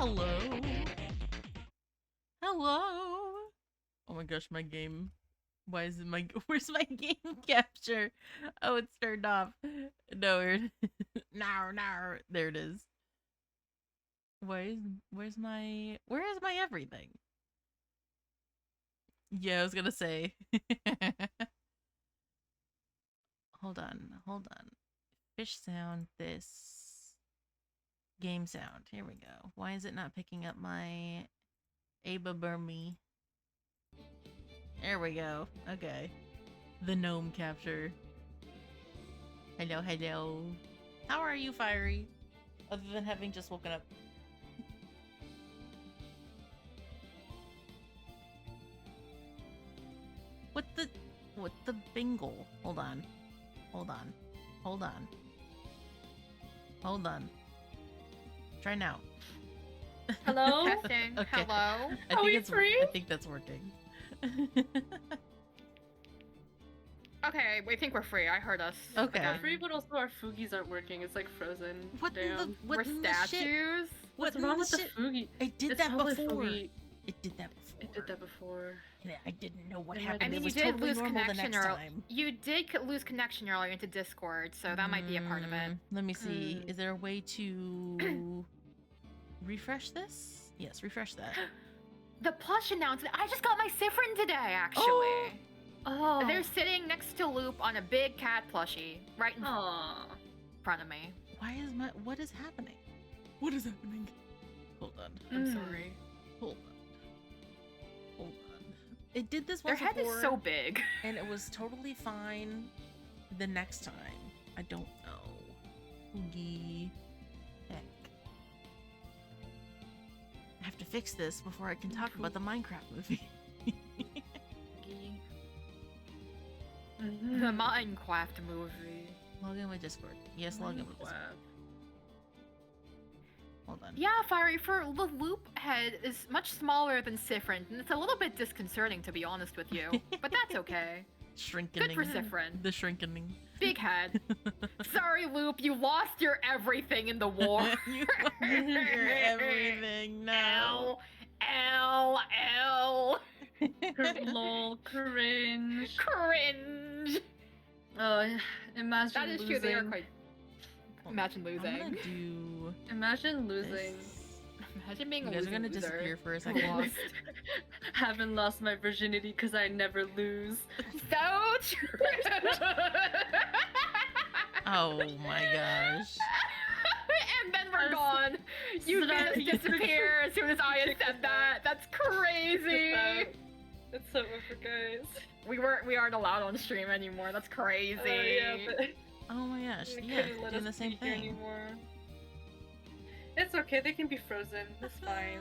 Hello. Hello. Oh my gosh, my game. Why is it my where's my game capture? Oh, it's turned off. No, no. There it is. Where's my where is my everything? Yeah, I was gonna say. Hold on. Fish sound, this game sound. Here we go. Why is it not picking up my Aba Burmy? There we go. Okay. The gnome capture. Hello, hello. How are you, Fiery? Other than having just woken up. What the bingle? Hold on. Hold on. Try now. Hello? Testing. Okay. Hello. I think that's working. Okay, we think we're free. I heard us. Okay. Again. Free, but also our foogies aren't working. It's like frozen. What in the Damn. what We're in the shit? statues. What's in wrong the with the shit? foogie? I did It's that probably before. Foogie. It did that before. It did that before. Yeah, I didn't know what I happened. I mean, It you was did totally lose normal the connection next earlier. time. You did lose connection earlier into Discord, so that might be a part of it. Let me see. Mm. Is there a way to refresh this? Yes, refresh that. The plush announcement. I just got my Siffrin today, actually. Oh. Oh. They're sitting next to Loop on a big cat plushie, right in Aw. front of me. What is happening? What is happening? Hold on. I'm Mm. sorry. Hold on. It did this Their once head before, is so big. and it was totally fine the next time. I don't know. Oogie. Heck. I have to fix this before I can talk about the Minecraft movie. Mhm. The Minecraft movie. Log in with Discord. Yes, log in with Discord. Wow. Hold on. Yeah, Fiery, for the Loop head is much smaller than Siffrin, and it's a little bit disconcerting, to be honest with you. But that's okay. Shrinking. Good for Siffrin. The shrinking. Big head. Sorry, Loop, you lost your everything in the war. You lost your everything now. Ow, ow, Lol, cringe. cringe. Imagine That is losing. true, they are quite... Hold on. Imagine I'm gonna losing. do Imagine losing. this. Imagine being You a guys are losing gonna loser. disappear for a second. Lost. Haven't lost my virginity because I never lose. So true. Oh my gosh. And then we're I'm gone. You sorry. just disappear as soon as I had said that. That's crazy. It's so over, guys. We aren't allowed on stream anymore. That's crazy. Yeah, but Oh my gosh. they Yeah, couldn't let doing the us same be here thing. anymore. It's okay. They can be frozen. It's fine.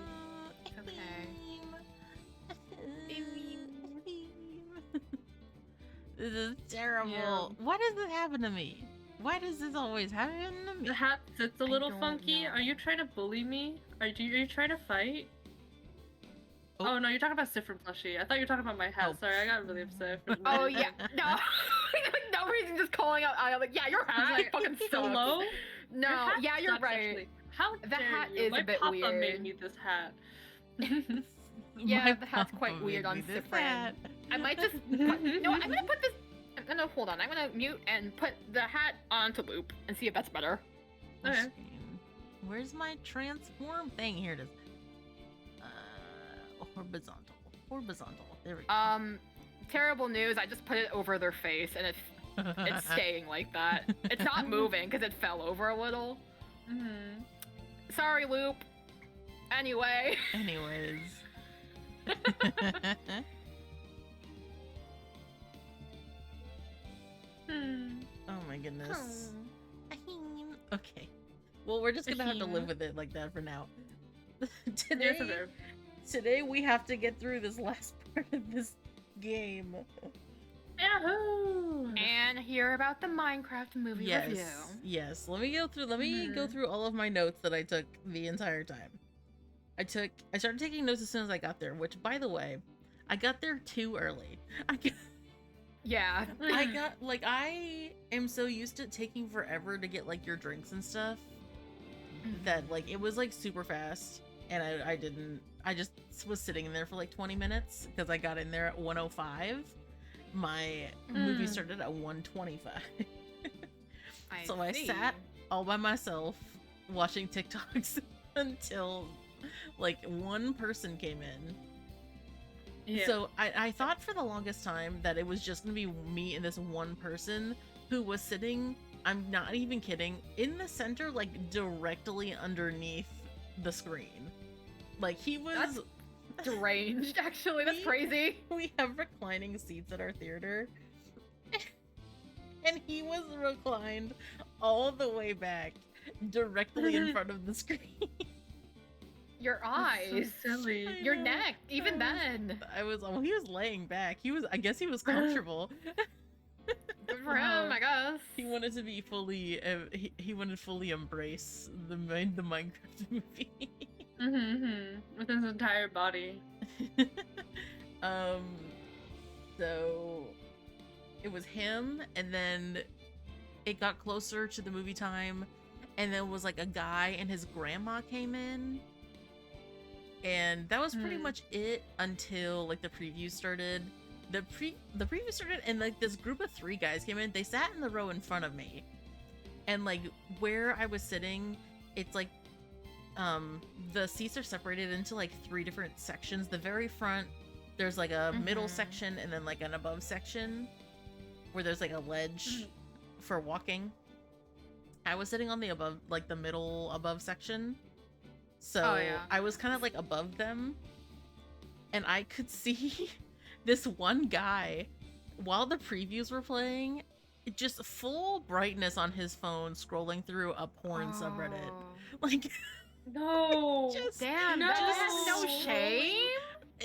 This is terrible. Yeah. Why does this happen to me? Why does this always happen to me? The hat sits a I little don't funky. know. Are you trying to bully me? Are you trying to fight? Oh. Oh no, you're talking about Siffrin plushie. I thought you were talking about my hat. Oh. Sorry, I got really upset. For a Oh minute. yeah, no, no reason just calling out. I'm like, yeah, your I hat was like, fucking sucks. hello? No, Your hat yeah, you're sucks, right. actually. How The dare hat you? is My a bit papa weird. made me this hat. Yeah, My the hat's quite papa weird made on me this Siffrin. hat. I might just. No, I'm gonna put this. I'm gonna hold on. I'm gonna mute and put the hat onto loop and see if that's better. Okay. Screen. Where's my transform thing? Here it is. Horizontal. There we go. Terrible news. I just put it over their face and it's staying like that. It's not moving because it fell over a little. Mm-hmm. Sorry, loop. Anyway. Anyways. Oh my goodness. Okay. Well, we're just gonna have to live with it like that for now. Today we have to get through this last part of this game. Yahoo! And hear about the Minecraft movie review. Yes. Let me go through all of my notes that I took the entire time. I started taking notes as soon as I got there, which, by the way, I got there too early. Yeah. I am so used to taking forever to get like your drinks and stuff that like it was like super fast. and I didn't. I just was sitting in there for like 20 minutes because I got in there at 1:05. My movie started at 1:25. So I see. sat all by myself watching TikToks until like one person came in. Yeah. So I thought for the longest time that it was just gonna be me and this one person who was sitting, I'm not even kidding, in the center, like directly underneath the screen. Like he was. That's deranged, actually. That's We- crazy. We have reclining seats at our theater. And he was reclined all the way back, directly in front of the screen. Your That's eyes. so silly. I Your know. neck. Even then. Well, he was laying back. I guess he was comfortable. Good for him, I guess. He wanted to be fully, he wanted to fully embrace the Minecraft movie. With his entire body. So it was him, and then it got closer to the movie time, and then was like a guy and his grandma came in, and that was pretty much it until like the preview started. The preview started, and like this group of 3 guys came in. They sat in the row in front of me, and like where I was sitting, it's like the seats are separated into like 3 different sections. The very front, there's like a middle section, and then like an above section where there's like a ledge for walking. I was sitting on the above, like the middle above section, so Oh, yeah. I was kind of like above them, and I could see this one guy while the previews were playing, just full brightness on his phone, scrolling through a porn subreddit. Oh. Like, No. just Damn, No. that has no shame.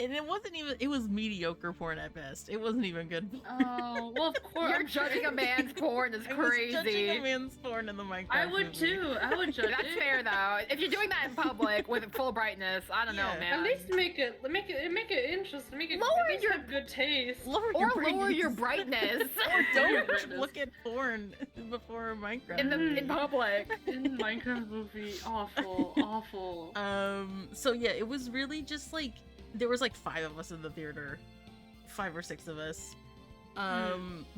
and it wasn't even. It was mediocre porn at best. It wasn't even good. Oh, well, of course. You're judging a man's porn is I was judging a crazy. man's porn in the Minecraft I would movie. too. I would judge That's it. fair though. If you're doing that in public with full brightness, I don't know, Yeah. man. At least make it interesting. Make it Lower at least your- have good taste. Lower or your lower your brightness. brightness Or don't Brightness. look at porn before Minecraft. in public. In Minecraft movie, awful, awful. So yeah, it was really just like there was like 5 of us in the theater, 5 or 6 of us.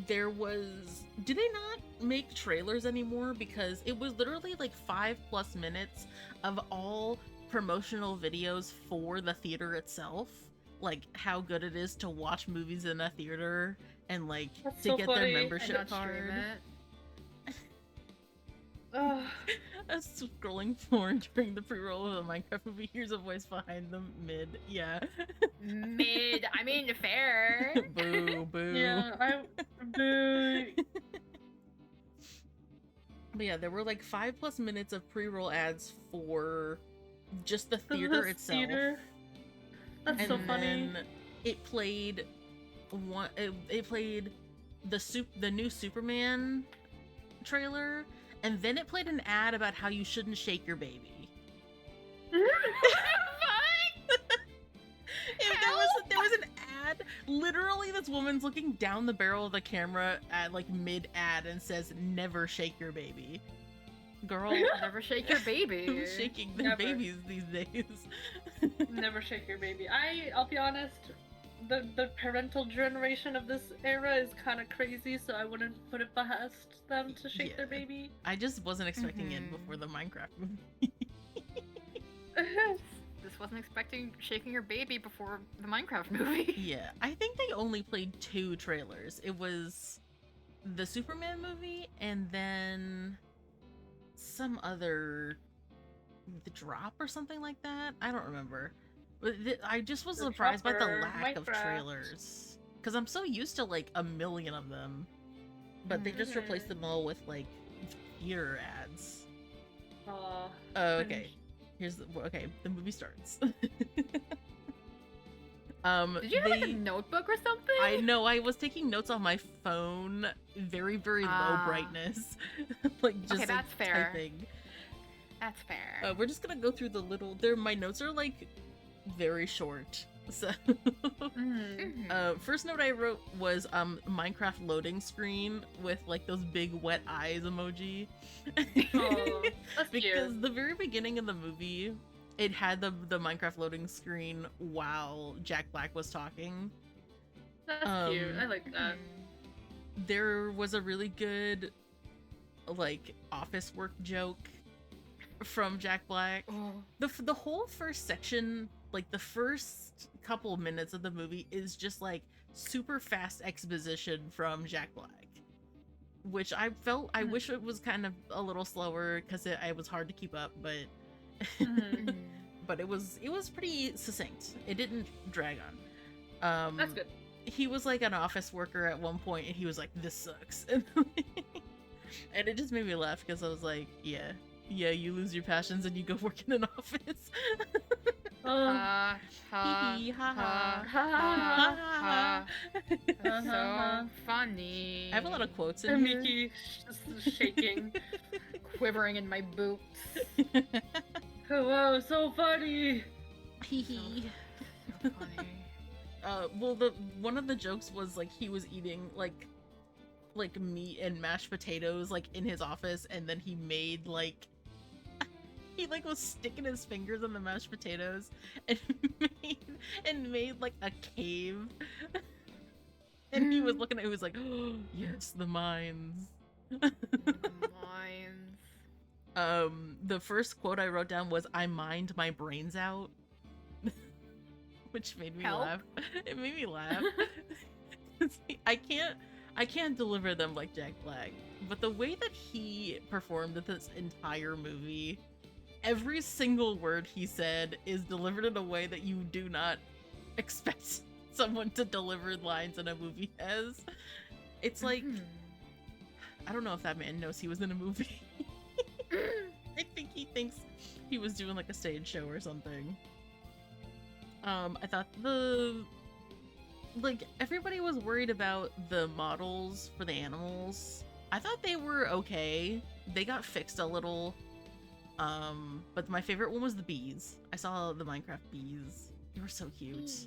There was. Do they not make trailers anymore? Because it was literally like 5+ minutes of all promotional videos for the theater itself, like how good it is to watch movies in a theater and like That's to so get funny. their And membership And not stream card. it. Ugh. I was scrolling porn during the pre-roll of the Minecraft movie. Here's a voice behind them mid. Yeah. Mid. I mean, fair. Boo, boo. Yeah, boo. But yeah, there were like 5+ minutes of pre-roll ads for just the theater This itself. theater. That's And so funny. then it played it played the new Superman trailer, and then it played an ad about how you shouldn't shake your baby. There was an ad. Literally, this woman's looking down the barrel of the camera at like mid ad and says, "Never shake your baby." Girl, Never shake your baby. who's shaking their Never. babies these days? Never shake your baby. I'll be honest, the parental generation of this era is kind of crazy, so I wouldn't put it past them to shake their Yeah. baby. I just wasn't expecting it Mhm. before the Minecraft movie. This wasn't expecting shaking your baby before the Minecraft movie. Yeah, I think they only played 2 trailers. It was the Superman movie and then some other, The Drop or something like that. I don't remember. But I just was The surprised by the Dropper, lack of Minecraft. trailers because I'm so used to like a million of them, but they just replaced them all with like theater ads. Aw, Oh, okay. cringe. Here's the movie starts. Did you have like a they- notebook or something? I know, I was taking notes on my phone, very, very low Ah. brightness. Like just Okay, like, that's fair. typing. That's fair. We're just gonna go through the little my notes are like very short. So Mm. Mhm. first note I wrote was Minecraft loading screen with like those big wet eyes emoji. Aw, that's Because cute. the very beginning of the movie, it had the Minecraft loading screen while Jack Black was talking. That's cute. I like that. There was a really good like office work joke from Jack Black. Oh. The whole first section, like the first couple minutes of the movie, is just like super fast exposition from Jack Black, which I wish it was kind of a little slower because it was hard to keep up, but but it was pretty succinct. It didn't drag on. That's good. He was like an office worker at one point, and he was like, "This sucks," and it just made me laugh because I was like, "Yeah, you lose your passions and you go work in an office." Ha ha Hee hee, ha ha ha. ha. That's so funny. I have a lot of quotes in here. Miki just shaking. Quivering in my boots. Oh, wow, so funny. Hee hee. So funny. Well, one of the jokes was like he was eating like meat and mashed potatoes like in his office, and then he made like he like was sticking his fingers in the mashed potatoes and made like a cave. And he was looking at it, he was like, "Oh, yes, the mines." Mines. The first quote I wrote down was, "I mined my brains out." Which made me Help? laugh. It made me laugh. I can't deliver them like Jack Black, but the way that he performed this entire movie, every single word he said is delivered in a way that you do not expect someone to deliver lines in a movie as. It's like, I don't know if that man knows he was in a movie. I think he thinks he was doing like a stage show or something. I thought everybody was worried about the models for the animals. I thought they were okay. They got fixed a little. But my favorite one was the bees. I saw the Minecraft bees. They were so cute. Bees.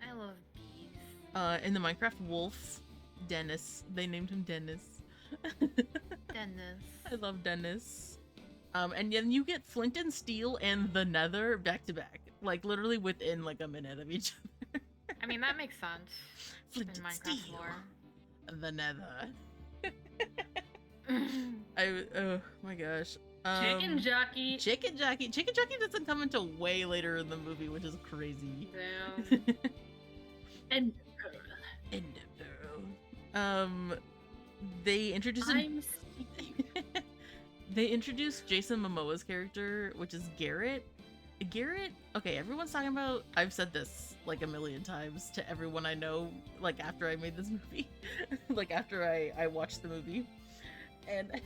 I love bees. In the Minecraft wolf, Dennis. They named him Dennis. Dennis. I love Dennis. And then you get Flint and Steel and the Nether back to back. Like literally within like a minute of each other. I mean, that makes sense. Flint in and Minecraft Steel. lore. The Nether. Oh my gosh. Chicken jockey. Chicken Jockey doesn't come until way later in the movie, which is crazy. Damn. And they introduced I'm Steve. they introduced Jason Momoa's character, which is Garrett. Okay, everyone's talking about, I've said this like a million times to everyone I know, like after I made this movie, like after I watched the movie, and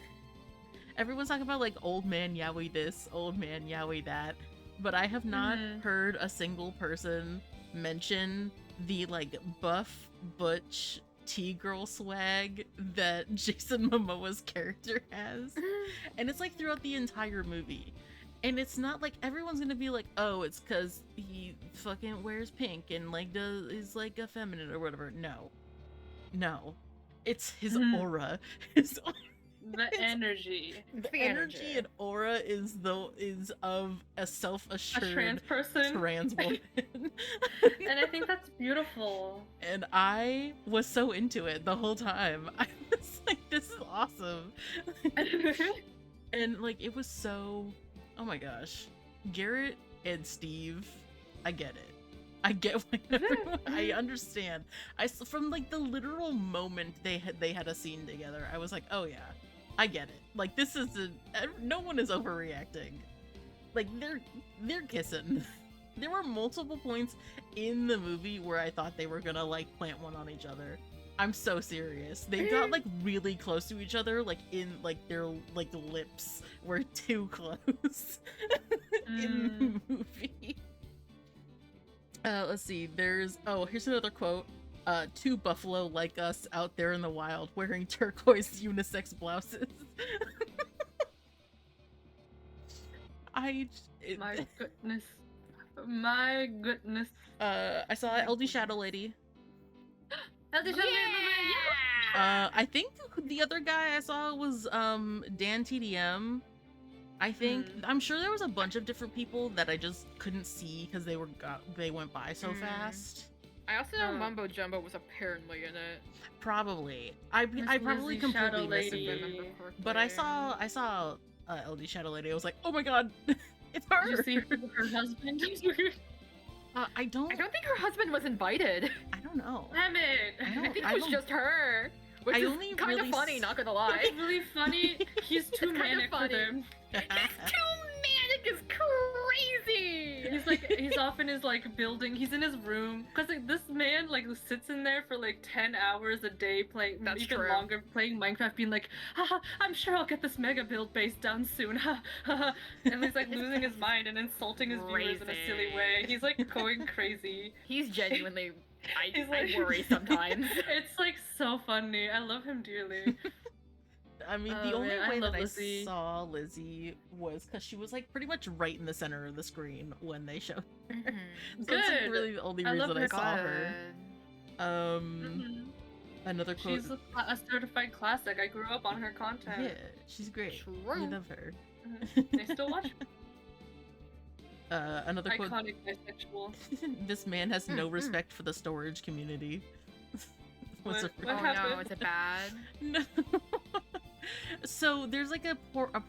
everyone's talking about like old man Yowie this, old man Yowie that, but I have not heard a single person mention the like buff butch T-girl swag that Jason Momoa's character has. And it's like throughout the entire movie. And it's not like everyone's gonna be like, oh, it's because he fucking wears pink and like is like effeminate or whatever. No, it's his aura. The energy. The energy and aura is of a self-assured A trans person. trans woman. And I think that's beautiful. And I was so into it the whole time. I was like, this is awesome. And like it was so, oh my gosh, Garrett and Steve, I get it. I get why everyone, I understand. From like the literal moment they had a scene together, I was like, oh yeah, I get it. Like this is no one is overreacting. Like they're kissing. There were multiple points in the movie where I thought they were gonna like plant one on each other. I'm so serious. They got like really close to each other, like in like their like lips were too close in the movie. Let's see. Here's another quote. Two buffalo like us out there in the wild wearing turquoise unisex blouses. My goodness. My goodness. I saw LD Shadow Lady. Yeah! I think the other guy I saw was Dan TDM. I think I'm sure there was a bunch of different people that I just couldn't see because they went by so fast. I also know Mumbo Jumbo was apparently in it. Probably. I probably Lizzie completely Shadow missed Lady. it. But I saw LD Shadow Lady. I was like, oh my god, it's her. Did you see her husband? I don't think her husband was invited. I don't know. Damn it! I think it was just her. Which is kind of funny, not gonna lie. It's really funny. He's too It's kinda manic for funny. them. He's too manic is crazy. He's off in his like building. He's in his room because like, this man like sits in there for like 10 hours a day playing, That's even true. longer, playing Minecraft, being like, haha, I'm sure I'll get this mega build base done soon. Ha ha. And he's like losing his mind and insulting his viewers in a silly way. He's like going crazy. He's genuinely. He's I worry sometimes. It's like so funny. I love him dearly. I mean, Oh, the only man, I way love that Lizzie. I saw Lizzie was because she was like pretty much right in the center of the screen when they showed her. Mhm. So that's like, Good. really the only I reason love I her. saw her. Mhm. Another quote. She's a certified classic. I grew up on her content. Yeah, she's great. We True. love her. Mhm. I still watch Another quote. iconic bisexual. This man has no Mm, mm. respect for the storage community. What a- What Oh no, happened? is it bad? No. So there's like a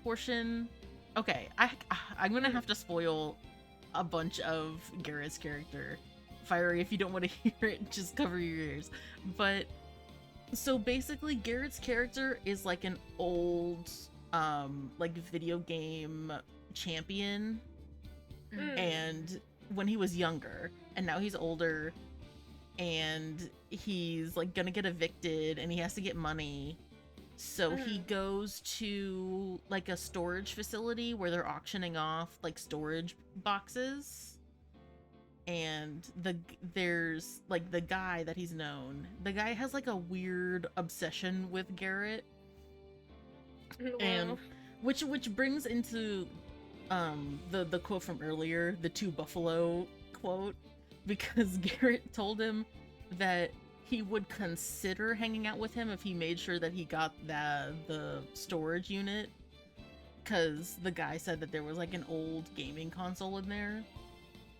portion. Okay, I'm gonna have to spoil a bunch of Garrett's character. Fiery, if you don't want to hear it, just cover your ears. But so basically, Garrett's character is like an old, like video game champion, Mm. and when he was younger, and now he's older, and he's like gonna get evicted, and he has to get money. So he goes to like a storage facility where they're auctioning off like storage boxes. And there's like the guy that he's known. The guy has like a weird obsession with Garrett. And Wow. which brings into the quote from earlier, the two buffalo quote, because Garrett told him that he would consider hanging out with him if he made sure that he got the storage unit, because the guy said that there was like an old gaming console in there.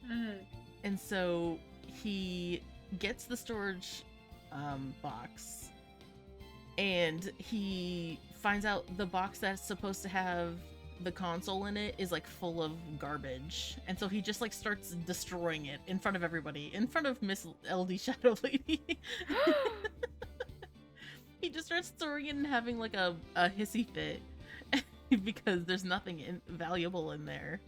Mm. And so he gets the storage box, and he finds out the box that's supposed to have the console in it is like full of garbage, and so he just like starts destroying it in front of everybody, in front of Miss LD Shadow Lady. He just starts throwing it and having like a hissy fit because there's nothing valuable in there.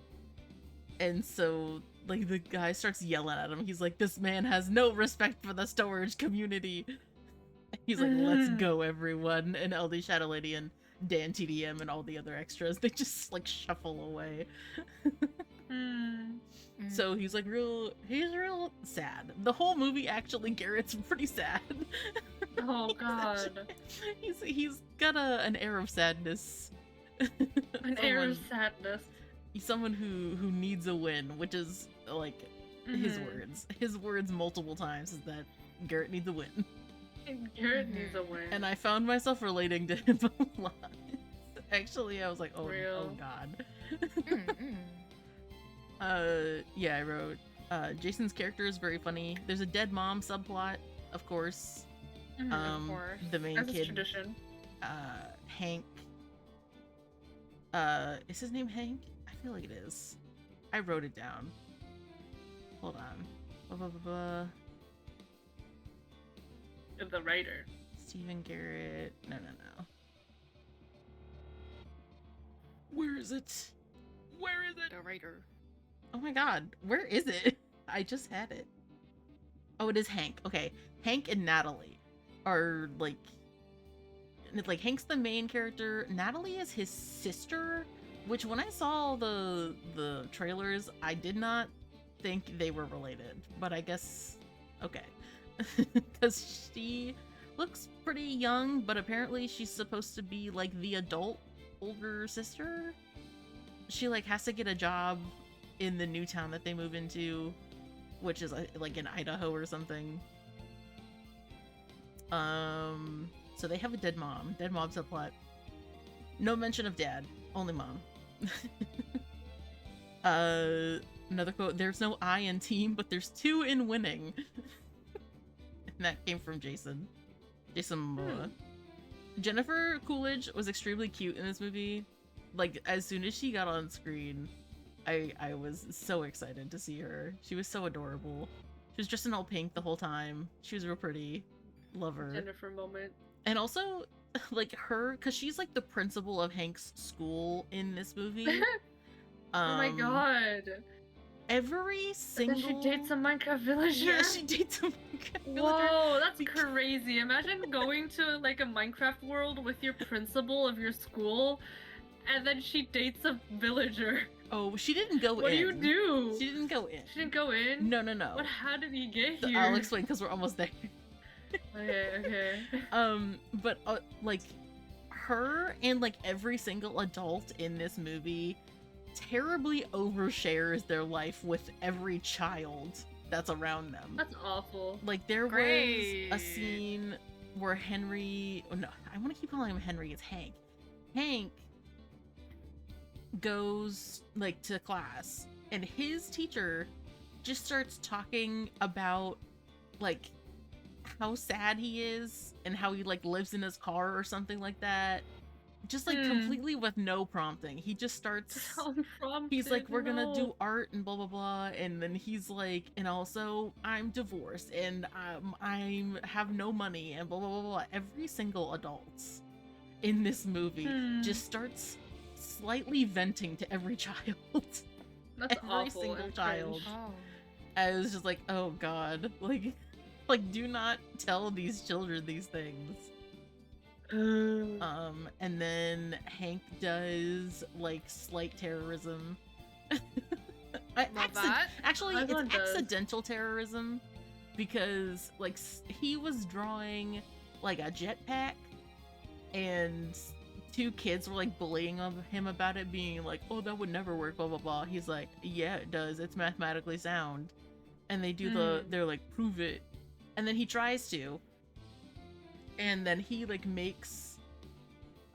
And so like the guy starts yelling at him. He's like, this man has no respect for the storage community. He's like, let's go everyone. And LD Shadow Lady and Dan TDM and all the other extras, they just like shuffle away. Mm. So he's like real sad. The whole movie actually, Garrett's pretty sad. Oh god. He's got an air of sadness. An air of sadness. He's someone who needs a win, which is like his Mhm. words. His words multiple times is that Garrett needs a win. Garrett needs a win. And I found myself relating to him a lot. Actually, I was like, oh Real. god. Mm-mm. Yeah, I wrote, Jason's character is very funny. There's a dead mom subplot, of course. Mhm. Of course. The main As is kid, tradition. Hank. Is his name Hank? I feel like it is. I wrote it down. Hold on. Blah, blah, blah, blah. The writer. Stephen Garrett. No. Where is it? Where is it? The writer. Oh my god, where is it? I just had it. Oh, it is Hank. Okay, Hank and Natalie are like Hank's the main character. Natalie is his sister, which when I saw the trailers, I did not think they were related, but I guess okay. Because she looks pretty young, but apparently she's supposed to be like the adult older sister. She like has to get a job in the new town that they move into, which is like in Idaho or something. So they have a dead mom subplot. No mention of dad, only mom. Another quote, there's no I in team, but there's two in winning. And that came from Jason Momoa. Jennifer Coolidge was extremely cute in this movie. Like, as soon as she got on screen, I was so excited to see her. She was so adorable. She was dressed in all pink the whole time. She was real pretty. Love her. Jennifer moment. And also, like, her, because she's like the principal of Hank's school in this movie. Oh my god. Every single... Then she dates a Minecraft villager? Yeah, she dates a Minecraft villager. Whoa, that's crazy. Imagine going to like a Minecraft world with your principal of your school, and then she dates a villager. Oh, she didn't go in. What do you do? She didn't go in. She didn't go in? No, no, no. What? How did he get So here? I'll explain because we're almost there. Okay. But like, her and like every single adult in this movie terribly overshares their life with every child that's around them. That's awful. Like, there Great. was a scene where Henry... Oh, no, I want to keep calling him Henry. It's Hank. Hank goes, like, to class, and his teacher just starts talking about, like, how sad he is and how he, like, lives in his car or something like that. Just, like, completely with no prompting. He just starts... He's like, we're gonna do art and blah, blah, blah. And then he's like, and also, I'm divorced and I have no money and blah, blah, blah, blah. Every single adult in this movie just starts slightly venting to every child. That's every awful single and child. cringe. Oh. I was just like, oh god. Like, do not tell these children these things. And then Hank does, like, slight terrorism. Love that. Actually, it's Everyone does. accidental terrorism, because, like, he was drawing, like, a jetpack, and two kids were, like, bullying him about it, being like, oh, that would never work, blah, blah, blah. He's like, yeah, it does. It's mathematically sound. And they do they're like, prove it. And then he tries to. And then he, like, makes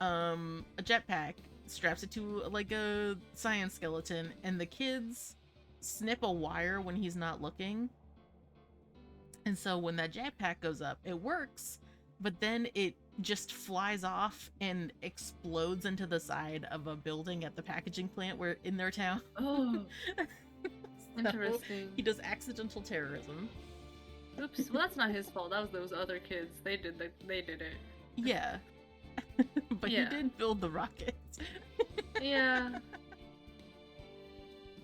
a jetpack, straps it to, like, a science skeleton, and the kids snip a wire when he's not looking. And so when that jetpack goes up, it works, but then it just flies off and explodes into the side of a building at the packaging plant where in their town. Oh, So interesting. he does accidental terrorism. Oops. Well, that's not his fault. That was those other kids. They did it. Yeah. But Yeah. he did build the rocket. Yeah.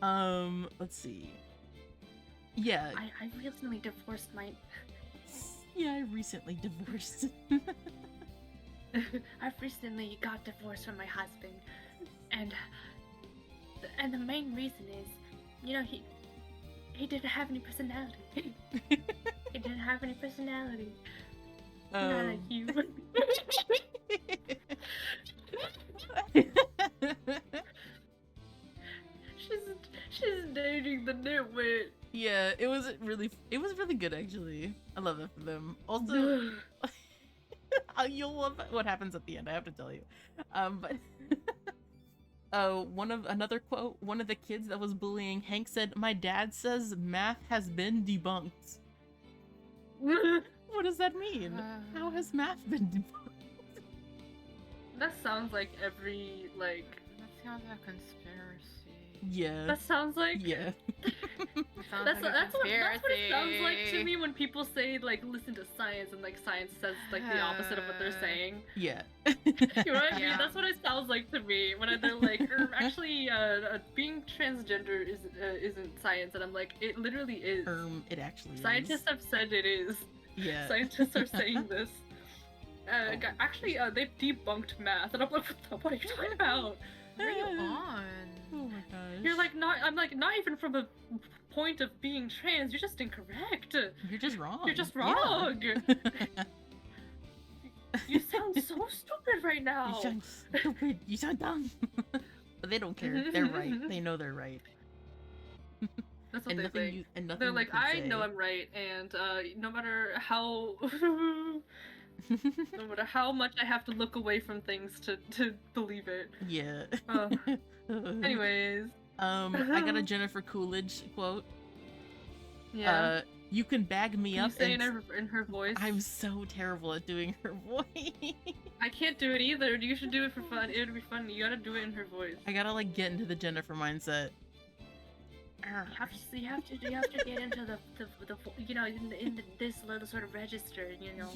Let's see. Yeah. I recently divorced my. Yeah, I recently divorced. I recently got divorced from my husband, and the main reason is, you know, he didn't have any personality. He didn't have any personality. Not like you. She's dating the nitwit. Yeah, it was really good actually. I love that for them. Also, you'll love what happens at the end. I have to tell you. But another quote. One of the kids that was bullying Hank said, "My dad says math has been debunked." What does that mean? How has math been debunked? That sounds like every like. That sounds like a conspiracy. Yeah. That sounds like. Yeah. That's what it sounds like to me when people say like listen to science and like science says like the opposite of what they're saying. Yeah. You know what I mean? Yeah. That's what it sounds like to me when they're like, actually, being transgender isn't science, and I'm like, it literally is. It actually is. Scientists have said it is. Yeah. Scientists are saying this. Actually, they've debunked math, and I'm like, what are you talking about? What are you on? Oh my gosh. You're like not. I'm like not even from a point of being trans. You're just incorrect. You're just wrong. You're just Yeah. wrong. You sound so stupid right now. You sound stupid. You sound dumb. But they don't care. They're right. They know they're right. That's what And they nothing think. you and nothing They're you like, can I say. know I'm right, and no matter how No matter how much I have to look away from things to believe it. Yeah. Anyways. I got a Jennifer Coolidge quote. Yeah. You can bag me Can up you say and in her voice? I'm so terrible at doing her voice. I can't do it either. You should do it for fun. It would be funny. You gotta do it in her voice. I gotta like get into the Jennifer mindset. You have to get into the you know in this little sort of register, you know.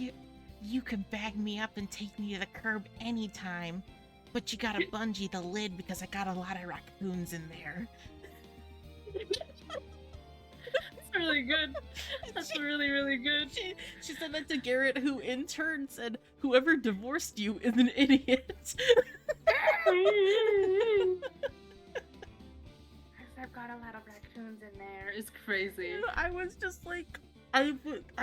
You can bag me up and take me to the curb anytime, but you gotta bungee the lid because I got a lot of raccoons in there. That's really good. That's really, really good. She said that to Garrett, who in turn said, "Whoever divorced you is an idiot." I've got a lot of raccoons in there. It's crazy. I was just like, I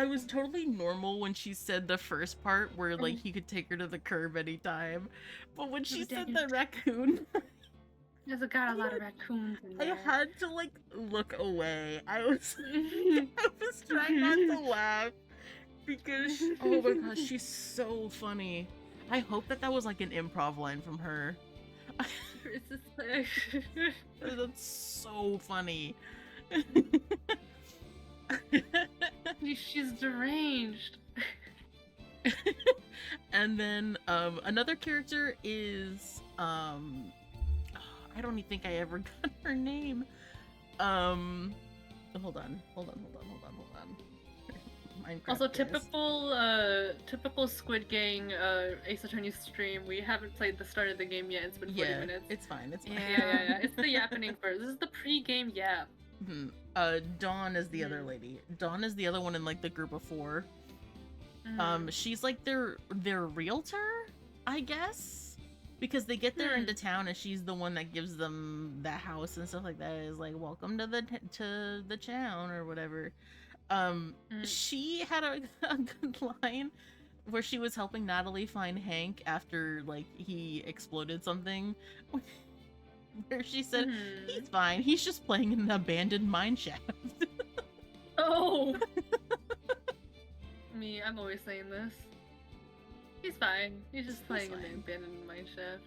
was totally normal when she said the first part where like he could take her to the curb anytime, but when she said the raccoon, I've got a lot of raccoons in there. I had to like look away. I was trying not to laugh because oh my gosh, she's so funny. I hope that was like an improv line from her. It's just like... That's so funny. She's deranged. And then another character is I don't even think I ever got her name. Hold on. Minecraft Also, guys. typical Squid Gang Ace Attorney stream. We haven't played the start of the game yet. It's been 40 minutes. It's fine. Yeah. It's the yappening first. This is the pre-game yap. Dawn is the other lady. Dawn is the other one in like the group of 4. Mhm. She's like their realtor, I guess, because they get there into town and she's the one that gives them the house and stuff like that. Is like, welcome to the town or whatever. She had a good line where she was helping Natalie find Hank after like he exploded something. Where she said, he's fine, he's just playing in an abandoned mine shaft. Oh! I'm always saying this. He's fine. He's just playing in the abandoned mine shaft.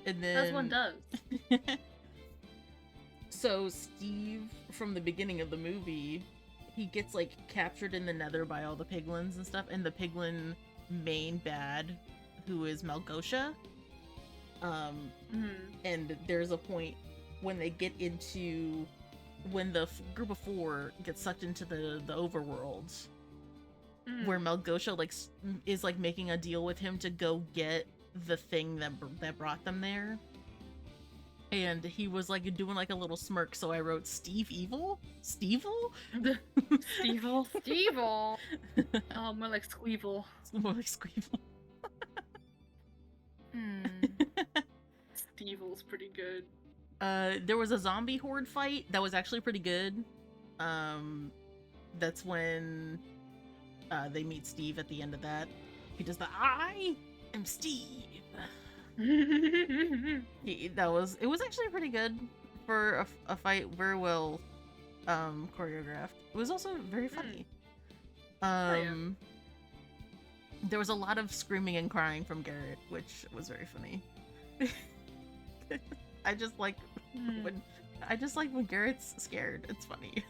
And then... As one does. So Steve, from the beginning of the movie, he gets like captured in the nether by all the piglins and stuff, and the piglin main bad, who is Malgosha. And there's a point when they get into when the group of 4 gets sucked into the overworld, where Malgosha like is like making a deal with him to go get the thing that brought them there. And he was like doing like a little smirk, so I wrote Steve Evil? Stevel? Stevel? Stevel! Oh, more like Squeevel. More like Squeevel. Stevel's pretty good. There was a zombie horde fight that was actually pretty good. That's when they meet Steve at the end of that. He does the I am Steve. It was actually pretty good for a fight, very well choreographed. It was also very funny. There was a lot of screaming and crying from Garrett, which was very funny. I just like when Garrett's scared. It's funny.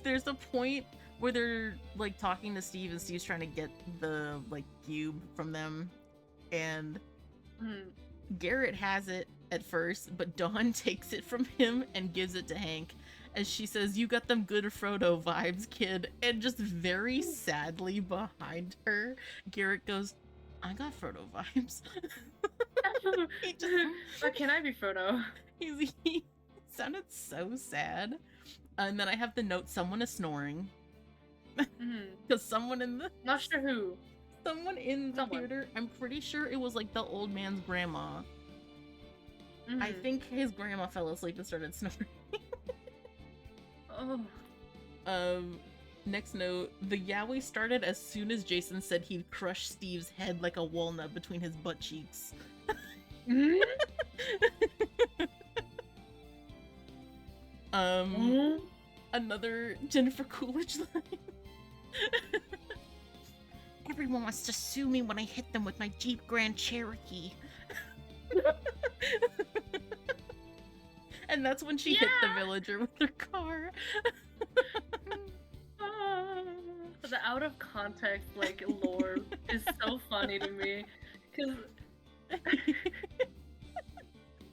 There's a point where they're like talking to Steve, and Steve's trying to get the like cube from them, and Garrett has it at first, but Dawn takes it from him and gives it to Hank, and she says, "You got them good Frodo vibes, kid." And just very sadly behind her, Garrett goes, "I got Frodo vibes." But can I be Frodo? He sounded so sad. And then I have the note, someone is snoring. Because someone in the... Not sure who. Someone in the theater, I'm pretty sure it was like the old man's grandma. I think his grandma fell asleep and started snoring. Next note, the yaoi started as soon as Jason said he'd crush Steve's head like a walnut between his butt cheeks. Another Jennifer Coolidge line. Everyone wants to sue me when I hit them with my Jeep Grand Cherokee. And that's when she hit the villager with her car. The out of context like lore is so funny to me because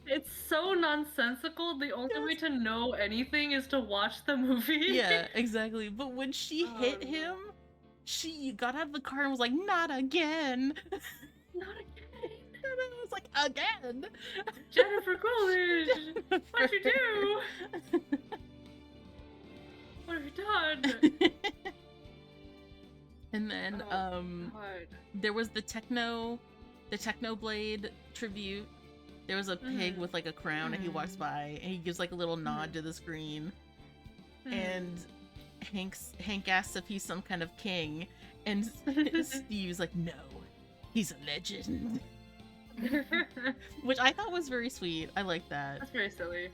it's so nonsensical. The only way to know anything is to watch the movie. Yeah, exactly. But when she hit him, she got out of the car and was like, "Not again." Not again. And I was like, "Again." Jennifer Coolidge, what'd you do? What have you done? And then God. there was the Techno Blade tribute. There was a pig with like a crown and he walks by and he gives like a little nod to the screen. And Hank asks if he's some kind of king, and Steve's like, "No, he's a legend." Which I thought was very sweet. I like that. That's very silly.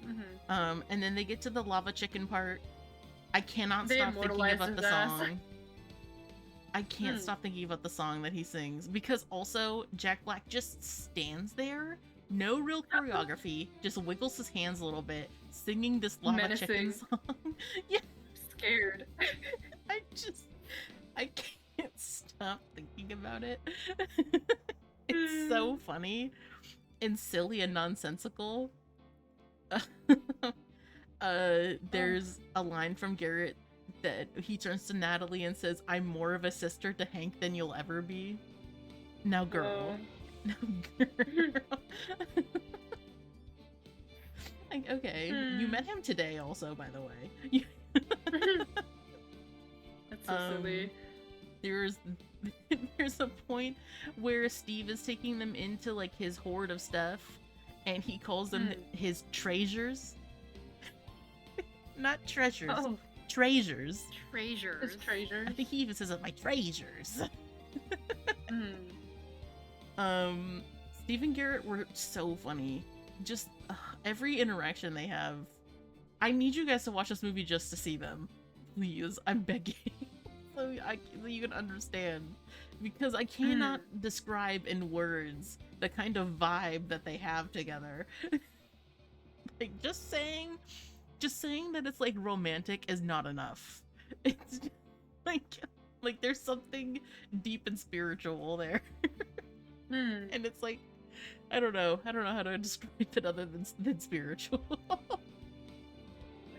And then they get to the lava chicken part. I cannot They stop thinking immortalize about his the ass. song. I can't stop thinking about the song that he sings, because also Jack Black just stands there, no real choreography, just wiggles his hands a little bit, singing this lava chicken Menacing. song. Yeah, Scared. I can't stop thinking about it. It's so funny and silly and nonsensical. There's a line from Garrett that he turns to Natalie and says, "I'm more of a sister to Hank than you'll ever be." Now, girl. Now, girl. Like, okay, you met him today also, by the way. That's so silly. There's a point where Steve is taking them into like his hoard of stuff, and he calls them his treasures. Not treasures. Oh, Treasures. Treasures. his treasures. I think he even says it, my treasures. Steve and Garrett were so funny. Just every interaction they have. I need you guys to watch this movie just to see them. Please, I'm begging. so you can understand. Because I cannot describe in words the kind of vibe that they have together. Like, just saying that it's like romantic is not enough. It's just, like there's something deep and spiritual there. And it's like, I don't know how to describe it other than spiritual.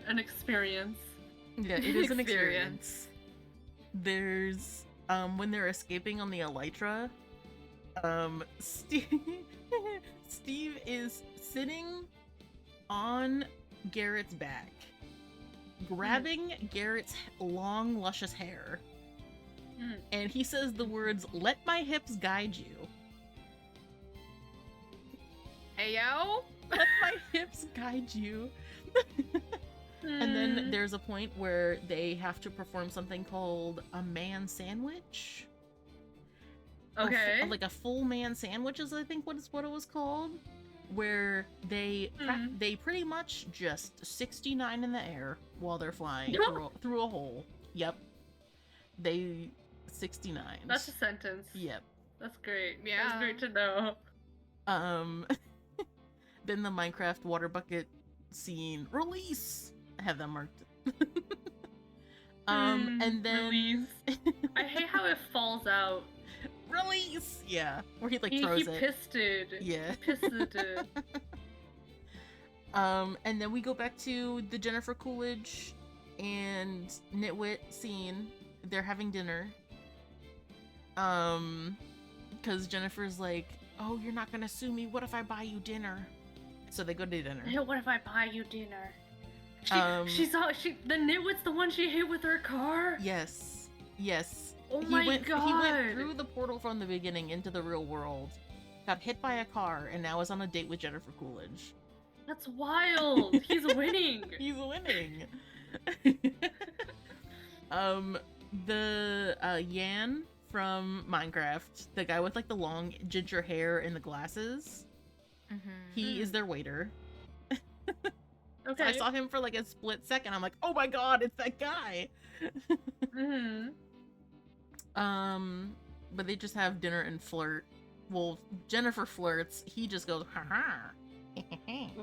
An experience. Yeah, it is an experience. There's when they're escaping on the Elytra, Steve is sitting on Garrett's back, grabbing Garrett's long, luscious hair, and he says the words, "Let my hips guide you." Hey yo! Let my hips guide you. And then there's a point where they have to perform something called a man sandwich. Okay. Like a full man sandwich is, I think, what it was called. Where they pretty much just 69 in the air while they're flying through a hole. Yep. They 69. That's a sentence. Yep. That's great. Yeah. That's great to know. Then the Minecraft water bucket scene. Release! I have that marked. And then Release. I hate how it falls out. Release! Yeah. Where he like throws he it. pissed it. Yeah. He pissed it. And then we go back to the Jennifer Coolidge and Nitwit scene. They're having dinner. Because Jennifer's like, "Oh, you're not gonna sue me. What if I buy you dinner?" So they go to dinner. Hey, what if I buy you dinner? The Nitwit's the one she hit with her car? Yes. Oh He my went god. through the portal from the beginning into the real world, got hit by a car, and now is on a date with Jennifer Coolidge. That's wild. He's winning. He's winning. The Yan from Minecraft, the guy with like the long ginger hair and the glasses, he is their waiter. So I saw him for like a split second. I'm like, oh my god, it's that guy. Mm-hmm. But they just have dinner and flirt. Well, Jennifer flirts. He just goes, ha ha.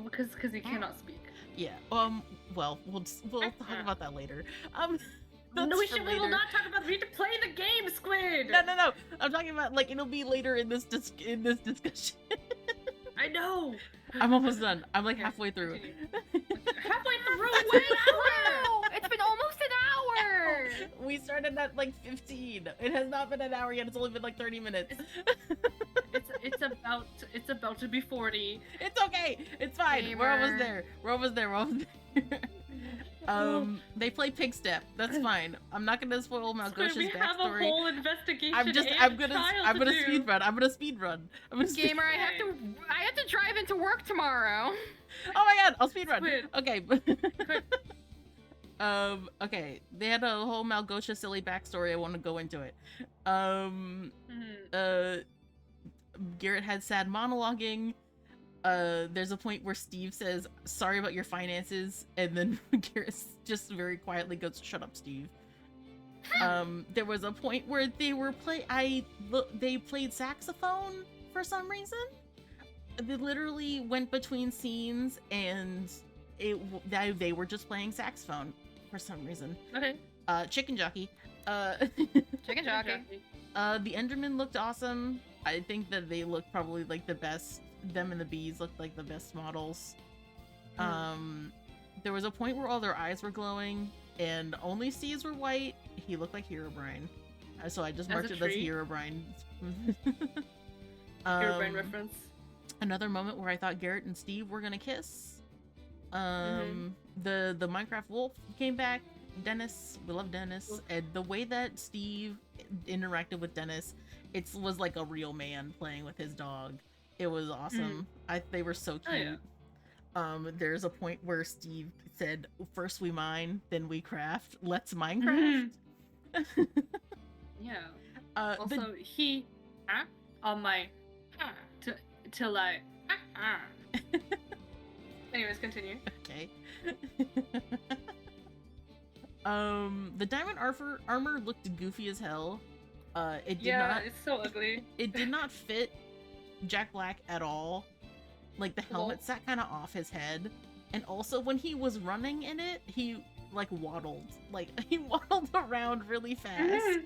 Because he cannot speak. Yeah. Well, we'll talk about that later. No, that's we for will later. not talk about. We need to play the game, Squid. No. I'm talking about like it'll be later in this discussion. I know. I'm almost done. I'm like Okay, halfway through. Halfway through. Wait, wow! It's been almost an hour. We started at like 15. It has not been an hour yet. It's only been like 30 minutes. It's about to be 40. It's okay. It's fine. We're almost there. We're almost there. They play pig step. That's fine. I'm not gonna spoil Malgosha's We have a backstory. whole investigation. I'm gonna speed run. I'm gonna speed run. Gamer, I have to drive into work tomorrow. Oh my god, I'll speed run. Squid. Okay. Okay. They had a whole Malgosha silly backstory. I want to go into it. Garrett had sad monologuing. There's a point where Steve says, sorry about your finances, and then Garrett just very quietly goes, shut up, Steve. There was a point where they played saxophone for some reason. They literally went between scenes and they were just playing saxophone for some reason. Okay. Chicken jockey. Chicken jockey. The Endermen looked awesome. I think that they look probably like the best. Them and the bees looked like the best models. There was a point where all their eyes were glowing and only Steve's were white. He looked like Herobrine. So I just marked it as Herobrine. Herobrine reference. Another moment where I thought Garrett and Steve were gonna kiss. The Minecraft wolf came back. Dennis, we love Dennis, and the way that Steve interacted with Dennis, it was like a real man playing with his dog. It was awesome. They were so cute. Oh, yeah. There's a point where Steve said, "First we mine, then we craft. Let's Minecraft." Yeah. Also, he on my till I. Anyways, continue. Okay. The diamond armor looked goofy as hell. It did not. It's so ugly. It did not fit Jack Black at all. Like the helmet sat kind of off his head, and also when he was running in it, he like waddled. Like he waddled around really fast.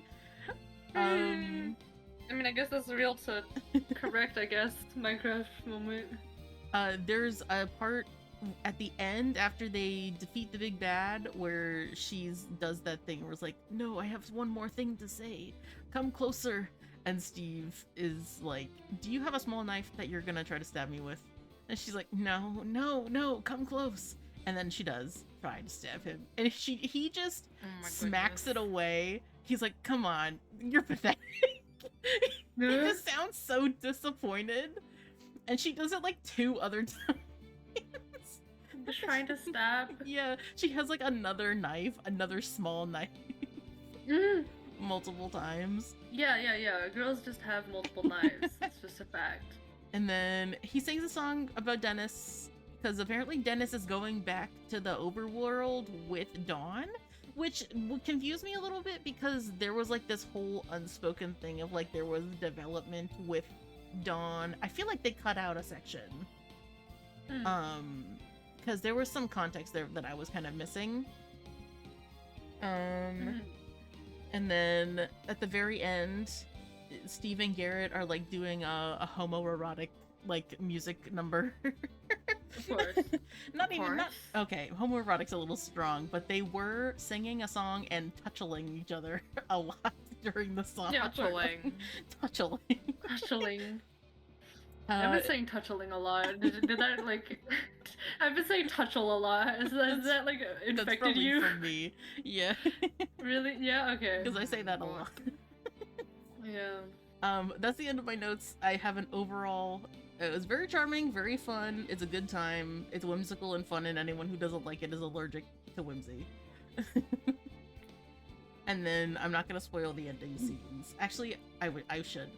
I mean, I guess that's real to correct. I guess Minecraft moment. There's a part at the end after they defeat the big bad where does that thing where it's like, no, I have one more thing to say. Come closer. And Steve is like, do you have a small knife that you're gonna try to stab me with? And she's like, no, come close. And then she does try to stab him. And he just smacks it away. He's like, come on, you're pathetic. He just sounds so disappointed. And she does it like 2 other times. Just trying to stab. Yeah, she has like another small knife. Multiple times. Yeah. Girls just have multiple knives. It's just a fact. And then he sings a song about Dennis, because apparently Dennis is going back to the overworld with Dawn, which confused me a little bit because there was like this whole unspoken thing of like there was development with Dawn. I feel like they cut out a section. Because there was some context there that I was kind of missing. And then at the very end, Steve and Garrett are like doing a homoerotic like music number. Of course. Not okay, homoerotic's a little strong, but they were singing a song and touching each other a lot during the song. Yeah, touching. Touching. I've been saying touchling a lot. Did that like? I've been saying touchle a lot. Is that like infected that's probably you? from me. Yeah. Really? Yeah. Okay. Because I say that a lot. Yeah. That's the end of my notes. I have an overall. It was very charming, very fun. It's a good time. It's whimsical and fun, and anyone who doesn't like it is allergic to whimsy. And then I'm not gonna spoil the ending scenes. Actually, I should.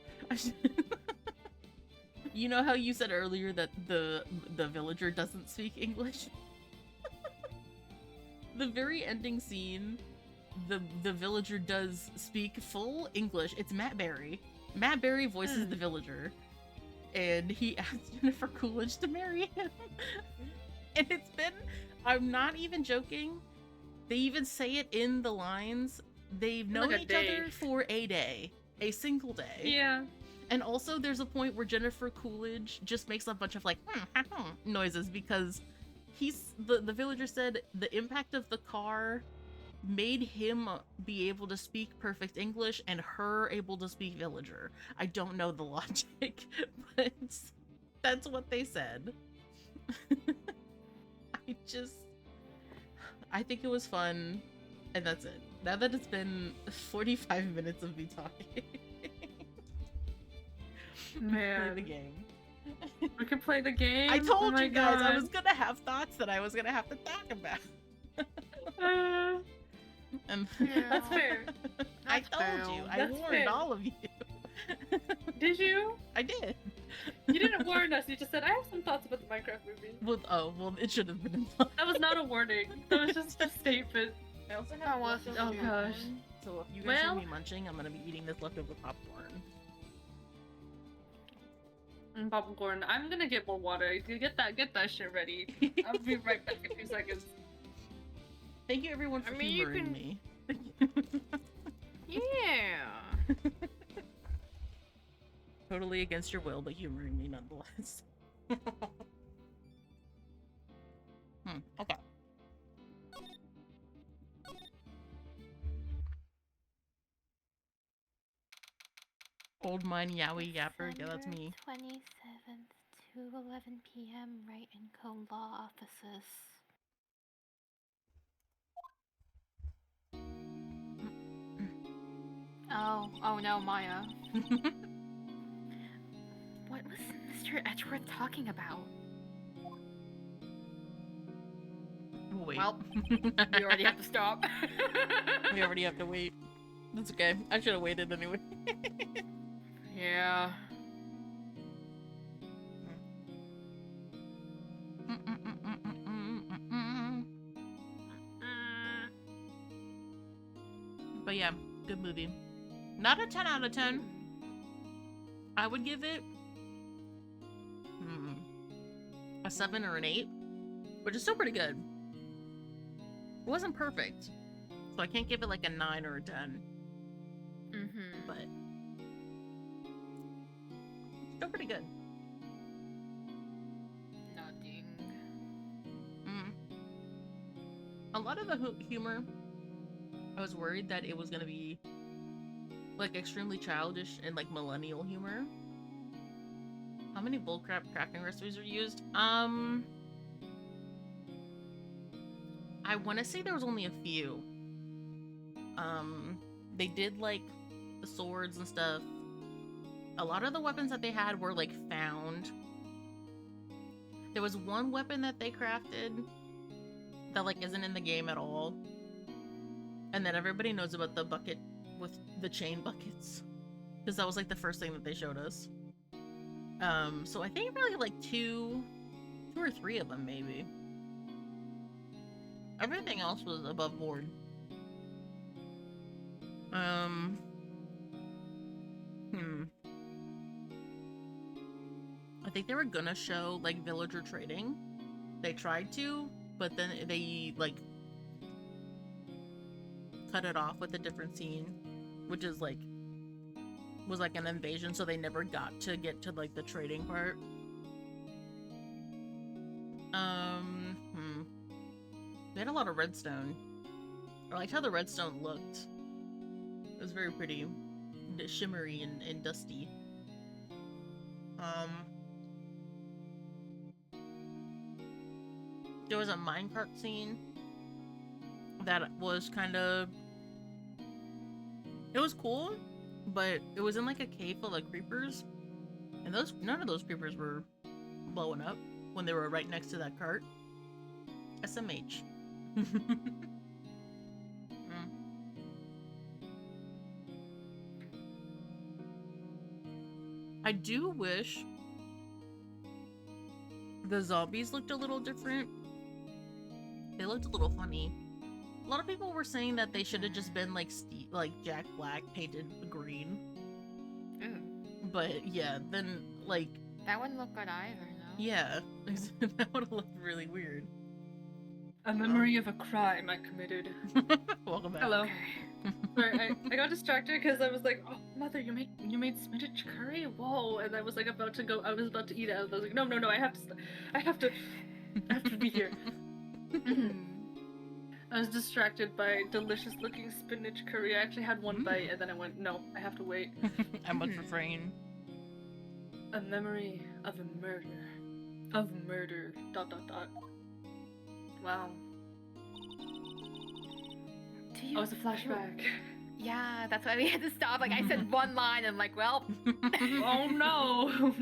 You know how you said earlier that the villager doesn't speak English? the very ending scene, the villager does speak full English. It's Matt Berry. Matt Berry voices the villager, and he asked Jennifer Coolidge to marry him. And it's been, I'm not even joking, they even say it in the lines. They've known Like a each other day. for a day, a single day. Yeah. And also, there's a point where Jennifer Coolidge just makes a bunch of like noises because the villager said the impact of the car made him be able to speak perfect English and her able to speak villager. I don't know the logic, but that's what they said. I think it was fun, and that's it. Now that it's been 45 minutes of me talking. Man. Play the game. We can play the game. I told Oh my you guys I God. was gonna have thoughts that I was gonna have to talk about. And That's fair. I That's told fair. you. I That's warned fair. all of you. Did you? I did. You didn't warn us. You just said, I have some thoughts about the Minecraft movie. Well, it should have been. That was not a warning. That was just a statement. I also That have was- leftover oh gosh. popcorn, so if you guys Well- hear me munching, I'm gonna be eating this leftover popcorn. And popcorn. I'm gonna get more water. You get that shit ready. I'll be right back in 2 seconds. Thank you everyone for I mean, you humoring can- me. Yeah. Totally against your will, but humoring me nonetheless. Okay. Old mine yowie yapper, yeah, that's me. 27th to 11 p.m. Wright and Co. Law Offices. Oh no, Maya. What was Mr. Edgeworth talking about? Wait. Well, we already have to stop. We already have to wait. That's okay. I should have waited anyway. Yeah. But yeah, good movie. Not a 10 out of 10. I would give it a 7 or an 8, which is still pretty good. It wasn't perfect, so I can't give it like a 9 or a 10, Mm-hmm. but still pretty good. Nothing. A lot of the humor, I was worried that it was gonna be like extremely childish and like millennial humor. How many bullcrap crafting recipes are used? I want to say there was only a few. They did like the swords and stuff. A lot of the weapons that they had were like found. There was one weapon that they crafted that like isn't in the game at all. And then everybody knows about the bucket with the chain buckets, because that was like the first thing that they showed us. So I think really like two or three of them maybe. Everything else was above board. I think they were gonna show like villager trading. They tried to, but then they like cut it off with a different scene, which is like was like an invasion, so they never got to get to like the trading part. They had a lot of redstone. I liked how the redstone looked. It was very pretty, shimmery and dusty. There was a minecart scene that was kind of, it was cool, but it was in like a cave full of creepers, and none of those creepers were blowing up when they were right next to that cart. SMH. I do wish the zombies looked a little different. They looked a little funny. lot of people were saying that they should have just been like like Jack Black painted green. Ooh. But yeah, then like That wouldn't look good either, no? yeah, that would have looked really weird. A memory of a crime I committed. Welcome back. Hello. Okay. Sorry, I got distracted because I was like, "Oh, mother, you made spinach curry? Whoa!" And I was like about to go. I was about to eat it. I was like, "No, I have to, I have to be here." Mm. I was distracted by delicious-looking spinach curry. I actually had one bite, and then I went, "No, I have to wait." I must refrain. A memory of a murder. Of murder. ... Wow. Do you Oh, it's a flashback. Yeah, that's why we had to stop. Like, I said one line, and I'm like, well. Oh no!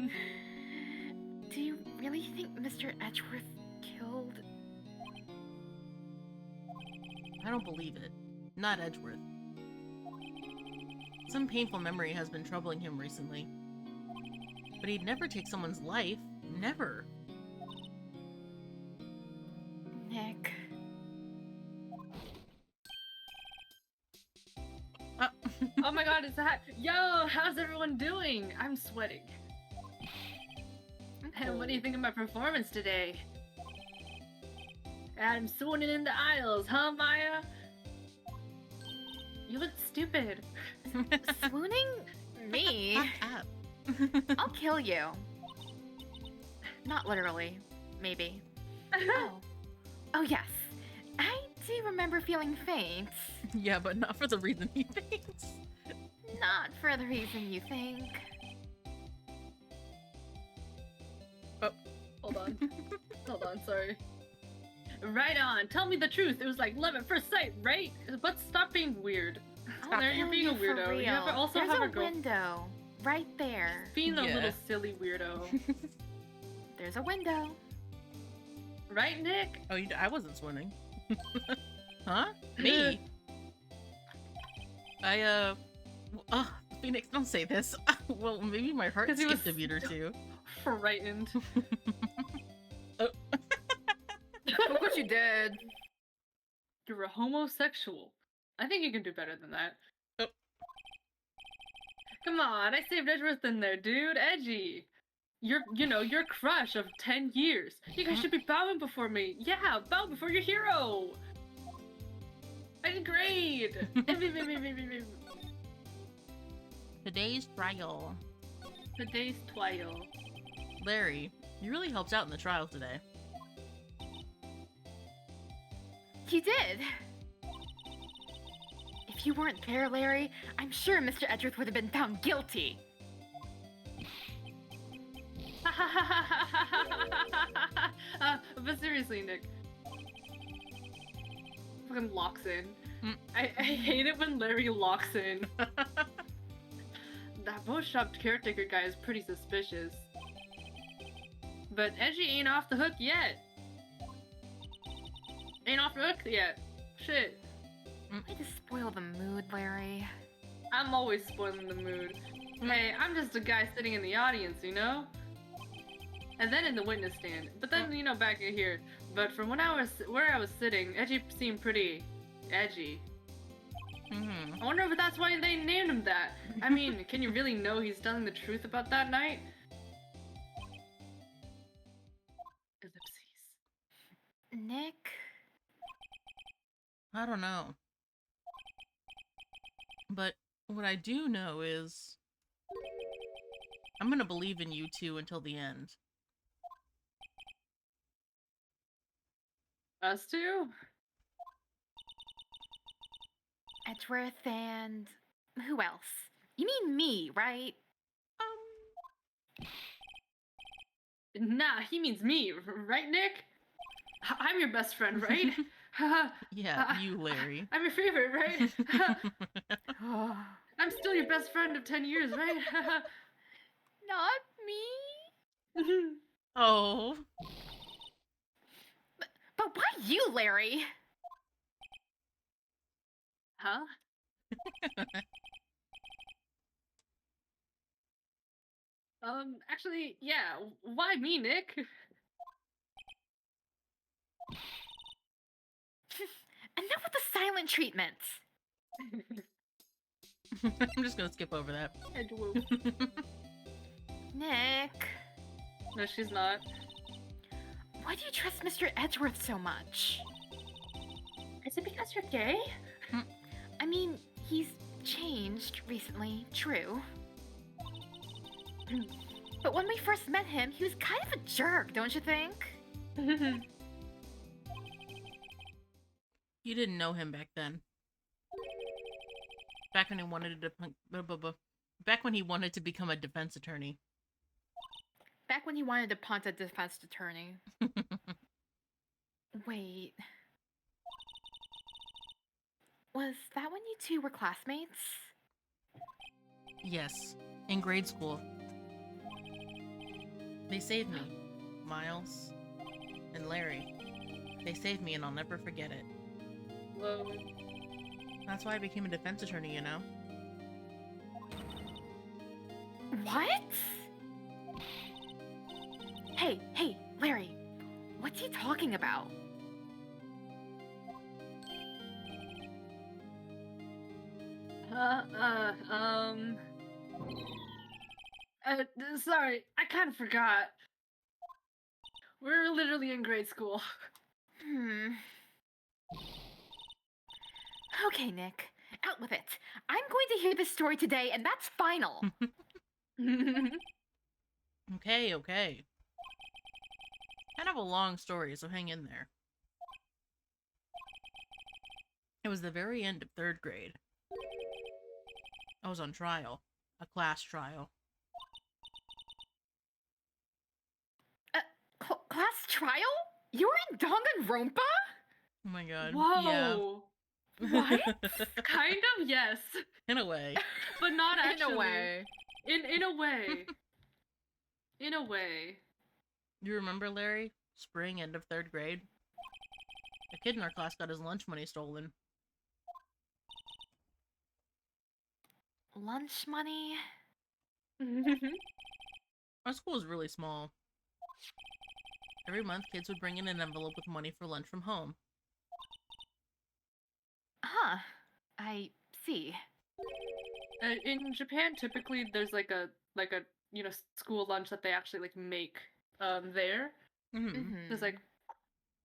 Do you really think Mr. Edgeworth killed? I don't believe it. Not Edgeworth. Some painful memory has been troubling him recently. But he'd never take someone's life. Never. Nick. Oh my god, it's that. Yo, how's everyone doing? I'm sweating. And what do you think of my performance today? I'm swooning in the aisles, huh, Maya? You look stupid. Swooning? Me? I'll kill you. Not literally. Maybe. Oh, yes. I do remember feeling faint. Yeah, but not for the reason he thinks. Not for the reason you think. Hold on. Hold on, sorry. Right on. Tell me the truth. It was like love at first sight, right? But stop being weird. I'll There, you're kill being you a for weirdo. You real. have to also There's have a a girl. window right there. Being a Yeah. little silly weirdo. There's a window. Right, Nick? Oh, I wasn't swimming. Huh? Me? Phoenix, don't say this. Well, maybe my heart 'Cause he was skipped a beat or two. Frightened. Look what you did. You're a homosexual. I think you can do better than that. Oh. Come on, I saved Edgeworth in there, dude. Edgy. Your crush of 10 years. You guys should be bowing before me. Yeah, bow before your hero. I did great. Today's trial. Today's trial. Larry, you really helped out in the trial today. You did. If you weren't there, Larry, I'm sure Mr. Edgeworth would have been found guilty. But seriously, Nick. Fucking locks in. I hate it when Larry locks in. That boat-shopped caretaker guy is pretty suspicious. But Edgy ain't off the hook yet. Ain't off the hook yet. Shit. Way to spoil the mood, Larry. I'm always spoiling the mood. Hey, I'm just a guy sitting in the audience, you know? And then in the witness stand. But then, back in here. But from where I was sitting, Edgy seemed pretty edgy. I wonder if that's why they named him that. I mean, can you really know he's telling the truth about that night? Ellipses. Nick? I don't know. But what I do know is I'm gonna believe in you two until the end. Us two? Edgeworth and... who else? You mean me, right? Nah, he means me, right, Nick? I'm your best friend, right? Yeah, you, Larry. I'm your favorite, right? I'm still your best friend of 10 years, right? Not me? Oh. But why you, Larry? Huh? Actually, yeah, why me, Nick? Enough with the silent treatment. I'm just gonna skip over that. And whoop. Nick, No, she's not. why do you trust Mr. Edgeworth so much? Is it because you're gay? I mean, he's changed recently, true. But when we first met him, he was kind of a jerk, don't you think? You didn't know him back then. Back when he wanted to back when he wanted to become a defense attorney. Back when he wanted to punt a defense attorney. Wait. Was that when you two were classmates? Yes, in grade school. They saved me. Miles and Larry. They saved me and I'll never forget it. Whoa. That's why I became a defense attorney, you know? What? Hey, Larry. What's he talking about? Sorry, I kind of forgot. We're literally in grade school. Okay, Nick. Out with it. I'm going to hear this story today, and that's final. Okay. Kind of a long story, so hang in there. It was the very end of 3rd grade. I was on trial. A class trial. Class trial? You were in Danganronpa? Oh my god. Whoa. What? Kind of, yes. Yeah, in a way. But not actually. In a way. In a way. In a way. You remember, Larry? Spring, end of 3rd grade? A kid in our class got his lunch money stolen. Lunch money? Our school is really small. Every month, kids would bring in an envelope with money for lunch from home. Huh. I see. In Japan, typically there's like a school lunch that they actually like make there. Mm-hmm. There's like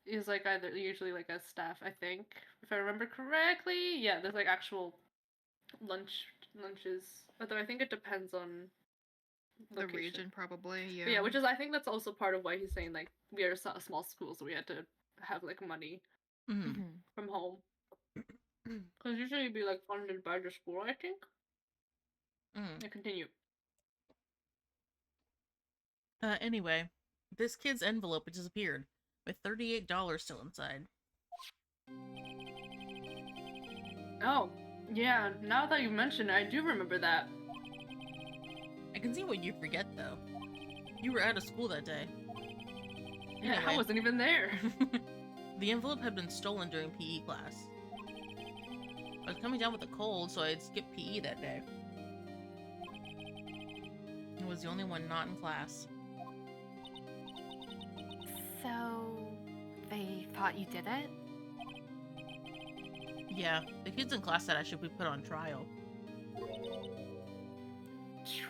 is like either usually like a staff, I think, if I remember correctly. Yeah, there's like actual lunches. Although I think it depends on The location. region, probably, yeah. But yeah, which is I think that's also part of why he's saying like we are a small school, so we had to have like money Mm-hmm. from home. Because usually it'd be like funded by the school, I think. Mm. I continue. Anyway, this kid's envelope had disappeared, with $38 still inside. Oh, yeah, now that you mention it, I do remember that. I can see what you forget, though. You were out of school that day. Yeah, I Anyway. wasn't even there. The envelope had been stolen during PE class. I was coming down with a cold, so I had skipped PE that day. I was the only one not in class. So, they thought you did it? Yeah, the kids in class said I should be put on trial.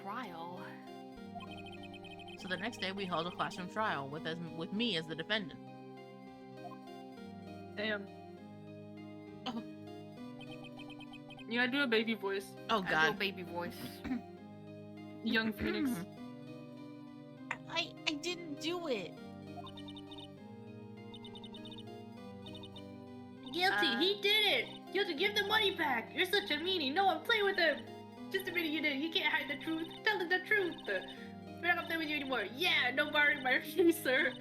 Trial? So the next day we held a classroom trial with me as the defendant. Damn. Oh. You gotta do a baby voice. Oh A little god. baby voice. Young Phoenix. I didn't do it. Guilty, he did it! You have to give the money back! You're such a meanie! No one play with him! Just admit you did it! You can't hide the truth! Tell them the truth! We're not gonna play with you anymore! Yeah! No borrowing my freezer!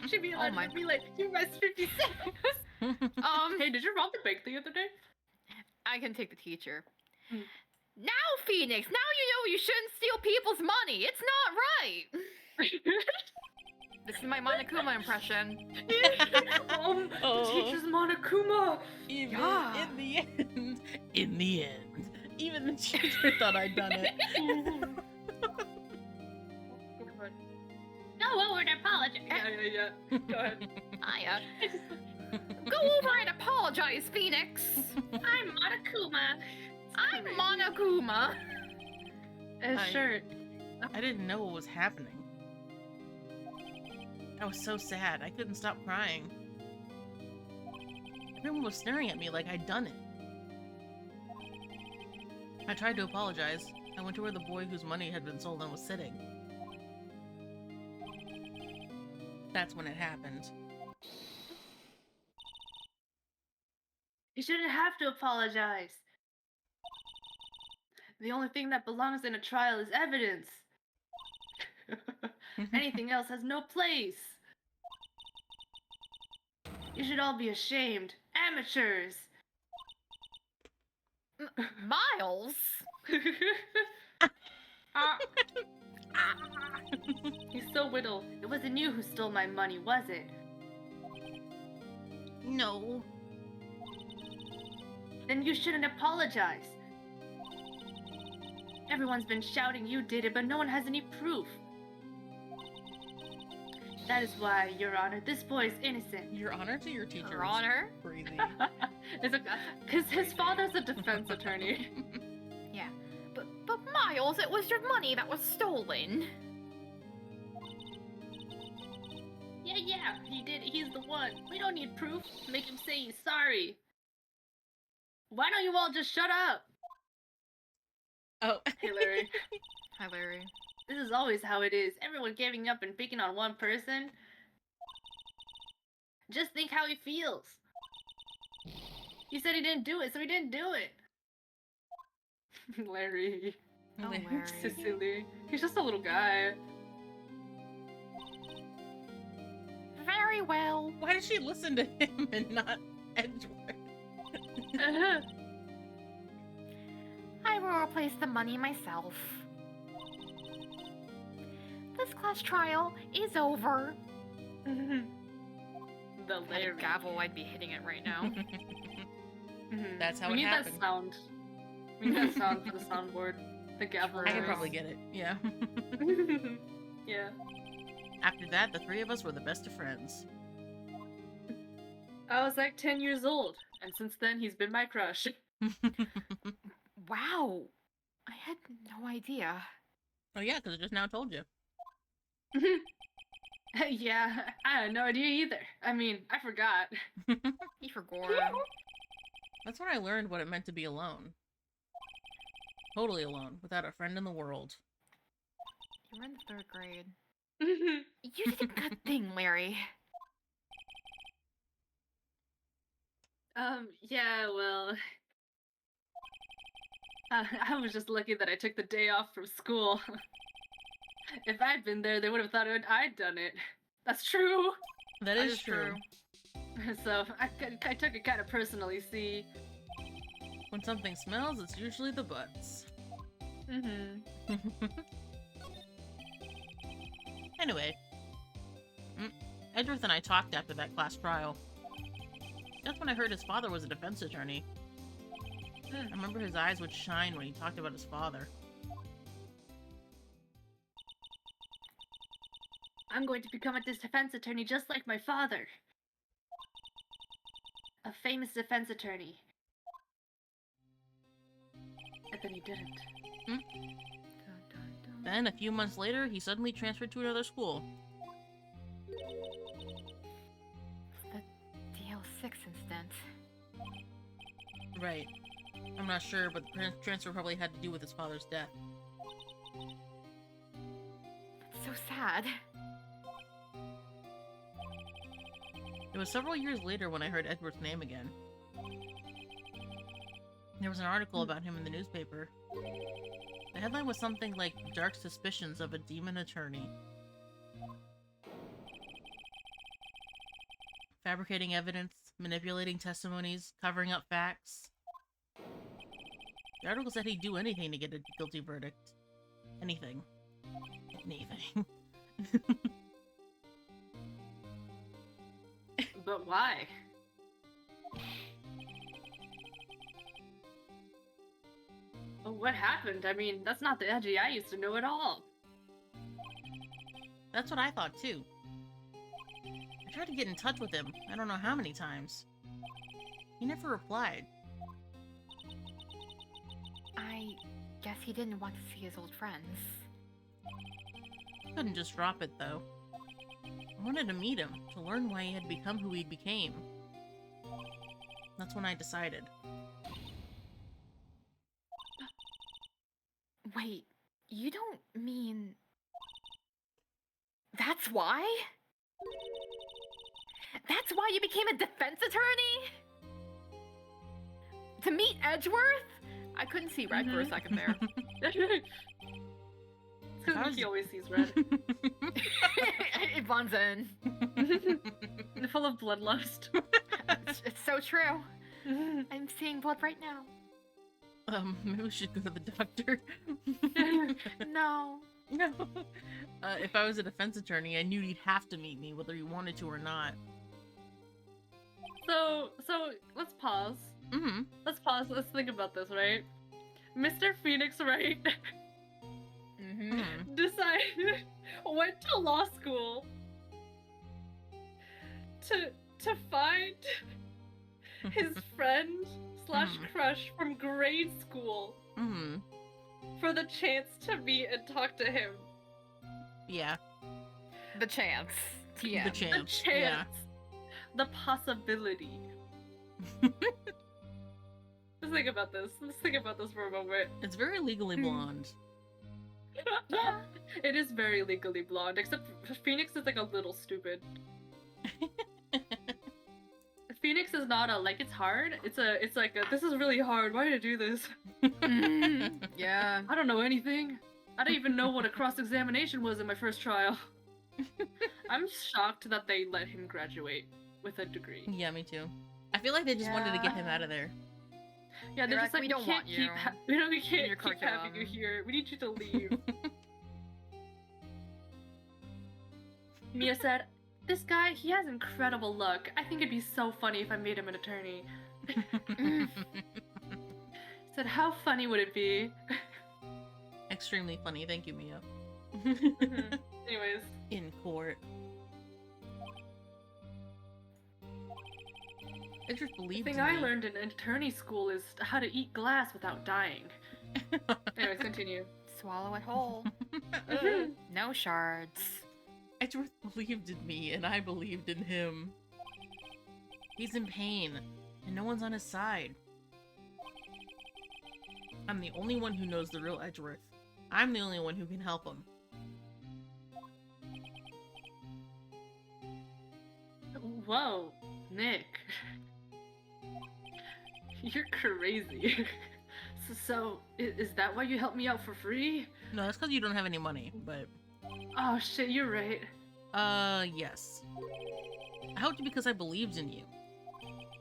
Should be allowed my- to be like, you must 50 cents! Hey, did you rob the bank the other day? I can take the teacher. Hmm. Now, Phoenix, now you know you shouldn't steal people's money. It's not right. This is my Monokuma impression. The teacher's Monokuma! Even Yeah. in the end, even the teacher thought I'd done it. No, well, we're apologize. Yeah. Go ahead. I, Go over and apologize, Phoenix. I'm Monokuma. I'm Monokuma. A shirt. I didn't know what was happening. I was so sad. I couldn't stop crying. Everyone was staring at me like I'd done it. I tried to apologize. I went to where the boy whose money had been stolen was sitting. That's when it happened. You shouldn't have to apologize. The only thing that belongs in a trial is evidence. Anything else has no place. You should all be ashamed. Amateurs. Miles? He's so little. It wasn't you who stole my money, was it? No. Then you shouldn't apologize. Everyone's been shouting you did it, but no one has any proof. That is why, Your Honor, this boy is innocent. Your honor to your teacher. Your Honor? Crazy. Because his father's a defense attorney. Yeah. But Miles, it was your money that was stolen. Yeah, he did. He's the one. We don't need proof. Make him say he's sorry. Why don't you all just shut up? Oh. Hey, Larry. Hi, Larry. This is always how it is. Everyone giving up and picking on one person. Just think how he feels. He said he didn't do it, so he didn't do it. Larry. Oh, Larry. Cecily. He's just a little guy. Very well. Why did she listen to him and not Edward? I will replace the money myself. This class trial is over. The If I had a Larry. gavel, I'd be hitting it right now. That's how we it need happened. that sound. We need that sound for the soundboard. The gavel. I can noise. probably get it. Yeah. Yeah. After that, the three of us were the best of friends. I was like 10 years old, and since then he's been my crush. Wow. I had no idea. Oh yeah, because I just now told you. Yeah, I had no idea either. I mean, I forgot. He forgot. That's when I learned what it meant to be alone. Totally alone, without a friend in the world. You were in the 3rd grade. You did a good thing, Larry. Yeah, well... I was just lucky that I took the day off from school. If I'd been there, they would have thought I'd done it. That's true. That is true. So, I took it kind of personally, see? When something smells, it's usually the butts. Anyway. Edward and I talked after that class trial. That's when I heard his father was a defense attorney. I remember his eyes would shine when he talked about his father. I'm going to become a defense attorney just like my father. A famous defense attorney. And then he didn't. Dun, dun, dun. Then, a few months later, he suddenly transferred to another school. The DL6 incident. Right. I'm not sure, but the transfer probably had to do with his father's death. That's so sad. It was several years later when I heard Edward's name again. There was an article about him in the newspaper. The headline was something like Dark Suspicions of a Demon Attorney. Fabricating evidence, manipulating testimonies, covering up facts. The article said he'd do anything to get a guilty verdict. Anything. Anything. But why? Well, what happened? I mean, that's not the Edgy I used to know at all. That's what I thought too. I tried to get in touch with him. I don't know how many times. He never replied. I guess he didn't want to see his old friends. Couldn't just drop it, though. I wanted to meet him, to learn why he had become who he became. That's when I decided. Wait, you don't mean... That's why? That's why you became a defense attorney? To meet Edgeworth? I couldn't see red for a second there. It's because he always sees red. Yvonne's in. They're full of bloodlust. It's so true. I'm seeing blood right now. Maybe we should go to the doctor. No. No. If I was a defense attorney, I knew he'd have to meet me, whether he wanted to or not. So let's pause. Mm-hmm. Let's pause. Let's think about this, right? Mr. Phoenix Wright decided went to law school to find his friend slash crush from grade school for the chance to meet and talk to him. Yeah. The chance. TM. The chance. The Yeah. chance. The possibility. Let's think about this. Let's think about this for a moment. It's very legally blonde. Yeah. It is very legally blonde, except Phoenix is like a little stupid. Phoenix is not a like it's hard. It's like a, this is really hard. Why did I do this? Yeah. I don't know anything. I don't even know what a cross-examination was in my first trial. I'm shocked that they let him graduate with a degree. Yeah, me too. I feel like they just wanted to get him out of there. Yeah, they're They're just like, like, we don't can't want you keep we can't your keep having you curriculum." here. We need you to leave. Mia said, "This guy, he has incredible luck. I think it'd be so funny if I made him an attorney." Said, "How funny would it be?" Extremely funny. Thank you, Mia. Anyways, In court. I just the believed thing in I me. learned in attorney school is how to eat glass without dying. Anyways, continue. Swallow it whole. No shards. Edgeworth believed in me, and I believed in him. He's in pain, and no one's on his side. I'm the only one who knows the real Edgeworth. I'm the only one who can help him. Whoa, Nick. You're crazy. So, is that why you helped me out for free? No, that's because you don't have any money, but... Oh shit, you're right. Yes. I helped you because I believed in you.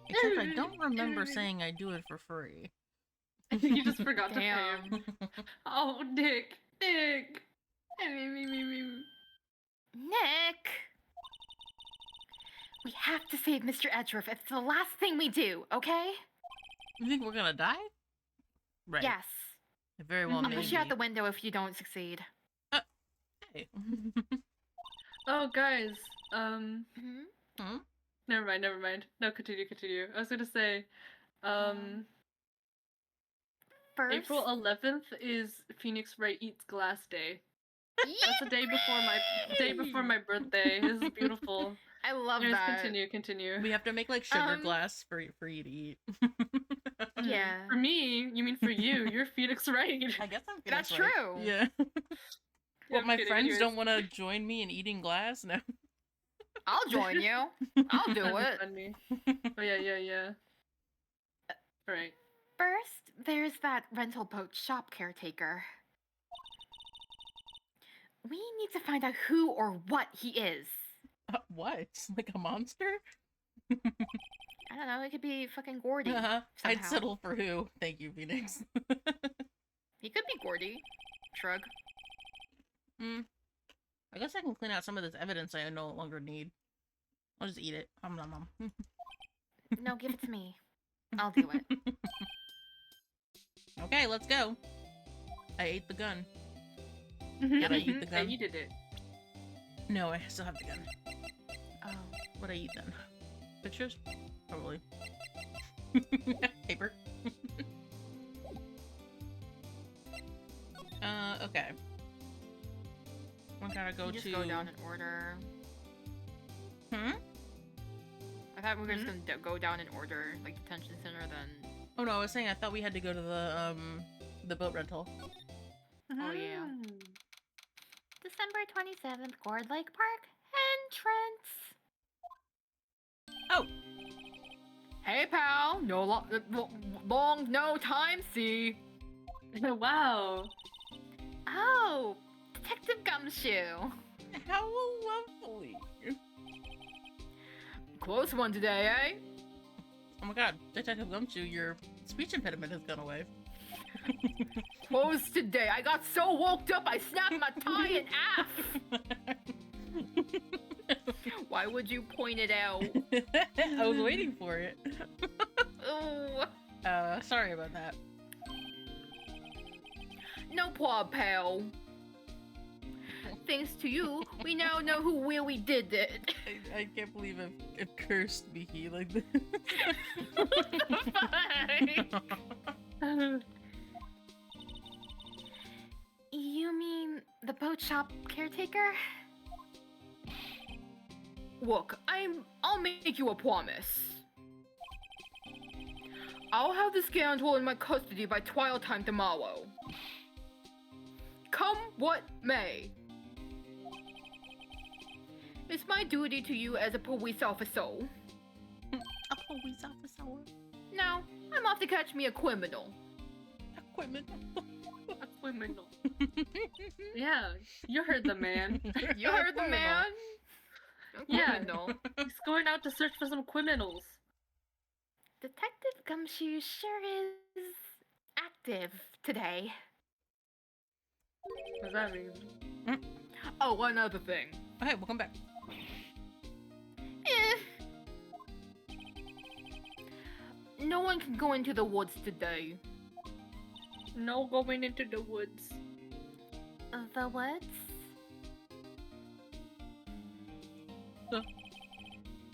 Except I don't remember saying I'd do it for free. You just forgot to pay Damn. him. Oh, Nick. Nick! We have to save Mr. Edgeworth. It's the last thing we do, okay? You think we're gonna die? Right. Yes. It very well I'll may push you out be. the window if you don't succeed. Hey. Oh, guys. Hmm? Never mind. No, continue. I was gonna say, First, April 11th is Phoenix Wright Eats Glass Day. That's the day before my birthday. This is beautiful. I love Anyways, that. continue. We have to make like sugar Um, glass for you to eat. Yeah. For me, you mean for you? You're Phoenix Wright. I guess I'm That's Phoenix Wright. true. Yeah. Yeah, What, my I'm kidding, friends anyways. don't want to join me in eating glass? No. I'll join you. I'll do That'd it. be funny. Oh yeah. Alright. First, there's that rental boat shop caretaker. We need to find out who or what he is. What? Like a monster? I don't know, it could be fucking Gordy. Uh-huh. I'd somehow. settle for who. Thank you, Phoenix. He could be Gordy. Shrug. I guess I can clean out some of this evidence I no longer need. I'll just eat it. Nom nom. No, give it to me. I'll do it. Okay, let's go. I ate the gun. Did I eat the gun? Yeah, you did it. No, I still have the gun. Oh. What I eat then? Pictures? Probably. Paper. Okay. I gotta go You just to. go down in order. Hmm? I thought we were just gonna go down in order, like detention center, then. Oh no, I was saying I thought we had to go to the boat rental. Oh, yeah. December 27th, Gourd Lake Park entrance. Oh, Hey, pal. Long no time see. Wow. Oh, Detective Gumshoe. how lovely! Close one today, eh? Oh my God, Detective Gumshoe, your speech impediment has gone away. Close today. I got so woke up I snapped my tie in half. Why would you point it out? I was waiting for it. Oh. Sorry about that. No prob, pal. Thanks to you, we now know who really did it. I can't believe it cursed me like this. You mean the boat shop caretaker? Look, I'll make you a promise. I'll have the scoundrel in my custody by trial time tomorrow. Come what may. It's my duty to you as a police officer. A police officer. Now, I'm off to catch me a criminal. Equipment. A criminal. Yeah, you heard the man. You heard the man? Yeah. Criminal. He's going out to search for some criminals. Detective Gumshoe sure is active today. What does that mean? Oh, one other thing. Okay, welcome back. No one can go into the woods today. No going into the woods. The woods?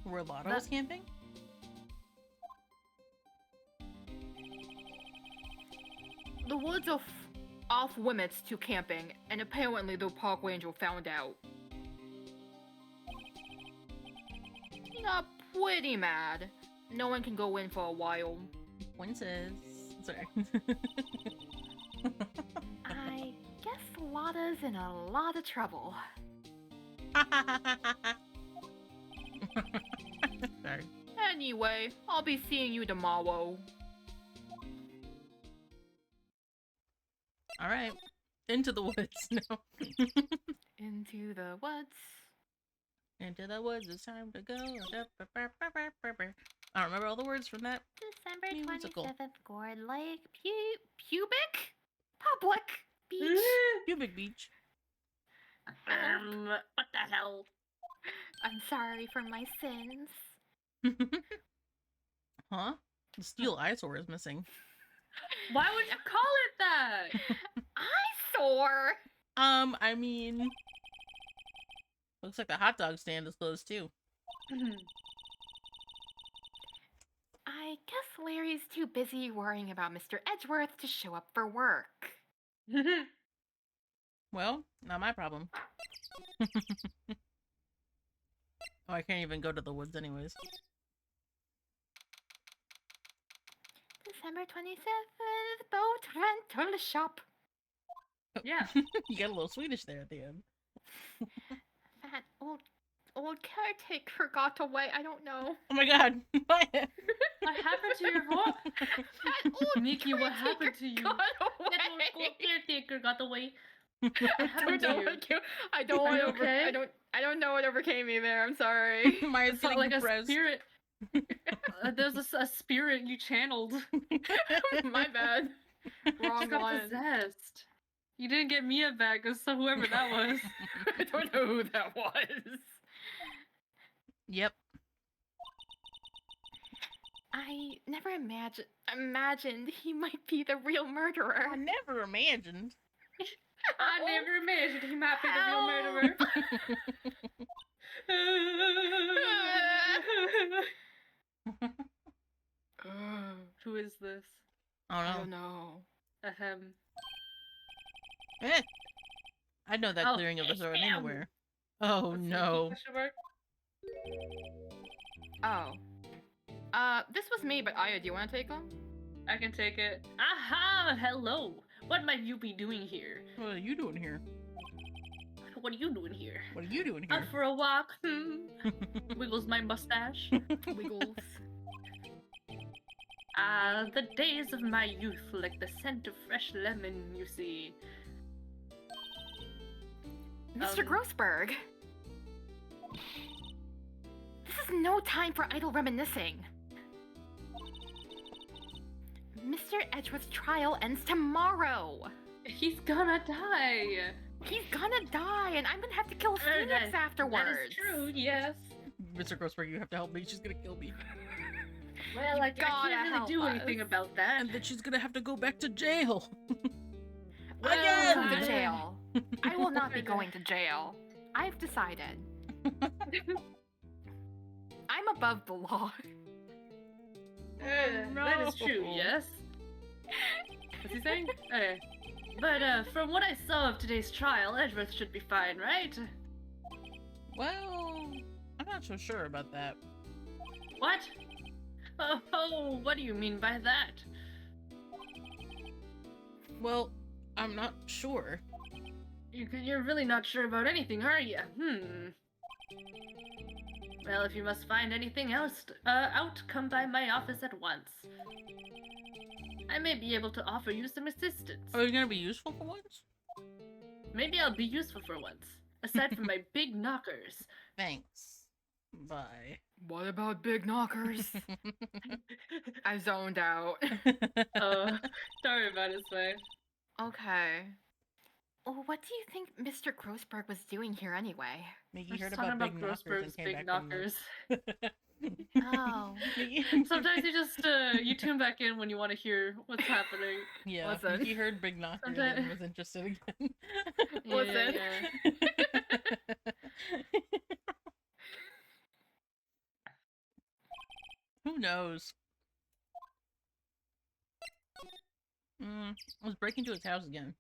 Where Lotta was camping? The woods are off limits to camping, and apparently the park ranger found out. He got pretty mad. No one can go in for a while. Poinses. Sorry. I guess Lotta's in a lot of trouble. Sorry. Anyway, I'll be seeing you tomorrow. Alright. Into the woods now. Into the woods. Into the woods, it's time to go. I don't remember all the words from that. December Musical. 27th, Gourd Lake, Pubic? Public Beach. Pubic Beach. What the hell? I'm sorry for my sins. Huh? The steel eyesore is missing. Why would you call it that? Eyesore! I mean... Looks like the hot dog stand is closed too. I guess Larry's too busy worrying about Mr. Edgeworth to show up for work. Well, not my problem. Oh, I can't even go to the woods anyways. December 27th, boat rental shop. Yeah. You got a little Swedish there at the end. That old caretaker got away. I don't know. Oh my god! What? What happened to your voice? That old Nikki, what happened to you? got away. That old caretaker got away. I happened don't to know you? I don't Are you know. okay? I don't know what overcame me there. I'm sorry. Maya's It's not getting like depressed. a spirit. There's a spirit you channeled. My bad. Wrong Just got one. possessed. You didn't get Mia back, so whoever that was. I don't know who that was. Yep. I never imagined he might be the real murderer. I never imagined. I never imagined he might be the real Help. murderer. hem. Eh, I know that Oh, clearing of the throat ahem. anywhere. Oh Let's see, no. question mark? Oh. This was me, but Aya, do you want to take them? I can take it. Aha! Hello! What might you be doing here? What are you doing here? What are you doing here? What are you doing Out here? for a walk? Wiggles my mustache. Wiggles. Ah, the days of my youth, like the scent of fresh lemon, you see. Mr. Grossberg. This is no time for idle reminiscing. Mr. Edgeworth's trial ends tomorrow. He's gonna die. He's gonna die, and I'm gonna have to kill Phoenix afterwards. That is true, yes. Mr. Grossberg, you have to help me. She's gonna kill me. Well, You I gotta can't really help do us. anything about that. And then she's gonna have to go back to jail. I Again! will go to jail. I will not be going to jail. I've decided. I'm above the law. That is true, No. yes. What's he saying? Okay. But from what I saw of today's trial, Edgeworth should be fine, right? Well, I'm not so sure about that. What? Oh, what do you mean by that? Well, I'm not sure. You're really not sure about anything, are you? Well, if you must find anything else out, come by my office at once. I may be able to offer you some assistance. Are you gonna be useful for once? Maybe I'll be useful for once. Aside from my big knockers. Thanks. Bye. What about big knockers? I zoned out. Oh, sorry about his wife. Okay. Well, what do you think Mr. Grossberg was doing here anyway? Mickey I was heard talking about big knockers Grossberg's and came big back from the- knockers. Oh. Sometimes you just you tune back in when you want to hear what's happening. Yeah, Listen. Mickey heard big knockers Sometimes- and was interested again. Listen. Who knows? I was breaking into his house again.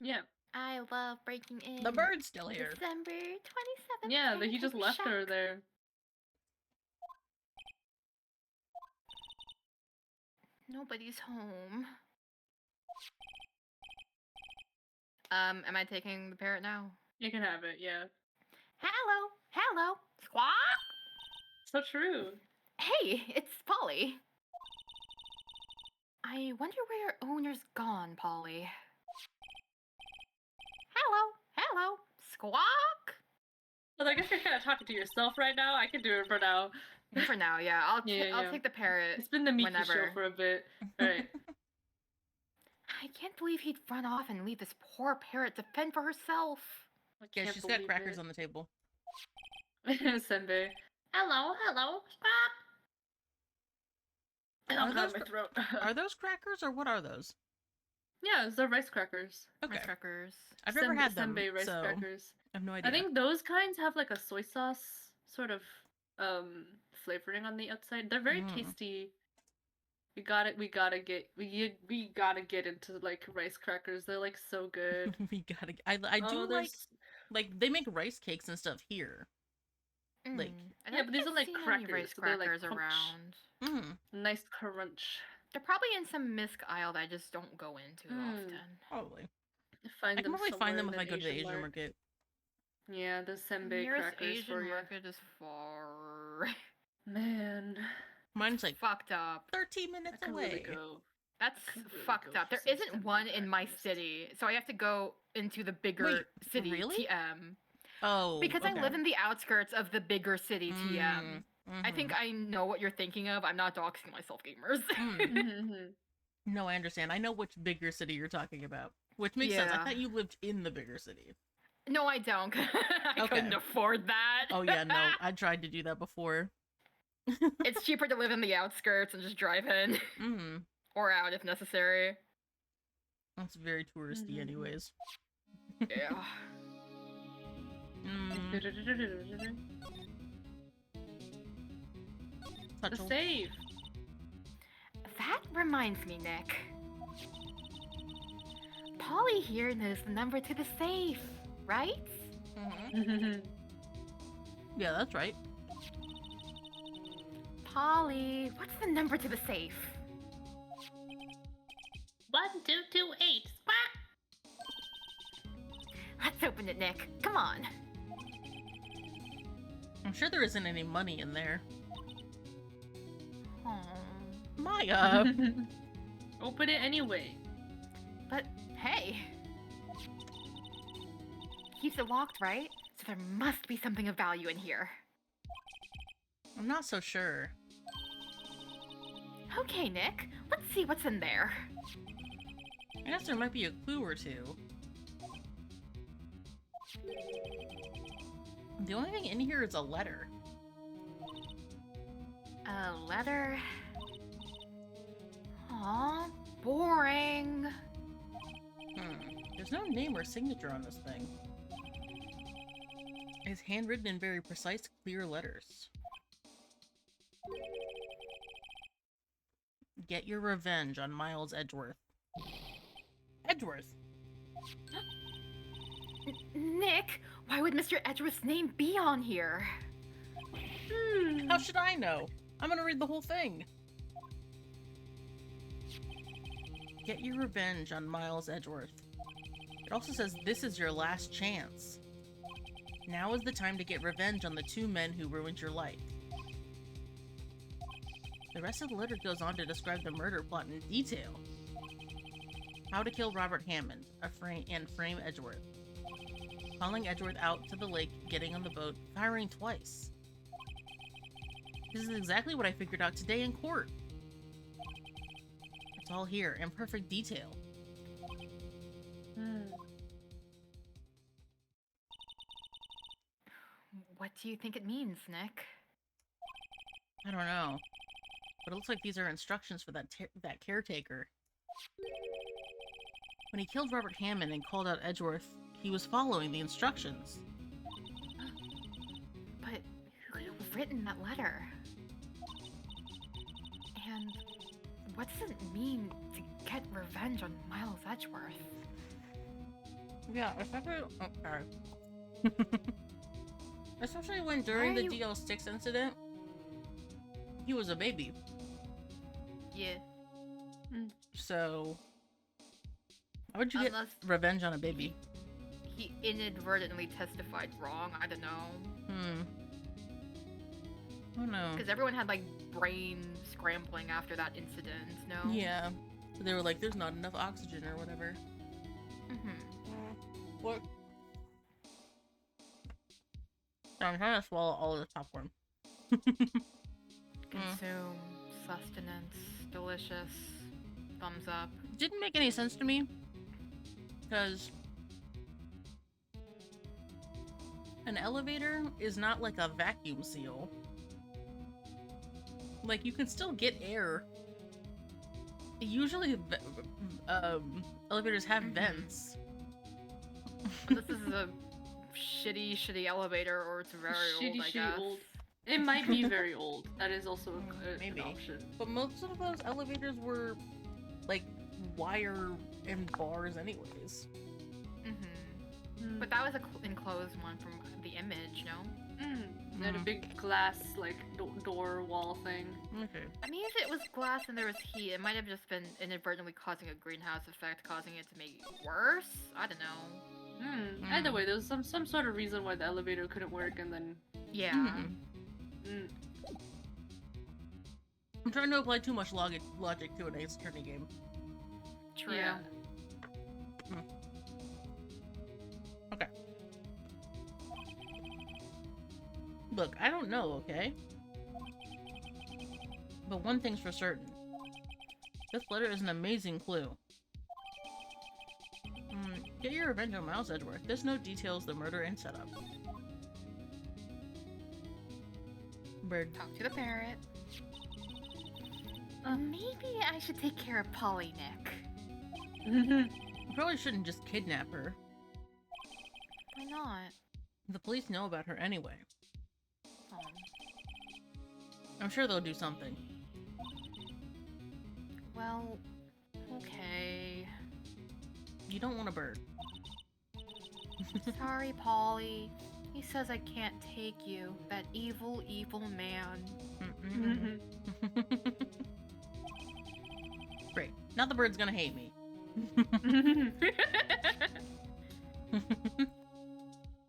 Yeah. I love breaking in. The bird's still here. December 27th. Yeah, he just left her Shock. there. Nobody's home. Am I taking the parrot now? You can have it, yeah. Hello, hello, squawk. So true. Hey, it's Polly. I wonder where your owner's gone, Polly. Hello, hello, squawk. Well, I guess you're kind of talking to yourself right now. I can do it for now. For now, yeah. I'll Yeah. take the parrot. It's been the Miki show Whenever. for a bit. Alright. I can't believe he'd run off and leave this poor parrot to fend for herself. I Yeah, can't she's got believe crackers it. on the table. Senbei. Hello, hello, squawk. Are Oh, God, those my cra- throat. Are those crackers or what are those? Yeah, they're rice crackers. Okay, Rice crackers. I've never had them, Senbei rice so crackers. I have no idea. I think those kinds have like a soy sauce sort of flavoring on the outside. They're very Mm. tasty. We gotta get into like rice crackers. They're like so good. we gotta. I do there's- like they make rice cakes and stuff here. Like- I Yeah, don't but these think are I've like seen any crackers, rice so they're, like, crackers crunch. around. nice crunch. They're probably in some misc aisle that I just don't go into often. Probably. Find I can them probably find them if somewhere I in go to the an Asian market. Yeah, the The senbei nearest crackers Asian for you. market is far. Man, Mine's like Fucked up. 13 I minutes could away. really go. That's could really fucked go up. for There some isn't senbei one in my crackers. city, so I have to go into the bigger Wait, city, really? TM. Oh, Because okay. I live in the outskirts of the bigger city, TM. I Mhm. think I know what you're thinking of. I'm not doxing myself, gamers. Mm. No, I understand. I know which bigger city you're talking about. Which makes sense. I Yeah. thought you lived in the bigger city. No, I don't. I Okay. couldn't afford that. Oh yeah, no. I tried to do that before. It's cheaper to live in the outskirts and just drive in Mm. or out if necessary. That's very touristy Mhm. anyways. Yeah. Mm. The Touch save. That reminds me, Nick. Polly here knows the number to the safe, right? Mm-hmm. Yeah, that's right. Polly, what's the number to the safe? 1228. Squawk! Let's open it, Nick. Come on. I'm sure there isn't any money in there. Oh, Maya! Open it anyway. but hey. Keeps it locked, right? So there must be something of value in here. I'm not so sure. Okay, Nick. Let's see what's in there. I guess there might be a clue or two. The only thing in here is a letter. A letter. Aw, boring. There's no name or signature on this thing. It's handwritten in very precise, clear letters. Get your revenge on Miles Edgeworth. Edgeworth! Nick, why would Mr. Edgeworth's name be on here? How should I know? I'm gonna read the whole thing. Get your revenge on Miles Edgeworth. It also says this is your last chance. Now is the time to get revenge on the two men who ruined your life. The rest of the letter goes on to describe the murder plot in detail. How to kill Robert Hammond, and frame Edgeworth. Calling Edgeworth out to the lake, getting on the boat, firing twice. This is exactly what I figured out today in court. It's all here, in perfect detail. What do you think it means, Nick? I don't know. But it looks like these are instructions for that caretaker. When he killed Robert Hammond and called out Edgeworth, he was following the instructions. But who could have written that letter? And what does it mean to get revenge on Miles Edgeworth? Yeah, especially... Okay. Especially when during the DL Sticks incident, he was a baby. Yeah. So... How would you get revenge on a baby? He inadvertently testified wrong, I don't know. Oh no. Because everyone had like brain scrambling after that incident, no? Yeah. So they were like, there's not enough oxygen or whatever. What? So I'm trying to swallow all of this popcorn. Consume, sustenance, delicious, thumbs up. Didn't make any sense to me. Because an elevator is not like a vacuum seal. Like, you can still get air. Usually, elevators have vents. This is a shitty elevator, or it's very old, I guess. Old. It might be very old. That is also Maybe. an option. But most of those elevators were, like, wire and bars anyways. But that was a enclosed one from the image, no? They had a big glass, like, door wall thing. Okay. I mean, if it was glass and there was heat, it might have just been inadvertently causing a greenhouse effect, causing it to make it worse? I don't know. Either way, there was some sort of reason why the elevator couldn't work, and then... Yeah. I'm trying to apply too much logic to an Ace Attorney game. True. Yeah. Okay. Look, I don't know, okay? But one thing's for certain. This letter is an amazing clue. Get your revenge on Miles Edgeworth. This note details the murder and setup. Bird. Talk to the parrot. Maybe I should take care of Polly, Nick. You probably shouldn't just kidnap her. Why not? The police know about her anyway. Oh. I'm sure they'll do something. Well, okay. You don't want a bird. Sorry, Polly. He says I can't take you. That evil, evil man. Great. Now the bird's gonna hate me.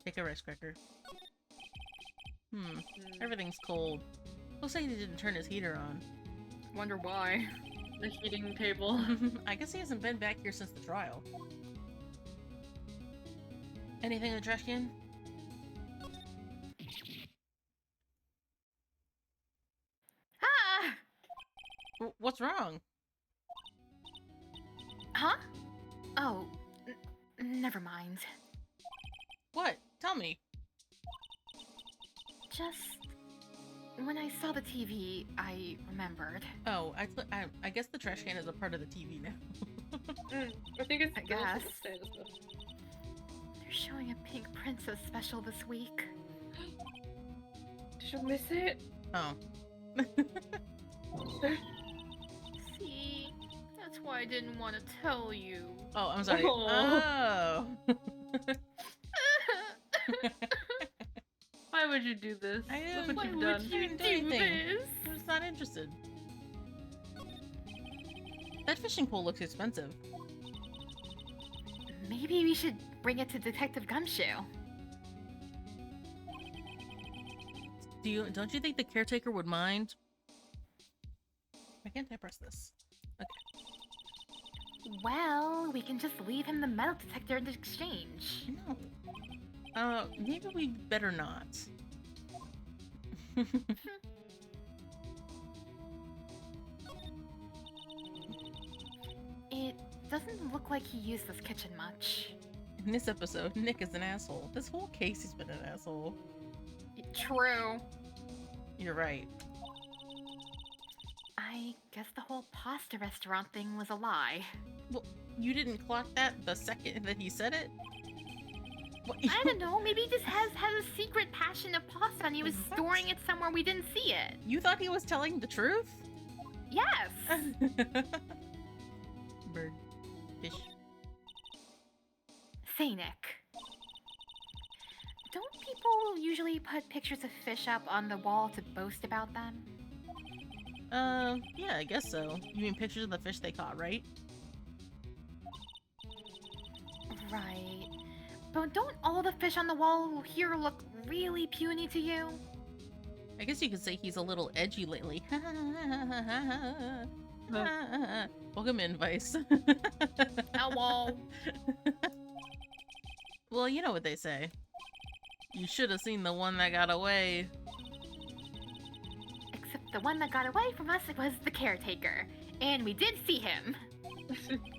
Take a rice cracker. Everything's cold. Looks like he didn't turn his heater on. Wonder why. The heating table. I guess he hasn't been back here since the trial. Anything in the trash can? Ah! What's wrong? Huh? Oh, never mind. What? Tell me. Just when I saw the TV, I remembered. Oh, I guess the trash can is a part of the TV now. I think it's I guess. status though. They're showing a Pink Princess special this week. Did you miss it? Oh. See, that's why I didn't want to tell you. Oh, I'm sorry. Aw. Oh. Why would you do this? I Look didn't- what Why you've would done. you Didn't do do anything. this? I'm just not interested. That fishing pole looks expensive. Maybe we should bring it to Detective Gumshoe. Don't you think the caretaker would mind? Why can't I press this? Well, we can just leave him the metal detector in exchange. No. Maybe we better not. It doesn't look like he used this kitchen much. In this episode, Nick is an asshole. This whole case he's been an asshole. True. You're right. I guess the whole pasta restaurant thing was a lie. Well, you didn't clock that the second that he said it? What? I don't know, maybe he just has a secret passion of pasta and he was What? storing it somewhere we didn't see it. You thought he was telling the truth? Yes! Bird. Fish. Say, Nick. Don't people usually put pictures of fish up on the wall to boast about them? Yeah, I guess so. You mean pictures of the fish they caught, right? Right. But don't all the fish on the wall here look really puny to you? I guess you could say he's a little edgy lately. Welcome in, Vice. Hello. Well, you know what they say. You should have seen the one that got away. Except the one that got away from us was the caretaker. And we did see him.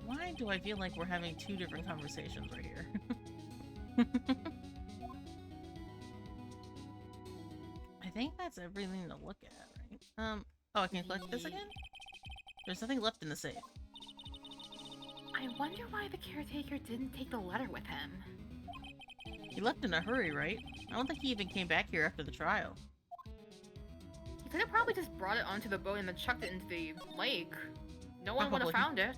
Why do I feel like we're having two different conversations right here? I think that's everything to look at, right? Oh, I can collect this again? There's nothing left in the safe. I wonder why the caretaker didn't take the letter with him. He left in a hurry, right? I don't think he even came back here after the trial. He could have probably just brought it onto the boat and then chucked it into the lake. No one would have Probably. found it.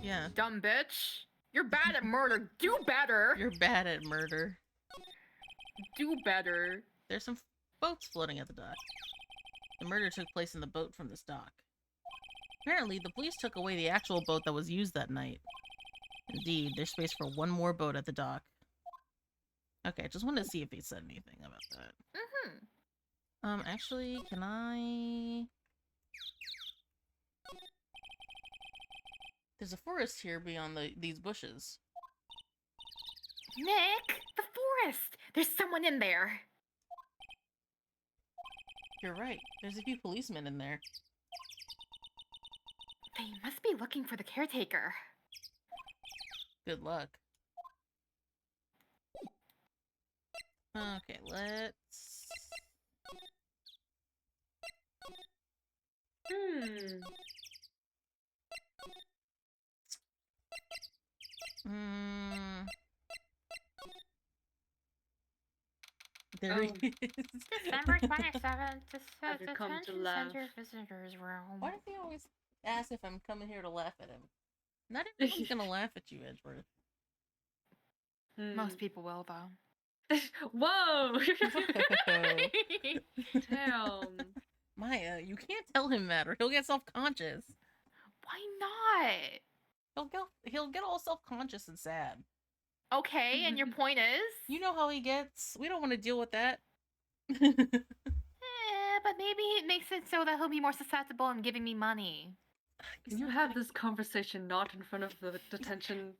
Yeah, Dumb bitch. You're bad at murder. Do better. you're bad at murder. Do better. There's some boats floating at the dock. The murder took place in the boat from this dock. Apparently, the police took away the actual boat that was used that night. Indeed, there's space for one more boat at the dock. Okay, I just wanted to see if he said anything about that. Mm-hmm. Actually, can I... There's a forest here beyond these bushes. Nick, the forest. There's someone in there. You're right. There's a few policemen in there. They must be looking for the caretaker. Good luck. Okay, let's... There Oh. he is. December 27th, Have you come to laugh? Center visitors room. Why does he always ask if I'm coming here to laugh at him? Not everyone's gonna laugh at you, Edgeworth. Most people will, though. Whoa! Whoa. Damn. Maya, you can't tell him that or he'll get self-conscious. Why not? He'll get all self-conscious and sad. Okay, and your point is? You know how he gets. We don't want to deal with that. But maybe it makes it so that he'll be more susceptible in giving me money. Can you have this conversation not in front of the detention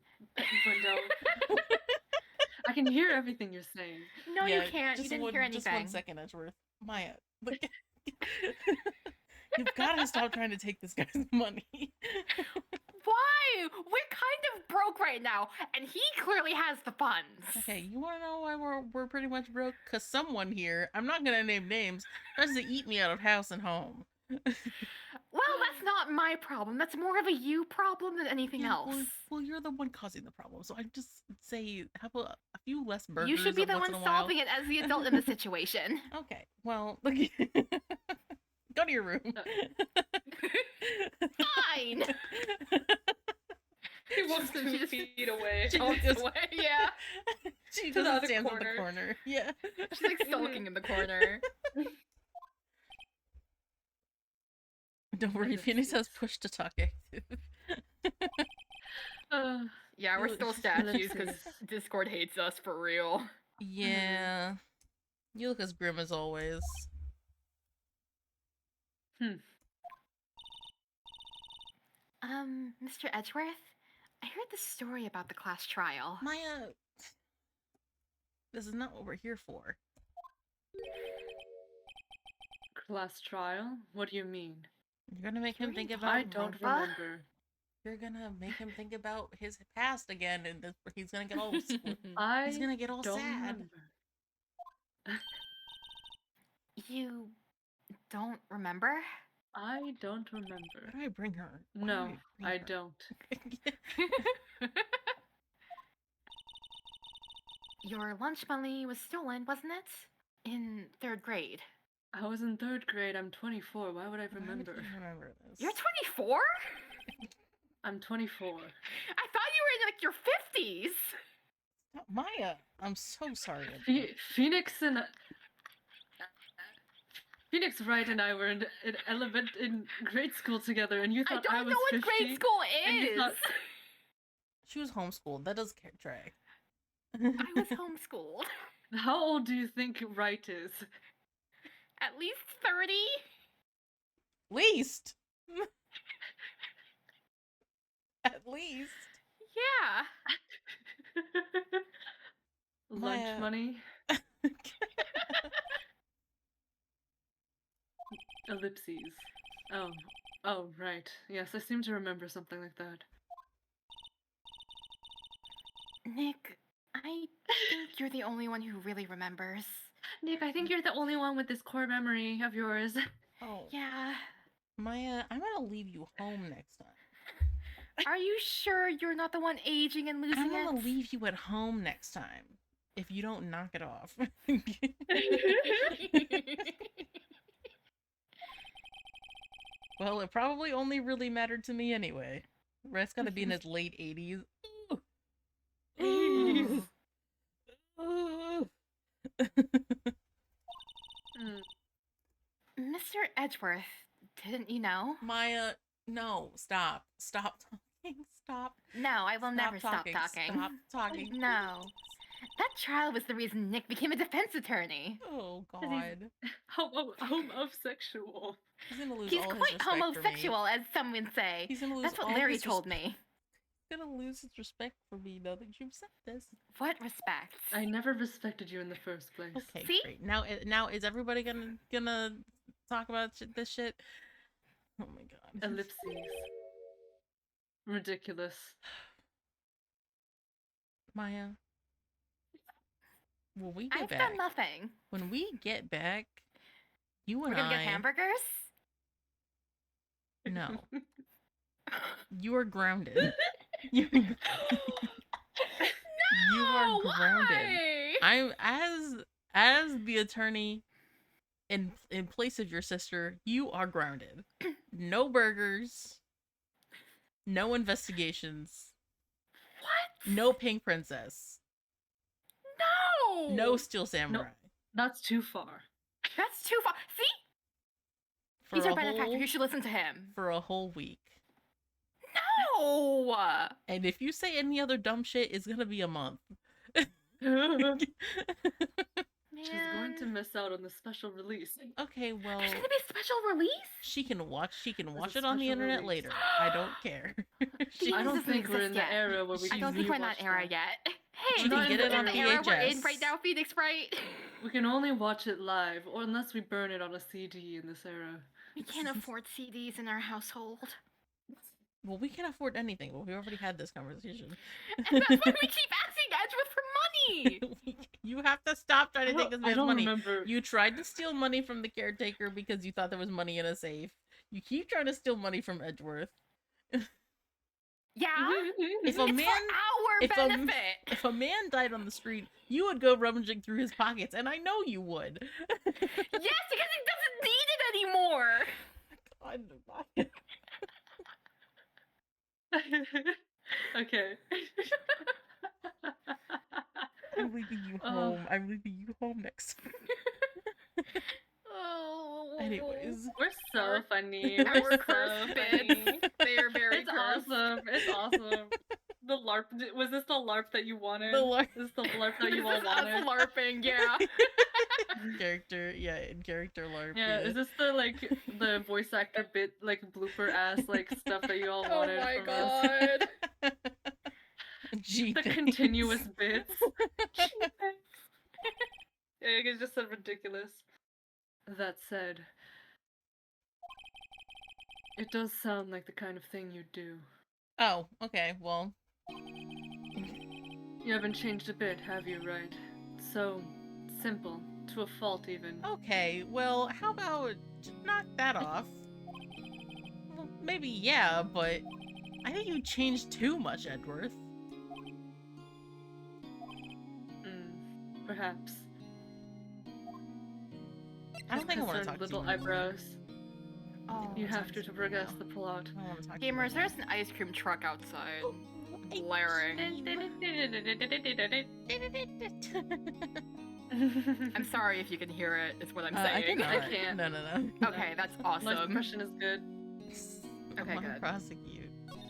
window? I can hear everything you're saying. No, you can't. You didn't hear Just anything. 1 second, Edgeworth. Maya, look. You've got to stop trying to take this guy's money. Why? We're kind of broke right now, and he clearly has the funds. Okay, you want to know why we're pretty much broke? Because someone here, I'm not gonna name names, tries to eat me out of house and home. Well, that's not my problem. That's more of a you problem than anything Yeah, else. well, you're the one causing the problem, so I just say have a few less burgers. You should be the once one in a while. solving it as the adult in the situation. Okay, well, look. Go to your room. Fine. He walks She 2 just- feet away. She Walks just- away, yeah. She To the doesn't other stand in corner. the corner. Yeah. She's like sulking in the corner. Don't worry, Let's Phoenix see. has push to talk active. Yeah, we're You- still statues because Discord hates us for real. Yeah. You look as grim as always. Mr. Edgeworth, I heard the story about the class trial. Maya, this is not what we're here for. Class trial? What do you mean? You're gonna make him think You're about. I don't Remember? remember. You're gonna make him think about his past again, and he's gonna get all. I He's gonna get all don't sad. remember. You don't remember? I don't remember. Why do I bring her? Why do No, bring I her? don't. Your lunch money was stolen, wasn't it? In 3rd grade. I was in 3rd grade. I'm 24. Why would I Why would remember? you remember this? You're 24? I'm 24. I thought you were in like your 50s. Oh, Maya, I'm so sorry. Phoenix and Phoenix Wright and I were in grade school together, and you I thought don't I was know what 50, grade school and you is. thought- She was homeschooled. That does drag. I was homeschooled. How old do you think Wright is? At least 30? Least. At least. Yeah. Lunch Maya. money? Ellipses. Oh, right. Yes, I seem to remember something like that. Nick, I think you're the only one who really remembers. Nick, I think you're the only one with this core memory of yours. Oh, Yeah. Maya, I'm gonna leave you home next time. Are you sure you're not the one aging and losing I'm gonna it? leave you at home next time if you don't knock it off. Well, it probably only really mattered to me anyway. Rhett's gotta be in his late 80s. Ooh. Ooh. Mm. Mr. Edgeworth, didn't you know? Maya, no, stop. Stop talking. Stop. No, I will never stop talking. Stop talking. No. That trial was the reason Nick became a defense attorney. Oh he's- god. Homosexual. He's gonna lose He's all his quite respect for me. homosexual, as some would say. He's gonna lose That's what all Larry his told me. He's gonna lose his respect for me now that you've said this. What respect? I never respected you in the first place. Okay, See? great. Now is everybody gonna talk about this shit? Oh my god. Ellipses. Ridiculous. Maya. When we get I've back, done nothing. when we get back, you and We're gonna I. get hamburgers? No, you are grounded. You you are No, grounded. why? I'm as the attorney in place of your sister, you are grounded. No burgers. No investigations. What? No pink princess. No Steel Samurai. That's too far. That's too far. See? For He's a our benefactor. whole, You should listen to him. for a whole week. No! And if you say any other dumb shit, it's gonna be a month. She's going to miss out on the special release. Okay, well, There's gonna be a special release? she can watch a it on the special internet release. later. I don't care. She I Jesus don't doesn't think we're in exist the yet. era where we I can don't think we're in that rewatch era that. yet. Hey, You do can you get think it on the era we're in VHS. right now, Phoenix Wright? We can only watch it live, or unless we burn it on a CD in this era. We can't afford CDs in our household. Well, we can afford anything. Well, we already had this conversation. And that's why we keep asking Edgeworth for money! You have to stop trying to take this I man's don't money. remember. You tried to steal money from the caretaker because you thought there was money in a safe. You keep trying to steal money from Edgeworth. Yeah? If a It's man, for our benefit! if a man died on the street, you would go rummaging through his pockets, and I know you would. Yes, because he doesn't need it anymore! God, Okay. I'm leaving you home. I'm leaving you home next. Oh. Anyways, We're so Our- funny. Our We're so cursed funny. bits. They are very It's cursed. awesome. It's awesome. The LARP. Was this the LARP that you wanted? The LARP. This is the LARP that you This all is us wanted. LARPing, yeah. in character LARP. Yeah, is this the like the voice actor bit like blooper ass like stuff that you all Oh wanted my from us? god. Gee, The thanks. continuous bits. It's just so ridiculous. That said, it does sound like the kind of thing you do. Oh, okay. Well, You haven't changed a bit, have you, Wright? So simple, to a fault even. okay. Well, how about knock that off? Well, maybe yeah, but I think you changed too much, Edgeworth. Perhaps. I don't think I want to Concerned talk to little you anymore. eyebrows. Oh, You I'll have talk to to you progress now. the plot. I don't want to talk to you Gamers, right there's an ice cream truck outside. Blaring. I'm sorry if you can hear it, is what I'm I saying. cannot. I can't. No. Okay, that's My awesome. impression is good. Okay, I'm gonna good. prosecute. You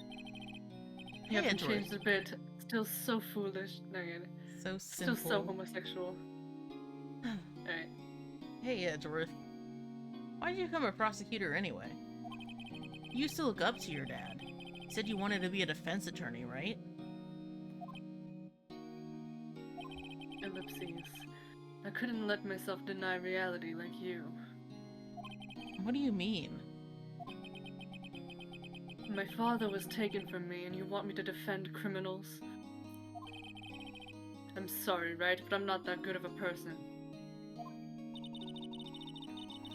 Hey, haven't Edgeworth. changed a bit. Still so foolish. No, yeah. So Still simple. so homosexual. Alright. Hey, Edgeworth. Why did you become a prosecutor anyway? You used to look up to your dad. You said you wanted to be a defense attorney, right? Ellipses. I couldn't let myself deny reality like you. What do you mean? My father was taken from me and you want me to defend criminals? I'm sorry, right? But I'm not that good of a person.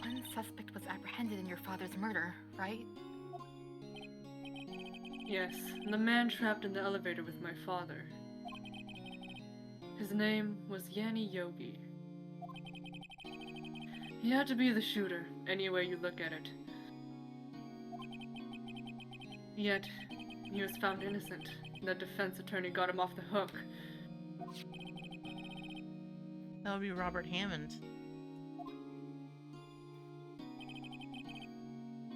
One suspect was apprehended in your father's murder, right? Yes, the man trapped in the elevator with my father. His name was Yanni Yogi. He had to be the shooter, any way you look at it. Yet, he was found innocent. The defense attorney got him off the hook. That would be Robert Hammond.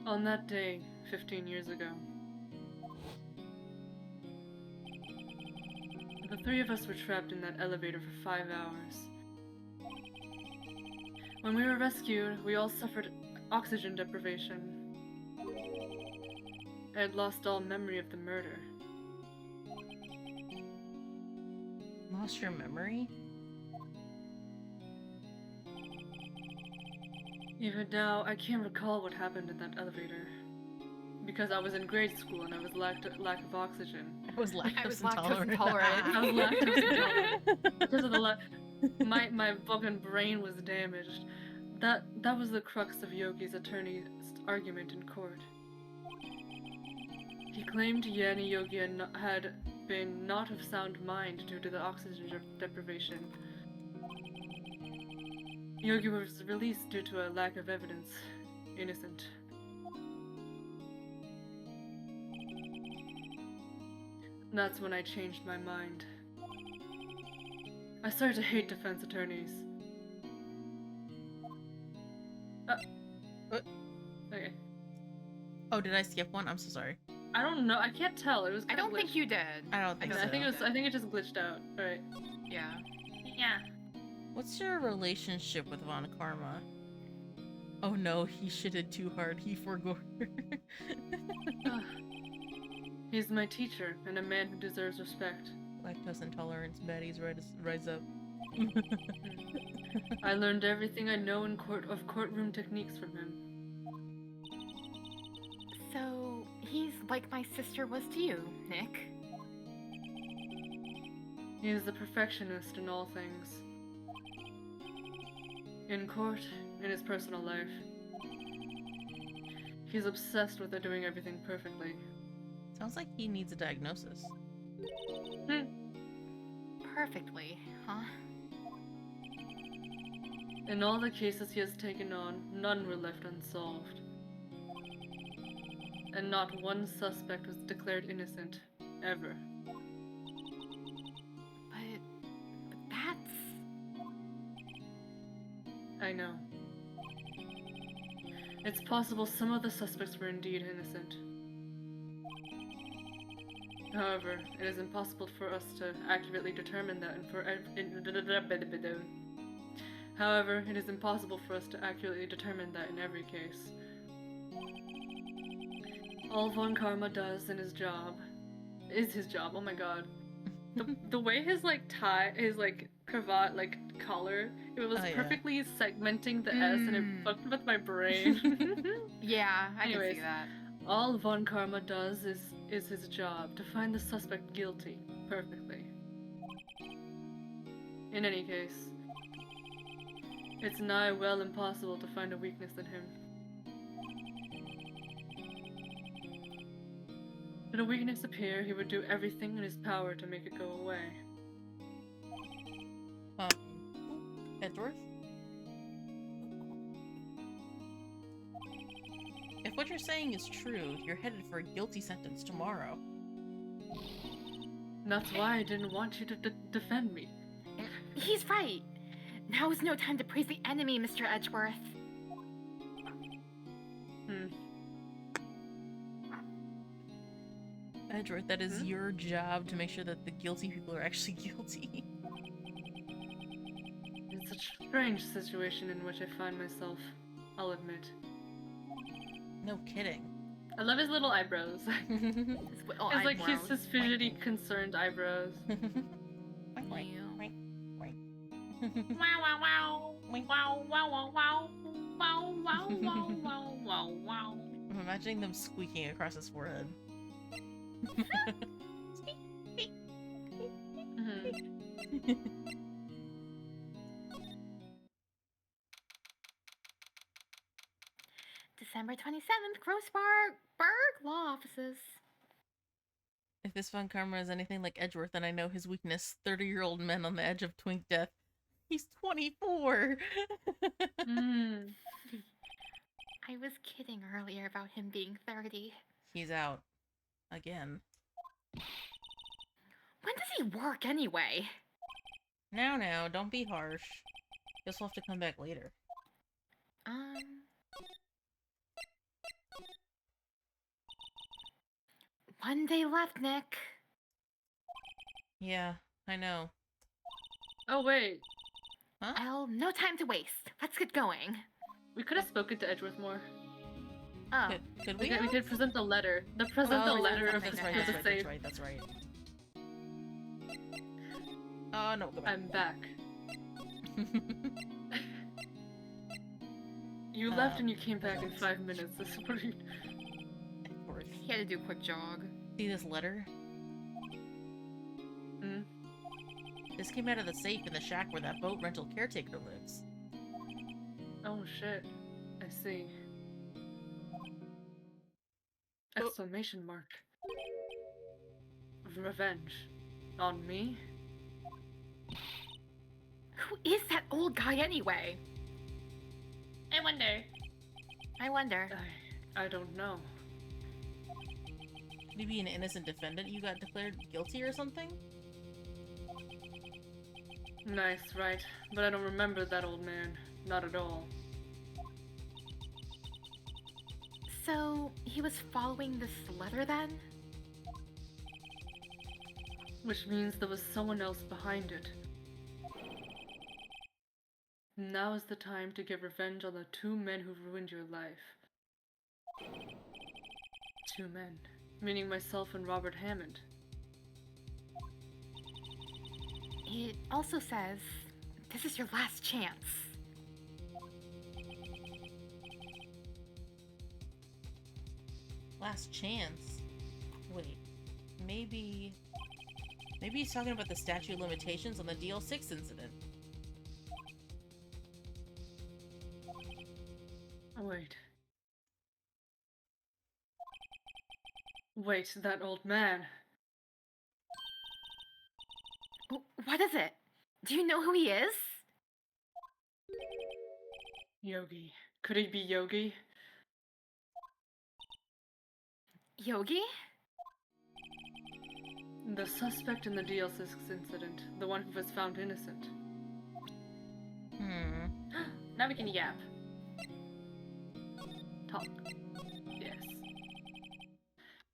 On that day, 15 years ago. The three of us were trapped in that elevator for 5 hours. When we were rescued, we all suffered oxygen deprivation. I had lost all memory of the murder. Lost your memory? Even now, I can't recall what happened in that elevator. Because I was in grade school and I was lack of oxygen. I was lactose I was intolerant. lactose intolerant. I was lactose intolerant. Because of the my fucking brain was damaged. That was the crux of Yogi's attorney's argument in court. He claimed Yanni Yogi had been not of sound mind due to the oxygen deprivation. Yogi was released due to a lack of evidence. Innocent. That's when I changed my mind. I started to hate defense attorneys. Okay. Oh, did I skip one? I'm so sorry. I don't know. I can't tell. It was. I Kinda don't think glitched. you did. I don't think No, so. I think it was. I think it just glitched out. All right. Yeah. Yeah. What's your relationship with Von Karma? Oh no, he shitted too hard. He forgot her. Ugh. He's my teacher and a man who deserves respect. Lactose intolerance baddies rise up. I learned everything I know in courtroom techniques from him. So he's like my sister was to you, Nick. He is the perfectionist in all things. In court, in his personal life. He's obsessed with doing everything perfectly. Sounds like he needs a diagnosis. Perfectly, huh? In all the cases he has taken on, none were left unsolved. And not one suspect was declared innocent, ever. But that's... I know. It's possible some of the suspects were indeed innocent. However, it is impossible for us to accurately determine that However, it is impossible for us to accurately determine that in every case. All Von Karma does in his job is his job. Oh my god. The way his tie, his cravat, collar, it was Oh, yeah. perfectly segmenting the S and it fucked with my brain. Yeah, I can Anyways. see that. All Von Karma does is his job, to find the suspect guilty, perfectly. In any case, it's nigh well impossible to find a weakness in him. Should a weakness appear, he would do everything in his power to make it go away. Edgeworth? If what you're saying is true, you're headed for a guilty sentence tomorrow. That's why I didn't want you to defend me. He's right. Now is no time to praise the enemy, Mr. Edgeworth. Edgeworth, that is your job to make sure that the guilty people are actually guilty. It's a strange situation in which I find myself, I'll admit. No kidding. I love his little eyebrows. It's like his fidgety, concerned eyebrows. Wow, wow, wow. Wow, wow, wow, wow. Wow, wow, wow, wow, wow, wow. I'm imagining them squeaking across his forehead. December 27th, Grossberg Law Offices. If this Von Karma is anything like Edgeworth, then I know his weakness. 30-year-old men on the edge of twink death. He's 24! I was kidding earlier about him being 30. He's out. Again. When does he work anyway? Now, don't be harsh. Guess we'll have to come back later. One day left, Nick. Yeah, I know. Oh wait, Huh? Well, no time to waste. Let's get going. we could have spoken to Edgeworth more. Oh, Could We we? could present the letter. The letter of that's the right, safe. that's right. Oh, no, go back. I'm back. You left and you came back in 5 minutes. This is what you... Edgeworth. he had to do a quick jog. See this letter? Hmm? This came out of the safe in the shack where that boat rental caretaker lives. Oh shit. I see. Oh. Exclamation mark. Revenge. On me? Who is that old guy anyway? I wonder. I don't know. Could he be an innocent defendant you got declared guilty or something? Nice, right? But I don't remember that old man. Not at all. So, he was following this letter then? Which means there was someone else behind it. Now is the time to get revenge on the two men who ruined your life. Two men. Meaning myself and Robert Hammond. It also says, this is your last chance. Last chance. Wait, maybe he's talking about the statute of limitations on the DL6 incident. Wait. Wait, that old man. What is it? Do you know who he is? Yogi. Could he be Yogi? Yogi? The suspect in the DL6 incident. The one who was found innocent. Now we can yap. Talk. Yes.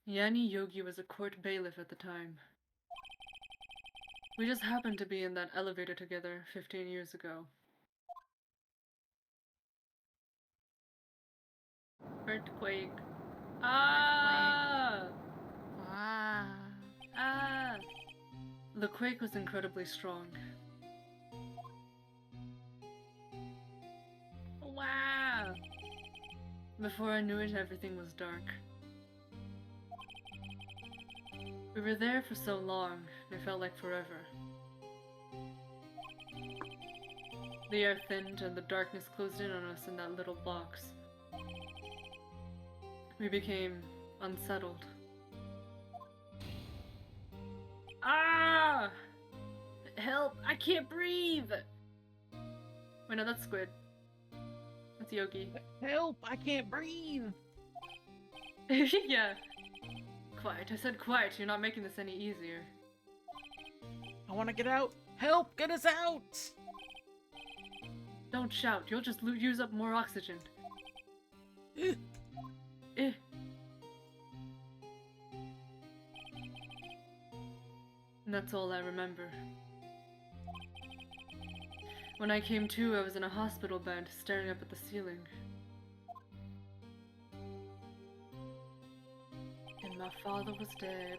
Yanni Yogi was a court bailiff at the time. We just happened to be in that elevator together 15 years ago. Earthquake. Ah! Ah. Ah! The quake was incredibly strong. Wow! Before I knew it, everything was dark. We were there for so long, it felt like forever. The air thinned and the darkness closed in on us in that little box. We became unsettled. Ah! Help! I can't breathe! Wait, no, that's Squid. That's Yogi. Help! I can't breathe! Yeah. Quiet. I said quiet. You're not making this any easier. I want to get out! Help! Get us out! Don't shout. You'll just use up more oxygen. Ugh. Eh. And that's all I remember. When I came to, I was in a hospital bed, staring up at the ceiling. And my father was dead.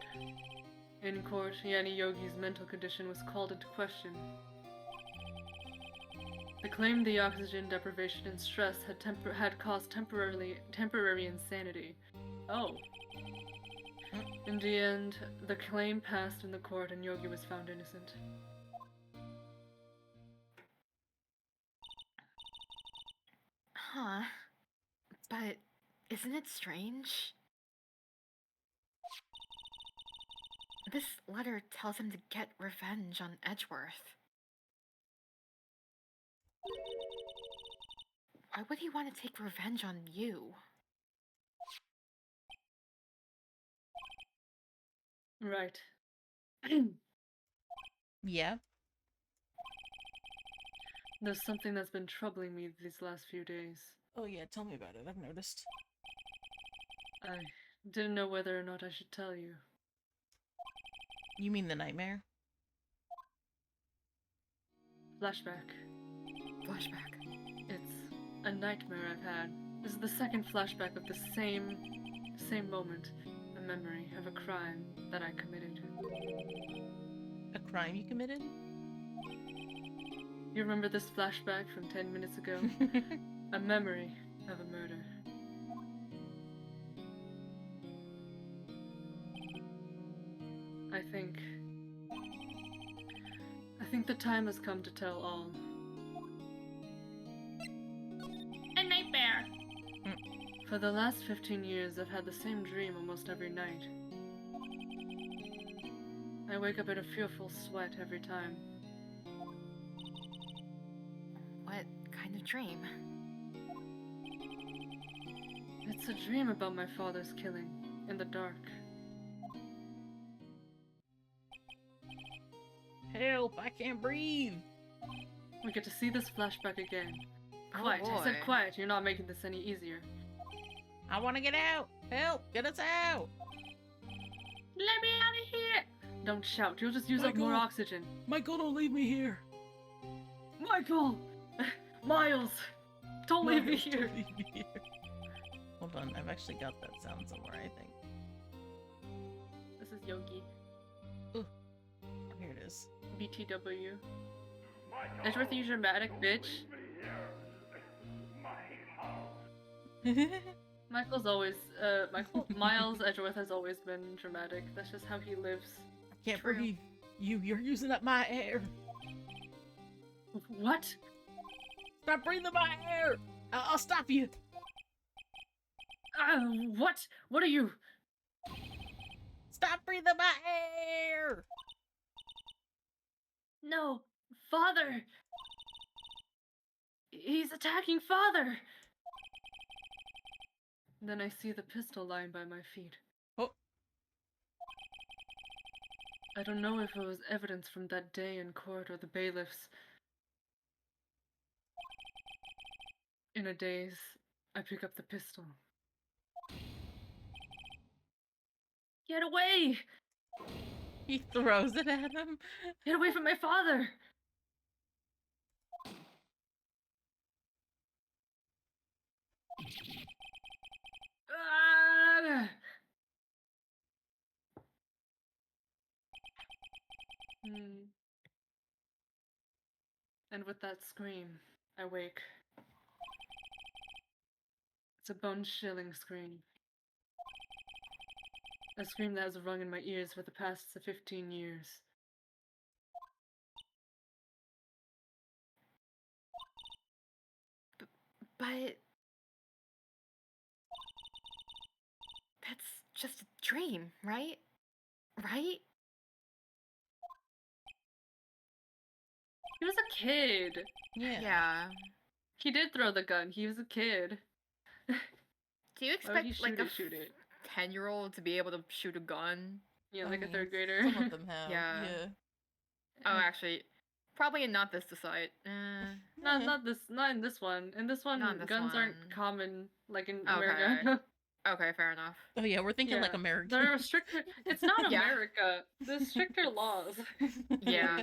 In court, Yanni Yogi's mental condition was called into question. They claimed the oxygen deprivation and stress had caused temporary insanity. Oh. In the end, the claim passed in the court and Yogi was found innocent. Huh. But isn't it strange? This letter tells him to get revenge on Edgeworth. Why would he want to take revenge on you? Right. Yeah? There's something that's been troubling me these last few days. Oh yeah, tell me about it. I've noticed. I didn't know whether or not I should tell you. You mean the nightmare? Flashback. Flashback. It's a nightmare I've had. This is the second flashback of the same moment. A memory of a crime that I committed. A crime you committed? You remember this flashback from 10 minutes ago? A memory of a murder. I think the time has come to tell all. A nightmare. For the last 15 years, I've had the same dream almost every night. I wake up in a fearful sweat every time. What kind of dream? It's a dream about my father's killing, in the dark. Help! I can't breathe! We get to see this flashback again. Oh, Quiet, I said boy. quiet. You're not making this any easier. I want to get out. Help! Get us out. Let me out of here! Don't shout. You'll just use up more Michael. oxygen. Michael, don't leave me here. Michael! Miles! Don't leave me Miles, here. Don't leave me here. Hold on, I've actually got that sound somewhere, I think. This is Yogi. Here it is. BTW. Edgeworth, you dramatic bitch. Michael's always, Miles Edgeworth has always been dramatic. That's just how he lives. Can't True. breathe. You're using up my air. What? Stop breathing my air. I'll stop you. What? What are you? Stop breathing my air. No, Father! He's attacking Father! Then I see the pistol lying by my feet. Oh. I don't know if it was evidence from that day in court or the bailiffs. In a daze, I pick up the pistol. Get away! He throws it at him. Get away from my father! Ah! And with that scream, I wake. It's a bone-chilling scream. A scream that has rung in my ears for the past 15 years. But that's just a dream, right? Right? He was a kid. Yeah. Yeah. He did throw the gun. He was a kid. Do you Why would he expect like a shoot it? 10-year-old to be able to shoot a gun? Yeah, I like a mean, third grader. Some of them have. Yeah. Yeah. Oh, actually, probably not this site. Not in this one. In this one, Not in this guns aren't one. common like in Okay. America. Okay, fair enough. Oh yeah, we're thinking like Yeah. American. There are stricter. It's not Yeah. America. There's stricter laws. Yeah.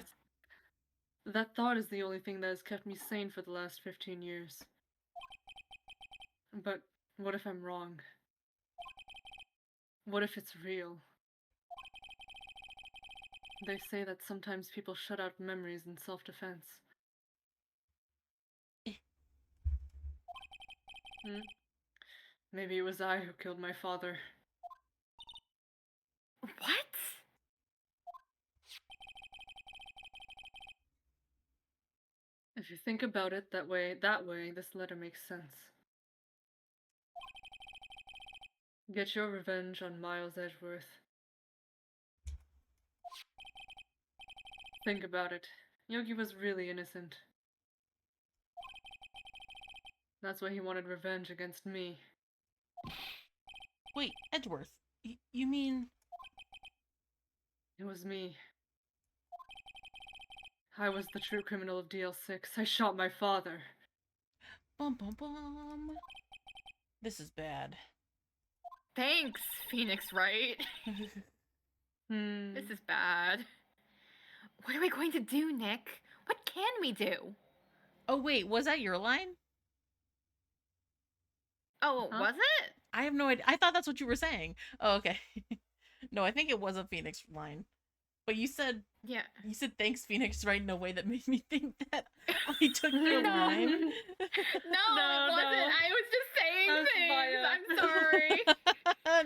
That thought is the only thing that has kept me sane for the last 15 years. But what if I'm wrong? What if it's real? They say that sometimes people shut out memories in self-defense. Maybe it was I who killed my father. What? If you think about it that way, this letter makes sense. Get your revenge on Miles Edgeworth. Think about it. Yogi was really innocent. That's why he wanted revenge against me. Wait, Edgeworth. You mean? It was me. I was the true criminal of DL6. I shot my father. Bum bum bum. This is bad. Thanks, Phoenix, right? This is bad. What are we going to do, Nick? What can we do? Oh wait, was that your line? Oh, Huh? was it? I have no idea. I thought that's what you were saying. Oh, okay. No, I think it was a Phoenix line. But you said Yeah. thanks, Phoenix, right in a way that made me think that I took your No. line. No, No, it wasn't. no. I was just saying That's things. Maya. I'm sorry.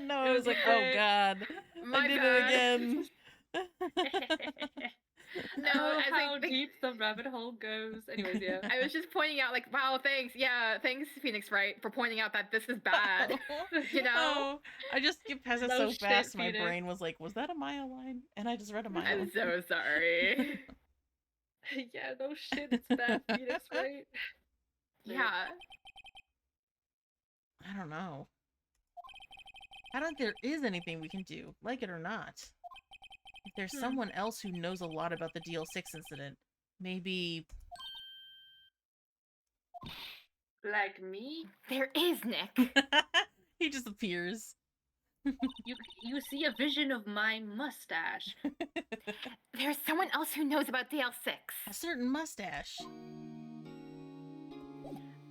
No, I It was was like, okay. oh god. My I did bad. it again. No, Oh, I how think deep the rabbit hole goes. Anyways, yeah. I was just pointing out, like, wow, thanks. Yeah, thanks, Phoenix, right, for pointing out that this is bad. You know? Oh, I just get past it No so shit, fast. My Phoenix. brain was like, was that a Maya line? And I just read a Maya I'm line. so sorry. Yeah, no shit, it's bad, Phoenix, right? Yeah. I don't know. I don't think there is anything we can do, like it or not. If there's someone else who knows a lot about the DL6 incident, maybe Like me? There is, Nick. He just appears. You see a vision of my mustache. There's someone else who knows about A DL6. certain mustache.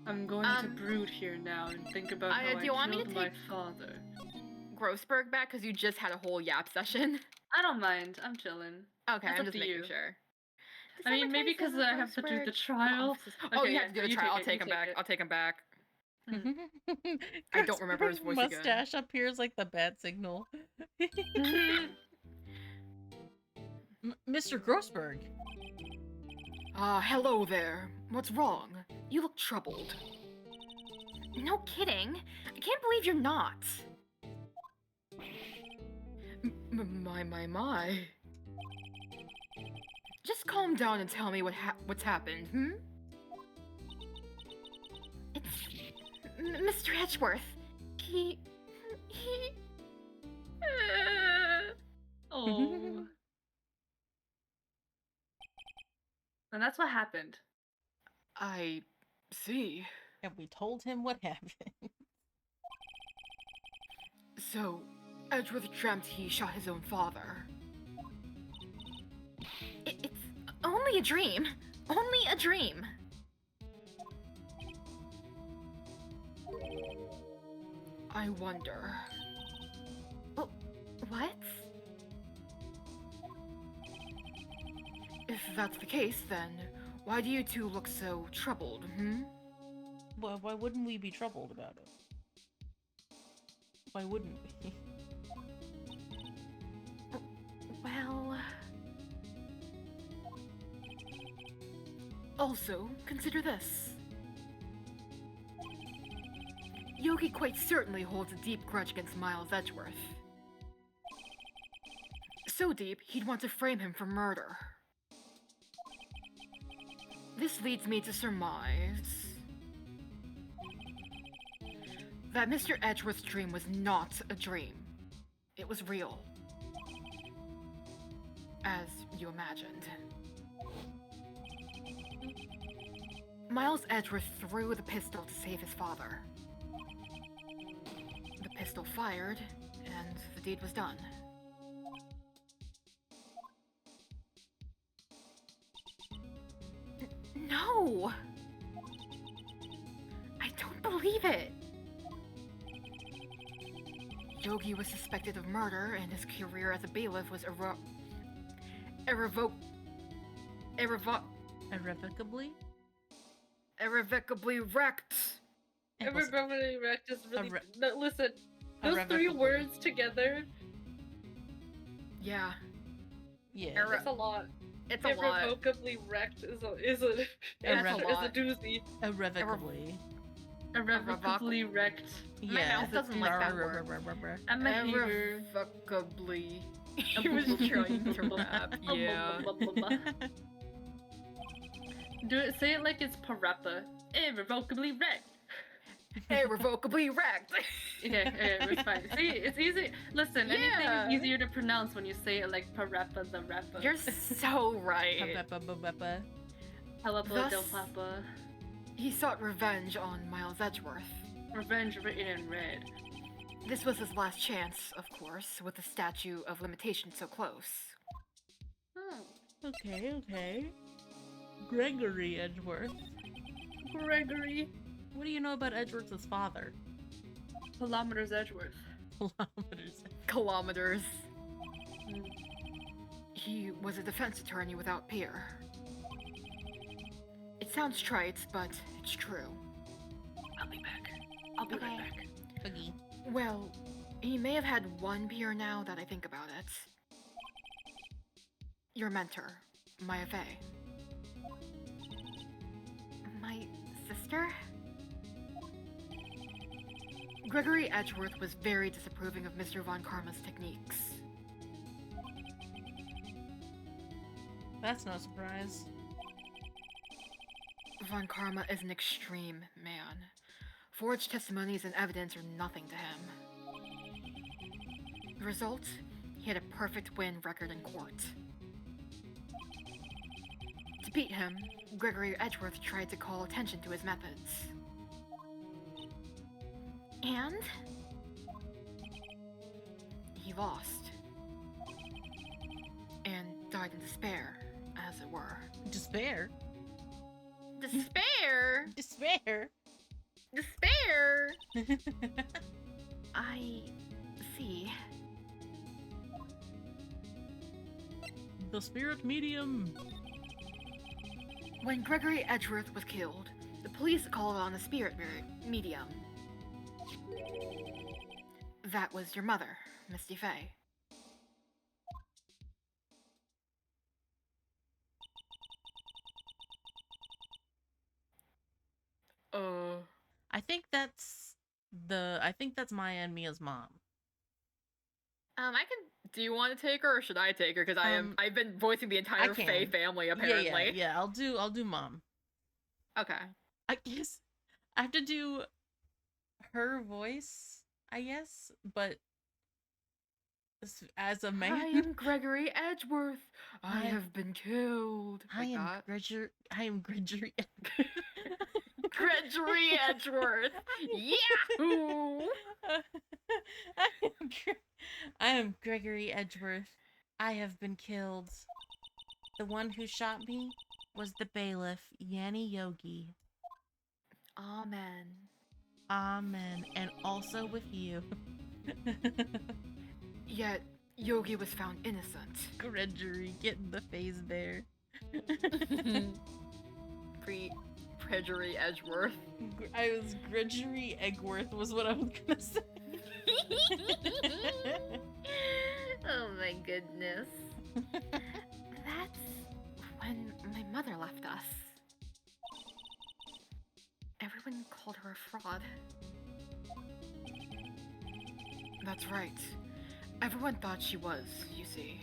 I'm going to brood here now and think about how do I you want me to killed my take- father. Grossberg back because you just had a whole yap session. I don't mind. I'm chilling. Okay, That's I'm up just to making you. sure. I mean, maybe because I have to do the trial. Oh, Okay, you yeah, have to do the you trial. I'll take it, take him you back. take it. I'll take him back. I don't remember his voice again. mustache appears like the bat signal. Mr. Grossberg. Hello there. What's wrong? You look troubled. No kidding. I can't believe you're not. My. Just calm down and tell me what's happened, hmm? It's Mr. Edgeworth. He... Oh. And that's what happened. I see. Have we told him what happened? So, Edgeworth dreamt he shot his own father. It's only a dream. Only a dream. I wonder. Oh, what? If that's the case, then why do you two look so troubled, hmm? Well, why wouldn't we be troubled about it? Why wouldn't we? Well... Also, consider this. Yogi quite certainly holds a deep grudge against Miles Edgeworth. So deep, he'd want to frame him for murder. This leads me to surmise that Mr. Edgeworth's dream was not a dream. It was real. As you imagined. Miles Edgeworth threw the pistol to save his father. The pistol fired, and the deed was done. No! I don't believe it! Yogi was suspected of murder, and his career as a bailiff was Irrevocably? irrevocably wrecked. Everybody wrecked is really. Irre- No, listen, those three irrevocably. words together, Yeah, Yeah. it's a lot. it's a lot. Irrevocably wrecked is a That's a lot. doozy. Irrevocably. Irrevocably wrecked. My Yeah. mouth doesn't like that word. I'm a hater. Irrevocably. He was trying to rap. Yeah. Do it. Say it like it's Parappa. Irrevocably wrecked. Irrevocably wrecked. Okay, it's fine. See, it's easy. Listen, anything Yeah. is easier to pronounce when you say it like Parappa the rapper. You're so right. Ba-ba-ba-ba-ba. Palapa Thus- del Papa. He sought revenge on Miles Edgeworth. Revenge written in red. This was his last chance, of course, with the statute of limitation so close. Oh. Okay. Gregory Edgeworth. Gregory. What do you know about Edgeworth's father? Kilometers Edgeworth. Kilometers. Kilometers. Hmm. He was a defense attorney without peer. It sounds trite, but it's true. I'll be back. I'll be right Okay. back. Boogie. Well, he may have had one peer now that I think about it. Your mentor, Maya Fey. My sister? Gregory Edgeworth was very disapproving of Mr. Von Karma's techniques. That's no surprise. Von Karma is an extreme man. Forged testimonies and evidence are nothing to him. The result? He had a perfect win record in court. To beat him, Gregory Edgeworth tried to call attention to his methods. And he lost. And died in despair, as it were. Despair. Despair? Despair. Despair? I see. The spirit medium. When Gregory Edgeworth was killed, the police called on a spirit medium. That was your mother, Misty Fey. I think that's Maya and Mia's mom. I can. Do you want to take her, or should I take her? Because I've been voicing the entire can. Fey family apparently. Yeah. I'll do mom. Okay. I guess I have to do her voice, I guess, but as a man. I am Gregory Edgeworth. I have been killed. I Like am that. Gregory. Gregory Edgeworth. Yahoo! I am Gregory Edgeworth. I have been killed. The one who shot me was the bailiff, Yanni Yogi. Amen. Amen. And also with you. Yet Yogi was found innocent. Gregory, get in the phase there. Gregory Edgeworth. I was Gregory Eggworth was what I was gonna say. Oh my goodness. That's when my mother left us. Everyone called her a fraud. That's right. Everyone thought she was, you see.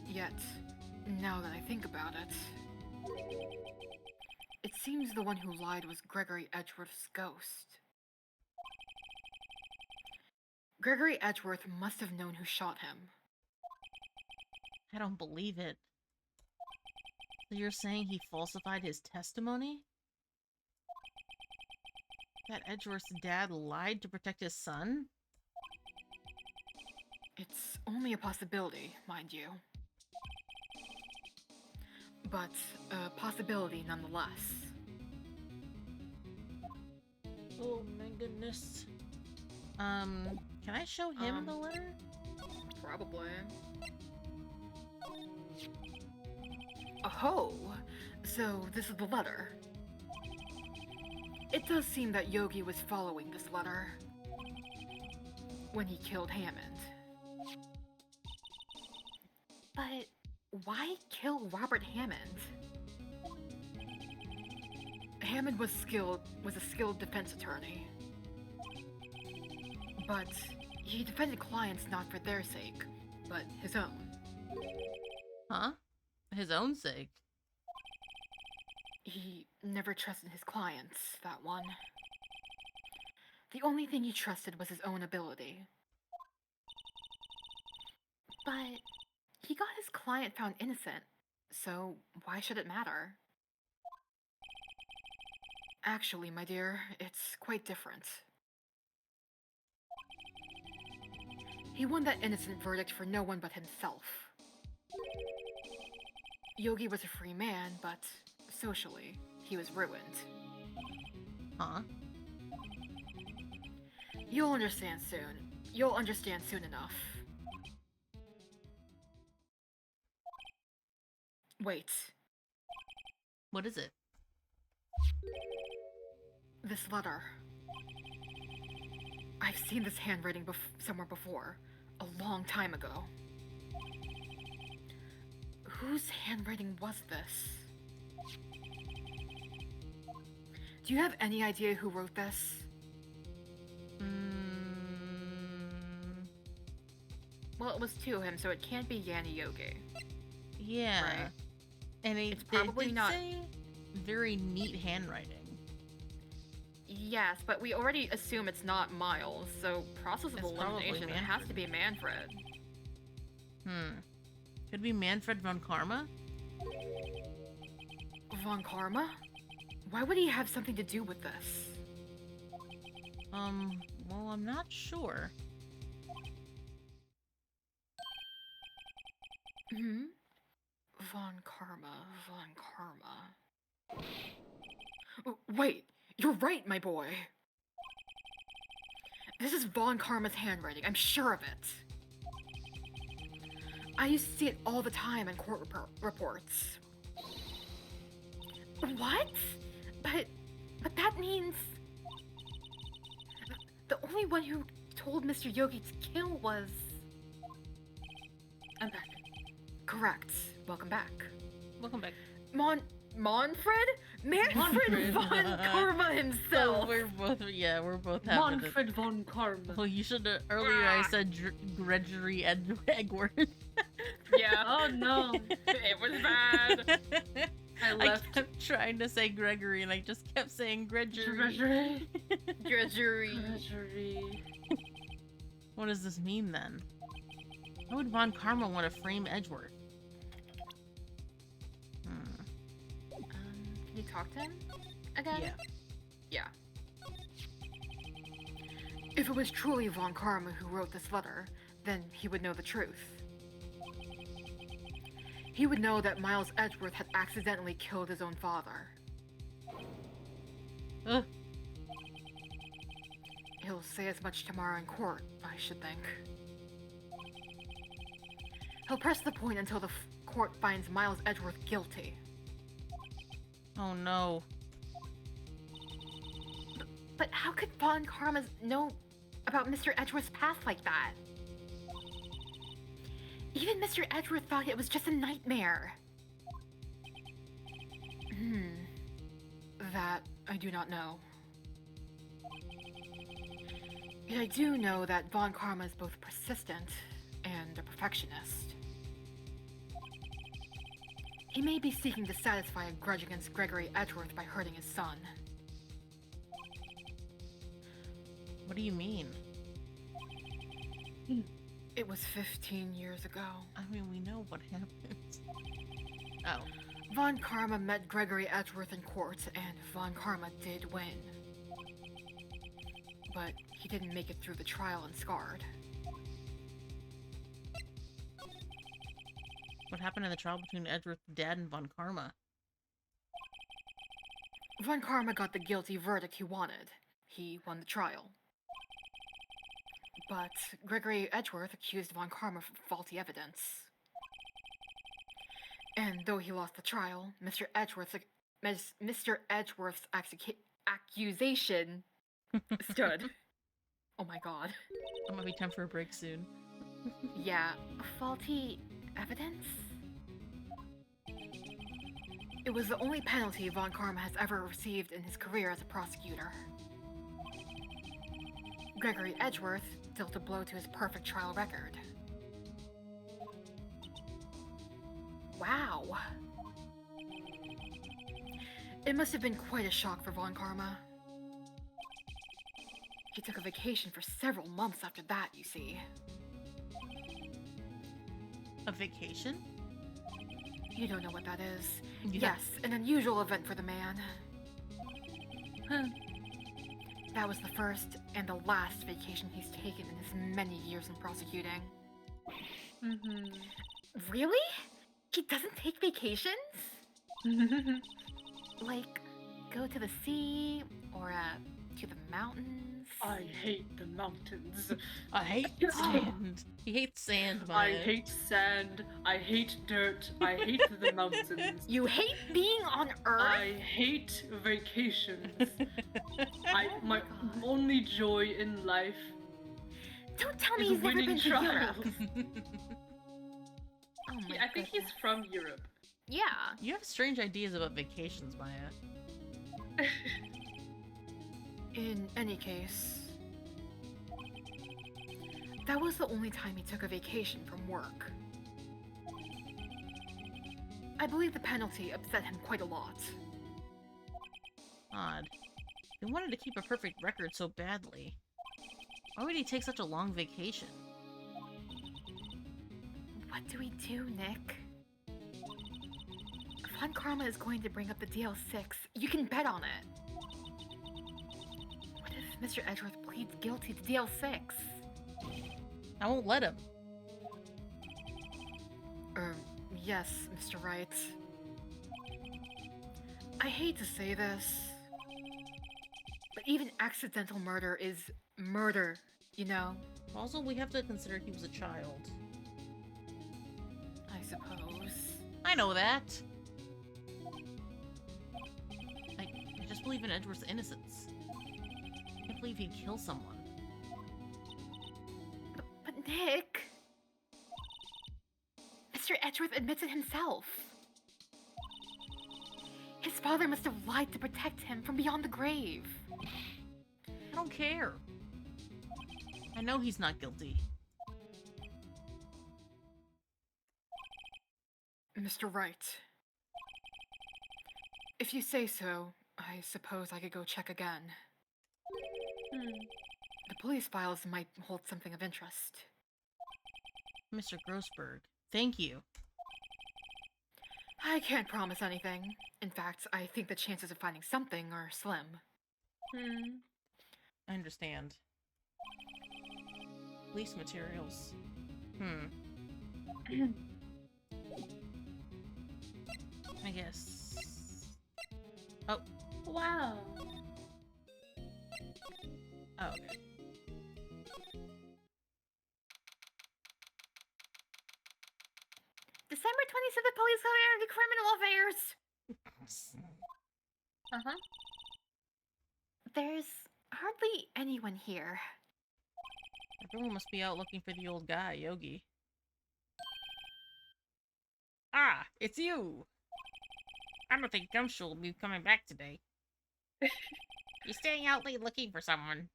Yet, now that I think about it, it seems the one who lied was Gregory Edgeworth's ghost. Gregory Edgeworth must have known who shot him. I don't believe it. So you're saying he falsified his testimony? That Edgeworth's dad lied to protect his son? It's only a possibility, mind you. But a possibility nonetheless. Oh my goodness. Can I show him the letter? Probably. Oh, so this is the letter. It does seem that Yogi was following this letter when he killed Hammond. But why kill Robert Hammond? Hammond was a skilled defense attorney. But he defended clients not for their sake, but his own. Huh? His own sake? He never trusted his clients, that one. The only thing he trusted was his own ability. But he got his client found innocent, so why should it matter? Actually, my dear, it's quite different. He won that innocent verdict for no one but himself. Yogi was a free man, but socially, he was ruined. Huh? You'll understand soon. You'll understand soon enough. Wait. What is it? This letter. I've seen this handwriting somewhere before, a long time ago. Whose handwriting was this? Do you have any idea who wrote this? Well, it was to him, so it can't be Yanni Yogi. Yeah. Right. And It's probably did not- say very neat handwriting. Yes, but we already assume it's not Miles, so process of It's probably elimination, it has to be Manfred. Could be Manfred von Karma? Von Karma? Why would he have something to do with this? Well, I'm not sure. Hmm? Von Karma. Wait, you're right, my boy. This is Von Karma's handwriting, I'm sure of it. I used to see it all the time in court reports. What? But that means... The only one who told Mr. Yogi to kill was... I'm back. Correct. Welcome back. Welcome back. Manfred? Manfred Manfred. Von Karma himself! We're both having Manfred von Karma. Well, you should have... Earlier I said Gregory Edward. Yeah. Oh no, It was bad. I I left. kept trying to say Gregory and I just kept saying Gregory. Treasury. Drudgery. Treasury. What does this mean then? Why would Von Karma want to frame Edgeworth? Can you talk to him again? Yeah. Yeah. If it was truly Von Karma who wrote this letter, then he would know the truth. He would know that Miles Edgeworth had accidentally killed his own father. Ugh. He'll say as much tomorrow in court, I should think. He'll press the point until the court finds Miles Edgeworth guilty. Oh no. But how could Von Karma know about Mr. Edgeworth's past like that? Even Mr. Edgeworth thought it was just a nightmare. That I do not know. Yet I do know that Von Karma is both persistent and a perfectionist. He may be seeking to satisfy a grudge against Gregory Edgeworth by hurting his son. What do you mean? It was 15 years ago. I mean, we know what happened. Oh. Von Karma met Gregory Edgeworth in court, and Von Karma did win. But he didn't make it through the trial and scarred. What happened in the trial between Edgeworth's dad and Von Karma? Von Karma got the guilty verdict he wanted. He won the trial. But Gregory Edgeworth accused Von Karma of faulty evidence. And though he lost the trial, Mr. Edgeworth's accusation stood. Oh my god. It might be time for a break soon. Yeah, faulty evidence? It was the only penalty Von Karma has ever received in his career as a prosecutor. Gregory Edgeworth dealt a blow to his perfect trial record. Wow. It must have been quite a shock for Von Karma. He took a vacation for several months after that, you see. A vacation? You don't know what that is. Yeah. Yes, an unusual event for the man. That was the first and the last vacation he's taken in his many years in prosecuting. Really? He doesn't take vacations? Like, go to the sea or to the mountains? I hate the mountains. I hate sand. He hates sand, I Maya. hate sand. I hate dirt. I hate the mountains. You hate being on Earth? I hate vacations. My God. only joy in life Don't tell me is he's never winning been to trials. Europe. Oh my I think he's goodness. from Europe. Yeah. You have strange ideas about vacations, Maya. In any case, that was the only time he took a vacation from work. I believe the penalty upset him quite a lot. Odd. He wanted to keep a perfect record so badly. Why would he take such a long vacation? What do we do, Nick? Von Karma is going to bring up the DL6. You can bet on it. What if Mr. Edgeworth pleads guilty to DL6? I won't let him. Yes, Mr. Wright. I hate to say this, but even accidental murder is murder, you know? Also, we have to consider he was a child. I suppose. I know that. I just believe in Edward's innocence. I can't believe he'd kill someone. But Nick... Mr. Edgeworth admits it himself. His father must have lied to protect him from beyond the grave. I don't care. I know he's not guilty. Mr. Wright. If you say so, I suppose I could go check again. The police files might hold something of interest. Mr. Grossberg, thank you. I can't promise anything. In fact, I think the chances of finding something are slim. I understand. Police materials. I guess. Oh. Wow. Oh, okay. December 27th, Police Committee Criminal Affairs! Uh-huh. There's hardly anyone here. Everyone must be out looking for the old guy, Yogi. Ah, it's you! I don't think Gumshoe will be coming back today. He's staying out late looking for someone.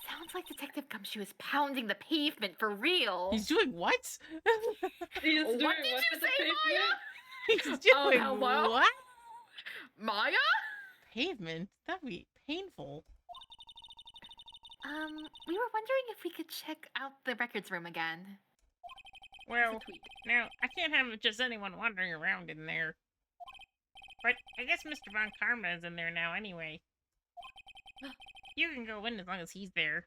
Sounds like Detective Gumshoe is pounding the pavement for real. He's doing what? He's What doing did what you to the say, pavement? He's doing hello? what? Maya? Pavement? That'd be painful. We were wondering if we could check out the records room again. Well, now, I can't have just anyone wandering around in there. But I guess Mr. Von Karma is in there now anyway. You can go in as long as he's there.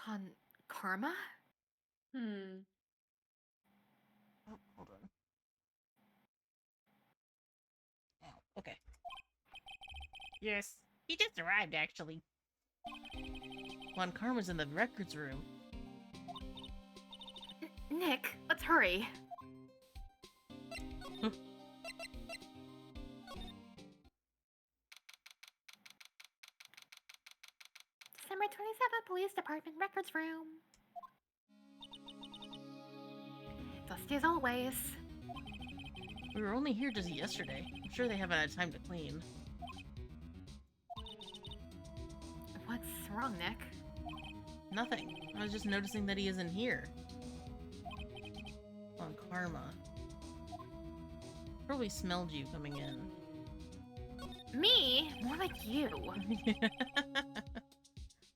Von Karma? Oh, hold on. Oh, okay. Yes, he just arrived, actually. Von Karma's in the records room. Nick, let's hurry. December 27th, Police Department Records Room. Dusty as always. We were only here just yesterday. I'm sure they haven't had time to clean. What's wrong, Nick? Nothing. I was just noticing that he isn't here. On Karma. Probably smelled you coming in. Me? More like you.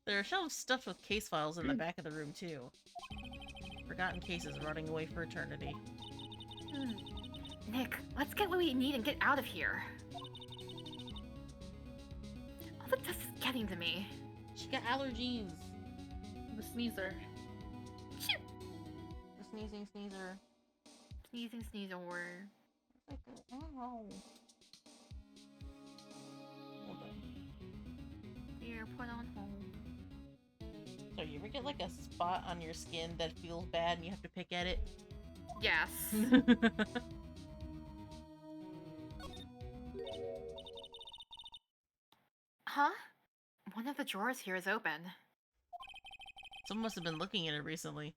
There are shelves stuffed with case files in the back of the room, too. Forgotten cases rotting away for eternity. Nick, let's get what we need and get out of here. All the dust is getting to me. She got allergies. The sneezer. Shit. The sneezing sneezer. Sneezing, sneeze, or... Oh. Hold on. Here, put on hold. So you ever get like a spot on your skin that feels bad and you have to pick at it? Yes. Huh? One of the drawers here is open. Someone must have been looking at it recently.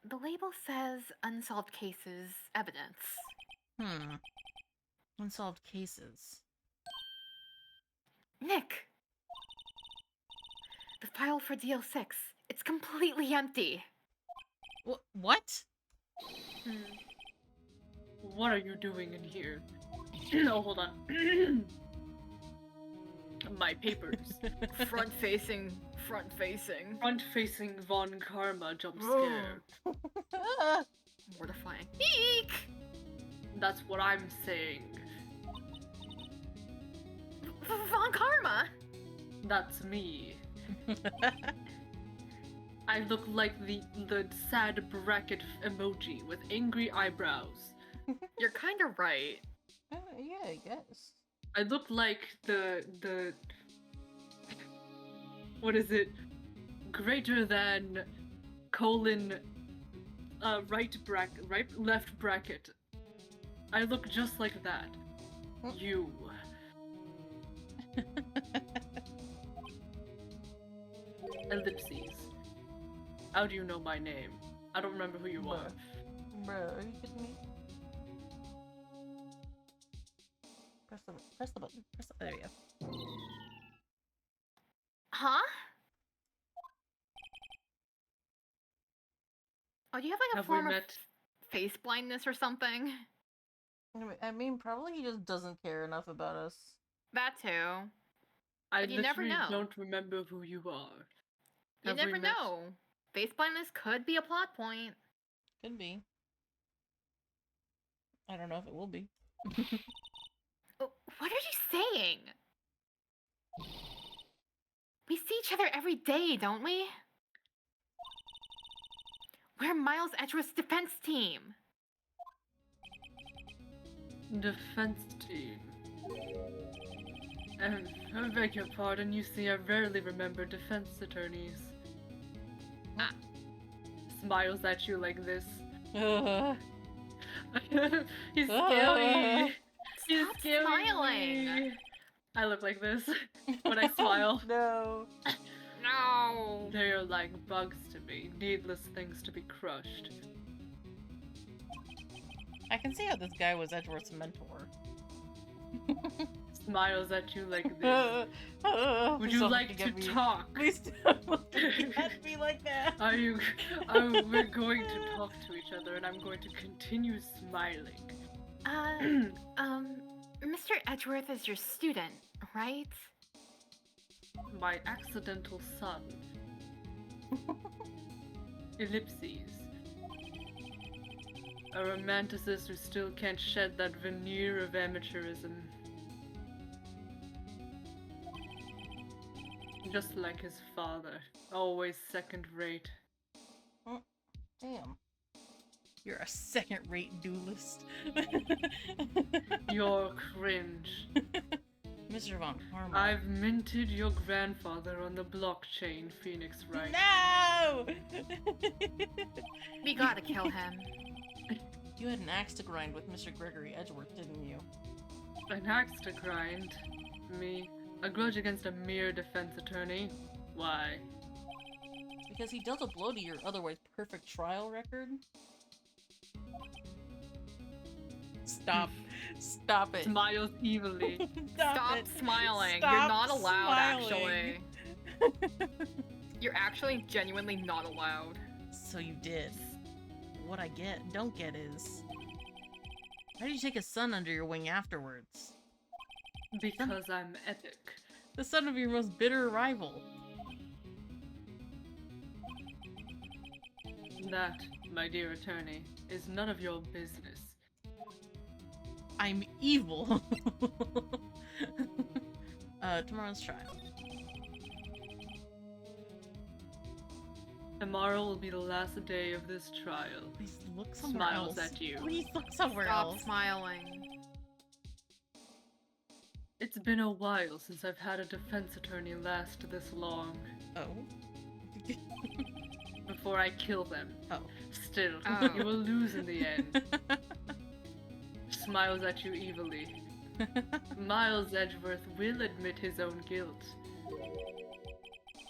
The label says unsolved cases, evidence. Unsolved cases. Nick! The file for DL6. It's completely empty. What? What are you doing in here? Oh, hold on. my papers. Front facing. Front-facing Von Karma jump scare. Mortifying. Eek! That's what I'm saying. Von Karma! That's me. I look like the sad bracket emoji with angry eyebrows. You're kinda right. Yeah, I guess. I look like the what is it? Greater than colon left bracket. I look just like that. You. Ellipses. How do you know my name? I don't remember who you are. Bro, are you kidding me? Press the button. There you go. Huh? Oh, do you have like a Have we form of met? face blindness or something? I mean, probably he just doesn't care enough about us. That too. I But you never literally know. don't remember who you are. You Have we never met? know. Face blindness could be a plot point. Could be. I don't know if it will be. Oh, what are you saying? We see each other every day, don't we? We're Miles Edgeworth's defense team. Defense team. I beg your pardon, you see, I rarely remember defense attorneys. Ah. Smiles at you like this. Uh, He's scary. He's Stop scary. smiling. I look like this when I smile. No. No. They are like bugs to me, needless things to be crushed. I can see how this guy was Edgeworth's mentor. Smiles at you like this. Would Please you don't like look to at me. talk? Please don't look at me like that. We're going to talk to each other and I'm going to continue smiling. Mr. Edgeworth is your student, right? My accidental son. Ellipses. A romanticist who still can't shed that veneer of amateurism. Just like his father, always second rate. Damn. You're a second-rate duelist. You're cringe. Mr. Von Karma. I've minted your grandfather on the blockchain, Phoenix Wright. No! We gotta kill him. You had an axe to grind with Mr. Gregory Edgeworth, didn't you? An axe to grind. Me. A grudge against a mere defense attorney. Why? Because he dealt a blow to your otherwise perfect trial record? Stop. Stop it. Smiles evilly. Stop it. smiling. Stop You're not allowed, smiling. actually. You're actually genuinely not allowed. So you did. What I don't get is... Why did you take a son under your wing afterwards? Because I'm epic. The son of your most bitter rival. That, my dear attorney, is none of your business. I'm evil. Tomorrow's trial. Tomorrow will be the last day of this trial. Please look somewhere Smiles else. at you. Please look somewhere Stop else. smiling. It's been a while since I've had a defense attorney last this long. Oh. Before I kill them. Oh. Still, Oh. you will lose in the end. Smiles at you evilly. Miles Edgeworth will admit his own guilt.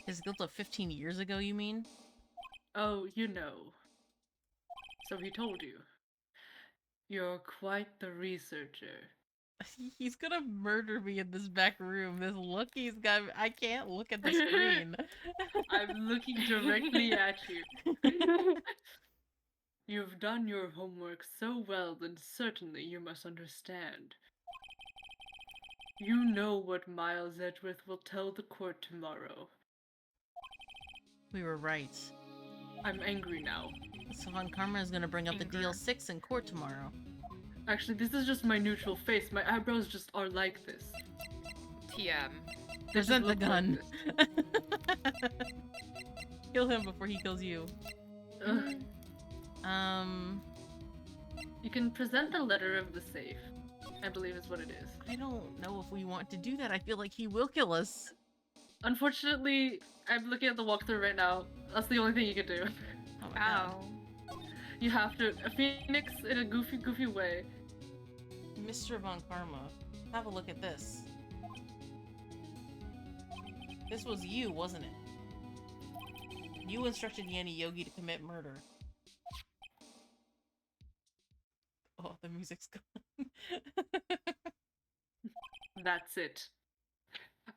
His guilt of 15 years ago, you mean? Oh, you know. So he told you. You're quite the researcher. He's gonna murder me in this back room. This look he's got. I can't look at the screen. I'm looking directly at you. You've done your homework so well that certainly you must understand. You know what Miles Edgeworth will tell the court tomorrow. We were right. I'm angry now. So Von Karma is gonna bring up the Anger. DL6 in court tomorrow. Actually, this is just my neutral face. My eyebrows just are like this. TM. They just Present the look like gun. this. Kill him before he kills you. Ugh. You can present the letter of the safe. I believe is what it is. I don't know if we want to do that. I feel like he will kill us. Unfortunately, I'm looking at the walkthrough right now. That's the only thing you can do. Oh my god. Ow. You have to. A phoenix in a goofy way. Mr. Von Karma, have a look at this. This was you, wasn't it? You instructed Yanni Yogi to commit murder. Oh, the music's gone. That's it.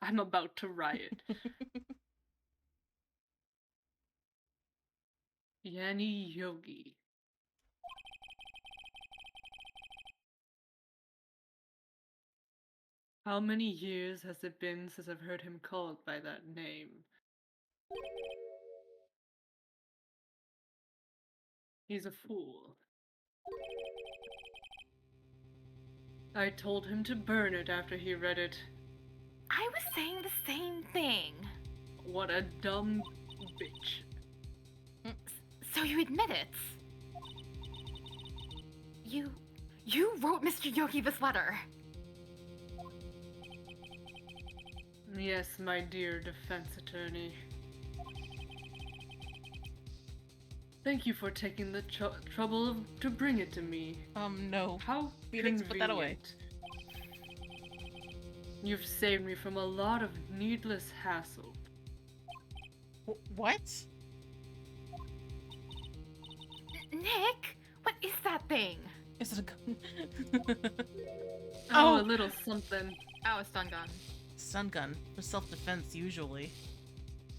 I'm about to riot. Yanni Yogi. How many years has it been since I've heard him called by that name? He's a fool. I told him to burn it after he read it. I was saying the same thing. What a dumb bitch. So you admit it? You wrote Mr. Yogi this letter. Yes, my dear defense attorney. Thank you for taking the trouble to bring it to me. No. How Phoenix, put that away. convenient. You've saved me from a lot of needless hassle. What? Nick, what is that thing? Is it a gun? Oh, Oh. a little something. Oh, a stun gun. Stun gun for self-defense, usually.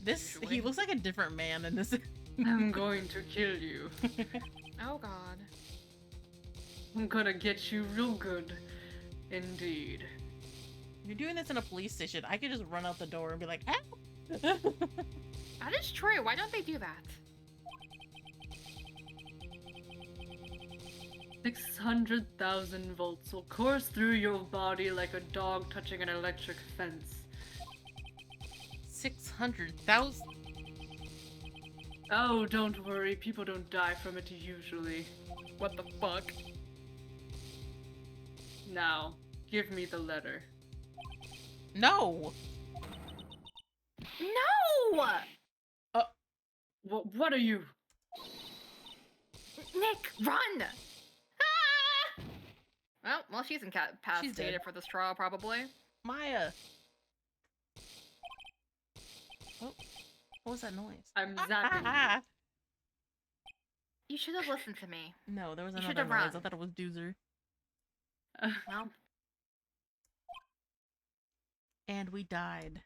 This, Usually. he looks like a different man in this. I'm going to kill you. Oh god. I'm gonna get you real good. Indeed. You're doing this in a police station. I could just run out the door and be like, "Help!" That is true. Why don't they do that? 600,000 volts will course through your body like a dog touching an electric fence. 600,000. Oh, don't worry, people don't die from it usually. What the fuck? Now, give me the letter. No. No! What are you? Nick, run! Ah! Well, she's She's dead. incapacitated for this trial, probably. Maya. Oh, what was that noise? I'm zapping. Ah! You should have listened to me. No, there was You another should've noise. I run. thought it was Doozer. Well, And we died.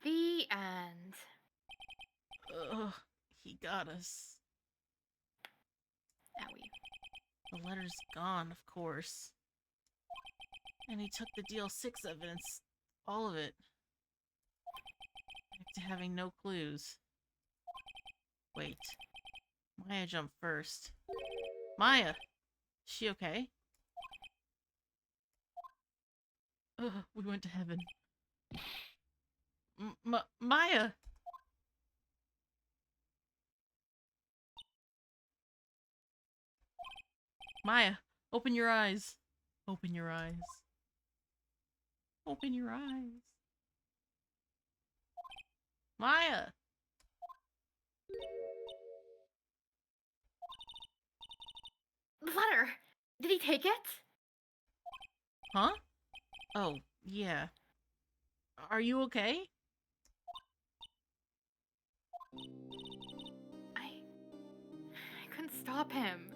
the end. Ugh, he got us. Owie. The letter's gone, of course. And he took the DL6 evidence. All of it. Back to having no clues. Wait. Maya jumped first. Maya! Is she okay? Ugh, we went to heaven. Maya! Maya, open your eyes. Open your eyes. Open your eyes. Maya! The letter! Did he take it? Huh? Oh, yeah. Are you okay? I couldn't stop him.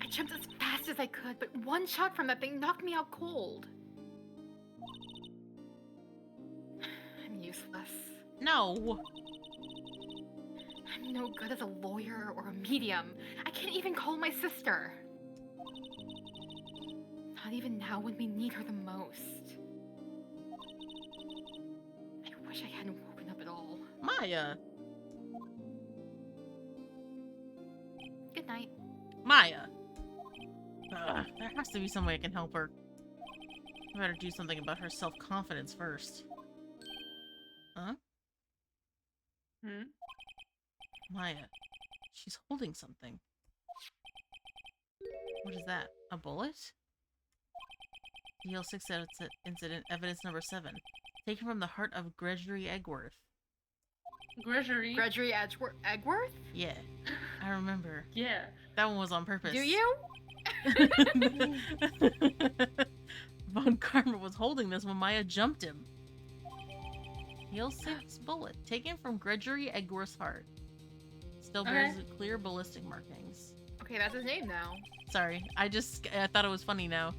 I jumped as fast as I could, but one shot from that thing knocked me out cold. I'm useless. No! I'm no good as a lawyer or a medium. I can't even call my sister. Not even now when we need her the most. I wish I hadn't woken up at all. Maya. Good night. Maya. There has to be some way I can help her. I better do something about her self-confidence first. Huh? Hmm? Maya. She's holding something. What is that? A bullet? DL6 incident, evidence number 7. Taken from the heart of Gregory Egworth. Gregory. Gregory Egworth? Yeah, I remember. Yeah. That one was on purpose. Do you? Von Karma was holding this when Maya jumped him. DL6 bullet. Taken from Gregory Egworth's heart. Still bears clear ballistic markings. Okay, that's his name now. Sorry, I thought it was funny now.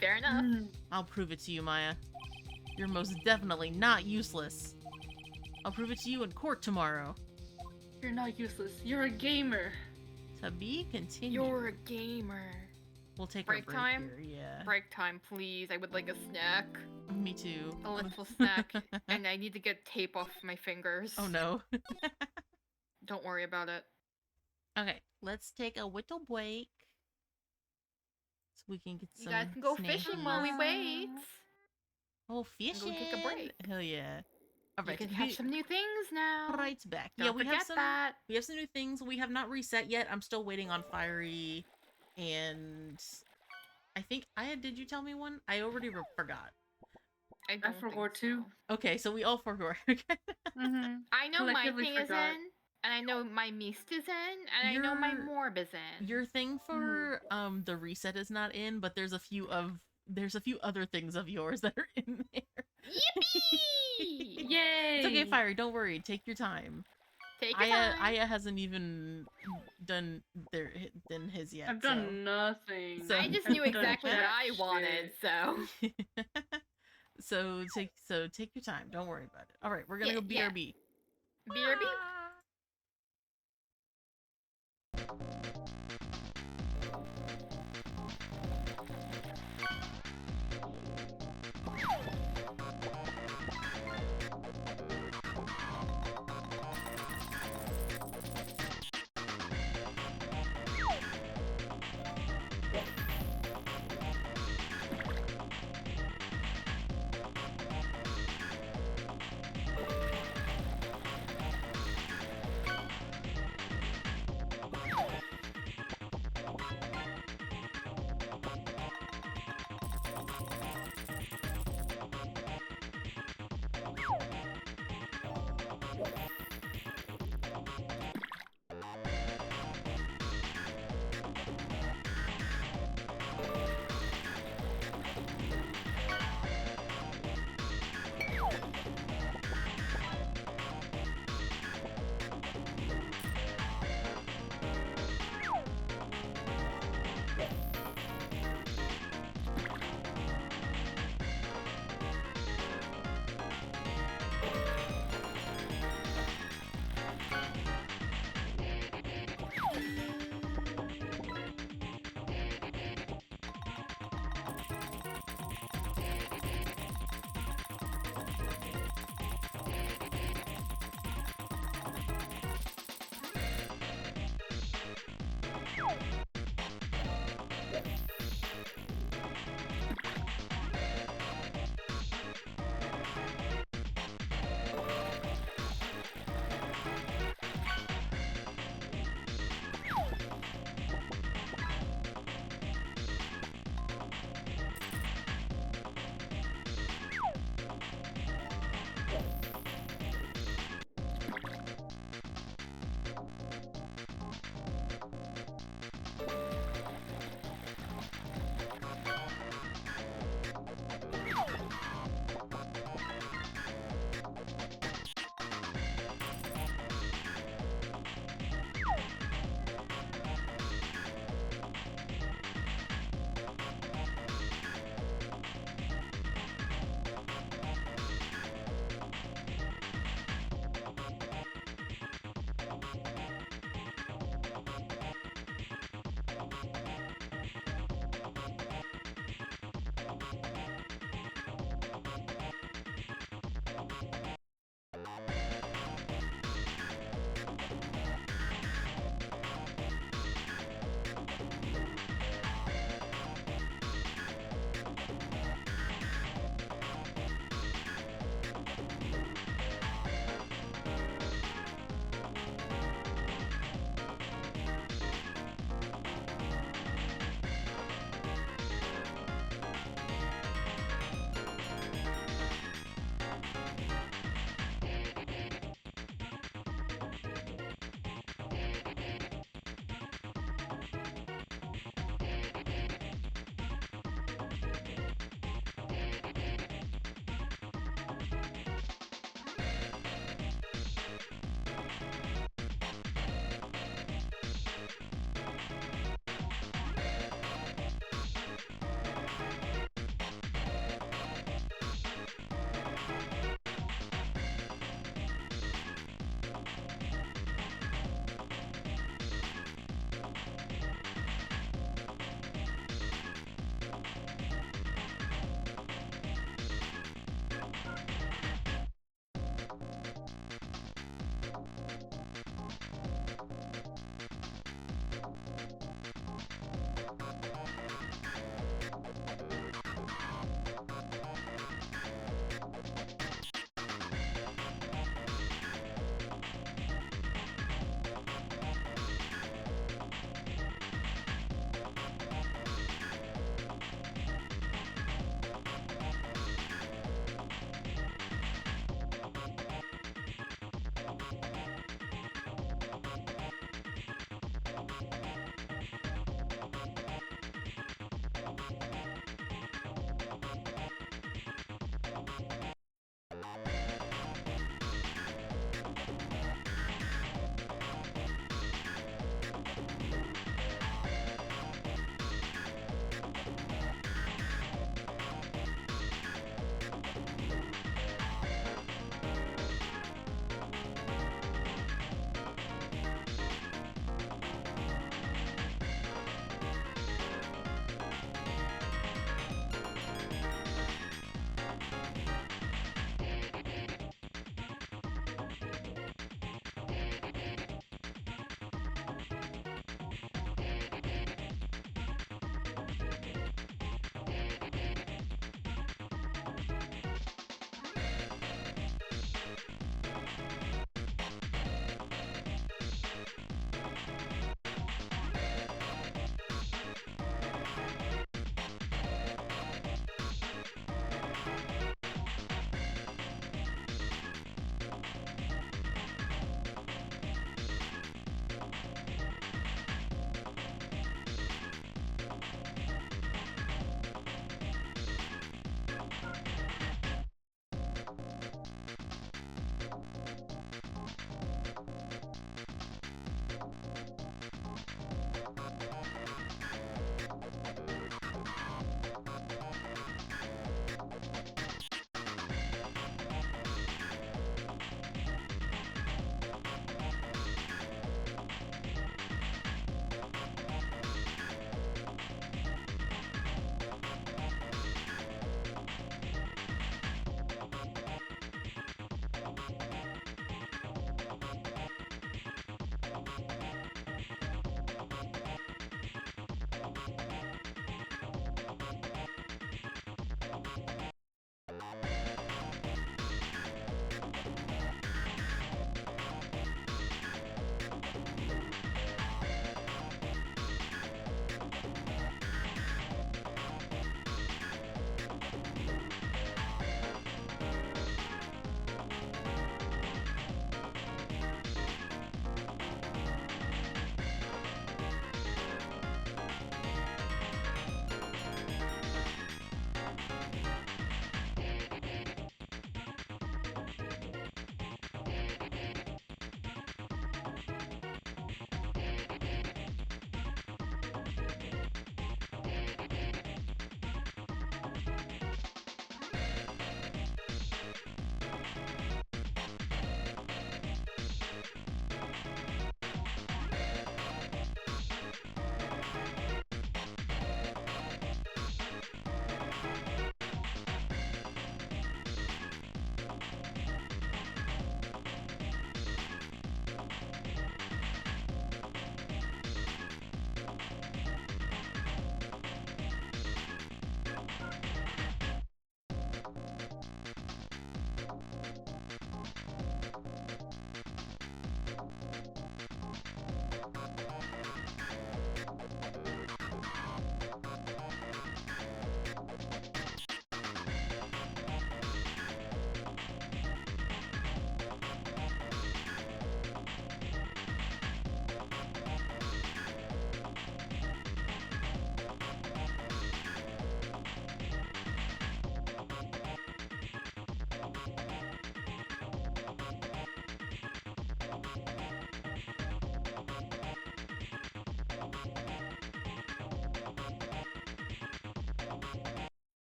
Fair enough. I'll prove it to you, Maya. You're most definitely not useless. I'll prove it to you in court tomorrow. You're not useless. You're a gamer. To be continued. You're a gamer. We'll take break a break time? here, yeah. Break time, please. I would like a snack. Me too. A little snack. And I need to get tape off my fingers. Oh no. Don't worry about it. Okay, let's take a little break. So we can get some You guys can go fishing while we wait. Oh, fishing! take a break. Hell yeah. You Alright, can catch some new things now. Wright's back. Don't Yeah, we forget have some that. we have some new things. We have not reset yet. I'm still waiting on Fiery and I think did you tell me one? I already forgot. I don't think forgot too. so. Okay, so we all forgot. Mm-hmm. I know my Collectively thing is forgot. in, and I know my Meest is in, and I know my Your- Morb is in. Your thing for the reset is not in, but there's a few other things of yours that are in there. Yippee! Yay! It's okay, Fiery, don't worry. Take your time. Take your time. Aya hasn't even done his yet. I've done nothing. So- I just I've knew done exactly what jack I wanted, shit. so. so take your time. Don't worry about it. All right, we're gonna Yeah, go yeah. BRB. BRB?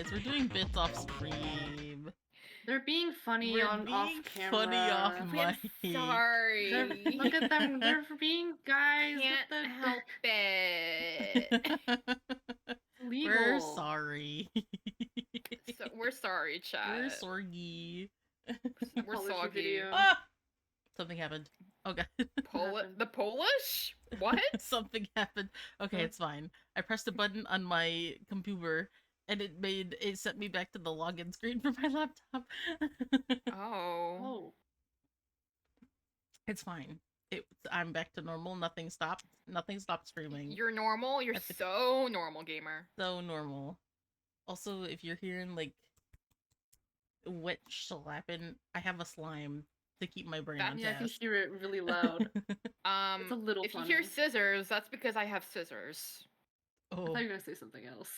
guys. We're doing bits off stream. They're being funny We're on being off camera. funny off I'm mic. sorry. Look at them. They're being guys. Can't What the help it. legal? We're sorry. So, we're sorry, chat. We're sorry. We're Polish soggy. video. Ah! Something happened. Okay. The Polish? What? Something happened. Okay, Huh? it's fine. I pressed a button on my computer and it sent me back to the login screen for my laptop. Oh. Oh. It's fine. I'm back to normal. Nothing stopped. Nothing stopped streaming. You're normal? You're That's a- so normal, gamer. so normal. Also, if you're hearing like wet slapping, I have a slime to keep my brain on Yeah, I can task. hear it really loud. It's a little If funny. you hear scissors, that's because I have scissors. I Oh. thought you were gonna say something else.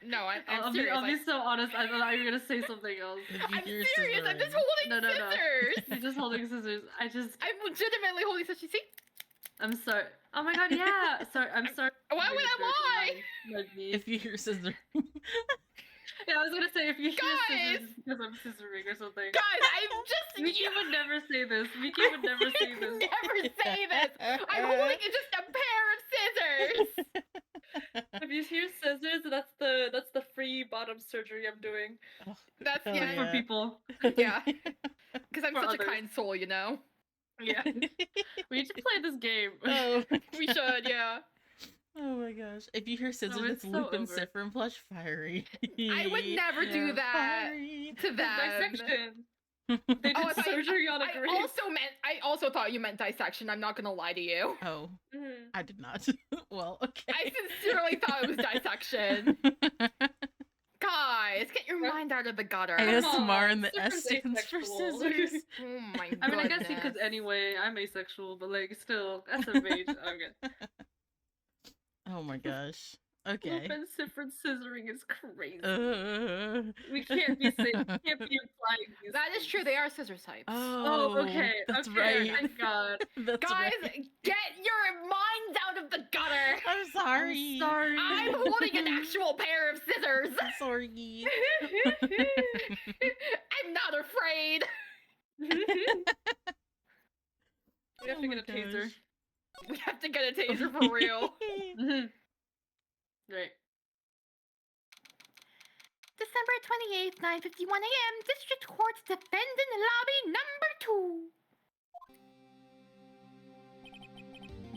No, I'm I'll serious. be so honest. I thought you were gonna say something else. If you I'm hear serious. I'm just scissoring- holding No. scissors. You're just holding scissors. I'm legitimately holding scissors. See? I'm sorry. Oh my god, yeah. Sorry. I'm sorry. Why would I lie? My knee. If you hear scissoring, Yeah, I was gonna say if you hear Guys! scissors because I'm scissoring or something. Guys, I'm just. Miki would never say this. Miki would never say this. Never say this. I'm holding just a pair of scissors. If you hear scissors, that's the free bottom surgery I'm doing That's Oh, yeah, for yeah. people. yeah. Because I'm For such a others. kind soul, you know. Yeah. We need to play this game. Oh. We should, yeah. Oh my gosh. If you hear scissors, it's it's so Lupin, over. Cipher, and Plush Fiery. I would never do Yeah. that Fiery. to them. Dissection. They did Oh, I thought you- surgery on a grave. I also thought you meant dissection. I'm not gonna lie to you. Oh, Mhm. I did not. Well, okay. I sincerely thought it was dissection. Guys, get your mind out of the gutter. ASMR and the Cipher's S stands for asexual. scissors. Oh my god. I mean, I guess because anyway, I'm asexual, but like still, SMH. Okay. Oh my gosh. Okay. Lupin Cipher scissoring is crazy. We can't be implying these That is things. true. They are scissor types. Oh, okay. That's okay, right. Thank God. That's Guys, right. get your minds out of the gutter. I'm sorry. I'm sorry. I'm holding an actual pair of scissors. I'm sorry. I'm not afraid. We have Oh to my get a taser. gosh. We have to get a taser for real. Mhm. Right. December 28th, 9:51 a.m. District Court Defendant Lobby Number 2.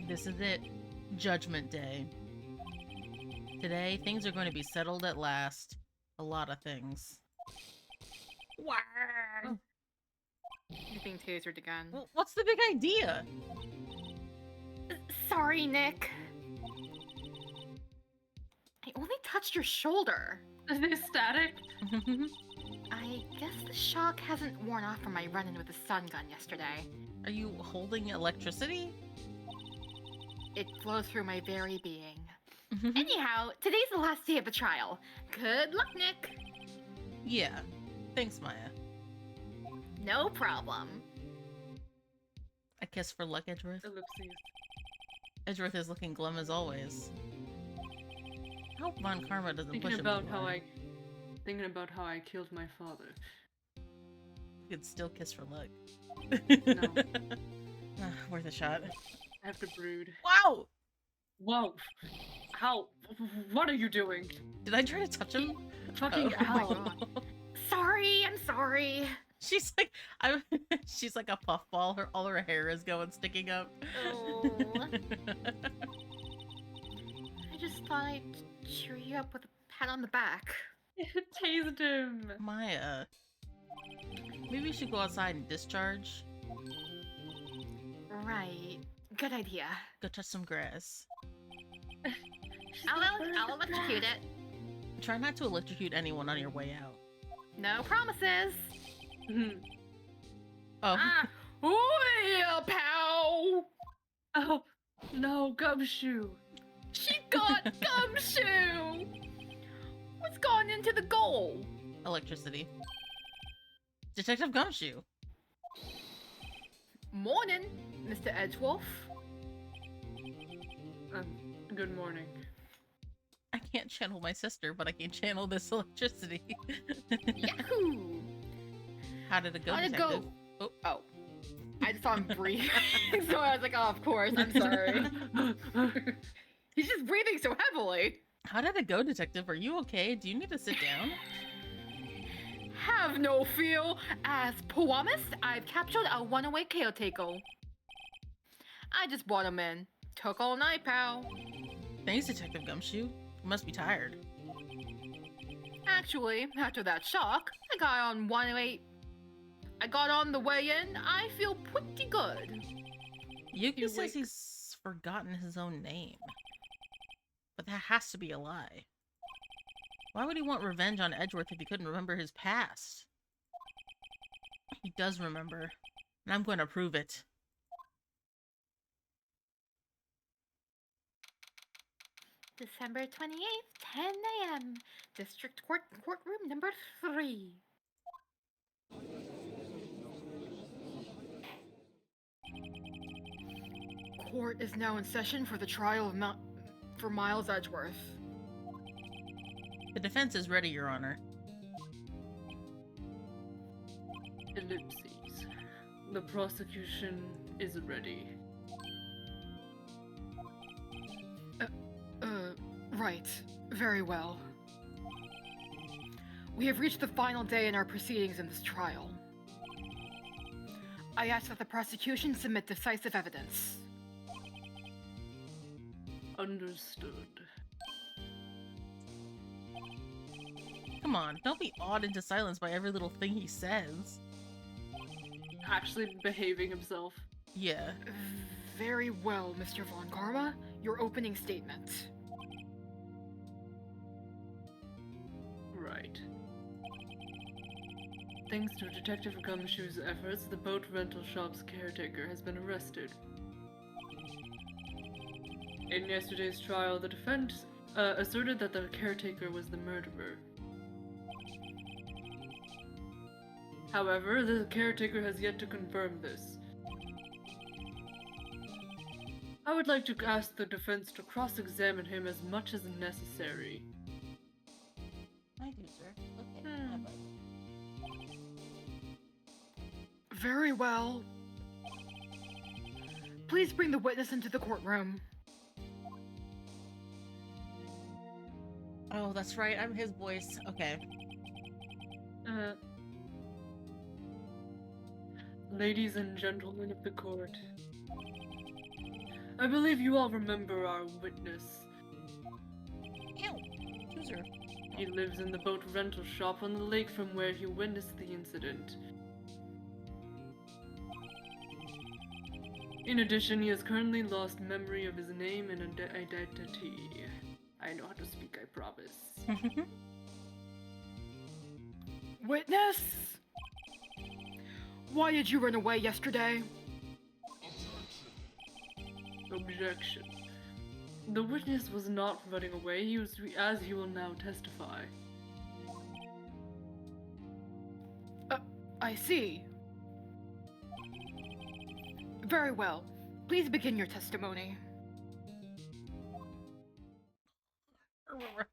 This is it. Judgment Day. Today, things are going to be settled at last. A lot of things. Wow. He's being tasered again. Well, what's the big idea? Sorry, Nick. I only touched your shoulder. Are they static? I guess the shock hasn't worn off from my run-in with the stun gun yesterday. Are you holding electricity? It flows through my very being. Anyhow, today's the last day of the trial. Good luck, Nick. Yeah. Thanks, Maya. No problem. A kiss for luck, Edgeworth. Ellipses. Edgeworth is looking glum as always. I hope Von Karma doesn't Thinking push him about too how hard. thinking about how I killed my father. You could still kiss for luck. No. Ah, worth a shot. I have to brood. Wow! Whoa! How? What are you doing? Did I try to touch him? Fucking Oh. hell! Sorry, I'm sorry. She's like, she's like a puffball. All her hair is going sticking up. Oh. I just thought I'd cheer you up with a pat on the back. Tased him. Maya, maybe you should go outside and discharge. Right. Good idea. Go touch some grass. I'll electrocute it. Try not to electrocute anyone on your way out. No promises. Mhm. Oh, Ah. Ooh, yeah, pow! Oh no, gumshoe. She got gumshoe! What's gone into the goal? electricity. Detective Gumshoe. Morning, Mr. Edgewolf. Good morning. I can't can't channel my sister, but I can channel this electricity. Yahoo! How did it go, How'd it detective? go? Oh. Oh. I just saw him breathe. So I was like, oh, of course. I'm sorry. He's just breathing so heavily. How did it go, detective? Are you okay? Do you need to sit down? Have no fear. As promised, I've captured a runaway caretaker. I just brought him in. Took all night, pal. Thanks, Detective Gumshoe. You must be tired. Actually, after that shock, I got on the way in. I feel pretty good. Yuki You says wake- he's forgotten his own name. But that has to be a lie. Why would he want revenge on Edgeworth if he couldn't remember his past? He does remember, and I'm going to prove it. December 28th, 10 a.m. District Courtroom number 3. Court is now in session for the trial of for Miles Edgeworth. The defense is ready, Your Honor. Ellipses. The prosecution is ready. Right. Very well. We have reached the final day in our proceedings in this trial. I ask that the prosecution submit decisive evidence. Understood. Come on, don't be awed into silence by every little thing he says. Actually behaving himself. Yeah. Very well, Mr. Von Karma. Your opening statement. Right. Thanks to Detective Gumshoe's efforts, the boat rental shop's caretaker has been arrested. In yesterday's trial, the defense asserted that the caretaker was the murderer. However, the caretaker has yet to confirm this. I would like to ask the defense to cross-examine him as much as necessary. I do, sir. Okay. Very well. Please bring the witness into the courtroom. Oh, that's right. I'm his voice. Okay. Ladies and gentlemen of the court, I believe you all remember our witness. Ew. Chooser. He lives in the boat rental shop on the lake from where he witnessed the incident. In addition, he has currently lost memory of his name and identity. I know how to speak, I promise. Witness? Why did you run away yesterday? Objection. The witness was not running away, he was as he will now testify. I see. Very well. Please begin your testimony.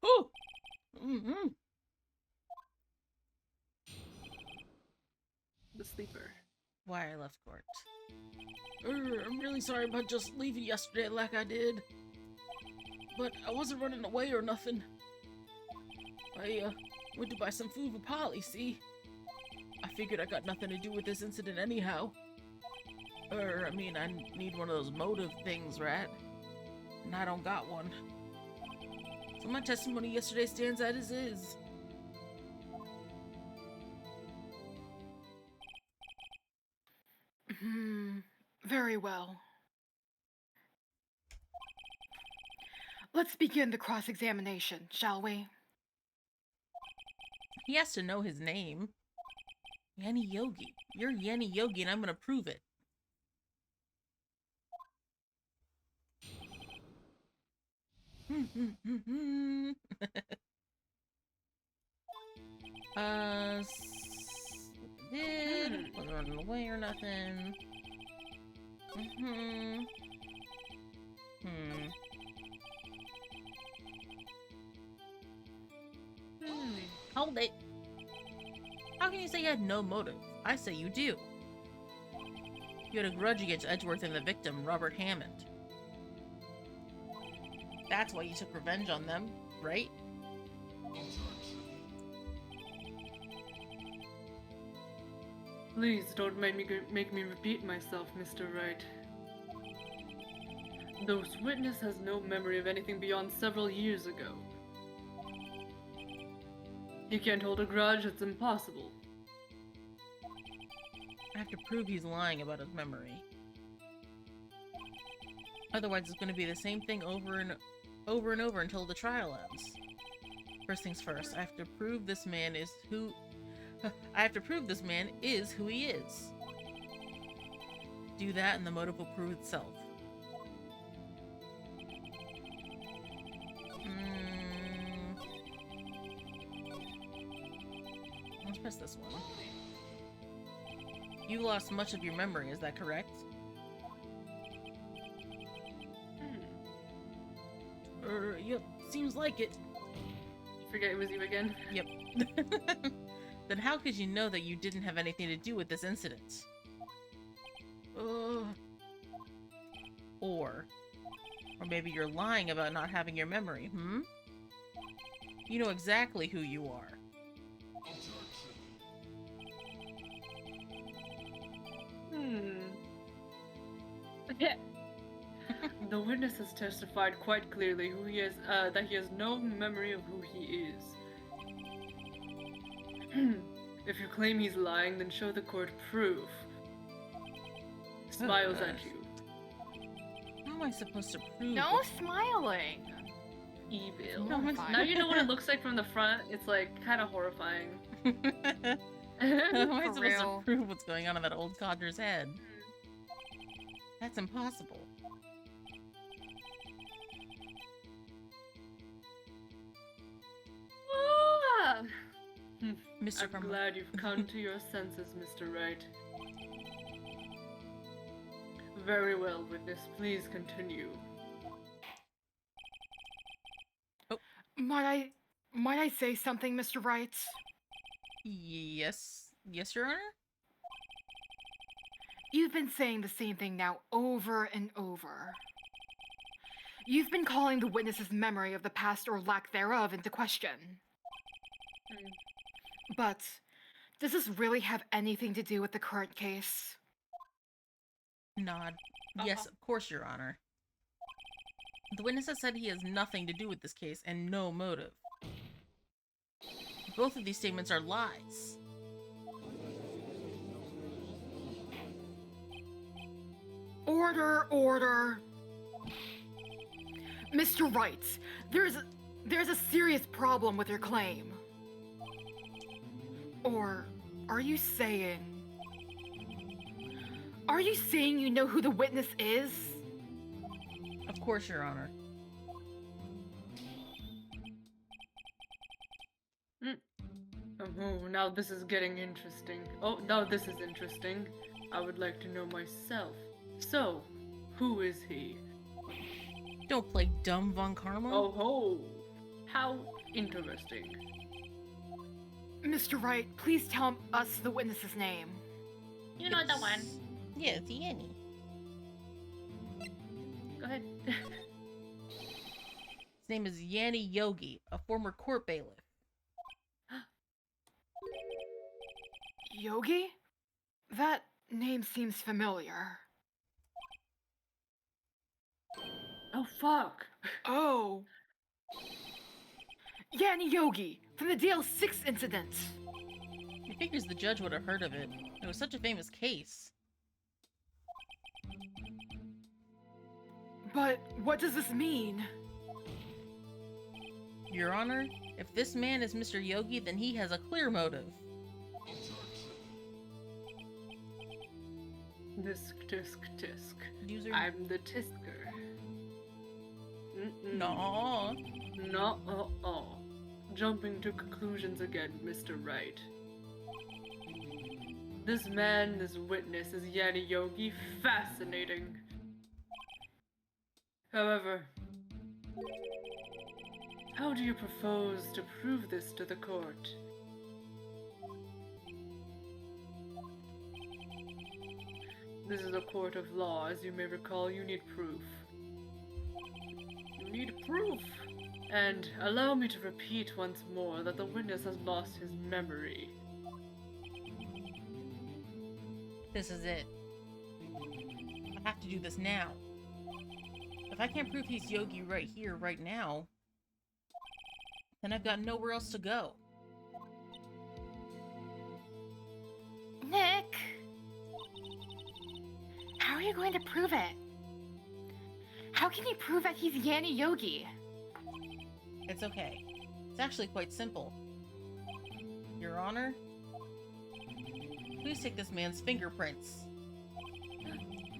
Ooh. Mm-hmm. The sleeper. Why I left court. I'm really sorry about just leaving yesterday like I did. But I wasn't running away or nothing. I went to buy some food for Polly, see? I figured I got nothing to do with this incident anyhow. I mean, I need one of those motive things, right? And I don't got one. So my testimony yesterday stands as is. Very well. Let's begin the cross-examination, shall we? He has to know his name. Yanni Yogi. You're Yanni Yogi and I'm gonna prove it. Wasn't running away or nothing. Hold it. How can you say you had no motive? I say you do. You had a grudge against Edgeworth and the victim, Robert Hammond. That's why you took revenge on them, right? Please don't make me repeat myself, Mr. Wright. Those witness has no memory of anything beyond several years ago. He can't hold a grudge, it's impossible. I have to prove he's lying about his memory. Otherwise, it's going to be the same thing over and over until the trial ends. First things first, I have to prove this man is who... I have to prove this man is who he is. Do that and the motive will prove itself. Let's press this one. You lost much of your memory, is that correct? Yep, seems like it. Forget it was you again? Yep. Then how could you know that you didn't have anything to do with this incident? Or maybe you're lying about not having your memory, hmm? You know exactly who you are. The witness has testified quite clearly who he is, that he has no memory of who he is. If you claim he's lying, then show the court proof. Smiles at you. How am I supposed to prove No that- smiling. Evil. No, it's Now you know what it looks like from the front. It's like kind of horrifying. How am I For supposed real. to prove what's going on in that old codger's head? That's impossible. Ah! Mr. I'm Crumble. glad you've come to your senses, Mr. Wright. Very well, witness. Please continue. Might I say something, Mr. Wright? Yes. Yes, Your Honor? You've been saying the same thing now over and over. You've been calling the witness's memory of the past or lack thereof into question. But does this really have anything to do with the current case? Nod. Yes, of course, Your Honor. The witness has said he has nothing to do with this case and no motive. Both of these statements are lies. Order, order. Mr. Wright, there's a serious problem with your claim. Or are you saying you know who the witness is? Of course, Your Honor. Oh, now this is getting interesting. Oh, now this is interesting. I would like to know myself. So, who is he? Don't play dumb, Von Karma. Oh ho! How interesting. Mr. Wright, please tell us the witness's name. You know the one. Yeah, it's Yanni. Go ahead. His name is Yanni Yogi, a former court bailiff. Yogi? That name seems familiar. Oh fuck! Oh. Yanni Yogi, from the DL6 incident. He figures the judge would have heard of it. It was such a famous case. But what does this mean? Your Honor, if this man is Mr. Yogi, then he has a clear motive. Tisk tisk tisk. User... I'm the Tisker. No. No. Jumping to conclusions again, Mr. Wright. This man, this witness, is Yanni Yogi. Fascinating. However, how do you propose to prove this to the court? This is a court of law. As you may recall, you need proof. You need proof! And allow me to repeat once more that the witness has lost his memory. This is it. I have to do this now. If I can't prove he's Yogi right here, right now, then I've got nowhere else to go. Nick! How are you going to prove it? How can you prove that he's Yanni Yogi? It's okay. It's actually quite simple. Your Honor, please take this man's fingerprints.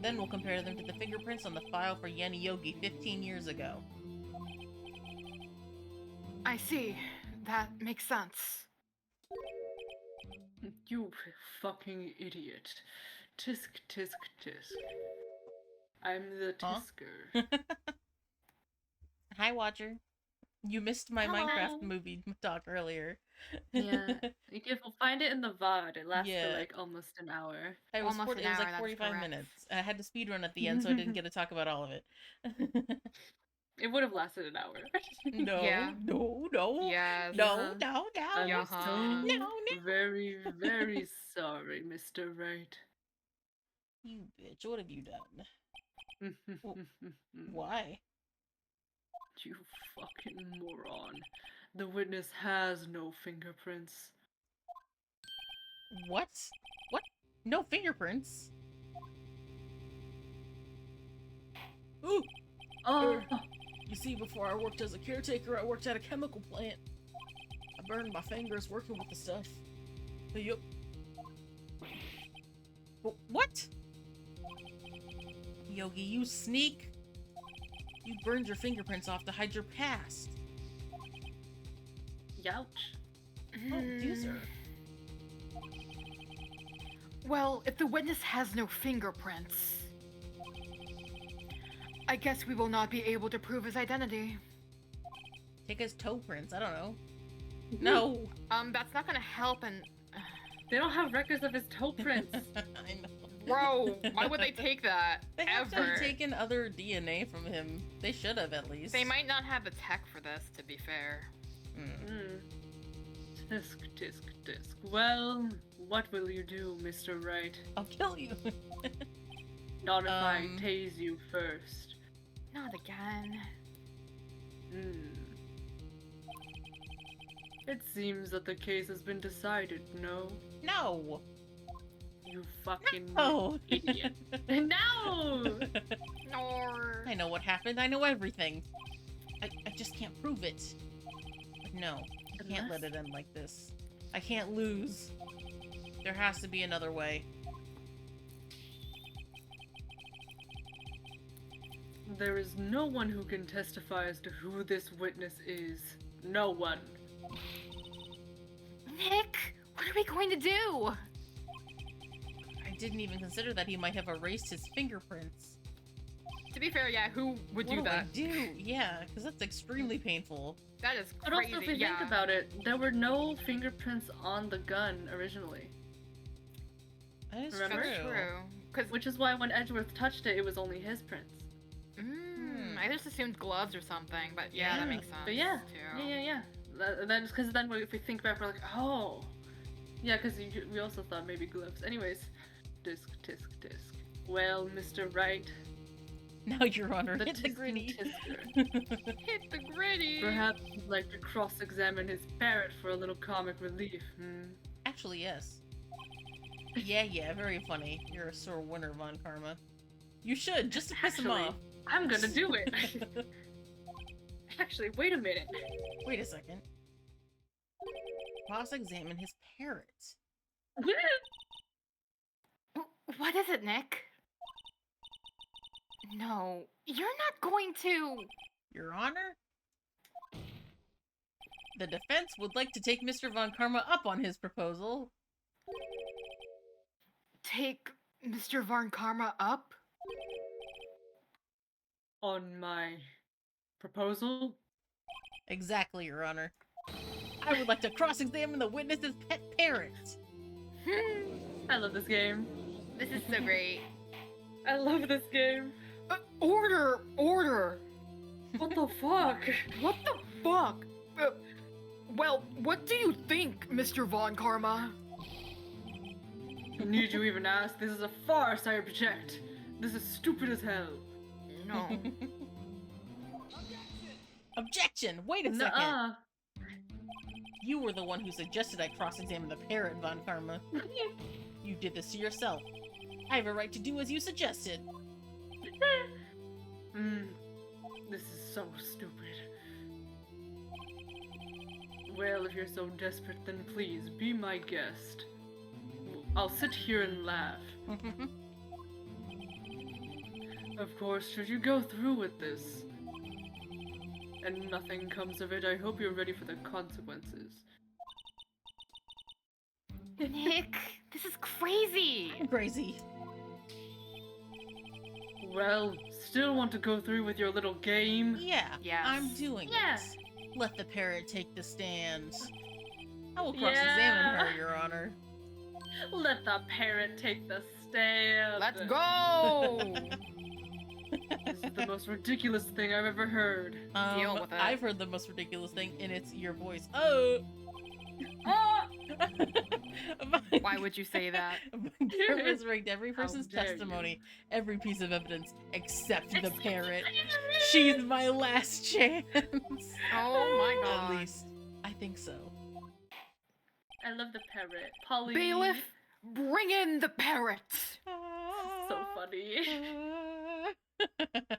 Then we'll compare them to the fingerprints on the file for Yanni Yogi 15 years ago. I see. That makes sense. You fucking idiot. Tisk, tisk, tisk. I'm the Huh? Tisker. Hi, Watcher. You missed my Hello. Minecraft movie talk earlier. Yeah. You can find it in the VOD. It lasts Yeah. for like almost an hour. It was, Almost an it was hour, like that's 45 correct. minutes. I had to speedrun at the end, so I didn't get to talk about all of it. It would have lasted an hour. No, Yeah. no, no, Yes. no, Uh-huh. no, no, I'm Yeah. so no. very, very sorry, Mr. Wright. You bitch, what have you done? Why? You fucking moron. The witness has no fingerprints. What? What? No fingerprints? Ooh! Oh, You see, before I worked as a caretaker, I worked at a chemical plant. I burned my fingers working with the stuff. Yup. What? Yogi, you sneak! You burned your fingerprints off to hide your past. youch. Oh, user. Well, if the witness has no fingerprints, I guess we will not be able to prove his identity. Take his toe prints, I don't know. No! That's not gonna help and... They don't have records of his toe prints. I know. Bro, why would they take that? They have to Ever? have taken other DNA from him. They should have, at least. They might not have the tech for this, to be fair. Tisk, tisk, tisk. Well, what will you do, Mr. Wright? I'll kill you. Not if I Um. tase you first. Not again. It seems that the case has been decided, no? No! You fucking Oh! idiot. No! Nor. I know what happened. I know everything. I just can't prove it. But no, I can't let it end like this. I can't lose. There has to be another way. There is no one who can testify as to who this witness is. No one. Nick, what are we going to do? I didn't even consider that he might have erased his fingerprints. To be fair, yeah, who would What do do I that? do? Yeah, because that's extremely painful. That is But crazy. also, if you yeah. think about it, there were no fingerprints on the gun originally. That is Remember? That's true. Because Which is why when Edgeworth touched it, it was only his prints. I just assumed gloves or something, but yeah, that makes sense. But yeah, too. yeah. Then, because then if we think back, we're like, oh, yeah, because we also thought maybe gloves. Anyways, tisk, tisk, tisk. Well, Mr. Wright, Now, Your Honor, the hit the tisk gritty. tisker. Hit the gritty. Perhaps you'd like to cross-examine his parrot for a little comic relief. Actually, yes. Yeah, very funny. You're a sore winner, Von Karma. You should, just to piss him Actually, off. I'm gonna do it. Actually, wait a minute. Wait a second. Cross-examine his parrot. What is it, Nick? No, you're not going to. Your Honor? The defense would like to take Mr. Von Karma up on his proposal. Take Mr. Varn Karma up? On my proposal? Exactly, Your Honor. I would like to cross-examine the witness's pet parrot. I love this game. This is so great. I love this game. Order! Order! What the fuck? What the fuck? Well, what do you think, Mr. Von Karma? Need you even ask? This is a farce, I object. This is stupid as hell. No. Objection! Wait a second! Nuh-uh. You were the one who suggested I cross-examine the parrot, Von Karma. You did this to yourself. I have a right to do as you suggested. This is so stupid. Well, if you're so desperate, then please, be my guest. I'll sit here and laugh. Of course, should you go through with this, and nothing comes of it, I hope you're ready for the consequences. Nick, this is crazy. I'm crazy. Well, still want to go through with your little game? Yeah, Yes. I'm doing Yeah. it. Let the parrot take the stand. I will cross-examine her, Yeah. Your Honor. Let the parrot take the stand. Let's go! This is the most ridiculous thing I've ever heard. Deal with it. I've heard the most ridiculous thing, and it's your voice. Oh! Ah! Why would you say that? Karma's rigged every person's dare you. testimony, every piece of evidence, except the parrot. She's my last chance. Oh my At god. least, I think so. I love the parrot. Polly. Bailiff, bring in the parrot! So funny.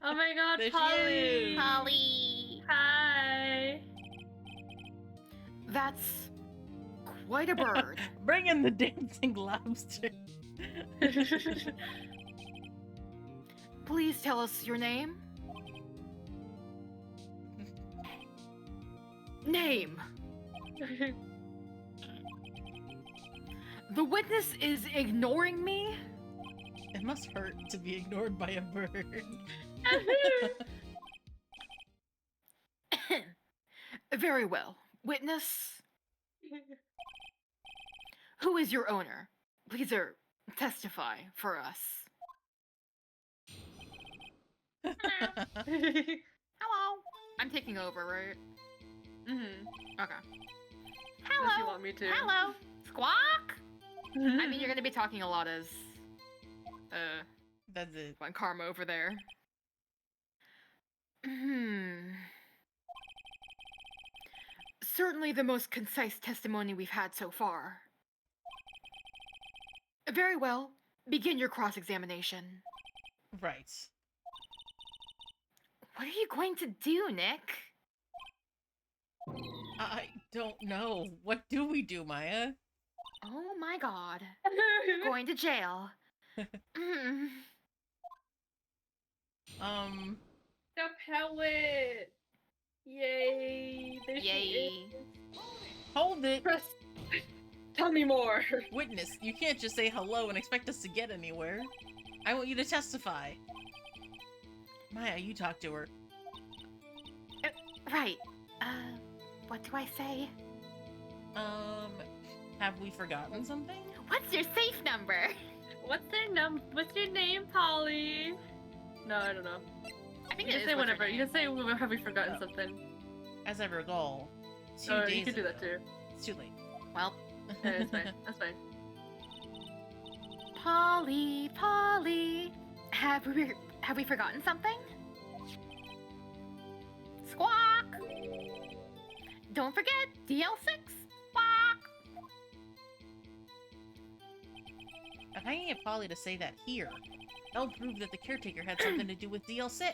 Oh my god, There she Polly. is. Polly. Hi. That's quite a bird. Bring in the dancing lobster. Please tell us your name. Name. The witness is ignoring me? It must hurt to be ignored by a bird. Very well. Witness, who is your owner? Please testify for us. Hello. I'm taking over, right? Okay. Unless you want me to. Hello. Squawk. I mean, you're gonna be talking a lot as That's it. Von Karma over there. Certainly the most concise testimony we've had so far. Very well. Begin your cross-examination. Right. What are you going to do, Nick? I don't know. What do we do, Maya? Oh my god. You're going to jail. Mm. The poet. Yay. There she Yay. is. Hold it! Press. Tell me more. Witness, you can't just say hello and expect us to get anywhere. I want you to testify. Maya, you talk to her. Right. What do I say? Have we forgotten something? What's your safe number? What's your name, Polly? No, I don't know. I think You it can is say what's her whatever. You name. can say, have we forgotten Oh. something? As I recall, 2 Or days you can do that ago- too. It's too late. Well, Yeah, that's fine. That's fine. Polly, Polly, have we forgotten something? Squawk! Don't forget DL6. Squawk! If I can get Polly to say that here, that'll prove that the caretaker had something to do with DL6.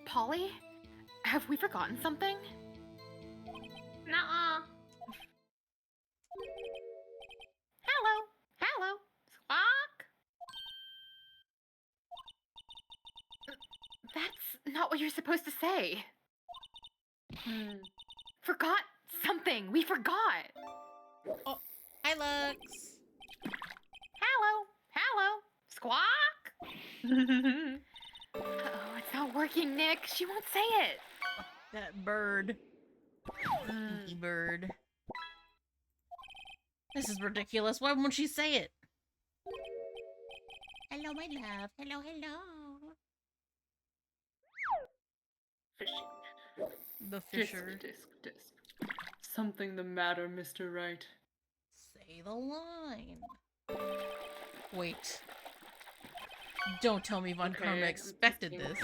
Polly, have we forgotten something? Nuh-uh. Hello, hello, Squawk. That's not what you're supposed to say. Forgot something. We forgot. Hi, Lux! Hello, hello, Squawk. Oh, it's not working, Nick. She won't say it. That bird. Stinky bird. This is ridiculous. Why won't she say it? Hello, my love. Hello, hello. Fishing. The Disc, fisher. disc. Something the matter, Mr. Wright? Say the line. Wait. Don't tell me Von Karma Okay, expected I'm this.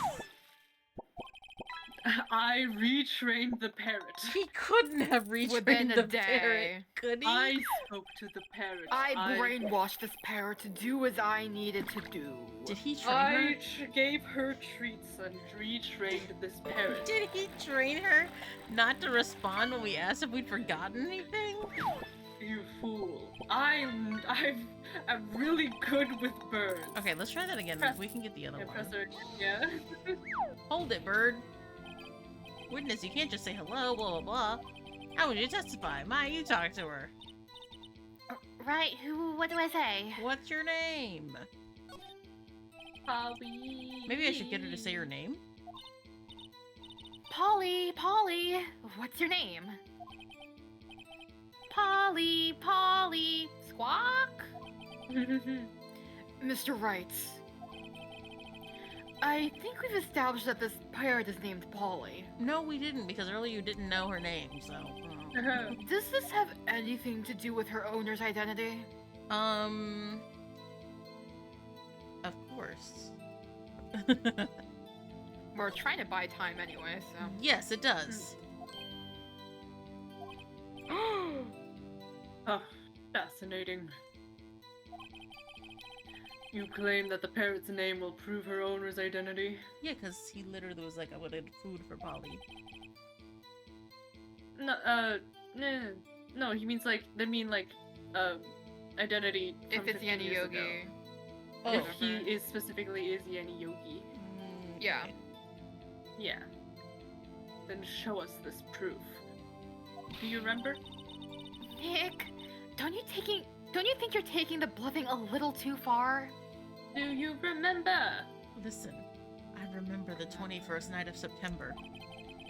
I retrained the parrot. He couldn't have Within retrained a the day. parrot, could he? I spoke to the parrot. I brainwashed this parrot to do as I needed to do. Did he train her? gave her treats and retrained this parrot. Did he train her not to respond when we asked if we'd forgotten anything? You fool. I'm really good with birds. Okay, let's try that again. Press- We can get the other Yeah, one. press her. Yeah. Hold it, bird. Witness, you can't just say hello, blah, blah, blah. How would you testify? Maya, you talk to her. Right, what do I say? What's your name? Polly. Maybe I should get her to say her name? Polly, what's your name? Polly, squawk? Mr. Wright, I think we've established that this parrot is named Polly. No, we didn't, because earlier you didn't know her name, so... Does this have anything to do with her owner's identity? Of course. We're trying to buy time anyway, so. Yes, it does. Oh, fascinating. You claim that the parrot's name will prove her owner's identity? Yeah, because he literally was like, I wanted food for Polly. No, no, he means like, they mean like, identity from If it's 50 Yanni years ago. Yogi. Oh. If he is specifically is Yanni Yogi. Yeah. Okay. Yeah. Then show us this proof. Do you remember? Nick, don't you think you're taking the bluffing a little too far? Do you remember? Listen, I remember the 21st night of September.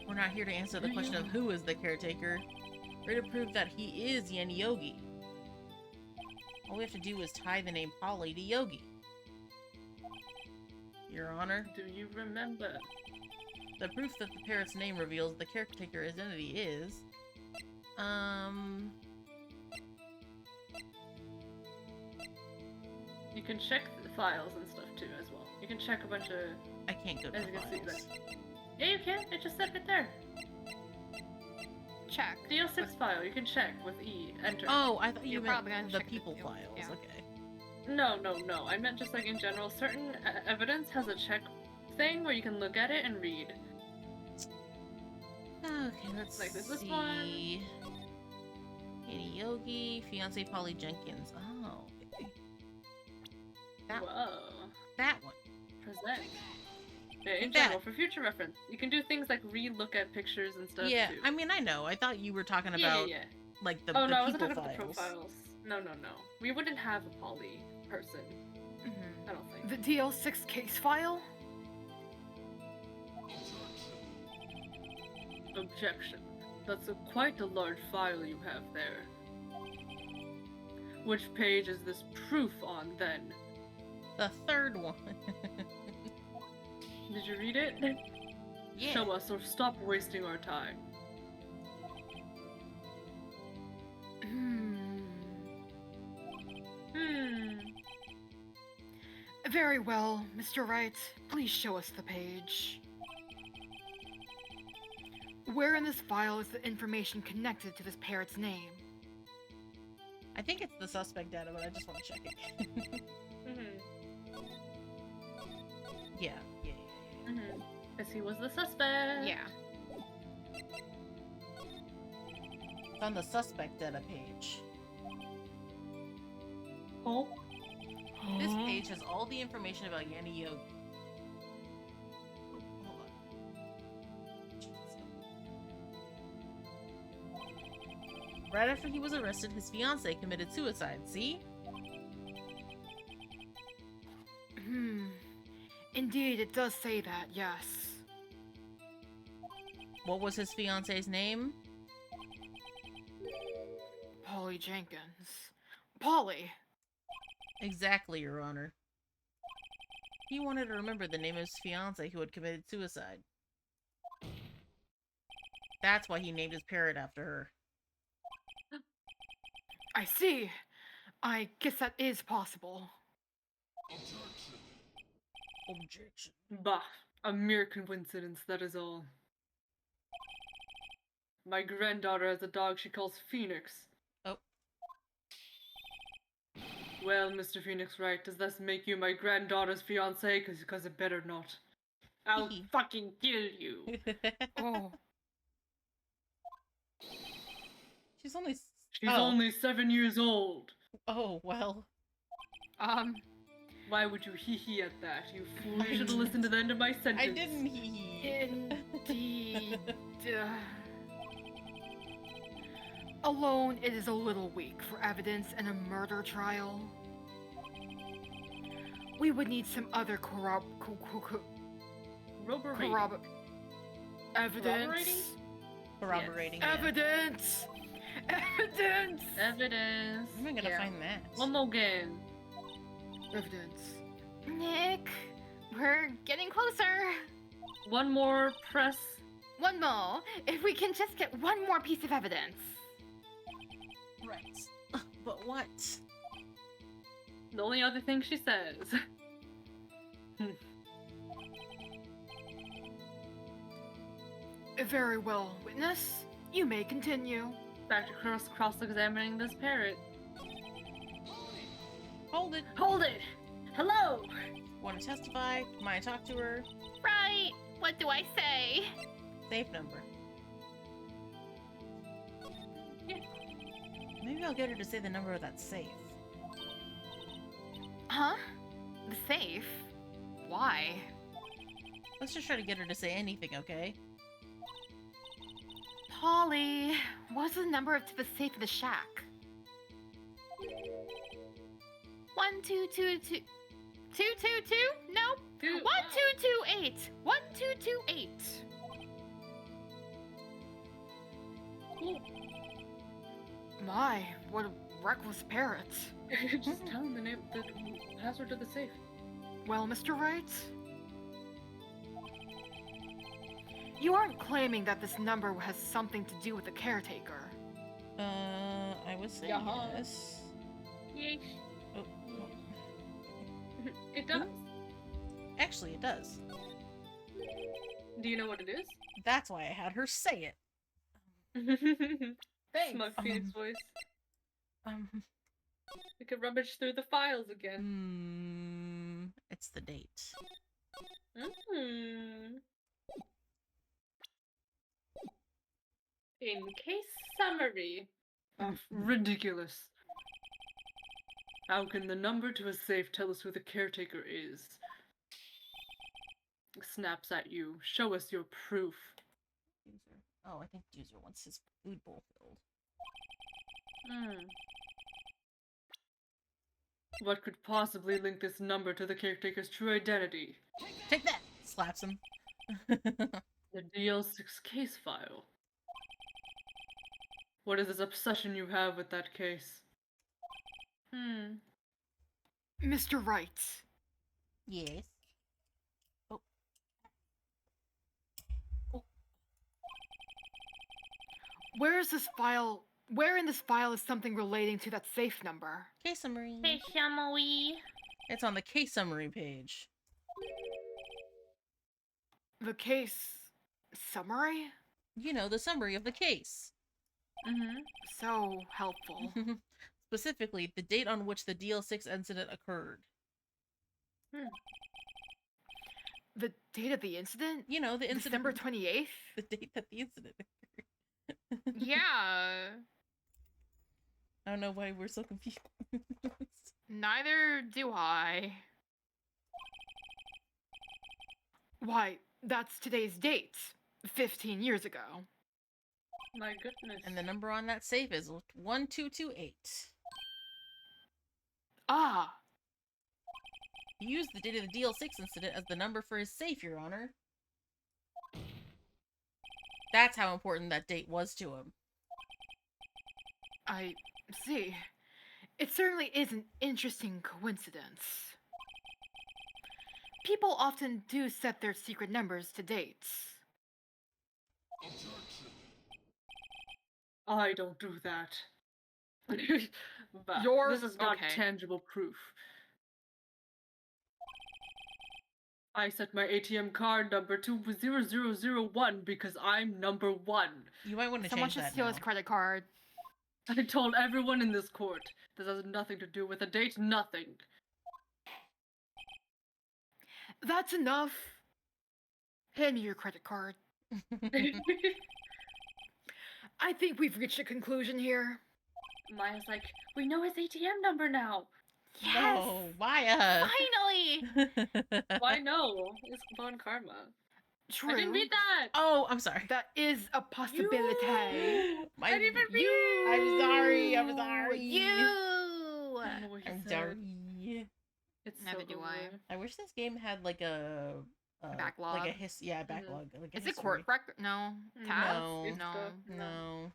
We're not here to answer the question of who is the caretaker. We're to prove that he is Yanni Yogi. All we have to do is tie the name Polly to Yogi. Your Honor, Do you remember? the proof that the parrot's name reveals the caretaker identity is... You can check the files and stuff too as well. You can check a bunch of... I can't go to As the you can see, files. Yeah, you can. It just said right there. Check. DL6 file. You can check with E. Enter. Oh, I thought you You're meant probably gonna the check it people too. files. Yeah. Okay. No. I meant just like in general. Certain evidence has a check thing where you can look at it and read. Okay, let's Like, there's this see. one. Yanni Yogi, fiance Polly Jenkins. Oh, okay. That one. Whoa. That one. Present. Yeah, in That. general, for future reference, you can do things like re-look at pictures and stuff Yeah, too. I mean, I know. I thought you were talking Yeah, about yeah. like the, Oh the no, I wasn't people talking about the files. profiles. No. We wouldn't have a poly person. Mhm. I don't think. The DL6 case file? Objection. That's quite a large file you have there. Which page is this proof on then? The third one. Did you read it? Yeah. Show us or stop wasting our time. Very well, Mr. Wright. Please show us the page. Where in this file is the information connected to this parrot's name? I think it's the suspect data, but I just want to check it. Yeah. Because he was the suspect. Yeah. It's on the suspect data page. Oh. This page has all the information about Yanni Yogi. Hold on. Right after he was arrested, his fiancée committed suicide, see? Indeed, it does say that, yes. What was his fiancée's name? Polly Jenkins. Polly! Exactly, Your Honor. He wanted to remember the name of his fiancée who had committed suicide. That's why he named his parrot after her. I see. I guess that is possible. Objection. Bah, a mere coincidence, that is all. My granddaughter has a dog she calls Phoenix. Oh. Well, Mr. Phoenix Wright, does this make you my granddaughter's fiancé? Cause it better not. I'll Hee hee. fucking kill you. Oh, She's only. She's oh. only 7 years old. Oh, well. Why would you hee-hee at that? You fool, you should have listened to the end of my sentence. I didn't hee. indeed. Alone, it is a little weak for evidence in a murder trial. We would need some other Corroborating. evidence. Corroborating. Yeah. Evidence. Evidence. Evidence. I'm gonna Yeah. find that. One more game. Evidence. Nick, we're getting closer. One more press. One more. If we can just get one more piece of evidence. Right. But what? The only other thing she says. Very well, witness. You may continue. Back to cross-examining this parrot. Hold it. Hold it! Hello! Want to testify? Might I talk to her? Right. What do I say? Safe number. Yeah. Maybe I'll get her to say the number of that safe. Huh? The safe? Why? Let's just try to get her to say anything, okay? Polly, what's the number to the safe of the shack? 1222. 222? No. 1228. 1228. My, what a reckless parrot. Just tell him the password to the safe. Well, Mr. Wright? You aren't claiming that this number has something to do with the caretaker. I would say Yeah. yes. Yeesh. Oh, It does. actually, it does. Do you know what it is? That's why I had her say it. Thanks. Smug Phoenix voice. Um, We could rummage through the files again. it's the date. In case summary. Ridiculous. How can the number to a safe tell us who the caretaker is? Snaps at you. Show us your proof. User. Oh, I think user wants his food bowl filled. What could possibly link this number to the caretaker's true identity? Take that! Slaps him. The DL6 case file. What is this obsession you have with that case? Mr. Wright, Yes. where in this file is something relating to that safe number? Case summary. Hey, Shamoe. It's on the case summary page. The case summary? You know, the summary of the case. So helpful. Specifically, the date on which the DL6 incident occurred. The date of the incident? You know, the incident. December 28th? The date that the incident occurred. Yeah. I don't know why we're so confused. Neither do I. Why, that's today's date. 15 years ago. My goodness. And the number on that safe is 1228. Ah, He used the date of the DL6 incident as the number for his safe, Your Honor. That's how important that date was to him. I see. It certainly is an interesting coincidence. People often do set their secret numbers to dates. I don't do that. But You're- this is not okay. tangible proof. I set my ATM card number to 0001 because I'm number 1. You might want to Someone change should that steal now. his credit card. I told everyone in this court. This has nothing to do with a date, nothing. That's enough. Hand me your credit card. I think we've reached a conclusion here. Maya's like, we know his ATM number now. Yes! No, Maya. Finally! Why no? It's Von Karma. True. I didn't read that! Oh, I'm sorry. That is a possibility. My, I didn't even read You. I'm sorry. I'm sorry. You! I don't know what he I'm said. sorry. It's Neither so do I. over. I wish this game had like a backlog? like a a backlog. Like a Is it history. court record? No. Tabs? No. It's No. stuff. No.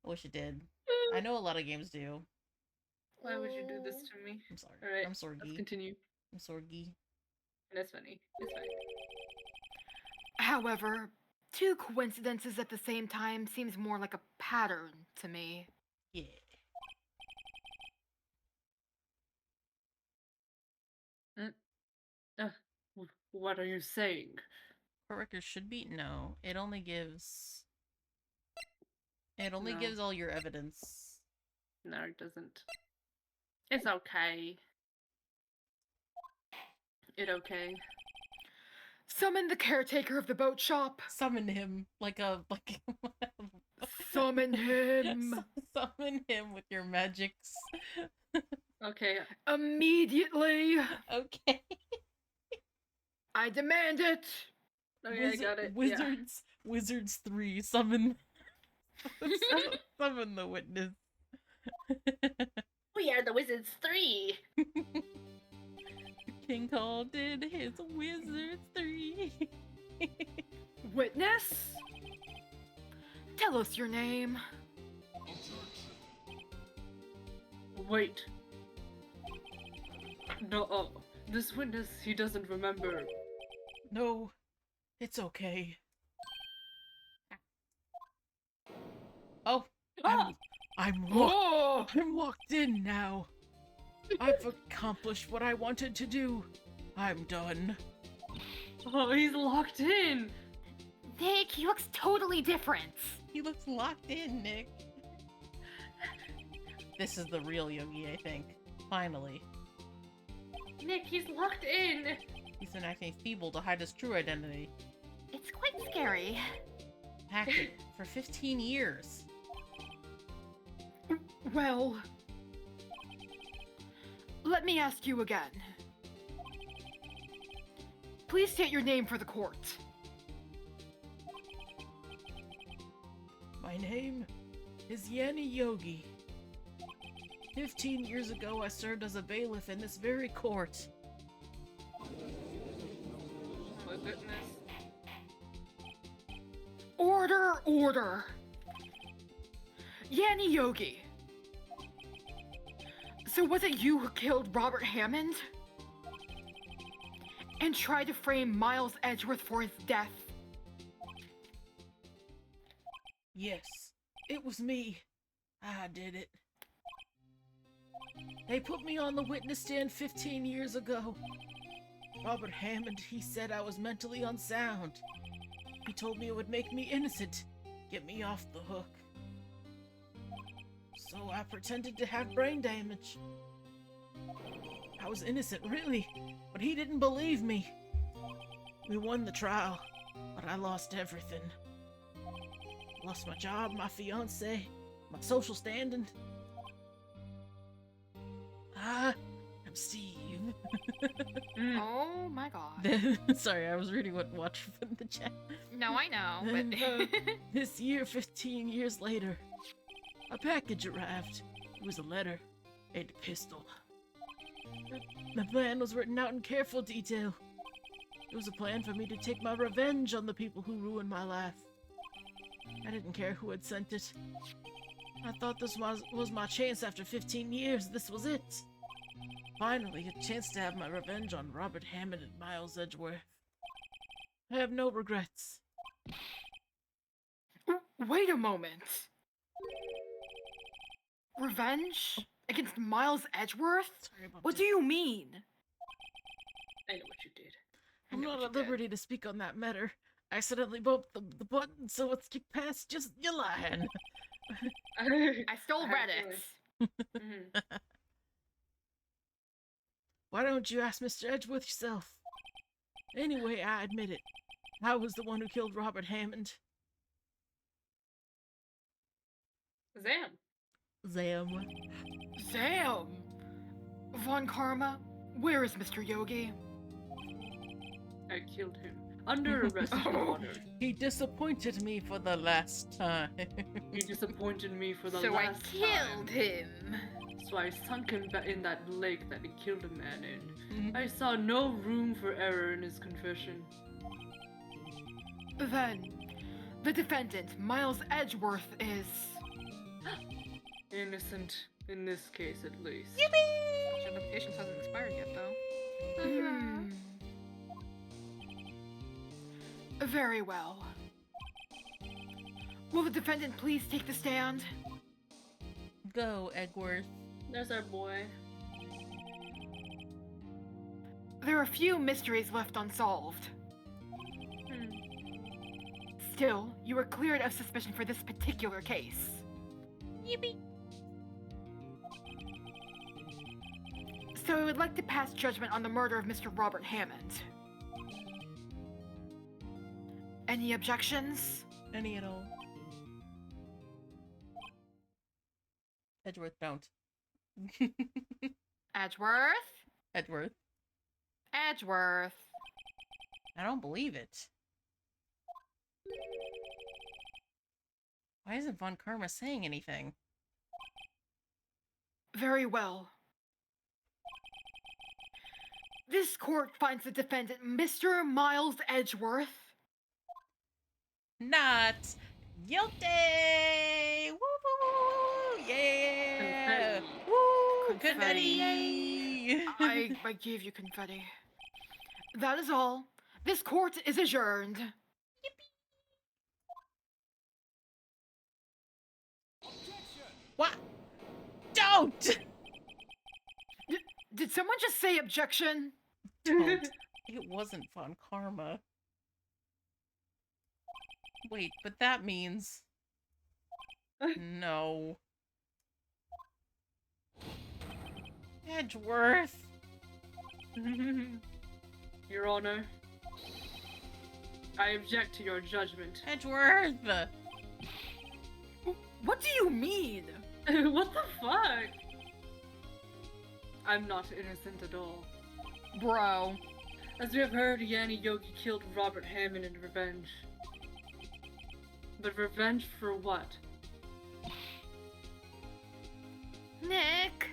I wish it did. I know a lot of games do. Why would you do this to me? I'm sorry. Alright, I'm let's sorry. continue. I'm sorry. That's funny. It's fine. However, two coincidences at the same time seems more like a pattern to me. Yeah. What are you saying? Court record should be no. It only gives. It only No. gives all your evidence. No, it doesn't. It's okay. It okay. Summon the caretaker of the boat shop. Summon him like a like. Summon him. Summon him with your magics. Okay. Immediately. Okay. I demand it. Okay, I got it. Yeah. Wizards 3, summon. Summon the witness. We are the Wizards 3. King Cole did his Wizards 3. Witness? Tell us your name. Wait. No, this witness, he doesn't remember. No, it's okay. Oh, Oh! I'm locked in now. I've accomplished what I wanted to do. I'm done. Oh, he's locked in! Nick, he looks totally different. He looks locked in, Nick. This is the real Yogi, I think. Finally. Nick, he's locked in. He's been acting feeble to hide his true identity. It's quite scary. Hacked it for 15 years. Well, let me ask you again. Please state your name for the court. My name is Yanni Yogi. 15 years ago, I served as a bailiff in this very court. My goodness. Order, order. Yanni Yogi. So was it you who killed Robert Hammond? And tried to frame Miles Edgeworth for his death? Yes, it was me. I did it. They put me on the witness stand 15 years ago. Robert Hammond, he said I was mentally unsound. He told me it would make me innocent, get me off the hook. So I pretended to have brain damage. I was innocent, really, but he didn't believe me. We won the trial, but I lost everything. Lost my job, my fiance, my social standing. I'm Steve. Oh my god. Sorry, I was reading what Watch put in the chat. No, I know, And, but this year, 15 years later, a package arrived. It was a letter and a pistol. The plan was written out in careful detail. It was a plan for me to take my revenge on the people who ruined my life. I didn't care who had sent it. I thought this was my chance after 15 years. This was it. Finally, a chance to have my revenge on Robert Hammond and Miles Edgeworth. I have no regrets. Wait a moment. Revenge? Against Miles Edgeworth? Sorry about What that. do you mean? I know what you did. I'm know not what at you did. liberty to speak on that matter. I accidentally bumped the button, so let's get past just you lying. I stole I had a Reddit. Mhm. Why don't you ask Mr. Edgeworth yourself? Anyway, I admit it. I was the one who killed Robert Hammond. Zam. Zam. Zam! Von Karma, where is Mr. Yogi? I killed him. Under arrest, Your Oh. Honor. He disappointed me for the last time. He disappointed me for the So I last killed time. him. So I sunk him in that lake that he killed a man in. Mhm. I saw no room for error in his confession. Then, the defendant, Miles Edgeworth, is... Innocent, in this case at least. Statute of limitations hasn't expired yet, though. Mhm. Very well. Will the defendant please take the stand? Go, Edgeworth. There's our boy. There are few mysteries left unsolved. Hmm. Still, you are cleared of suspicion for this particular case. Yippee. So I would like to pass judgment on the murder of Mr. Robert Hammond. Any objections? Any at all? Edgeworth, don't. Edgeworth? Edgeworth. Edgeworth. I don't believe it. Why isn't Von Karma saying anything? Very well. This court finds the defendant, Mr. Miles Edgeworth, Not guilty! Woo, woo, woo, woo! Yeah! Confetti. Woo! Confetti. Confetti! I gave you confetti. That is all. This court is adjourned. What? Don't! Did someone just say objection? Don't. It wasn't Von Karma. Wait, but that means... No. Edgeworth! Your Honor, I object to your judgment. Edgeworth! What do you mean? What the fuck? I'm not innocent at all. Bro. As we have heard, Yanni Yogi killed Robert Hammond in revenge. But revenge for what? Nick!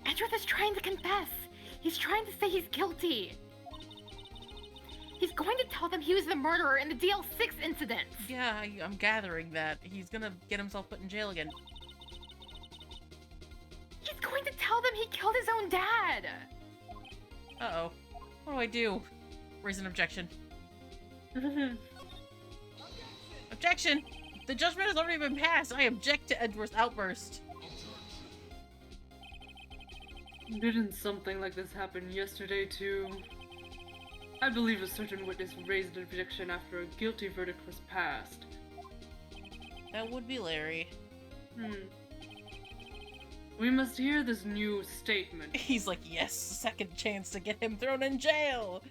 Edgeworth is trying to confess. He's trying to say he's guilty. He's going to tell them he was the murderer in the DL6 incident. Yeah, I'm gathering that. He's gonna get himself put in jail again. He's going to tell them he killed his own dad. Uh-oh. What do I do? Raise an objection. Objection! The judgment has already been passed! I object to Edgeworth's outburst! Didn't something like this happen yesterday too? I believe a certain witness raised an objection after a guilty verdict was passed. That would be Larry. We must hear this new statement. He's like, yes, second chance to get him thrown in jail!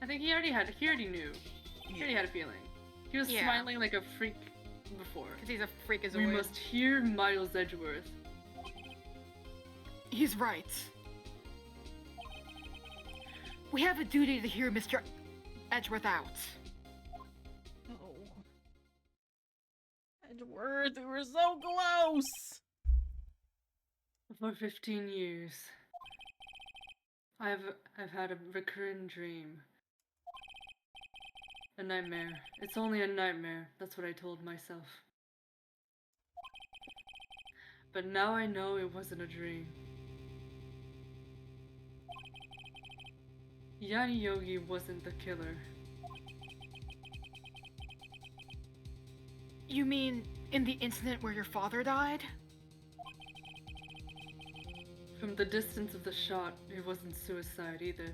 I think he already knew. He already had a feeling. He was Yeah. smiling like a freak before. Because he's a freakazoid. We must hear Miles Edgeworth. He's right. We have a duty to hear Mr. Edgeworth out. Oh. Edgeworth, we were so close! For 15 years, I've had a recurring dream. A nightmare. It's only a nightmare. That's what I told myself. But now I know it wasn't a dream. Yanni Yogi wasn't the killer. You mean in the incident where your father died? From the distance of the shot, it wasn't suicide either.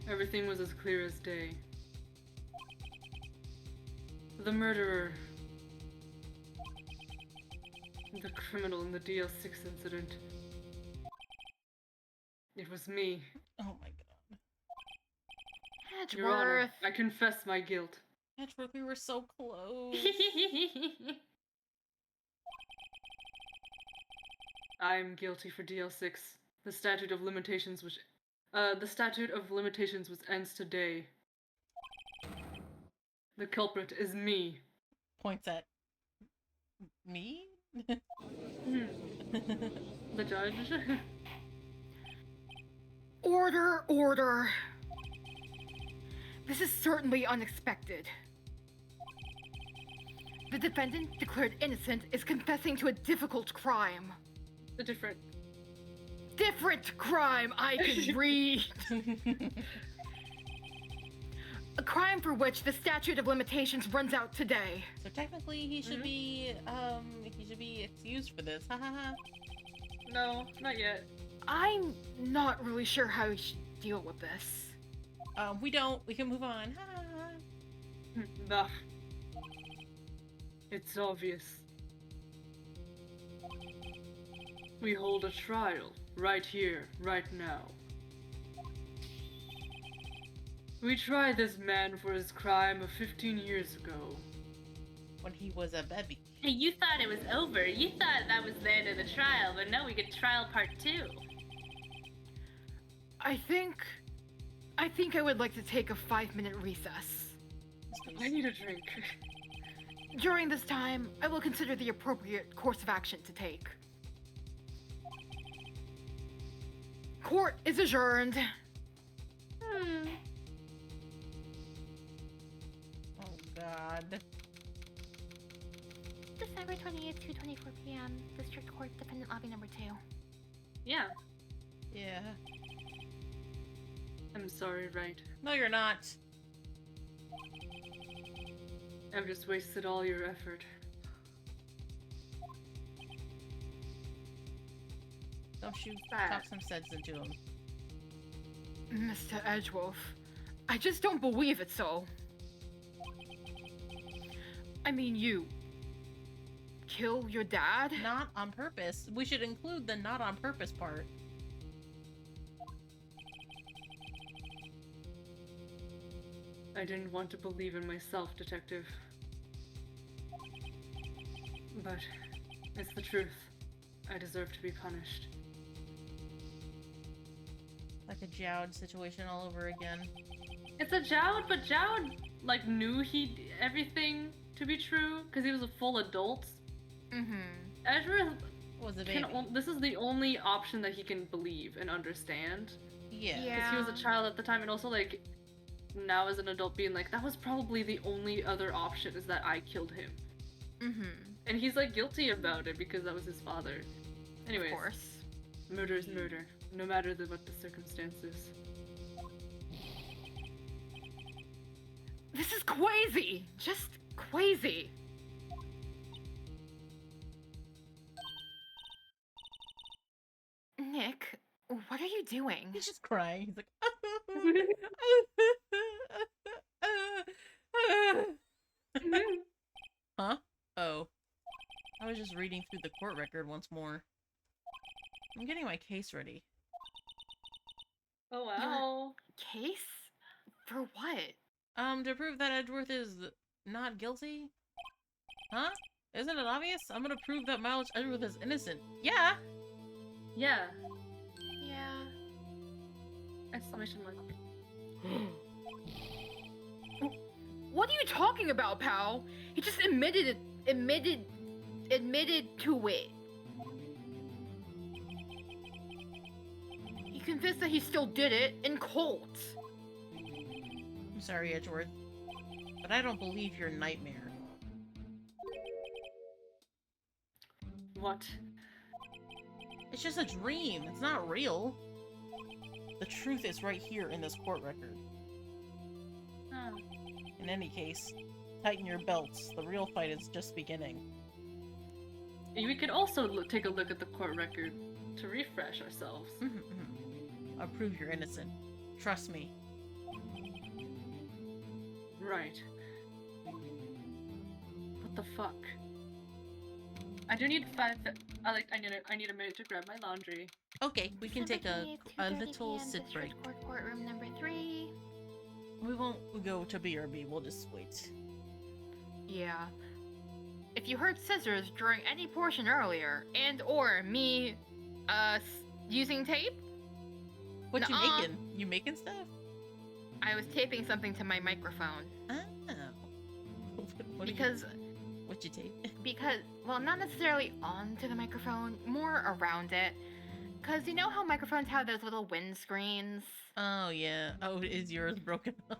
Everything was as clear as day. The murderer, the criminal in the DL6 incident, it was me. Oh my god. Your Honor, Edgeworth. I confess my guilt. Edgeworth, we were so close. I am guilty for DL6. The statute of limitations was ends today. The culprit is me. Points at me? The judge. Order, order. This is certainly unexpected. The defendant, declared innocent, is confessing to a difficult crime. A different. Different crime, I can read. A crime for which the statute of limitations runs out today. So technically he should be excused for this. Ha ha ha. No, not yet. I'm not really sure how we should deal with this. We can move on. Ha ha ha. Nah. It's obvious. We hold a trial, right here, right now. We tried this man for his crime of 15 years ago. When he was a baby. Hey, you thought it was over. You thought that was the end of the trial, but no, we get trial part 2. I think I would like to take a 5-minute recess. I need a drink. During this time, I will consider the appropriate course of action to take. Court is adjourned. Oh god. December 28th, 2:24 p.m. District Court, Defendant Lobby Number 2. Yeah. Yeah. I'm sorry, Wright. No, you're not. I've just wasted all your effort. Don't you Bad. talk some sense into him. Mr. Edgewolf, I just don't believe it so. I mean, you kill your dad? Not on purpose. We should include the not on purpose part. I didn't want to believe in myself, Detective. But it's the truth. I deserve to be punished. Like a Jowd situation all over again. It's a Jowd, but Jowd, like, knew everything to be true, because he was a full adult. Mm-hmm. Edgeworth Was a baby. this is the only option that he can believe and understand. Yeah. Because he was a child at the time, and also, like, now as an adult being like, that was probably the only other option, is that I killed him. Mm-hmm. And he's, like, guilty about it because that was his father. Anyways, Of course. murder is murder, no matter what the circumstances. This is crazy! Just crazy! Nick, what are you doing? He's just crying. He's like, huh? Oh. I was just reading through the court record once more. I'm getting my case ready. Oh wow. Case? For what? To prove that Edgeworth is not guilty? Huh? Isn't it obvious? I'm gonna prove that Miles Edgeworth is innocent. Yeah! Yeah. Yeah. Exclamation mark. What are you talking about, pal? He just admitted to it. He confessed that he still did it in court. I'm sorry, Edgeworth, but I don't believe your nightmare. What? It's just a dream. It's not real. The truth is right here in this court record. Oh. In any case, tighten your belts. The real fight is just beginning. We could also take a look at the court record to refresh ourselves. I'll prove you're innocent. Trust me. Right. What the fuck? I do need 5. I need a minute to grab my laundry. Okay, we can take a little sit break. Courtroom number 3. We won't go to BRB. We'll just wait. Yeah. If you heard scissors during any portion earlier, and or me, using tape, What you Nuh-uh. making? You making stuff? I was taping something to my microphone. Oh. What Because, what you tape? well, not necessarily onto the microphone, more around it. Because you know how microphones have those little windscreens? Oh yeah. Oh, is yours broken off?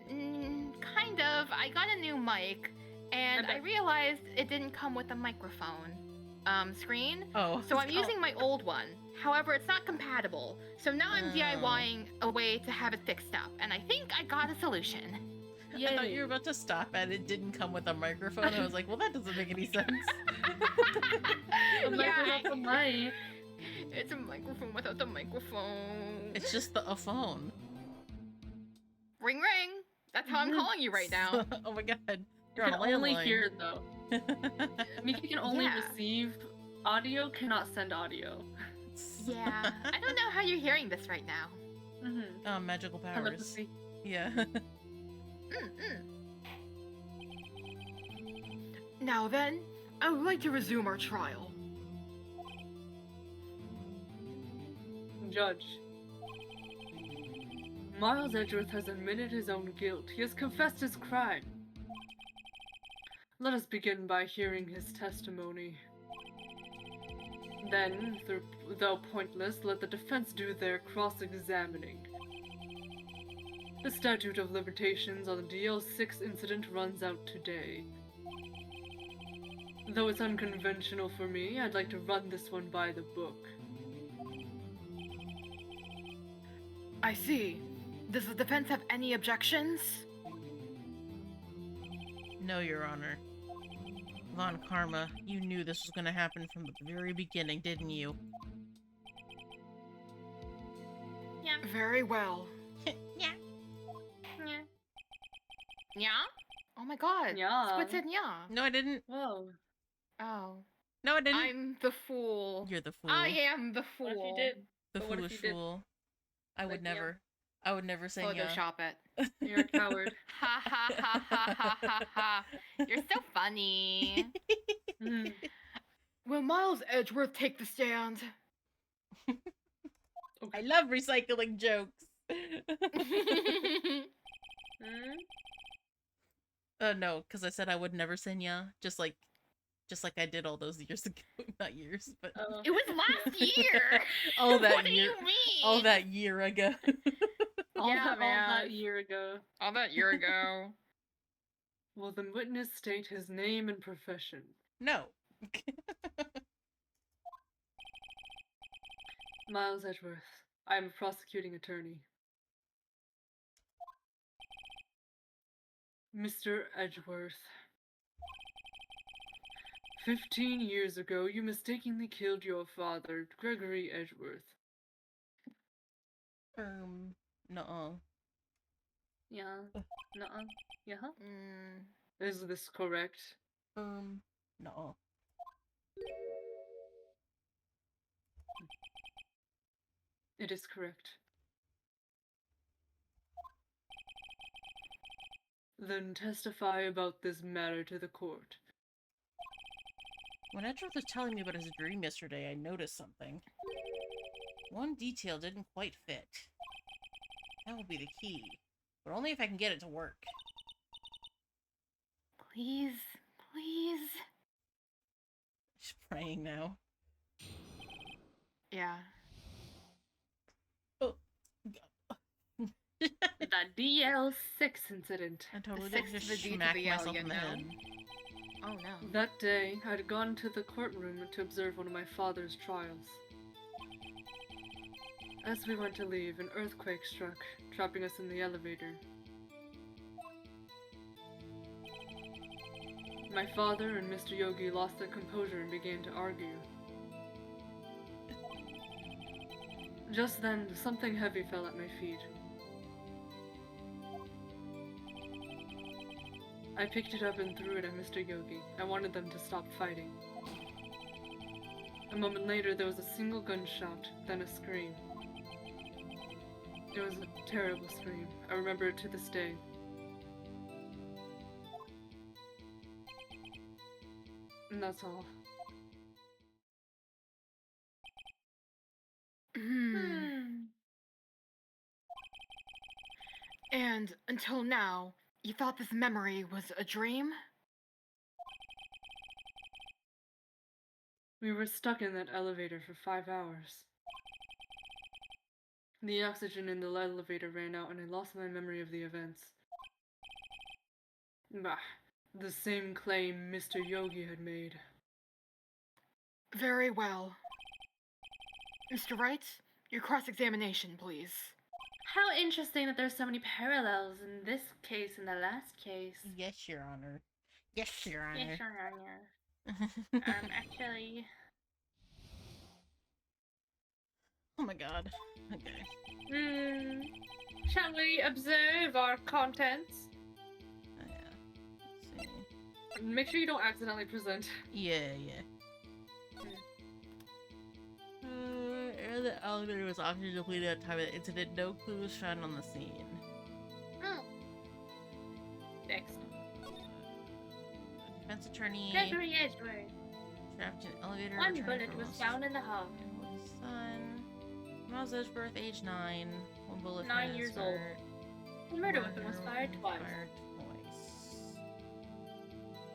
Kind of. I got a new mic, and I realized it didn't come with a microphone screen. Oh. So I'm using my old one. However, it's not compatible. So now I'm Oh. DIYing a way to have it fixed up, and I think I got a solution. I thought you were about to stop and it didn't come with a microphone. I was like, well, that doesn't make any sense. A microphone for mic. It's a microphone without the microphone. It's just a phone. Ring ring. That's how I'm calling you right now. Oh my god. You You're on can a only landline. hear it though. Miki can only Yeah. receive audio, cannot send audio. Yeah. I don't know how you're hearing this right now. Mm-hmm. Oh, magical powers. Telepathy. Yeah. Now then, I would like to resume our trial. Judge. Miles Edgeworth has admitted his own guilt. He has confessed his crime. Let us begin by hearing his testimony. Then, though pointless, let the defense do their cross-examining. The statute of limitations on the DL6 incident runs out today. Though it's unconventional for me, I'd like to run this one by the book. I see. Does the defense have any objections? No, Your Honor. Von Karma, you knew this was gonna happen from the very beginning, didn't you? Yeah. Very well. Yeah. Yeah? Oh my god. Yeah. Squid said yeah. No, I didn't. Whoa. Oh. No, I didn't. I'm the fool. You're the fool. I am the fool. What if you did? the but what if foolish you did? fool. I would Like, yeah. never. I would never say yeah. Photoshop it. You're a coward. Ha ha ha ha ha ha ha. You're so funny. Mm. Will Miles Edgeworth take the stand? I love recycling jokes. Mm? No, because I said I would never say yeah, just like I did all those years ago. Not years, but It was last year. all that What do year, you mean? all that year ago. All Yeah, that man. year ago. All that year ago. Will the witness state his name and profession? No. Miles Edgeworth. I am a prosecuting attorney. Mr. Edgeworth. 15 years ago, you mistakenly killed your father, Gregory Edgeworth. No. Yeah. Nuh-uh. Yeah. Mm. Is this correct? No. It is correct. Then testify about this matter to the court. When Edgeworth was telling me about his dream yesterday, I noticed something. One detail didn't quite fit. That will be the key, but only if I can get it to work. Please, please. She's praying now. Yeah. Oh. The DL6 incident. I totally The did six just to the D to smack the L, myself you in the know? head. Oh no. That day, I'd gone to the courtroom to observe one of my father's trials. As we went to leave, an earthquake struck, trapping us in the elevator. My father and Mr. Yogi lost their composure and began to argue. Just then, something heavy fell at my feet. I picked it up and threw it at Mr. Yogi. I wanted them to stop fighting. A moment later, there was a single gunshot, then a scream. It was a terrible scream. I remember it to this day. And that's all. And until now, you thought this memory was a dream? We were stuck in that elevator for 5 hours. The oxygen in the elevator ran out and I lost my memory of the events. Bah, the same claim Mr. Yogi had made. Very well. Mr. Wright, your cross-examination, please. How interesting that there's so many parallels in this case and the last case. Yes, Your Honor. Yes, Your Honor. Yes, Your Honor. Actually, Oh my god. Okay. shall we observe our contents? Oh, yeah. Let's see. Make sure you don't accidentally present. Yeah. Air the elevator was oxygen depleted at the time of the incident. No clues found on the scene. Oh. Next. Defense attorney Gregory Edgeworth. trapped in elevator. One returning bullet from was his found in the hall. son. Miles Edgeworth, age 9. One bullet. 9 from his years old. heart. The murder weapon was fired twice. Fired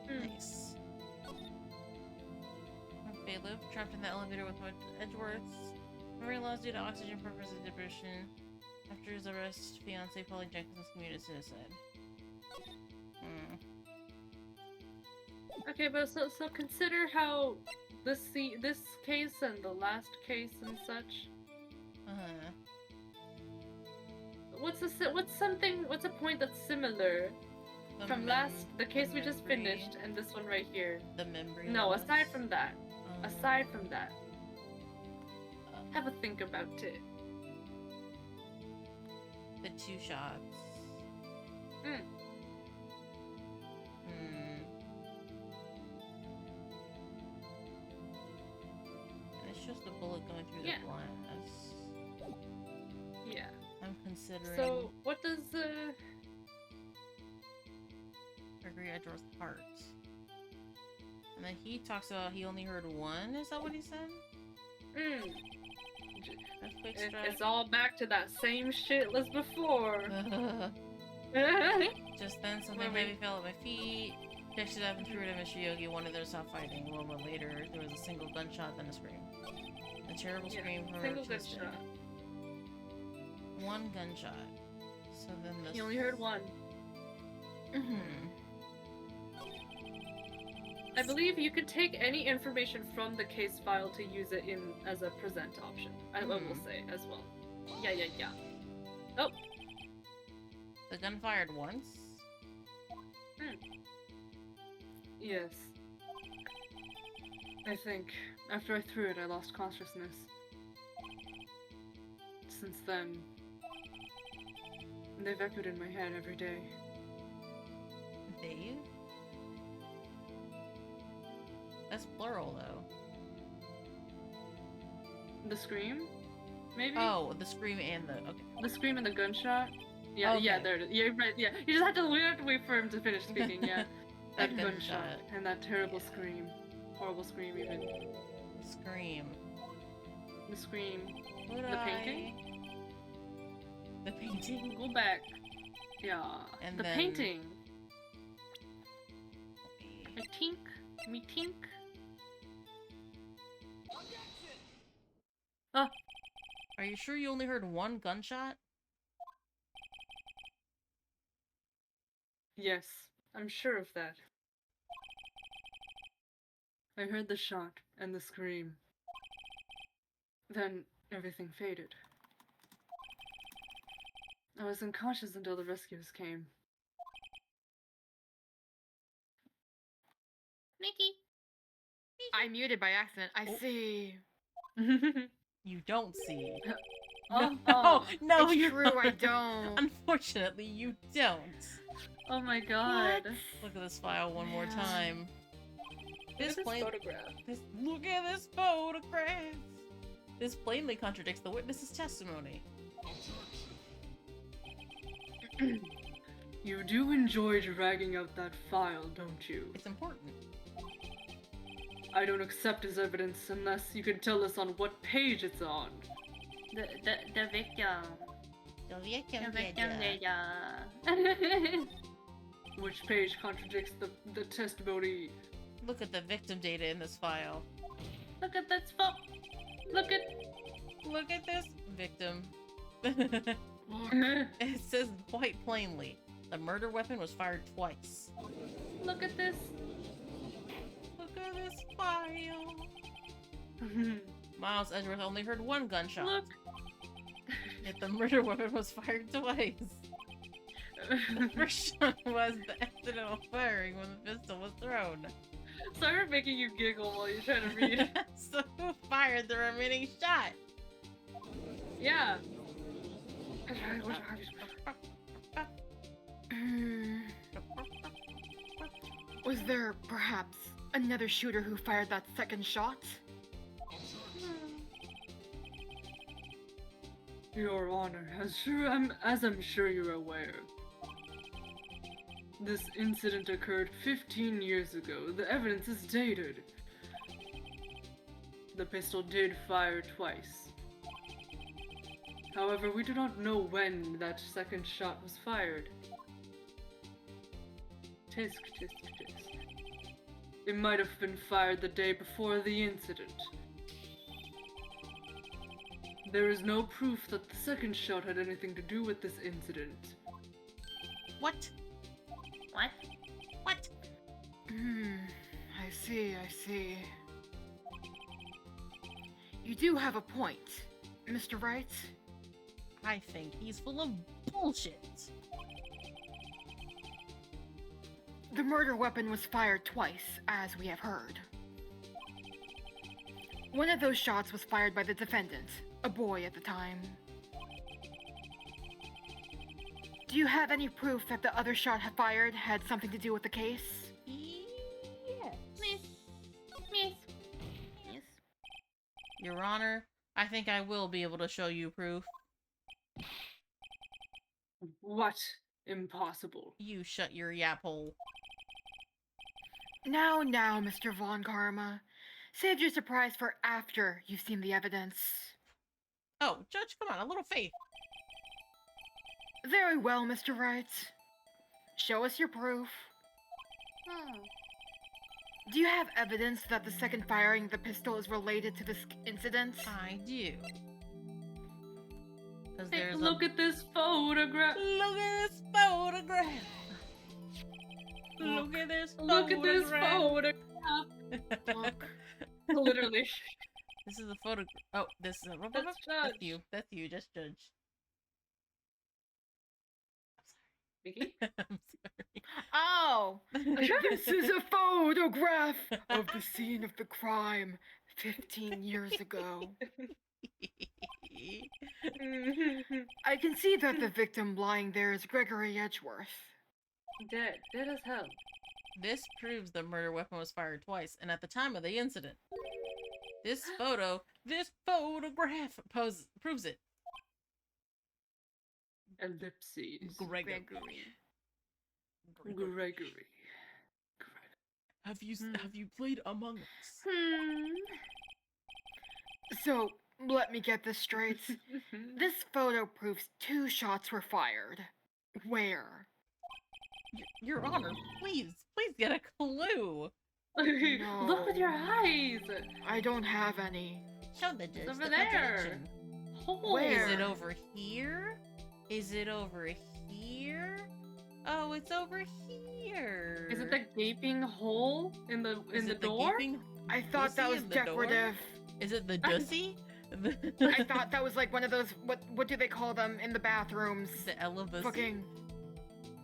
twice. Nice. Bailiff trapped in the elevator with Edgeworth's memory loss due to oxygen purposes depression. After his arrest, fiance Polly Jenkins committed suicide. Okay, but so consider how this case and the last case and such. What's a point that's similar from the case we just finished and this one right here? The memory. No, loss. aside from that, have a think about it. The 2 shots. And it's just a bullet going through Yeah. the glass. Yeah. I'm considering So what does Gregory Edgeworth's heart. And then he talks about he only heard 1. Is that what he said? Earthquake struck. It's all back to that same shit as before. Just then, something heavy fell at my feet. Picked it up and threw it at Mr. Yogi. Wanted them to stop fighting. A moment later, there was a single gunshot, then a scream. A terrible scream from single her twisted. gunshot. 1 gunshot. So then this. You only heard 1. I believe you could take any information from the case file to use it in as a present option. I will say as well. Yeah. Oh, The gun fired once. yes. I think after I threw it, I lost consciousness. Since then, they've echoed in my head every day. Dave? That's plural, though. The scream? Maybe? Oh, the scream and the... Okay. The scream and the gunshot? Yeah, Okay. yeah, there it is. Yeah, right, yeah. We have to wait for him to finish speaking, yeah. That gunshot. And that terrible scream. Horrible scream, even. Scream. The scream. Would The I- painting? The painting? Go back. Yeah. And the then- painting. I tink. Me tink. Oh, Are you sure you only heard 1 gunshot? yes. I'm sure of that. I heard the shot and the scream. Then everything faded. I was unconscious until the rescuers came. Nikki. I muted by accident. I Oh. see. You don't see. Oh, No, no, it's you true, I don't. Unfortunately, you don't. oh my god. Look at this file one more Yeah. time. This plain- photograph. Look at this photograph. This plainly contradicts the witness's testimony. You do enjoy dragging out that file, don't you? It's important. I don't accept as evidence unless you can tell us on what page it's on. The victim. The victim did, Which page contradicts the testimony? Look at the victim data in this file. Look at this Look at... Look at this victim. Look. It says quite plainly, the murder weapon was fired twice. Look at this. Look at this file. Miles Edgeworth only heard one gunshot. Look. Yet the murder weapon was fired twice. The first shot was the accidental firing when the pistol was thrown. Sorry for making you giggle while you're trying to read. So who fired the remaining shot? Yeah. Was there perhaps another shooter who fired that second shot? Your Honor, as I'm sure you're aware, this incident occurred 15 years ago. The evidence is dated. The pistol did fire twice. However, we do not know when that second shot was fired. Tisk, tisk, tisk. It might have been fired the day before the incident. There is no proof that the second shot had anything to do with this incident. What? What? What? I see. You do have a point, Mr. Wright. I think he's full of bullshit. The murder weapon was fired twice, as we have heard. One of those shots was fired by the defendant, a boy at the time. Do you have any proof that the other shot fired had something to do with the case? Yes. Miss. Your Honor, I think I will be able to show you proof. What? Impossible. You shut your yap hole. Now, Mr. Von Karma. Save your surprise for after you've seen the evidence. Oh, Judge, come on, a little faith. Very well, Mr. Wright. Show us your proof. Do you have evidence that the second firing of the pistol is related to this incident? I do. Because Hey, there's look at this photograph. Look at this photograph. Look at this photograph. Look at this photograph. Look. Literally. This is a photo. Oh, this is a. That's That's Judge. you. That's you. Just Judge. Mickey? I'm sorry. Oh! This is a photograph of the scene of the crime 15 years ago. I can see that the victim lying there is Gregory Edgeworth. Dead as hell. This proves the murder weapon was fired twice, and at the time of the incident. This photograph proves it. Ellipses. Gregory. Gregory. Have you played Among Us? So, let me get this straight. This photo proves 2 shots were fired. Where? Your Honor, please get a clue. Look with your eyes. I don't have any. Show the judge over the there. contradiction. Oh, Where? Is it over here? Is it over here? Oh, it's over here. Is it the gaping hole in the Is it door? gaping I thought that pussy was in the door? decorative. Is it the dussy? I thought that was like one of those, what do they call them in the bathrooms? the elevator. Fucking,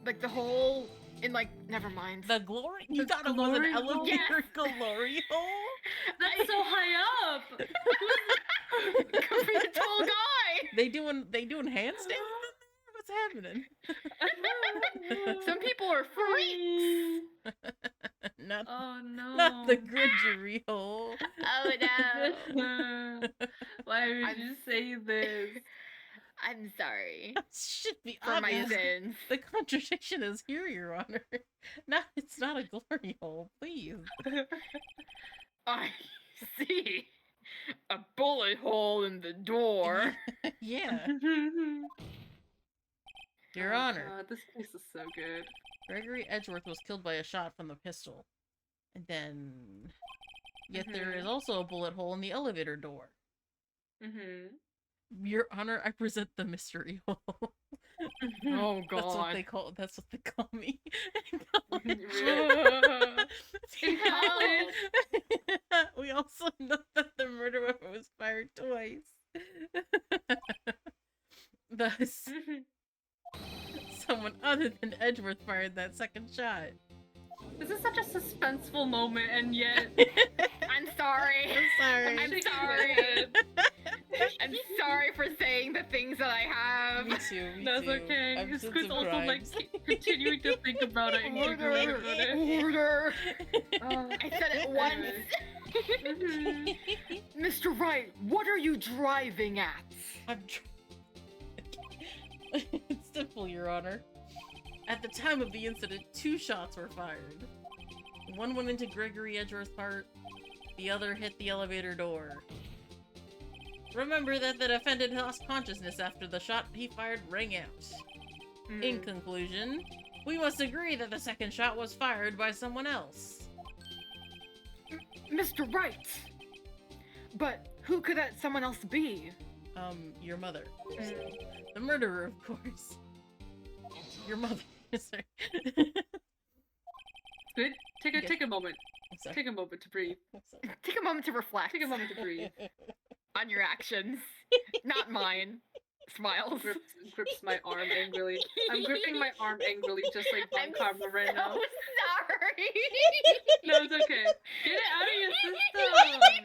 like the hole in like, never mind. The glory. You The thought it was an glory hole? elevator glory hole? That's so high up. Could be a tall guy. They doing handstands? in there? What's happening? Some people are freaks. not Oh no. not the gridgery hole. Oh no. Why would I'm- you say this? I'm sorry Should be for my obvious. sins. The contradiction is here, Your Honor. No, it's not a glory hole, please. I see a bullet hole in the door. Yeah, Your Oh, Honor. God, this place is so good. Gregory Edgeworth was killed by a shot from the pistol. And then... Yet there Mhm. is also a bullet hole in the elevator door. Mm-hmm. Your Honor, I present the mystery hole. Oh That's what they god. call me. In college. We also know that the murder weapon was fired twice. Thus, someone other than Edgeworth fired that second shot. This is such a suspenseful moment, and yet I'm sorry. I'm sorry. I'm shaking my sorry. head. I'm sorry for saying the things that I have. Me too. Me That's too. okay. I've done Squid's some also like crimes. continuing to think about it and giggling Order. about it. Order. Oh, I said it once. anyway. Mr. Wright, what are you driving at? I'm It's simple, Your Honor. At the time of the incident, 2 shots were fired. One went into Gregory Edgeworth's heart, the other hit the elevator door. Remember that the defendant lost consciousness after the shot he fired rang out. In conclusion, we must agree that the second shot was fired by someone else. Mr. Wright. But who could that someone else be? Your mother. The murderer, of course. Your mother. Sorry. Good. Yes. Take a moment. I'm sorry. Take a moment to breathe. I'm sorry. Take a moment to reflect Take a moment to breathe. on your actions. Not mine. Smiles. Grips my arm angrily. I'm gripping my arm angrily, just like I'm Von Karma right now. so sorry. No, it's okay. Get it out of your system.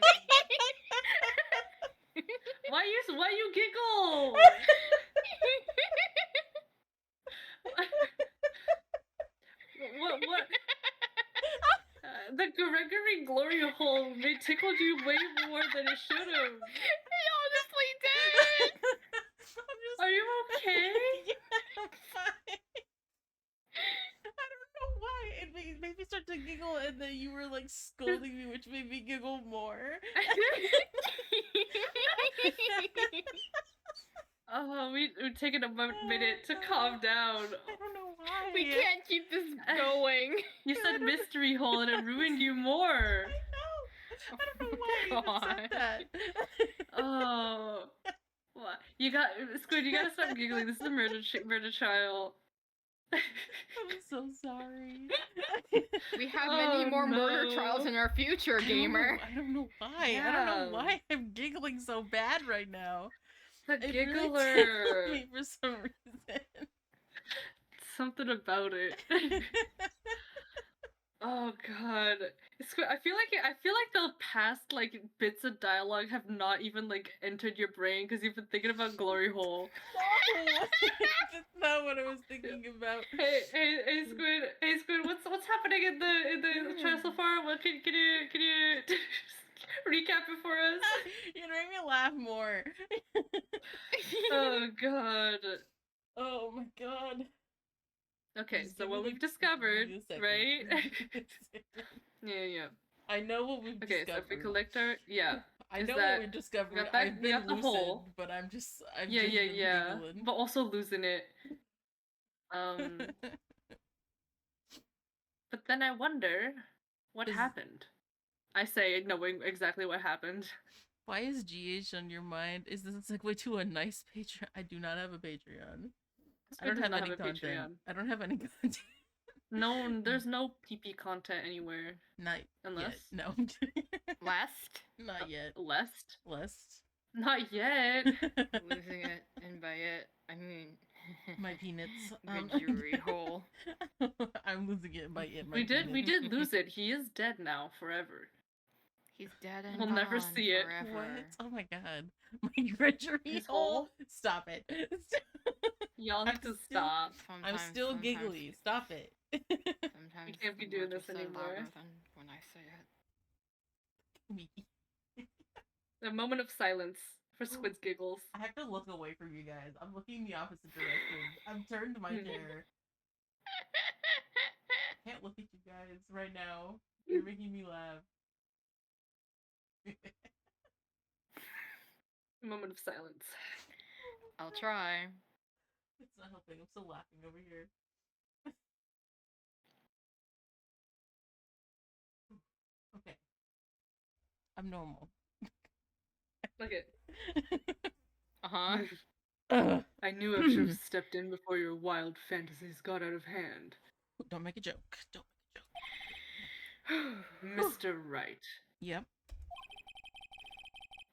Why you giggle? What? The Gregory glory hole tickled you way more than it should have. I honestly did. I'm just... Are you okay? Yeah, I'm fine. I don't know why. It made me start to giggle, and then you were like scolding me, which made me giggle more. Oh, we're taking a minute to calm down. I don't know why. We can't keep this going. You said mystery hole and it ruined you more. I don't know why I even said that. Oh. What? Squid, you gotta stop giggling. This is a murder trial. I'm so sorry. We have many Oh, more murder no. trials in our future, gamer. I don't know why. I don't know why I'm giggling so bad right now. The It really giggler. tickled me for some reason. Something about it. Oh god. I feel like the past like bits of dialogue have not even like entered your brain because you've been thinking about Glory Hole. That's not what I was thinking about. Hey Squid, what's happening in the trial so far? What can you recap it for us? You made me laugh more. Oh god. Oh my god. Okay, Just so give me what the- we've discovered, give me a second. right? Yeah. I know what we've Okay, discovered. so if we collect our I is know that- what we discovered. got that- I've we been got the lucid, hole. but I'm Yeah, genuinely yeah. giggling. But also losing it. But then I wonder what Is- happened. I say knowing exactly what happened. Why is GH on your mind? Is this a segue to a nice Patreon? I do not have a Patreon. I don't does have not any have a content. Patreon. I don't have any content. No, there's no PP content anywhere. Not Unless? yet. No, I'm kidding. Lest? Not yet. Lest? Lest. Not yet. Losing it, and by it, I mean... My peanuts. Good jewelry hole. I'm losing it by it. My We did peanuts. lose it. He is dead now forever. He's dead and We'll never gone see it. forever. What? Oh my god. My treasury His hole. hole? Stop it. Y'all I'm need to still- stop. I'm still giggly. Stop it. Sometimes We can't be the doing words this are said anymore. louder than when I say it. A moment of silence for Squid's giggles. I have to look away from you guys. I'm looking the opposite direction. I've turned my chair. I can't look at you guys right now. You're making me laugh. A moment of silence. I'll try. It's not helping. I'm still laughing over here. Okay. I'm normal. Look it. Uh-huh. Ugh. I knew I should have stepped in before your wild fantasies got out of hand. Don't make a joke. Don't make a joke. Mr. Wright, Yep.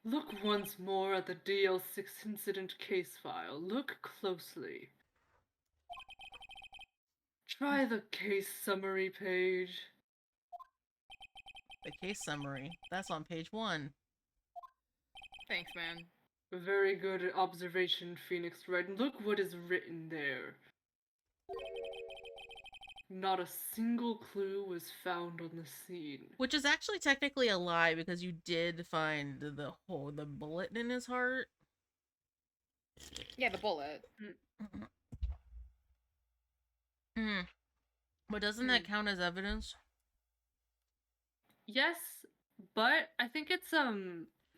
look once more at the DL6 incident case file. Look closely. Try the case summary page. The case summary. That's on page 1. Thanks, man. Very good observation, Phoenix Wright. Look what is written there. Not a single clue was found on the scene. Which is actually technically a lie because you did find the bullet in his heart. Yeah, the bullet. But doesn't that count as evidence? Yes, but I think it's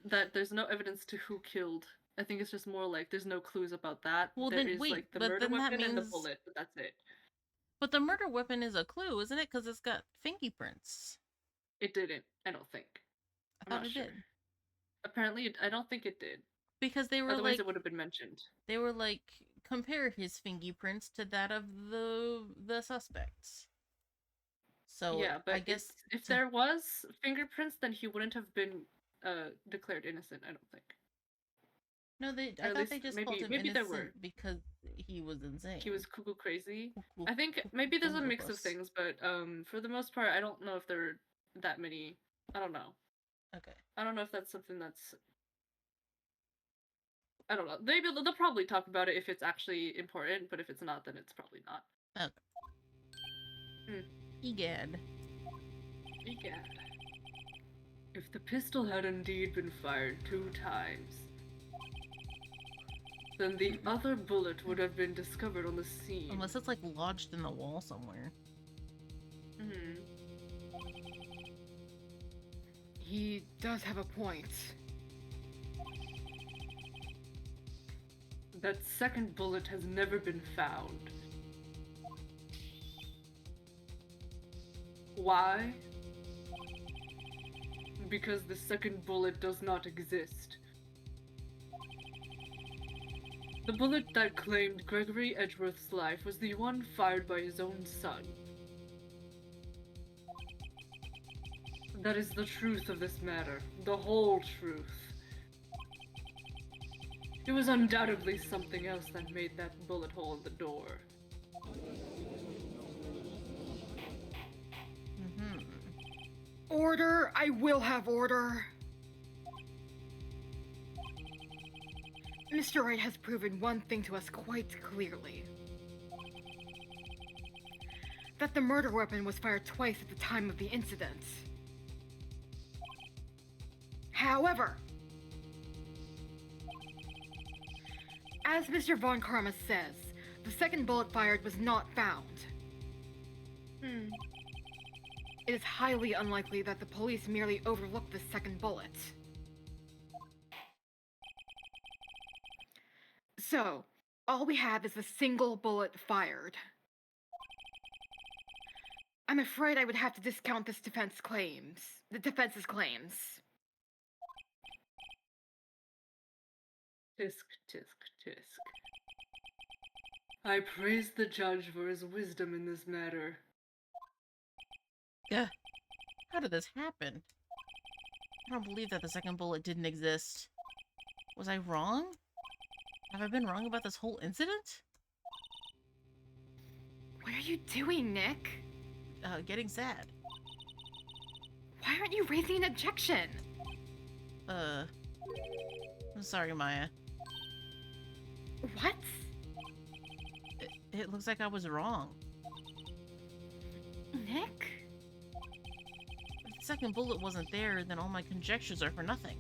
that there's no evidence to who killed. I think it's just more like there's no clues about that. Well, There then is wait, like the but murder then that weapon and the means- bullet, but that's it. But the murder weapon is a clue, isn't it? Because it's got fingerprints. It didn't. I don't think. I I'm thought not it sure. did. Apparently, I don't think it did. Because they were Otherwise, like it would have been mentioned. compare his fingerprints to that of the suspects. So Yeah, but I guess if there was fingerprints, then he wouldn't have been declared innocent. I don't think. no, or I at thought they least just maybe- called him maybe there innocent were. because he was insane. He was cuckoo crazy. Cuckoo- I think maybe there's a cuckoo mix of puss. things, but for the most part, I don't know if there are that many. I don't know. Okay. I don't know if that's something that's. I don't know. Maybe they'll probably talk about it if it's actually important, but if it's not, then it's probably not. Egad. Egad. If the pistol had indeed been fired 2 times, then the other bullet would have been discovered on the scene. Unless it's like lodged in the wall somewhere. Mhm. He does have a point. That second bullet has never been found. Why? Because the second bullet does not exist. The bullet that claimed Gregory Edgeworth's life was the one fired by his own son. That is the truth of this matter, the whole truth. It was undoubtedly something else that made that bullet hole in the door. Order! I will have order! Mr. Wright has proven one thing to us quite clearly. That the murder weapon was fired twice at the time of the incident. However, as Mr. Von Karma says, the second bullet fired was not found. It is highly unlikely that the police merely overlooked the second bullet. So, all we have is a single bullet fired. I'm afraid I would have to discount the defense's claims. Tisk, tisk, tisk. I praise the judge for his wisdom in this matter. Yeah. How did this happen? I don't believe that the second bullet didn't exist. Was I wrong? Have I been wrong about this whole incident? What are you doing, Nick? Getting sad. Why aren't you raising an objection? I'm sorry, Maya. What? It looks like I was wrong. Nick? If the second bullet wasn't there, then all my conjectures are for nothing.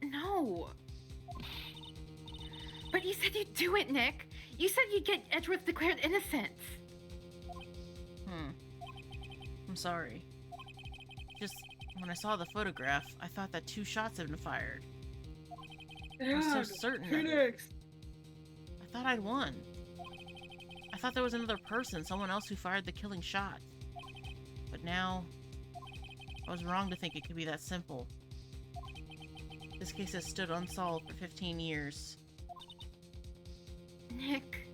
No. But you said you'd do it, Nick. You said you'd get Edgeworth declared innocent. I'm sorry. Just, when I saw the photograph, I thought that 2 shots had been fired. I was so certain of it. Phoenix! I thought I'd won. I thought there was another person, someone else who fired the killing shot. But now, I was wrong to think it could be that simple. This case has stood unsolved for 15 years. Nick.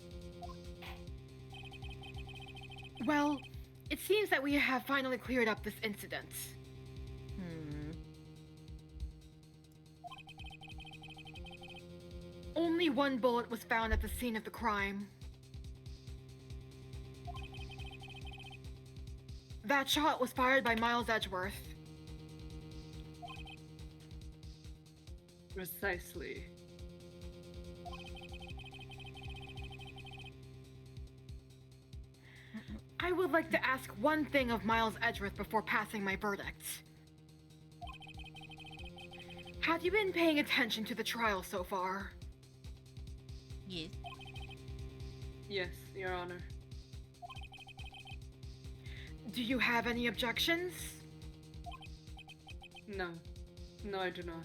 Well, it seems that we have finally cleared up this incident. Only 1 bullet was found at the scene of the crime. That shot was fired by Miles Edgeworth. Precisely. I would like to ask one thing of Miles Edgeworth before passing my verdict. Have you been paying attention to the trial so far? Yes. Yes, Your Honor. Do you have any objections? No. No, I do not.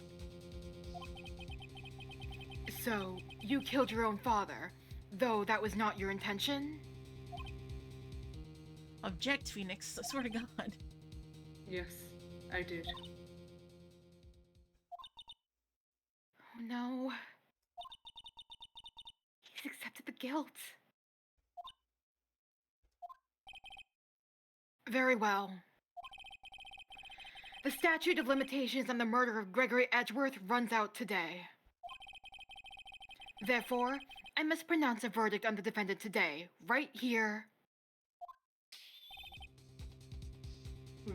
So, you killed your own father, though that was not your intention? Object, Phoenix. I swear to God. Yes, I did. Oh no. He's accepted the guilt. Very well. The statute of limitations on the murder of Gregory Edgeworth runs out today. Therefore, I must pronounce a verdict on the defendant today, right here.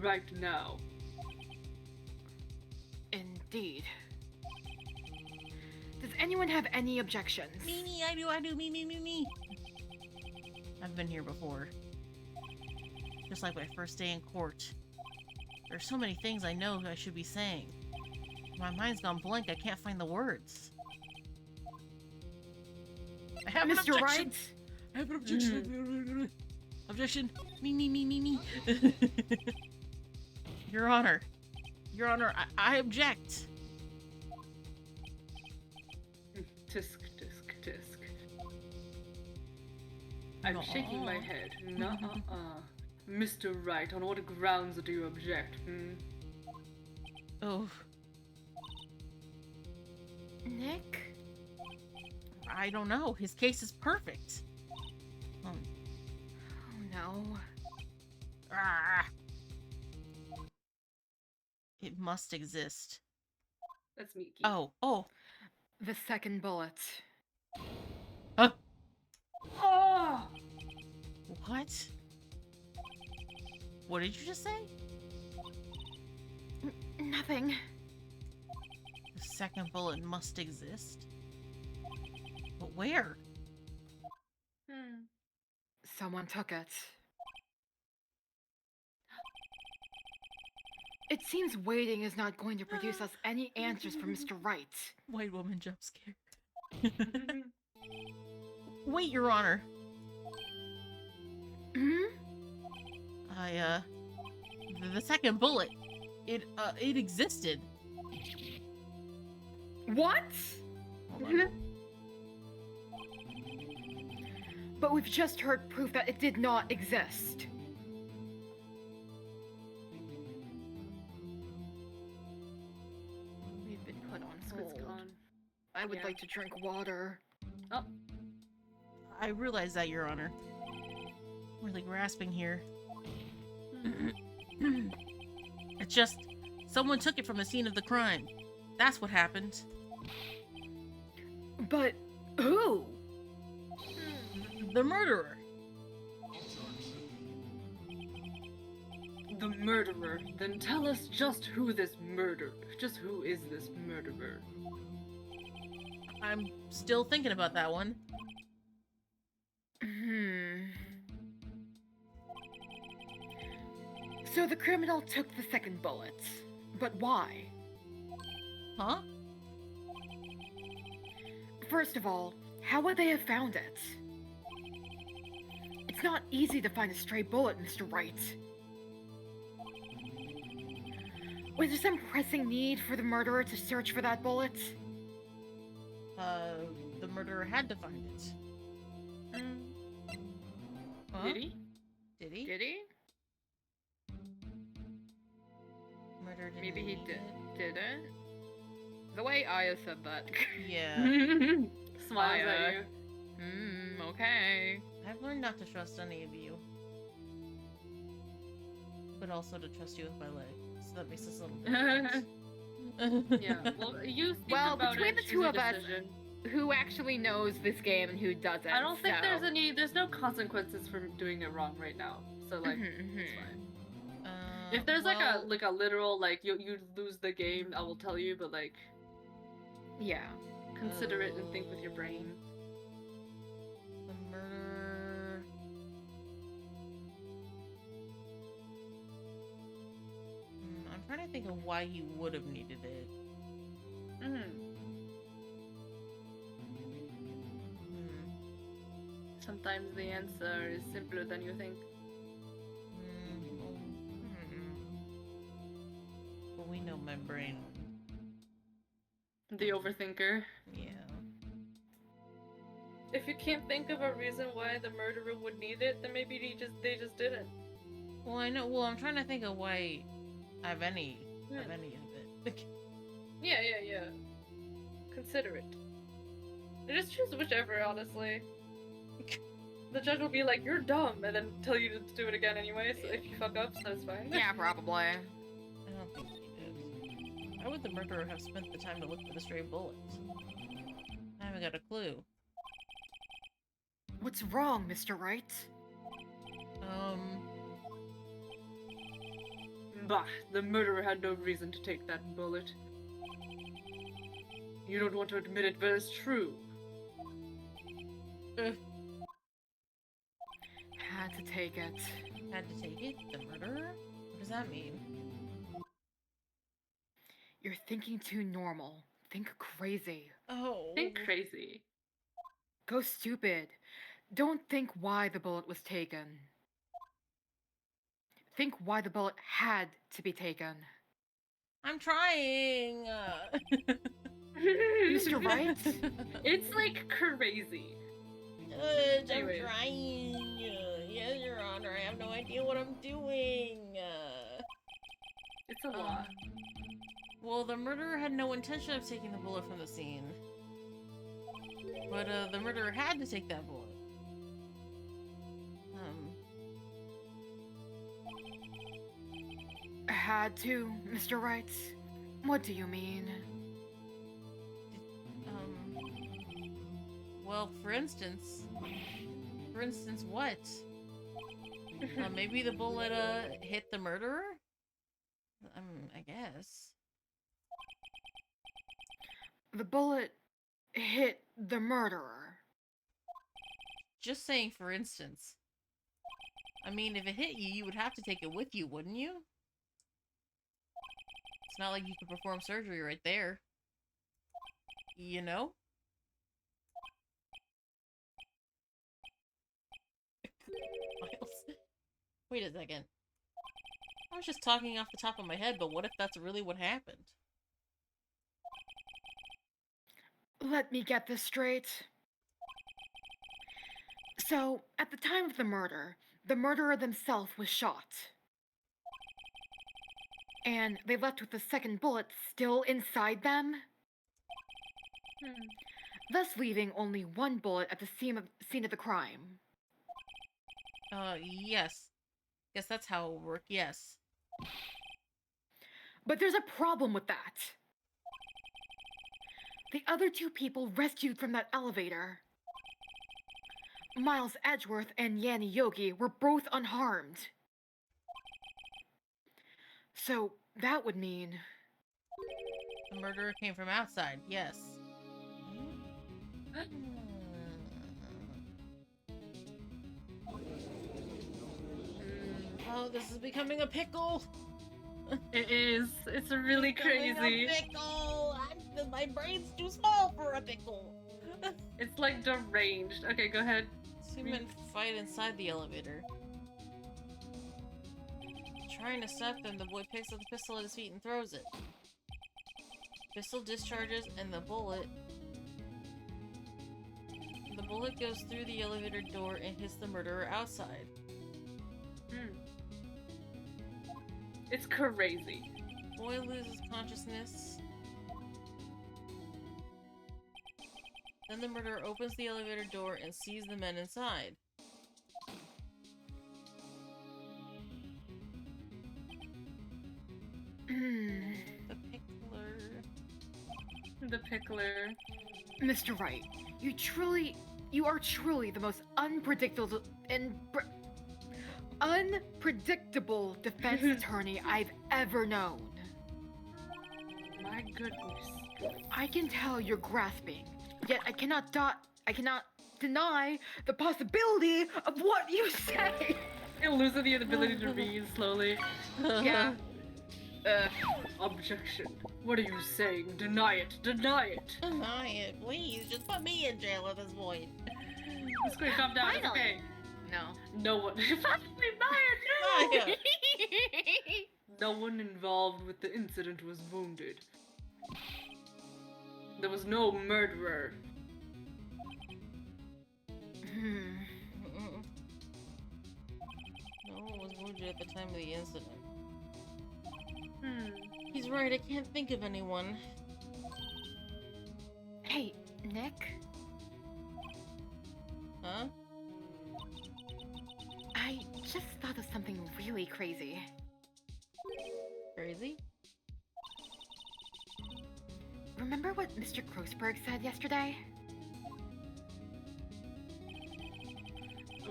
Right now. Indeed. Does anyone have any objections? Me, I do, me. I've been here before. Just like my first day in court. There's so many things I know I should be saying. My mind's gone blank, I can't find the words. I have an Mr. objection! Wright? I have an objection! Objection! Me. Your Honor. Your Honor, I object! Tisk. I'm shaking my head. Nuh-uh. Mr. Wright, on what grounds do you object, Oh, Nick? I don't know. His case is perfect. Oh no. Ah. It must exist. That's Miki. Oh. The second bullet. Huh? Oh! What? What did you just say? Nothing. The second bullet must exist. But where? Someone took it. It seems waiting is not going to produce us any answers from Mr. Wright. White woman jump scare. Wait, Your Honor. Hmm? The second bullet. It existed. What? Hold on. But we've just heard proof that it did not exist. We've been put on It's hold. gone. I would Yeah. like to drink water. Oh, I realize that, Your Honor. I'm really grasping here. It's just, someone took it from the scene of the crime. That's what happened. But who? The murderer. The murderer. Then tell us just who is this murderer? I'm still thinking about that one. So the criminal took the second bullet. But why? Huh? First of all, how would they have found it? It's not easy to find a stray bullet, Mr. Wright. Was there some pressing need for the murderer to search for that bullet? The murderer had to find it. Huh? Did he? Did he? Did he? Murder didn't Maybe he need it? didn't. The way Aya said that. Yeah. Smiles Aya. at you. Okay. I've learned not to trust any of you. But also to trust you with my leg. So that makes us a little different. Yeah. Well, you think Well, about between it, the choose two a of us, decision. Who actually knows this game and who doesn't? I don't think so. there's no consequences for doing it wrong right now. So like, it's fine. If there's well, like a literal like you lose the game, I will tell you. But like, Yeah. consider it and think with your brain. The murderer. I'm trying to think of why he would have needed it. Mm. Hmm. Sometimes the answer is simpler than you think. Well, we know my brain. The overthinker. Yeah. If you can't think of a reason why the murderer would need it, then maybe they just didn't. Well, I know. Well, I'm trying to think of why I have any Yeah. of it. Yeah. Consider it. Just choose whichever, honestly. The judge will be like, "You're dumb," and then tell you to do it again anyway. So if you fuck up, so that's fine. Yeah, probably. I don't think he did. Why would the murderer have spent the time to look for the stray bullets? I haven't got a clue. What's wrong, Mr. Wright? Bah, the murderer had no reason to take that bullet. You don't want to admit it, but it's true. Had to take it. Had to take it? The murderer? What does that mean? You're thinking too normal. Think crazy. Oh. Think crazy. Go stupid. Don't think why the bullet was taken. Think why the bullet had to be taken. I'm trying. Mr. Wright? It's like crazy. Judge, Anyways. I'm trying. Yes, Your Honor. I have no idea what I'm doing. It's a lot. Well, the murderer had no intention of taking the bullet from the scene. But, the murderer had to take that bullet. Had to, Mr. Wright? What do you mean? Well, for instance, what? Maybe the bullet, hit the murderer? I guess. The bullet hit the murderer. Just saying, for instance. I mean, if it hit you, you would have to take it with you, wouldn't you? It's not like you could perform surgery right there. You know? Miles. Wait a second. I was just talking off the top of my head, but what if that's really what happened? Let me get this straight. So, at the time of the murderer themselves was shot. And they left with the second bullet still inside them? thus leaving only one bullet at the scene of the crime. Yes. Guess that's how it will work, yes. But there's a problem with that. The other two people rescued from that elevator, Miles Edgeworth and Yanni Yogi, were both unharmed. So that would mean... The murderer came from outside, yes. Oh, this is becoming a pickle! It is. It's really Becoming crazy. A pickle! My brain's too small for a pickle! It's like deranged. Okay, go ahead. Two men fight inside the elevator. Trying to stop them, the boy picks up the pistol at his feet and throws it. Pistol discharges and the bullet goes through the elevator door and hits the murderer outside. It's crazy. Boy loses consciousness. Then the murderer opens the elevator door and sees the men inside. The pickler. The pickler. Mr. Wright, you are truly the most unpredictable defense attorney I've ever known. My goodness. I can tell you're grasping, yet I cannot deny the possibility of what you say. It loses the ability to read slowly. Yeah. Objection. What are you saying? Deny it. Deny it. Deny it, please. Just put me in jail at this point. Let's go. Calm down. It's Finally. okay. No. No one. Finally, Maya, no! No one involved with the incident was wounded. There was no murderer. No one was wounded at the time of the incident. He's right, I can't think of anyone. Hey, Nick. Huh? I just thought of something really crazy. Crazy? Remember what Mr. Grossberg said yesterday?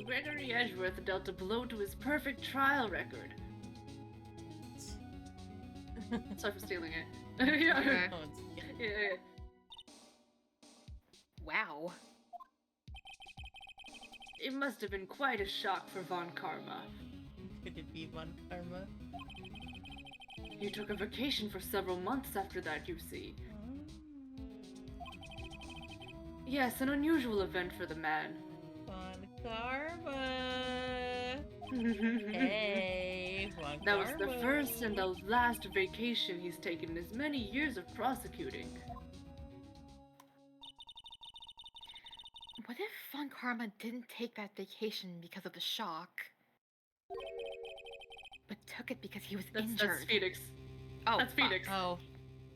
Gregory Edgeworth dealt a blow to his perfect trial record. Sorry for stealing it. Yeah. Okay. Oh, it's- Yeah. Wow. It must have been quite a shock for Von Karma. Could it be Von Karma? He took a vacation for several months after that, you see. Yes, an unusual event for the man. Von Karma! Hey, Von That was the Karma. first and the last vacation he's taken in his many years of prosecuting. What if Von Karma didn't take that vacation because of the shock, but took it because he was That's injured? Phoenix. Oh, That's fuck. Phoenix. Oh,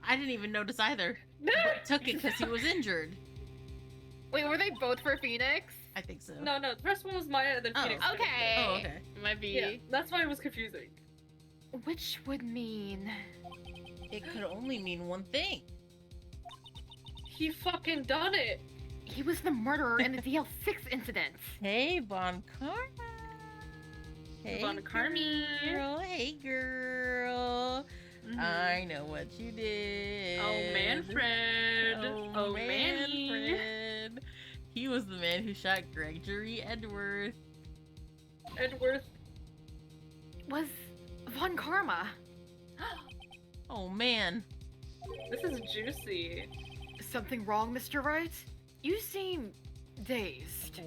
I didn't even notice either. But took it because he was injured. Wait, were they both for Phoenix? I think so. No, the first one was Maya and then Oh. Phoenix. Okay. Oh, okay. Might be. Yeah, that's why it was confusing. Which would mean... It could only mean one thing. He fucking done it! He was the murderer in the DL6 incident. Hey, Von Karma. Hey, Von Karmi. girl. Hey, girl. Mhm. I know what you did. Oh, Manfred! Oh, Manny! Manfred. He was the man who shot Gregory Edgeworth. Edgeworth. Was Von Karma. Oh, man. This is juicy. Something wrong, Mr. Wright? You seem dazed.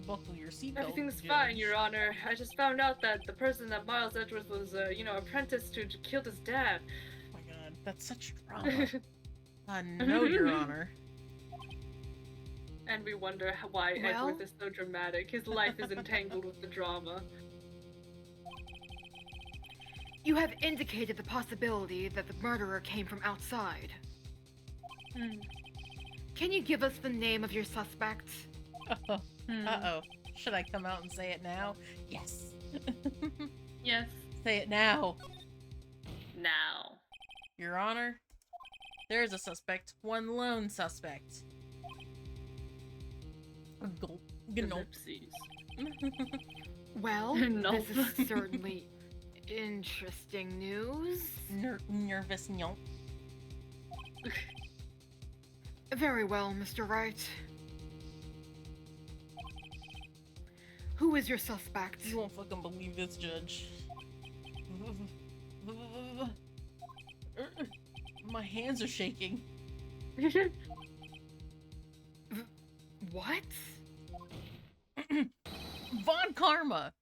Buckle your seatbelt. Everything's Judge. fine, Your Honor. I just found out that the person that Miles Edgeworth was, apprenticed to killed his dad. Oh my god, that's such drama. No, Your Honor. And we wonder why Well- Edgeworth is so dramatic. His life is entangled with the drama. You have indicated the possibility that the murderer came from outside. Can you give us the name of your suspect? Uh-oh. Hmm. Uh-oh. Should I come out and say it now? Yes. Yes. Say it now. Now. Your Honor, there is a suspect. One lone suspect. Gulp. Gulp. Ellipses. Well, No. this is certainly interesting news. Nervous nyonk. Very well, Mr. Wright. Who is your suspect? You won't fucking believe this, Judge. My hands are shaking. What? Von Karma!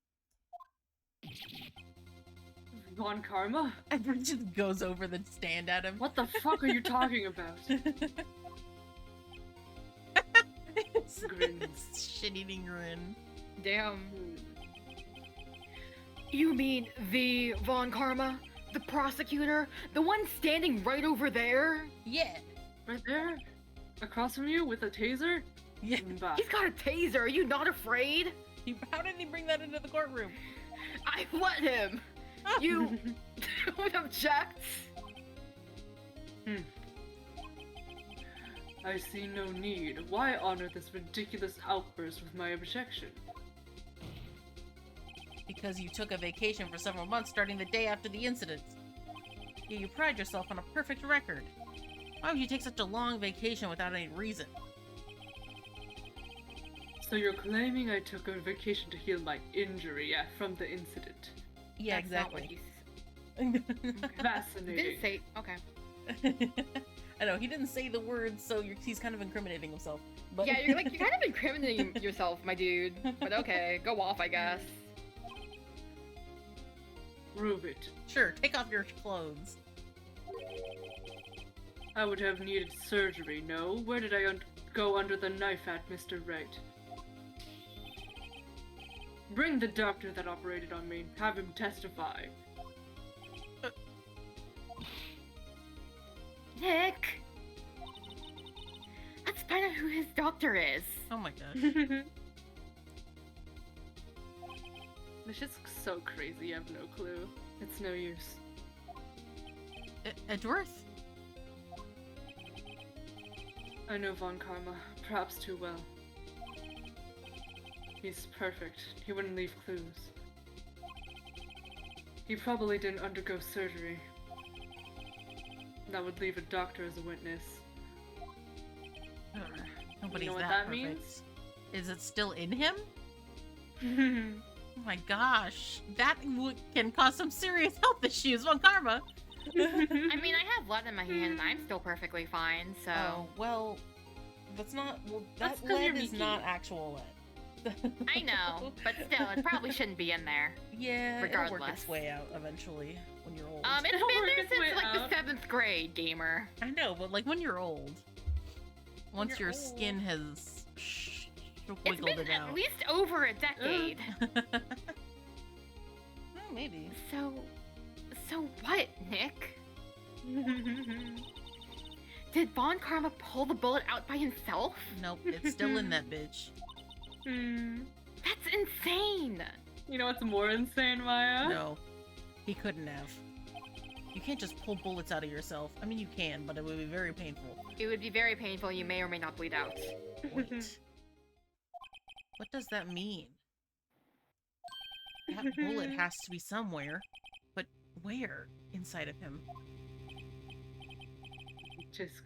Von Karma? Everyone just goes over the stand at him. What the fuck are you talking about? Grins. Shit-eating grin. Damn. Hmm. You mean the Von Karma? The prosecutor? The one standing right over there? Yeah. Right there? Across from you with a taser? Yeah. Bah. He's got a taser. Are you not afraid? How did he bring that into the courtroom? I let him. You don't object? I see no need. Why honor this ridiculous outburst with my objection? Because you took a vacation for several months starting the day after the incident. Yet you pride yourself on a perfect record. Why would you take such a long vacation without any reason? So you're claiming I took a vacation to heal my injury from the incident? Yeah, That's not what exactly. Fascinating. Didn't say. Okay. I know, he didn't say the words, so he's kind of incriminating himself. But Yeah, you're kind of incriminating yourself, my dude. But okay, go off, I guess. Prove it. Sure, take off your clothes. I would have needed surgery, no? Where did I go under the knife at, Mr. Wright? Bring the doctor that operated on me. Have him testify. Nick! Let's find out who his doctor is. Oh my gosh. This just looks so crazy, I have no clue. It's no use. Edgeworth? I know Von Karma, perhaps too well. He's perfect. He wouldn't leave clues. He probably didn't undergo surgery. That would leave a doctor as a witness. Nobody's You know what that that perfect. means? Is it still in him? Oh my gosh. That can cause some serious health issues on Karma. I mean, I have lead in my hand and I'm still perfectly fine, so. Oh, well, that's not. Well, That's that 'cause lead you're is Mickey. not actual lead. I know, but still, it probably shouldn't be in there. Yeah, it'll work Regardless. its way out eventually when you're old. It's It'll been work there its way since like out. the 7th grade, gamer. I know, but like when you're old, once you're your old. skin has It's wiggled been it out. at least over a decade. Oh, maybe. So what, Nick? Did Von Karma pull the bullet out by himself? Nope, it's still in that bitch. That's insane! You know what's more insane, Maya? No, he couldn't have. You can't just pull bullets out of yourself. I mean, you can, but it would be very painful. It would be very painful, you may or may not bleed out. Wait. What does that mean? That bullet has to be somewhere. But where inside of him? Disc.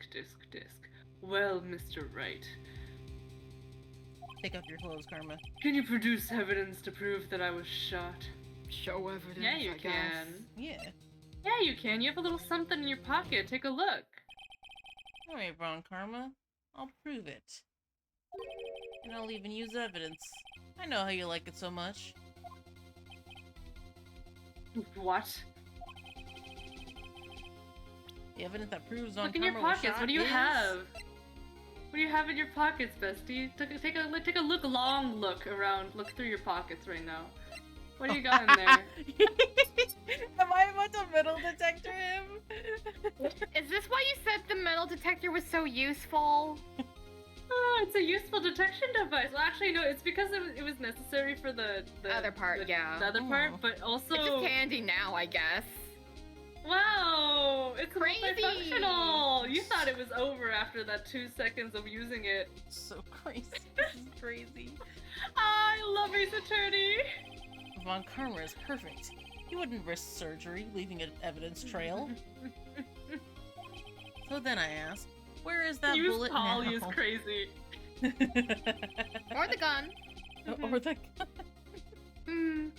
Well, Mr. Wright, Take off your clothes, Karma. can you produce evidence to prove that I was shot? Show evidence. Yeah, you I can. Guess. Yeah. Yeah, you can. You have a little something in your pocket. Take a look. Alright, Von Karma. I'll prove it. And I'll even use evidence. I know how you like it so much. What? The evidence that proves Von Look in your Karma was pockets. shot What do you is- have? What do you have in your pockets, bestie? Take a long look around. Look through your pockets right now. What do you got in there? Am I about to metal detector him? Is this why you said the metal detector was so useful? Oh, it's a useful detection device. Well, actually, no, it's because it was necessary for the Other part, yeah. The other part, Oh. but also... It's just handy now, I guess. Wow! It's Crazy! multifunctional! You thought it was over after that 2 seconds of using it. So crazy. This is crazy. I love Ace Attorney! Von Karma is perfect. He wouldn't risk surgery, leaving an evidence trail. So then I asked, where is that Use bullet Polly now? is crazy. Or the gun. Or the Mm.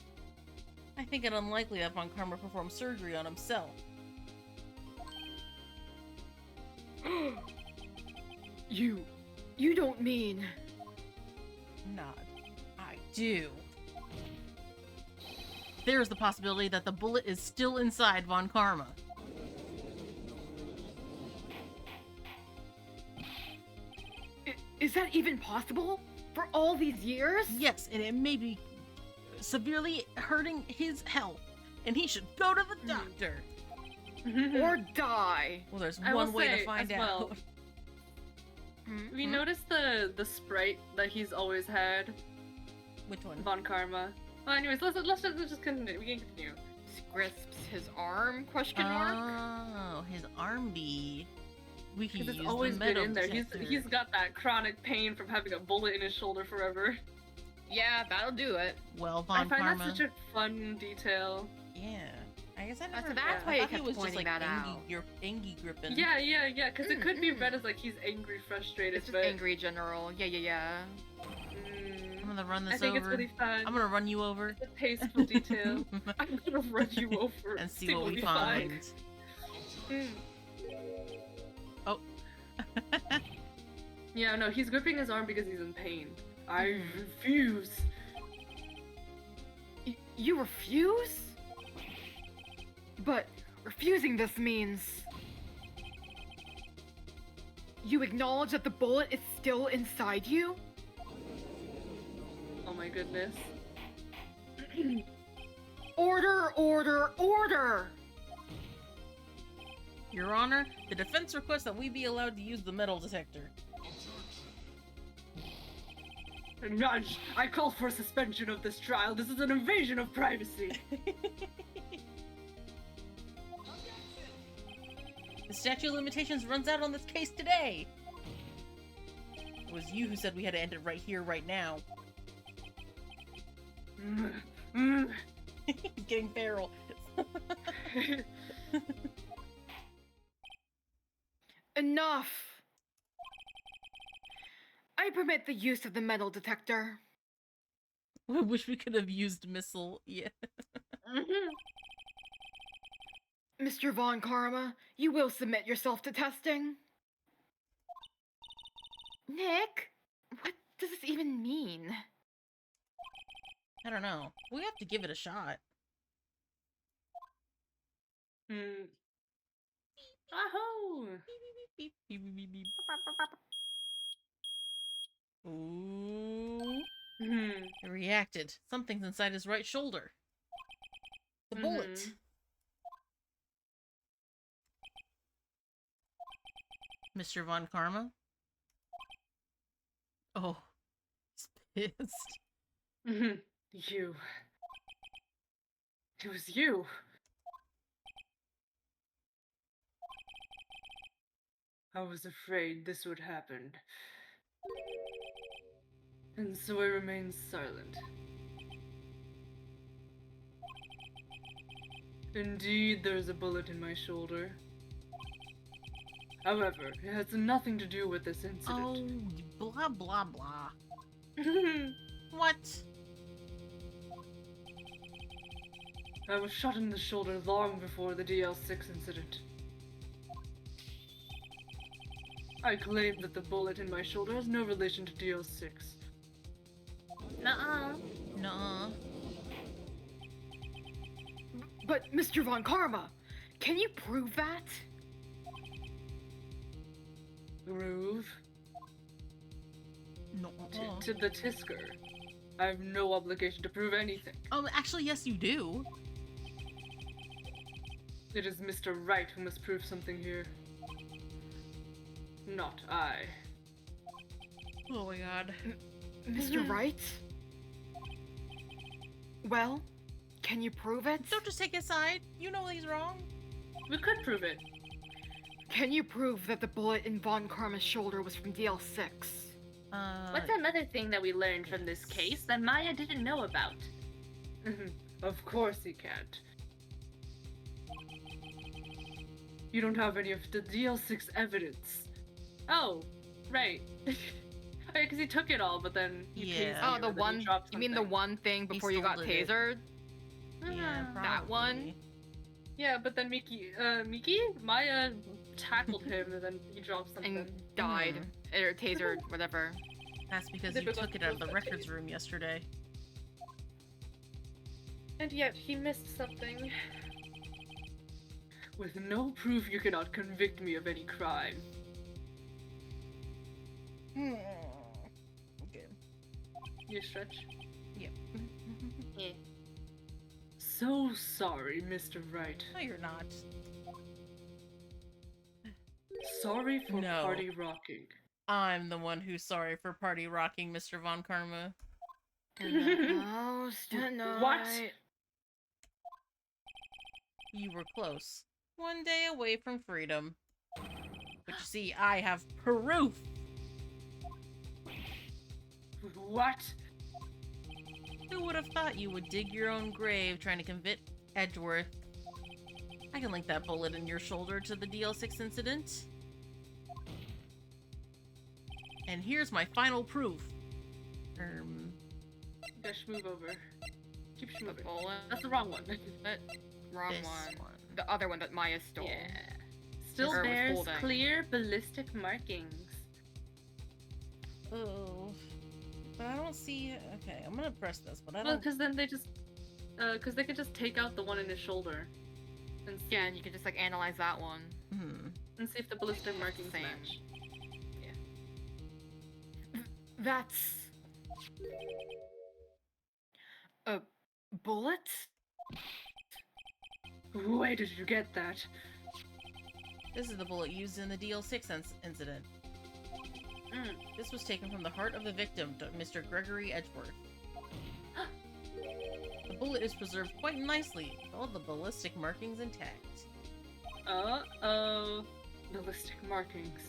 I think it unlikely that Von Karma performed surgery on himself. You don't mean... Nod. I do. There is the possibility that the bullet is still inside Von Karma. Is that even possible? For all these years? Yes, and it may be severely hurting his health, and he should go to the doctor. Or die? Well, there's I will one way say, to find as out. well, we noticed the sprite that he's always had, Which one? Von Karma. Well, anyways, let's just continue. We can continue. Crisps his arm? Question mark? Oh, his arm bee. We can Because use it's always the been metal in there. detector. He's got that chronic pain from having a bullet in his shoulder forever. Yeah, that'll do it. Well, I Von find Karma. that such a fun detail. Yeah. I guess I So never. that's I why you thought he kept was just pointing like that out. Angie gripping. Yeah, because it could be Mm-mm. read as like he's angry, frustrated, It's just but angry general. Yeah. I'm gonna run this I think over. it's really fun. I'm gonna run you over. It's a tasteful detail. I'm gonna run you over and see what we find. Mm. Oh. Yeah, no, he's gripping his arm because he's in pain. I refuse. You refuse? But refusing this means... You acknowledge that the bullet is still inside you? Oh my goodness. Order, order, order! Your Honor, the defense requests that we be allowed to use the metal detector. Judge, I call for suspension of this trial. This is an invasion of privacy. The statute of limitations runs out on this case today. It was you who said we had to end it right here, right now. He's getting feral. Enough! I permit the use of the metal detector. I wish we could have used missile. Yeah. Mr. Von Karma, you will submit yourself to testing. Nick, what does this even mean? I don't know. We have to give it a shot. Ahoo! Beep, beep, beep, beep, beep. Ooh. It reacted. Something's inside his right shoulder. The bullet. Mr. Von Karma? Oh. He's pissed. You. It was you. I was afraid this would happen. And so I remained silent. Indeed, there's a bullet in my shoulder. However, it has nothing to do with this Oh, incident. blah, blah, blah. What? I was shot in the shoulder long before the DL6 incident. I claim that the bullet in my shoulder has no relation to DL6. Nuh-uh. Nuh-uh. But Mr. Von Karma, can you prove that? Groove? No. To the Tisker. I have no obligation to prove anything. Actually, yes, you do. It is Mr. Wright who must prove something here. Not I. Oh my god. Mr. Wright? Well, can you prove it? Don't just take his side. You know he's wrong. We could prove it. Can you prove that the bullet in Von Karma's shoulder was from DL6? What's another thing that we learned from this case that Maya didn't know about? Of course he can't. You don't have any of the DL6 evidence. Oh, right. Because he took it all, but then he Yeah. tased Oh, you, the and then he one. dropped You mean the something. one thing before you got stole it. tasered? Yeah, That one? probably. Yeah, but then Maya tackled him, and then he dropped something. And died. Or tasered, whatever. That's because The you big took it out of the one. records room yesterday. And yet he missed something. With no proof, you cannot convict me of any crime. Okay. You stretch. Yep. Yeah. So sorry, Mr. Wright. No, you're not. Sorry for No. party rocking. I'm the one who's sorry for party rocking, Mr. Von Karma. Oh, tonight. What? You were close. One day away from freedom. But you see, I have proof! What? Who would have thought you would dig your own grave trying to convict Edgeworth? I can link that bullet in your shoulder to the DL6 incident. And here's my final proof. Dash, move over. Keep The moving. bullet. That's the wrong one. Wrong This one. one. The other one that Maya stole. Yeah. Still Or was bears holding. clear ballistic markings. Oh. But I don't see... Okay, I'm gonna press this, but I Well, don't... because then they just, because they could just take out the one in his shoulder, and see, Yeah, and you can just like analyze that one. and see if the ballistic markings Same. match. That's a bullet? Where did you get that? This is the bullet used in the DL6 incident. This was taken from the heart of the victim, Mr. Gregory Edgeworth. The bullet is preserved quite nicely, with all the ballistic markings intact. Uh-oh. Ballistic markings.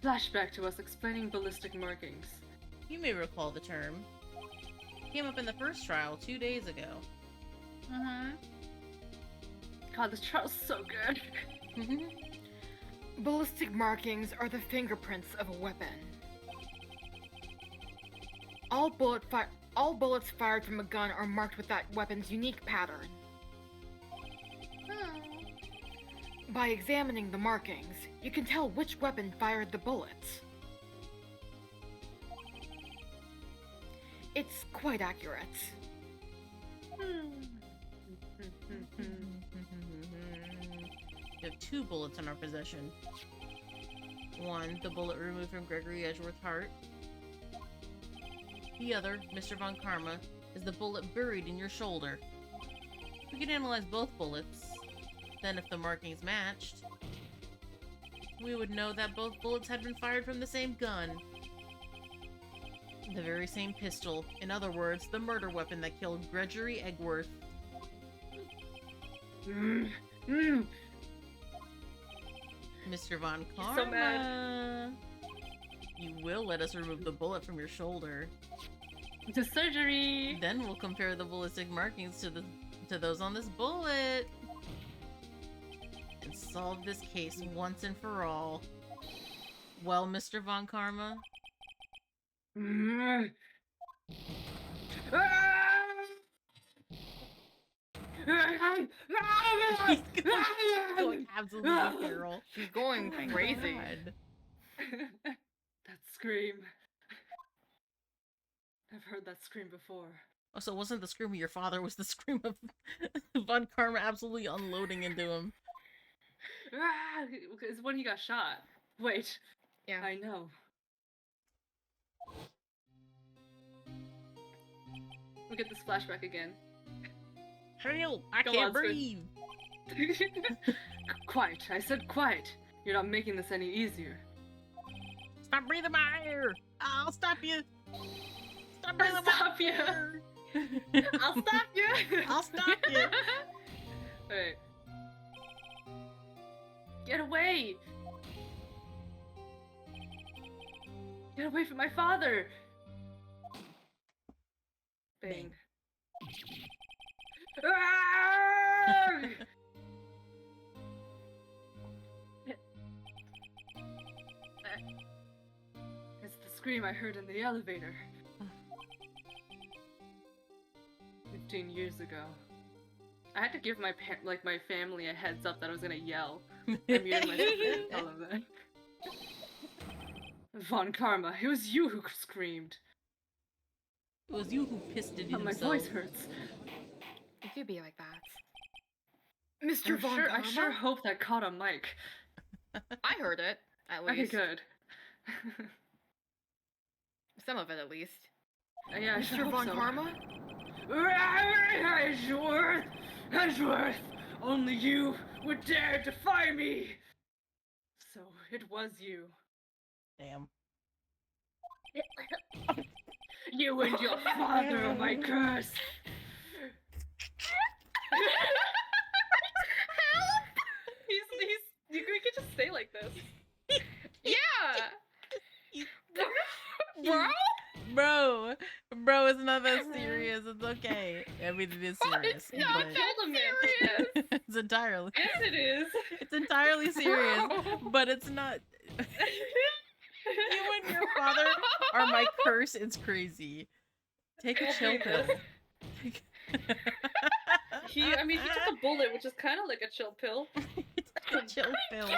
Flashback to us explaining ballistic markings. You may recall the term. It came up in the first trial 2 days ago. God, this trial's so good. Ballistic markings are the fingerprints of a weapon. All bullets fired from a gun are marked with that weapon's unique pattern. By examining the markings, you can tell which weapon fired the bullets. It's quite accurate. We have 2 bullets in our possession. One, the bullet removed from Gregory Edgeworth's heart. The other, Mr. Von Karma, is the bullet buried in your shoulder. We can analyze both bullets. Then if the markings matched, we would know that both bullets had been fired from the same gun. The very same pistol. In other words, the murder weapon that killed Gregory Edgeworth. Mr. Von He's Karma. so mad. You will let us remove the bullet from your shoulder. To surgery! Then we'll compare the ballistic markings to those on this bullet. And solve this case once and for all. Well, Mr. Von Karma? He's going absolutely feral. She's going Oh my crazy. God. That scream. I've heard that scream before. Oh, so it wasn't the scream of your father, it was the scream of Von Karma absolutely unloading into him. It's when he got shot. Wait. Yeah. I know. We'll get this flashback again. Hell, I Go can't on, Squid. breathe. Quiet. I said quiet. You're not making this any easier. Stop breathing my air! I'll stop you! Stop breathing I'll my stop you. air! I'll stop you. I'll stop you! Wait. Get away! Get away from my father! Bang. Ah! It's the scream I heard in the elevator. 15 years ago. I had to give my my family a heads up that I was gonna yell. I muted myself to tell them that. Von Karma, it was you who screamed. It was you who pissed it Oh, my himself. voice hurts. It could be like that. Mr. I'm Von sure, Karma? I sure hope that caught on mic. I heard it, at Okay, least. good. Some of it, at least. Yeah, I sure Mr. hope Von so. Karma? Edgeworth! Edgeworth! Only you would dare defy me! So, it was you. Damn. You and your father are my curse! We could just stay like this. Yeah! Bro! Bro, it's not that serious. It's okay. I mean, it is serious. It's not but that serious! it's entirely. Yes, it is. It's entirely serious, Bro. but it's not. You and your father are my curse. It's crazy. Take a chill pill. He took a bullet, which is kind of like a chill pill. Take a chill pill.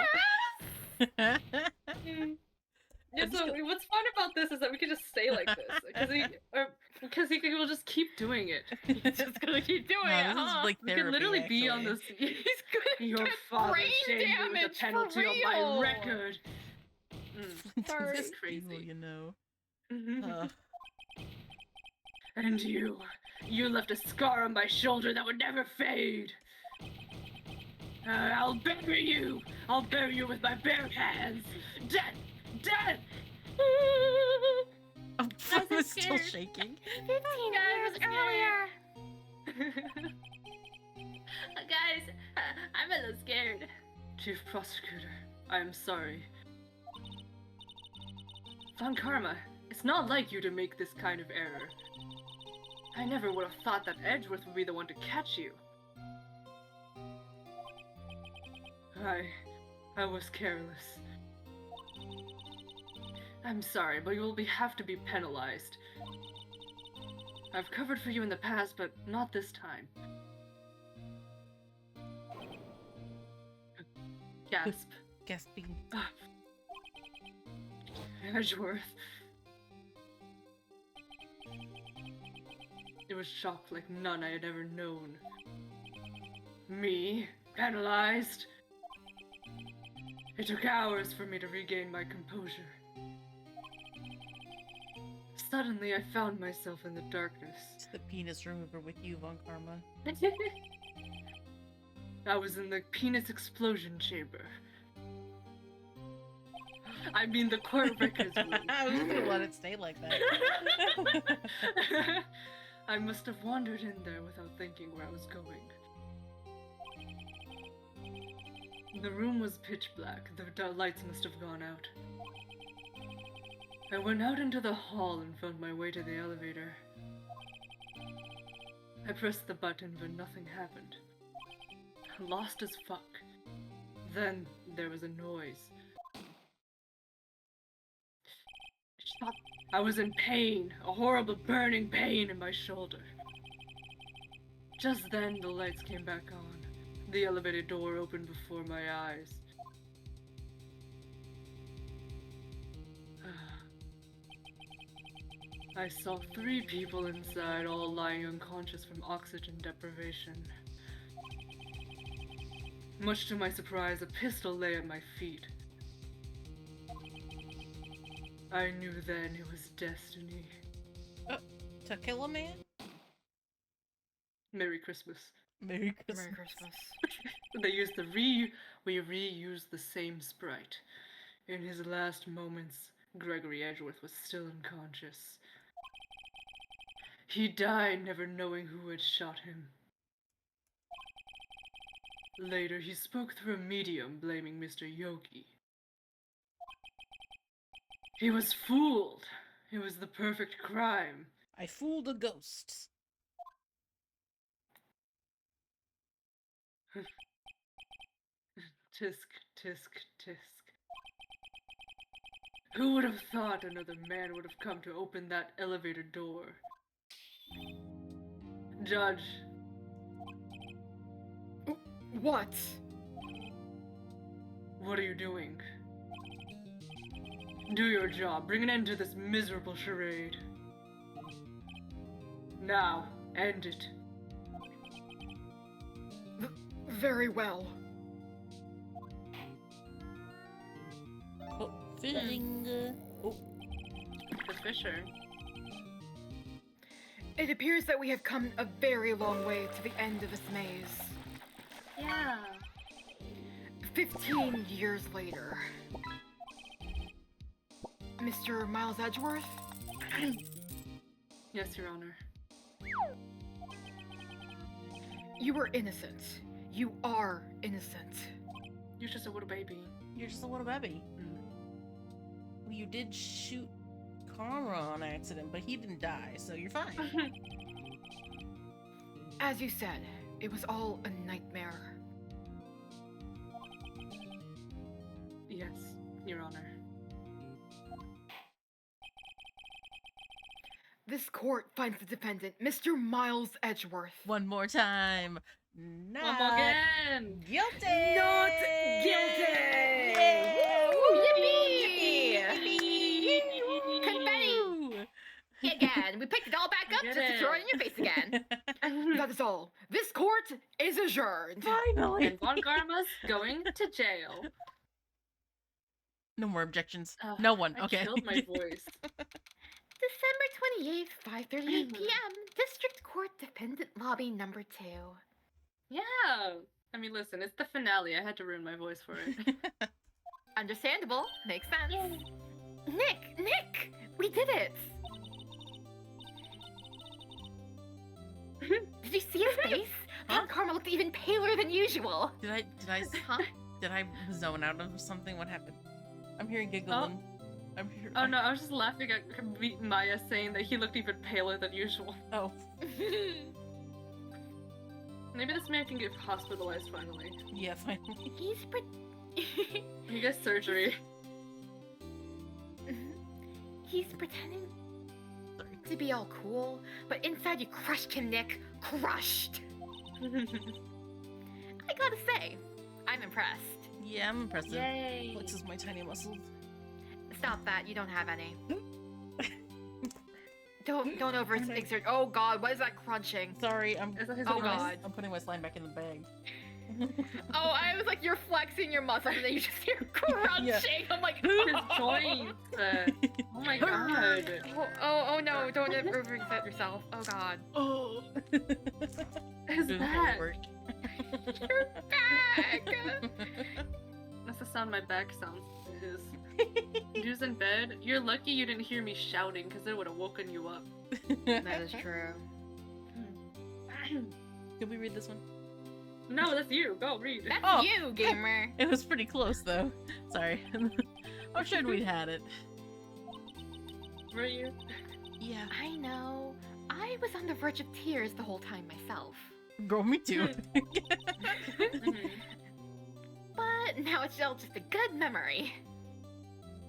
Yeah, so what's fun about this is that we can just stay like this, because he will just keep doing it. He's just gonna keep doing No, it, this is huh? like We therapy. can literally be on actually. this. He's gonna Your get father brain shamed me with damage the penalty for of my real. record. Sorry. This is crazy. Evil, you know. Mhm. And you left a scar on my shoulder that would never fade. I'll bury you. I'll bury you with my bare hands. Death, death. I'm so still scared. shaking. 15 years earlier. Guys, I'm a little scared. Chief Prosecutor, I am sorry. Von Karma, it's not like you to make this kind of error. I never would have thought that Edgeworth would be the one to catch you. I was careless. I'm sorry, but you will have to be penalized. I've covered for you in the past, but not this time. Gasp. Gasping. Edgeworth. It was shock like none I had ever known. Me? Penalized? It took hours for me to regain my composure. Suddenly, I found myself in the darkness. It's the penis remover with you, Von Karma. I was in the penis explosion chamber. I mean the court records room. I was just gonna let it stay like that. I must have wandered in there without thinking where I was going. The room was pitch black. The lights must have gone out. I went out into the hall and found my way to the elevator. I pressed the button, but nothing happened. Lost as fuck. Then there was a noise. Shot. I was in pain, a horrible burning pain in my shoulder. Just then, the lights came back on. The elevator door opened before my eyes. I saw 3 people inside, all lying unconscious from oxygen deprivation. Much to my surprise, a pistol lay at my feet. I knew then it was destiny. To kill a man? Merry Christmas. Merry Christmas. Merry Christmas. They used we reused the same sprite. In his last moments, Gregory Edgeworth was still unconscious. He died never knowing who had shot him. Later, he spoke through a medium blaming Mr. Yogi. He was fooled. It was the perfect crime. I fooled a ghost. Tisk, tisk, tisk. Who would have thought another man would have come to open that elevator door? Judge, What? what are you doing? Do your job. Bring an end to this miserable charade. Now, end it. Very well. Oh, fishing. Oh, The Fisher. It appears that we have come a very long way to the end of this maze. Yeah. 15 years later. Mr. Miles Edgeworth? Yes, Your Honor. You were innocent. You are innocent. You're just a little baby. you're just a little baby. Well, you did shoot Karma on accident, but he didn't die, so you're fine. As you said, it was all a nightmare. Yes, Your Honor. This court finds the defendant, Mr. Miles Edgeworth. One more time. Not One more again! guilty. Not guilty! Yay! Woo, yippee! Confetti! Woo! Again, we picked it all back up Get just to it. throw it in your face again. That is all. This court is adjourned. Finally. And Von Garma's going to jail. No more objections. Ugh, No one. I Okay. killed my voice. December 28th, 5:38 p.m. District Court Defendant Lobby Number 2. Yeah. I mean, listen, it's the finale. I had to ruin my voice for it. Understandable. Makes sense. Nick! We did it! Did you see his face? Huh? Von Karma looked even paler than usual. Did I Huh? did I zone out of something? What happened? I'm hearing giggling. I'm here. Oh no, I was just laughing at Maya saying that he looked even paler than usual. Oh, Maybe this man can get hospitalized finally. yeah, finally. He's He gets surgery. He's pretending Sorry. to be all cool, but inside you crushed him, Nick. Crushed. I gotta say, I'm impressed. Yeah, I'm impressive. Yay! Flexes my tiny muscles. Stop that. You don't have any. Don't overexert. Oh God, what is that crunching? Sorry, I'm. Is that his Oh, putting my- God. I'm putting my slime back in the bag. Oh, I was like, you're flexing your muscles, and then you just hear crunching. I'm like, His joints. Oh my god. oh no! Don't overexert yourself. Oh God. Oh. His Doing back. work. Your back. That's the sound my back sounds is. Who's in bed? You're lucky you didn't hear me shouting, because it would have woken you up. That is true. Did we read this one? No, that's you. Go read. That's Oh. you, gamer. It was pretty close, though. Sorry. I'm sure we'd had it. Were you? Yeah. I know. I was on the verge of tears the whole time myself. Girl, me too. Mhm. But now it's all just a good memory.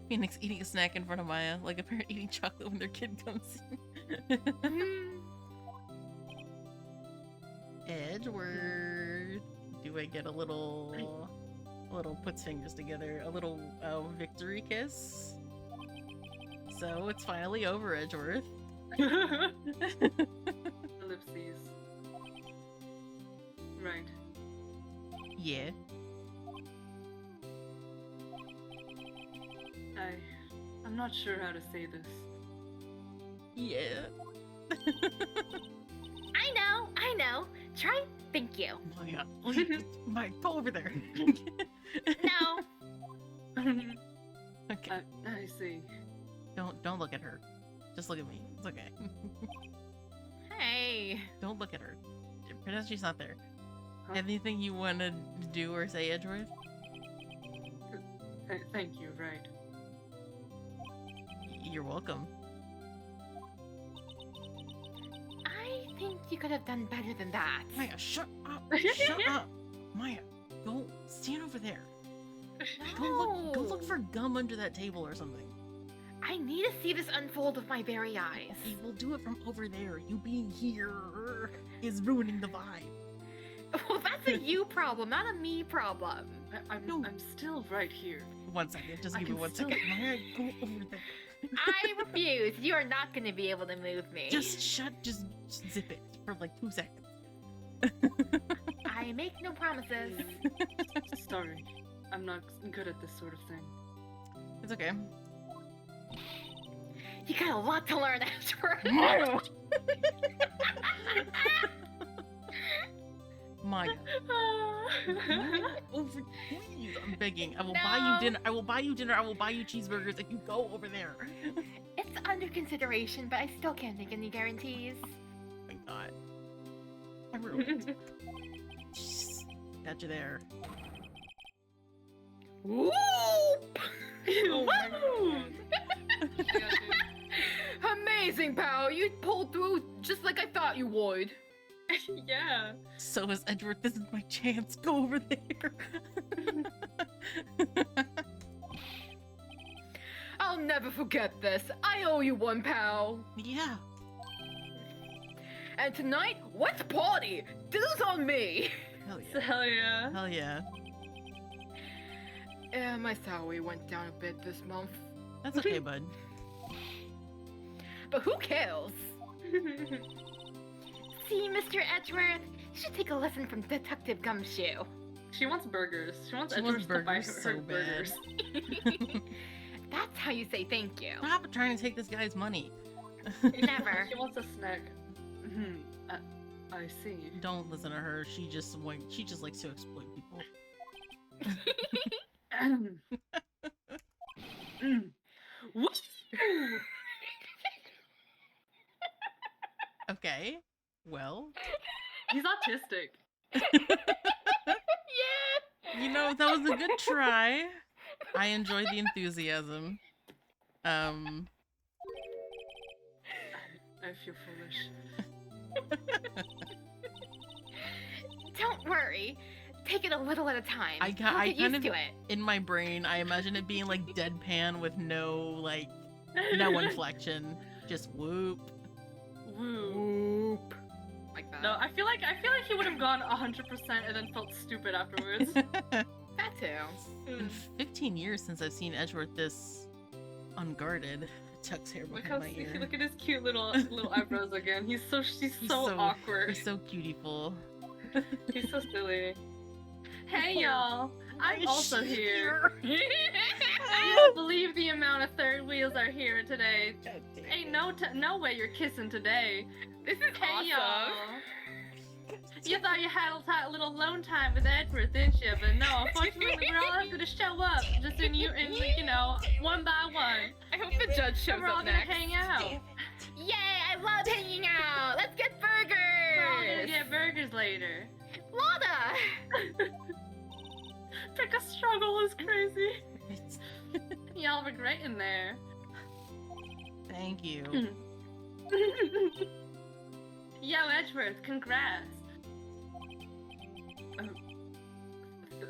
Phoenix eating a snack in front of Maya, like a parent eating chocolate when their kid comes in. Hmm. Edgeworth. Do I get a little puts fingers together, a little victory kiss? So it's finally over, Edgeworth. Ellipses. Right. Yeah. I'm not sure how to say this. Yeah. I know. Try thank you. Maya, Maya, go over there. No. Okay. I see. Don't look at her. Just look at me. It's okay. Hey. Don't look at her. Pretend she's not there. Huh? Anything you want to do or say, Edgeworth? Thank you, Wright. You're welcome. I think you could have done better than that. Maya, shut up. Shut up. Maya, go stand over there. Go look for gum under that table or something. I need to see this unfold with my very eyes. Okay, we'll do it from over there. You being here is ruining the vibe. Well, that's a you problem, not a me problem. No. I'm still right here. 1 second. Just I give me can 1 still- second. Maya, go over there. I refuse. You are not going to be able to move me. Just zip it for like 2 seconds. I make no promises. Sorry, I'm not good at this sort of thing. It's okay. You got a lot to learn, Ashford. Maya, over, please, I'm begging. I will buy you No. dinner. I will buy you dinner. I will buy you cheeseburgers if you go over there. It's under consideration, but I still can't make any guarantees. Oh my god. I ruined it. Jeez. Got you there. Whoop! Oh my Woo! Yeah, Amazing, pal. You pulled through just like I thought you would. dude. Yeah. So is Edward. This is my chance. Go over there. I'll never forget this. I owe you one, pal. Yeah. And tonight, let's party. Dinner's on me. Hell yeah. Hell yeah. Hell yeah. Yeah, my salary went down a bit this month. That's okay, bud. But who cares? See, Mr. Edgeworth, you should take a lesson from Detective Gumshoe. She wants burgers. She wants She wants Edward to buy burgers her so bad. burgers. That's how you say thank you. Stop trying to take this guy's money. Never. She wants a snack. I see. Don't listen to her. She just likes to exploit people. Woo! Okay. Well, He's autistic. Yeah. you know, that was a good try. I enjoyed the enthusiasm. I feel foolish. Don't worry. Take it a little at a time. I You'll get kind used of to it. in my brain, I imagine it being like deadpan with no inflection. Just whoop. Woo. Whoop. Like that. No, I feel like he would have gone 100% and then felt stupid afterwards. That too. Been 15 years since I've seen Edgeworth this unguarded. Tucks hair Look behind how my ear. look at his cute little eyebrows again. She's so awkward. He's so cutieful. He's so silly. Hey y'all, I'm also here. You don't believe the amount of third wheels are here today. Ain't no way you're kissing today. This is Hey awesome. y'all. You thought you had a little alone time with Edward, didn't you? But no, unfortunately, we're all going to show up, just in you know, one by one. I hope the judge shows And we're all up gonna next. hang out. Yay! I love hanging out. Let's get We're all gonna burgers. get burgers later. Lada. Pick a struggle is crazy. It's- Y'all were great in there. Thank you. Yo, Edgeworth, congrats.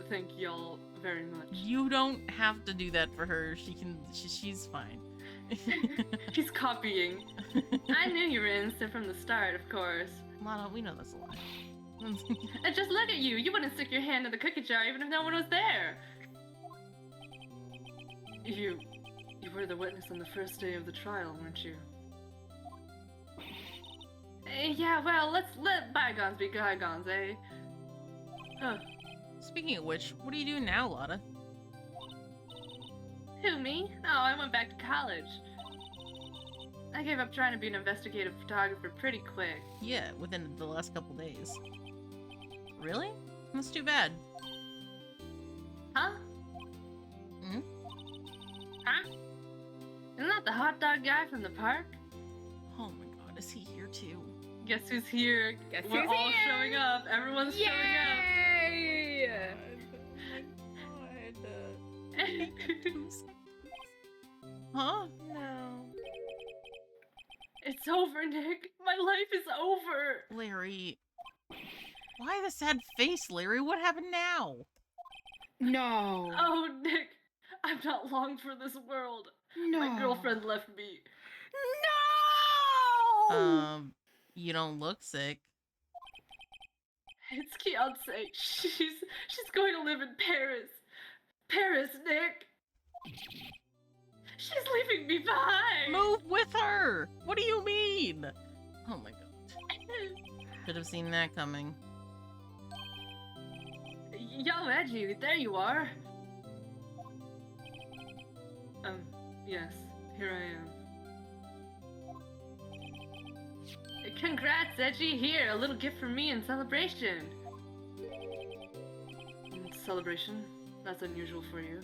Thank y'all very much. You don't have to do that for her. She's fine. He's copying. I knew you were innocent from the start, of course. Lana, we know that's a lie. And just look at you. You wouldn't stick your hand in the cookie jar even if no one was there. You were the witness on the first day of the trial, weren't you? Yeah, well, let bygones be bygones, eh? Huh. Speaking of which, what are you doing now, Lotta? Who, me? Oh, I went back to college. I gave up trying to be an investigative photographer pretty quick. Yeah, within the last couple days. Really? That's too bad. Huh? Hmm? Huh? Isn't that that the hot dog guy from the park? Oh my god, is he here too? Guess who's here? Guess We're who's all here? showing up. Everyone's showing Yay! up. Huh? No. It's over, Nick. My life is over. Larry. Why the sad face, Larry? What happened now? No. Oh, Nick. I'm not long for this world. No. My girlfriend left me. No! You don't look sick. It's Beyonce. She's going to live in Paris. Paris, Nick. She's leaving me behind. Move with her! What do you mean? Oh my god. Should have seen that coming. Yo, Edgy, there you are. Yes, here I am. Congrats, Edgy. Here, a little gift from me in celebration. Celebration? That's unusual for you.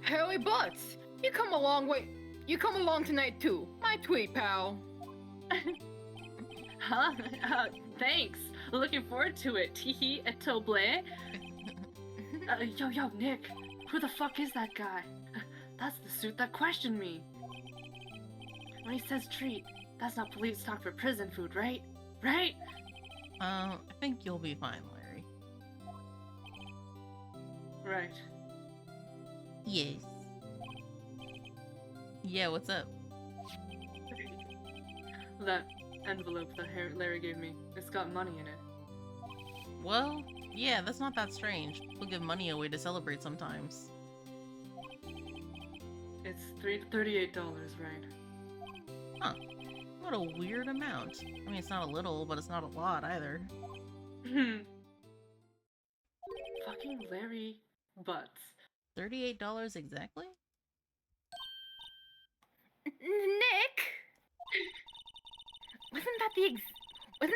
Harry Butts, you come a long way. You come along tonight too, my tweet pal. Huh? Thanks. Looking forward to it. Teehee eto bleh. Yo, Nick. Who the fuck is that guy? That's the suit that questioned me. When he says treat, that's not police talk for prison food, right? Right? I think you'll be fine, Larry. Right. Yes. Yeah, what's up? That envelope that Larry gave me, it's got money in it. Well, yeah, that's not that strange. People give money away to celebrate sometimes. It's $38, right? Huh. What a weird amount. I mean, it's not a little, but it's not a lot either. Fucking Larry Butts. $38 exactly? Nick, wasn't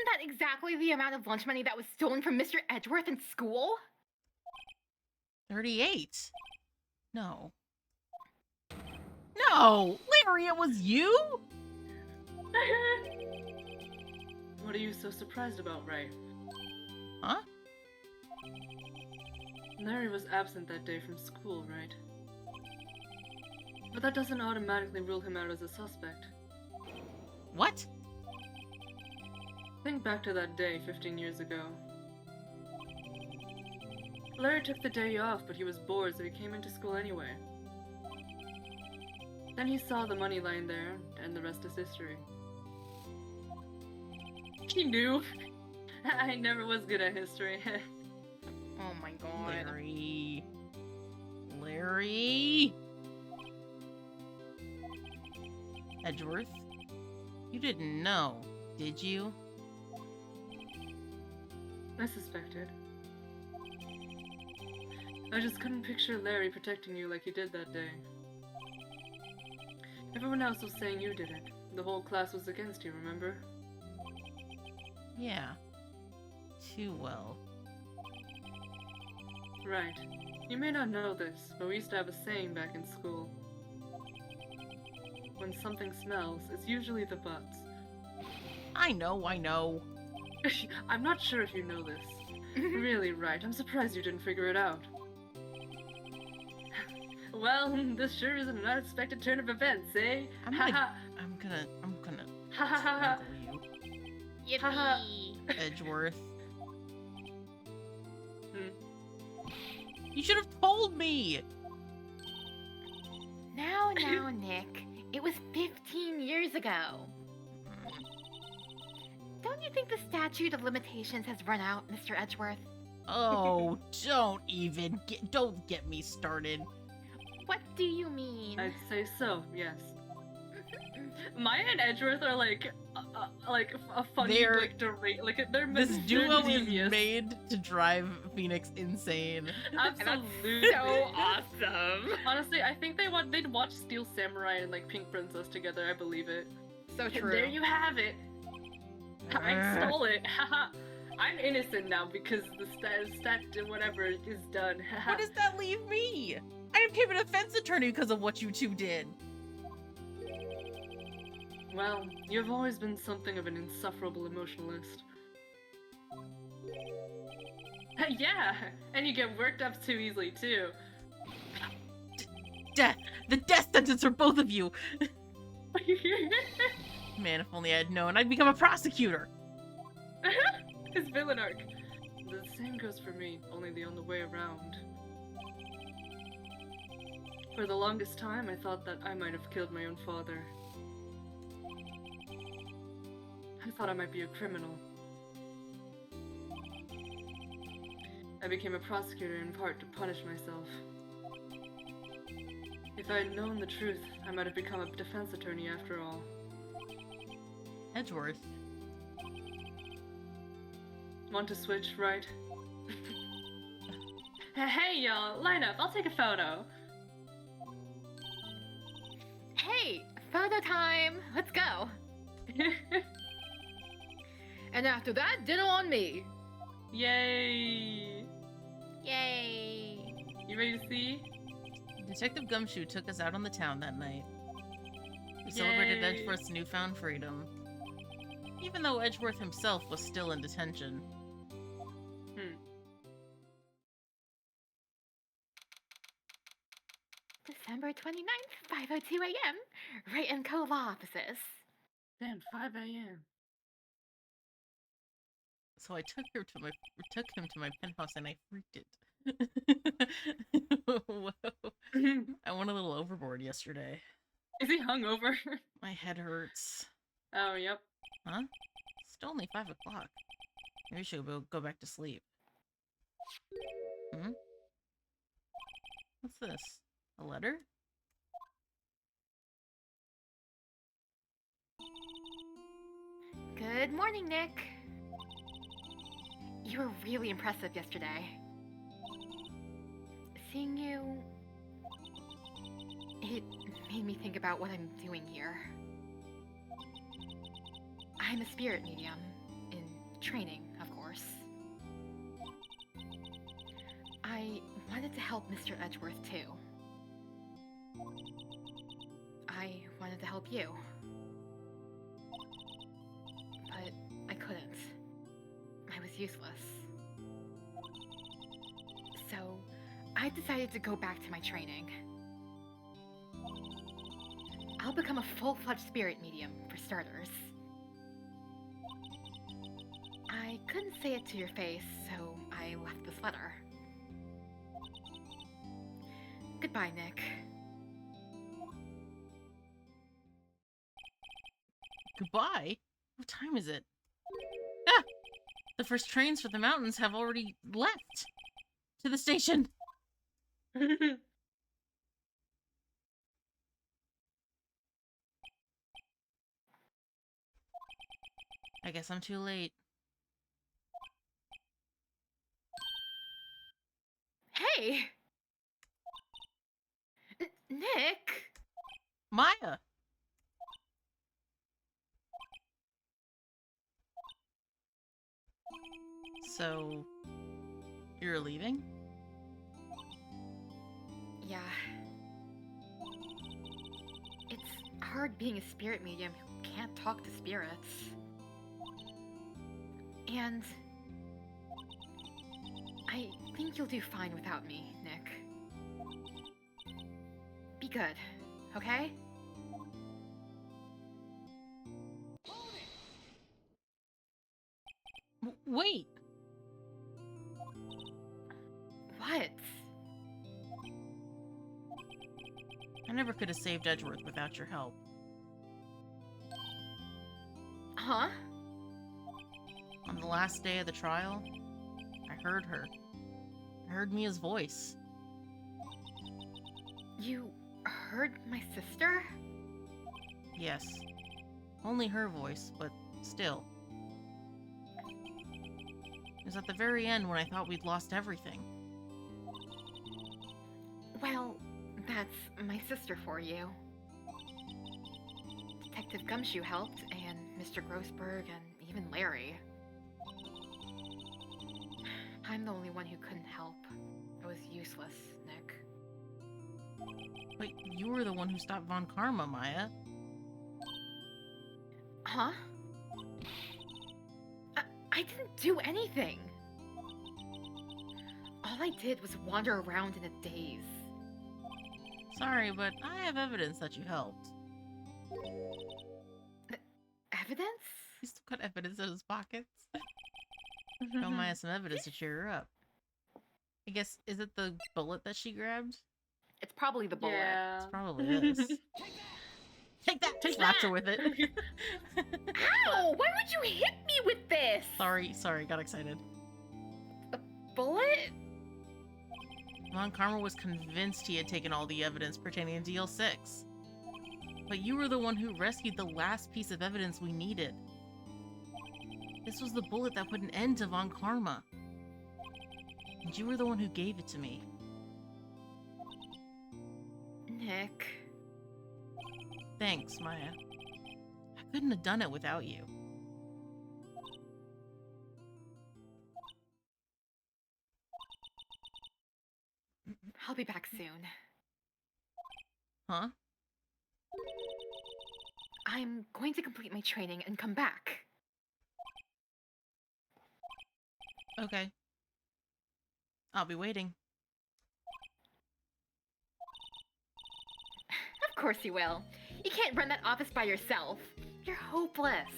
that exactly the amount of lunch money that was stolen from Mr. Edgeworth in school? 38? No. No! Larry, it was you? What are you so surprised about, Wright? Huh? Larry was absent that day from school, right? But that doesn't automatically rule him out as a suspect. What? Think back to that day 15 years ago. Larry took the day off, but he was bored, so he came into school anyway. Then he saw the money lying there, and the rest is history. He knew. I never was good at history. Oh my god. Larry. Larry! Edgeworth? You didn't know, did you? I suspected. I just couldn't picture Larry protecting you like he did that day. Everyone else was saying you did it. The whole class was against you, remember? Yeah. Too well. Right. You may not know this, but we used to have a saying back in school. When something smells, it's usually the butts. I know. I'm not sure if you know this. Really, right. I'm surprised you didn't figure it out. Well, this sure is an unexpected turn of events, eh? I'm gonna Ha ha ha. strangle you, Haha. Yippee. Edgeworth. Hmm. You should have told me! Now, Nick. It was 15 years ago. Don't you think the statute of limitations has run out, Mr. Edgeworth? Oh, don't get me started. What do you mean? I'd say so, yes. Maya and Edgeworth are like a funny, They're- they're This duo is mischievous. made to drive Phoenix insane. Absolutely. So awesome. Honestly, I think they'd watch Steel Samurai and like Pink Princess together. I believe it. So And true. there you have it. I stole it. Haha. I'm innocent now because the stat whatever is done. What does that leave me? I became a defense attorney because of what you two did. Well, you've always been something of an insufferable emotionalist. Yeah, and you get worked up too easily, too. Death! The death sentence for both of you! Man, if only I had known, I'd become a prosecutor! His villain arc. The same goes for me, only the other way around. For the longest time, I thought that I might have killed my own father. I thought I might be a criminal. I became a prosecutor in part to punish myself. If I had known the truth, I might have become a defense attorney after all. Edgeworth. Want to switch, right? Hey y'all, line up, I'll take a photo. Hey, photo time! Let's go! And after that, dinner on me! Yay! Yay! You ready to see? Detective Gumshoe took us out on the town that night. We celebrated Yay. Edgeworth's newfound freedom, even though Edgeworth himself was still in detention. December 29th, 5:02 a.m. Wright and Co. Law Offices. Damn, 5 a.m. So I took him to my penthouse and I freaked it. Whoa. I went a little overboard yesterday. Is he hungover? My head hurts. Oh, yep. Huh? It's still only 5 o'clock. Maybe we should go back to sleep. Hmm? What's this? A letter? Good morning, Nick. You were really impressive yesterday. Seeing you... it made me think about what I'm doing here. I'm a spirit medium, in training, of course. I wanted to help Mr. Edgeworth, too. I wanted to help you. But I couldn't. I was useless. So, I decided to go back to my training. I'll become a full-fledged spirit medium, for starters. I couldn't say it to your face, so I left this letter. Goodbye, Nick. Goodbye? What time is it? Ah! The first trains for the mountains have already left. To the station. I guess I'm too late. Hey! Nick! Maya! So, you're leaving? Yeah. It's hard being a spirit medium who can't talk to spirits. And I think you'll do fine without me, Nick. Be good, okay? Wait! What? I never could have saved Edgeworth without your help. Huh? On the last day of the trial, I heard her. I heard Mia's voice. You heard my sister? Yes. Only her voice, but still. It was at the very end when I thought we'd lost everything. Well, that's my sister for you. Detective Gumshoe helped, and Mr. Grossberg, and even Larry. I'm the only one who couldn't help. I was useless, Nick. Wait, you were the one who stopped Von Karma, Maya. Huh? I didn't do anything. All I did was wander around in a daze. Sorry, but I have evidence that you helped. Evidence? He's still got evidence in his pockets. Show Maya some evidence to cheer her up. I guess, is it the bullet that she grabbed? It's probably the bullet. Yeah. It's probably this. Take that! Take Slapped her that! with it. Ow! Why would you hit me with this? Sorry, got excited. Bullet? Von Karma was convinced he had taken all the evidence pertaining to DL6. But you were the one who rescued the last piece of evidence we needed. This was the bullet that put an end to Von Karma. And you were the one who gave it to me. Nick. Thanks, Maya. I couldn't have done it without you. I'll be back soon. Huh? I'm going to complete my training and come back. Okay. I'll be waiting. Of course you will. You can't run that office by yourself. You're hopeless.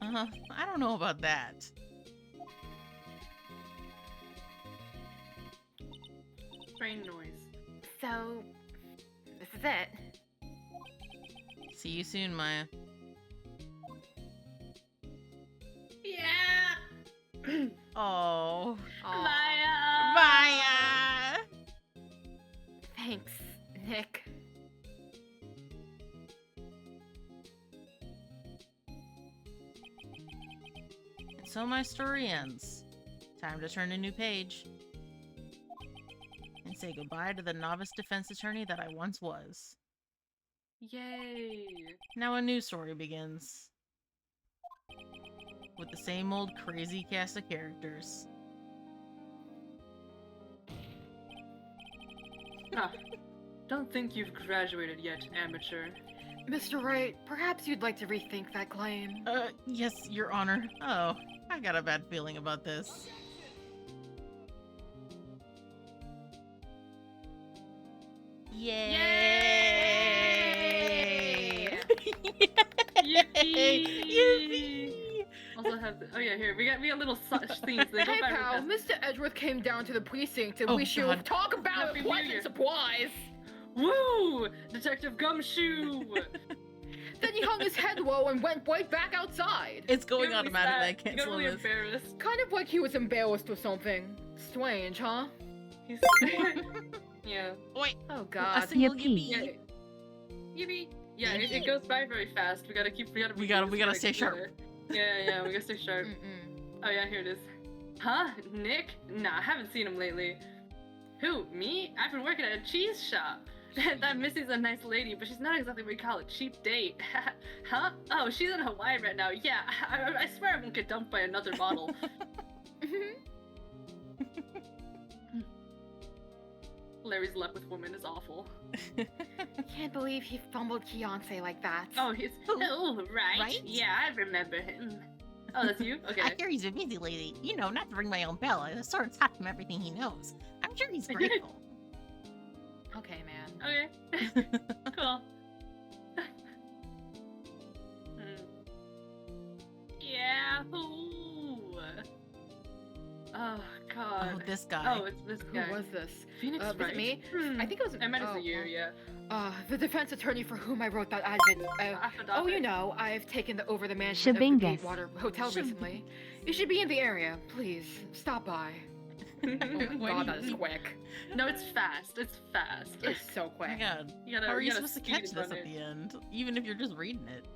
Uh-huh. I don't know about that. Brain noise. So, this is it. See you soon, Maya. Yeah! Oh. Aw. Maya! Maya! Thanks, Nick. And so my story ends. Time to turn a new page. And say goodbye to the novice defense attorney that I once was. Yay! Now a new story begins. With the same old crazy cast of characters. Ah, don't think you've graduated yet, amateur. Mr. Wright, perhaps you'd like to rethink that claim. Yes, Your Honor. Oh, I got a bad feeling about this. Yay! Yippee! Yippee! Also have oh yeah, here we got little such things. They go Hey by real pal, fast. Mr. Edgeworth came down to the precinct to Oh, wish you God. talk about Happy a New pleasant Year. surprise. Woo! Detective Gumshoe! Then he hung his head low and went right back outside. It's going You're really automatically. I sad. can't You're slow really this. embarrassed. Kind of like he was embarrassed or something. Strange, huh? He's yeah. Wait, Oh a god. single Yippee. Yeah. yippee. Yippee! Yeah, it goes by very fast. We gotta We gotta stay sharp. Yeah, we gotta stay sharp. Oh yeah, here it is. Huh? Nick? Nah, I haven't seen him lately. Who? Me? I've been working at a cheese shop. That Missy's a nice lady, but she's not exactly what you call a cheap date. Huh? Oh, she's in Hawaii right now. Yeah, I swear I won't get dumped by another bottle. Larry's luck with women is awful. Can't believe he fumbled Beyonce like that. Oh, he's right. Right? Yeah, I remember him. Oh, that's you? Okay. I hear he's a busy lady. You know, not to ring my own bell. I sort of taught him everything he knows. I'm sure he's grateful. Okay, man. Okay. Cool. Yahoo! Oh god. Oh, this guy. Oh, it's this Who guy. was this? Phoenix was it Wright. me? Hmm. I think it was. I meant it's oh, you, yeah. The defense attorney for whom I wrote that advent. Oh, you know, I've taken over the management of the Shabingus. Gatewater Hotel recently. You should be in the area. Please, stop by. Oh my god, that is quick. No, it's fast. It's fast. It's so Oh my quick. god. You gotta, How are you gotta supposed to speed catch this run at it. the end? Even if you're just reading it.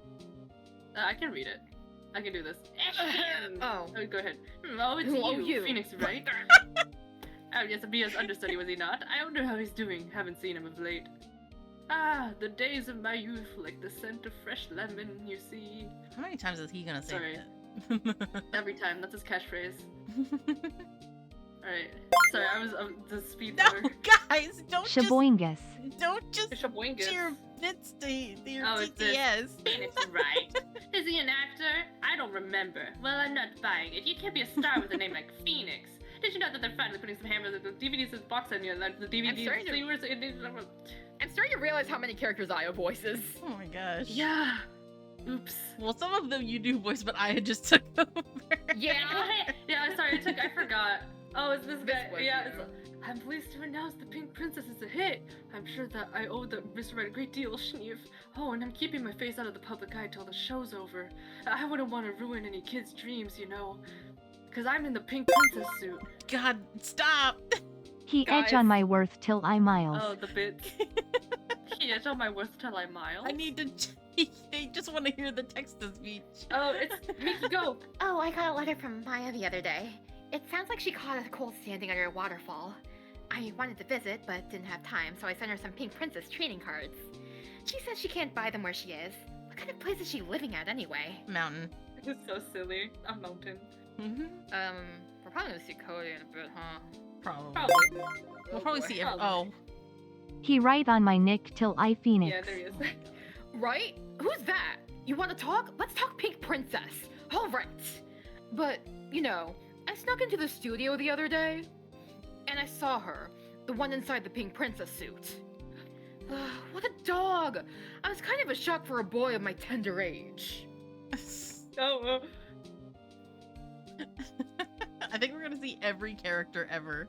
I can read it. I can do this. Oh. Oh, go ahead. Oh, it's Oh, you, you. Phoenix, right? Oh, yes, Abia's understudy, was he not? I wonder how he's doing. Haven't seen him of late. Ah, the days of my youth, like the scent of fresh lemon, you see. How many times is he gonna say Sorry. that? Every time, that's his catchphrase. Alright. Sorry, I was the speed No, runner. guys, don't Shaboingus. just Shaboingus. cheer bits to your Oh, it's this. TTS. Phoenix Wright. Is he an actor? I don't remember. Well, I'm not buying it. You can't be a star with a name like Phoenix. Did you know that they're finally putting some hammers in the DVDs in the box on you? And the DVD starting to- receivers. I'm starting to realize how many characters I have voices. Oh my gosh. Yeah. Oops. Well, some of them you do voice, but I just took over. Yeah. Yeah, sorry, I forgot. Oh, it's this guy. was Yeah, you. I'm pleased to announce the Pink Princess is a hit. I'm sure that I owe the Mr. Wright a great deal, Schneef. Oh, and I'm keeping my face out of the public eye till the show's over. I wouldn't want to ruin any kids' dreams, you know. Because I'm in the Pink Princess suit. God, stop! He Guys. edge on my worth till I miles. Oh, the bits. Yeah, it's on my worth till I miles. I need to. They just want to hear the text to speech. Oh, it's Mickey, go. Oh, I got a letter from Maya the other day. It sounds like she caught a cold standing under a waterfall. I wanted to visit, but didn't have time, so I sent her some Pink Princess trading cards. She says she can't buy them where she is. What kind of place is she living at anyway? Mountain. It's so silly. A mountain. Mm-hmm. We're probably gonna see Cody in a bit, huh? Probably. Probably. We'll probably boy, see. probably. He write on my nick till I phoenix. Yeah, there he is. Right? Who's that? You want to talk? Let's talk Pink Princess. All right. But, you know, I snuck into the studio the other day, and I saw her, the one inside the Pink Princess suit. What a dog! I was kind of a shock for a boy of my tender age. Oh, I think we're gonna see every character ever.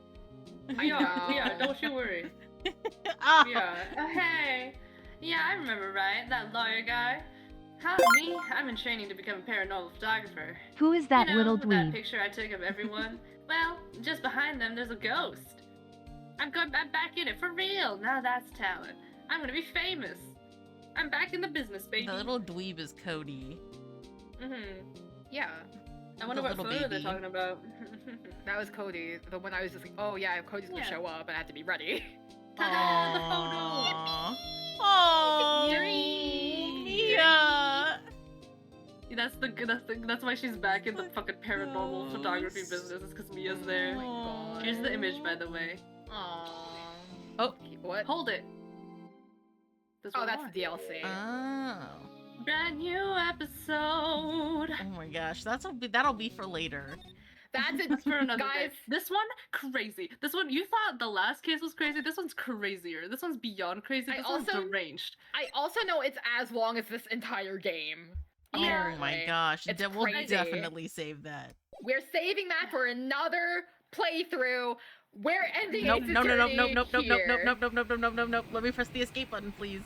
I yeah, know. yeah, don't you worry. Ah! Yeah. Hey. Yeah, I remember, right? That lawyer guy. Huh, me? I'm in training to become a paranormal photographer. Who is that you know, little that dweeb? picture I took of everyone? Well, just behind them, there's a ghost. I'm back in it for real. Now that's talent. I'm gonna be famous. I'm back in the business, baby. The little dweeb is Cody. Yeah, I wonder The what little photo they're baby. talking about. that was Cody. The one I was just like, oh yeah, Cody's gonna Yeah. show up, and I had to be ready. Ta-da, the photo. Oh, Dream. Mia. Yeah, that's why she's back in the fucking paranormal Gosh. photography business. It's because Mia's there. Oh my God. Here's the image, by the way. Aww. Oh. What? Hold it. This Oh, one that's more. the DLC. Oh. Brand new episode. Oh my gosh, that'll be for later. That's it. That's for another Guys, day. This one, crazy. This one, you thought the last case was crazy. This one's crazier. This one's beyond crazy. I This one's also- deranged. I also know it's as long as this entire game. Yeah. Oh my gosh, It's we'll crazy. definitely save that. We're saving that for another playthrough. We're ending Nope, Ace no, no, nope, Attorney nope, nope, nope, here. nope, nope, nope, nope, nope, nope, nope. Let me press the escape button, please.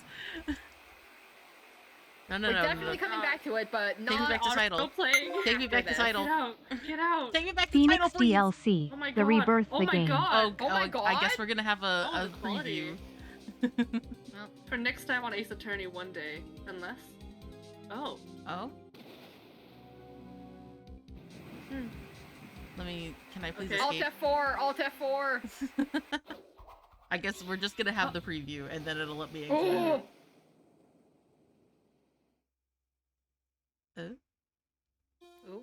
No, no, We're no. definitely coming back to it, but Take me not back to on- title. Go playing. Take me back to this. title. Get out. Get out. Take me back to title, Phoenix please. DLC. Oh my The God. rebirth Oh the my game. God. Oh my I guess God. we're gonna have a Oh, the quality. preview. For next time on Ace Attorney one day. Unless. Oh. Oh? Can I please Okay. Alt escape? F4, Alt F4. I guess we're just gonna have the preview and then it'll let me exit. Oh, Oh.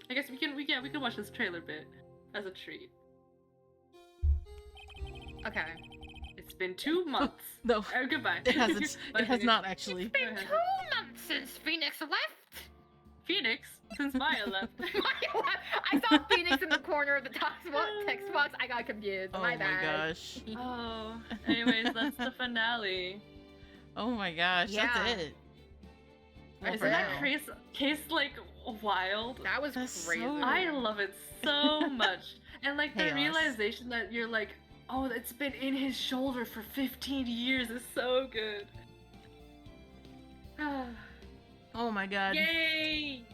I guess we can watch this trailer bit as a treat. okay. It's been 2 months. No, Goodbye. it hasn't. Bye, It has Phoenix. not actually. Been ahead. 2 months since Phoenix left. Phoenix, since Maya left. I saw Phoenix in the corner of the text box. I got confused. Oh my my bad. gosh. Oh. Anyways, that's the finale. Oh my gosh, Yeah. that's it. Well, Is for Isn't now. that case like wild? That was That's crazy. so- I love it so much. And like the Chaos. realization that you're like, oh, it's been in his shoulder for 15 years is so good. Oh my god. Yay!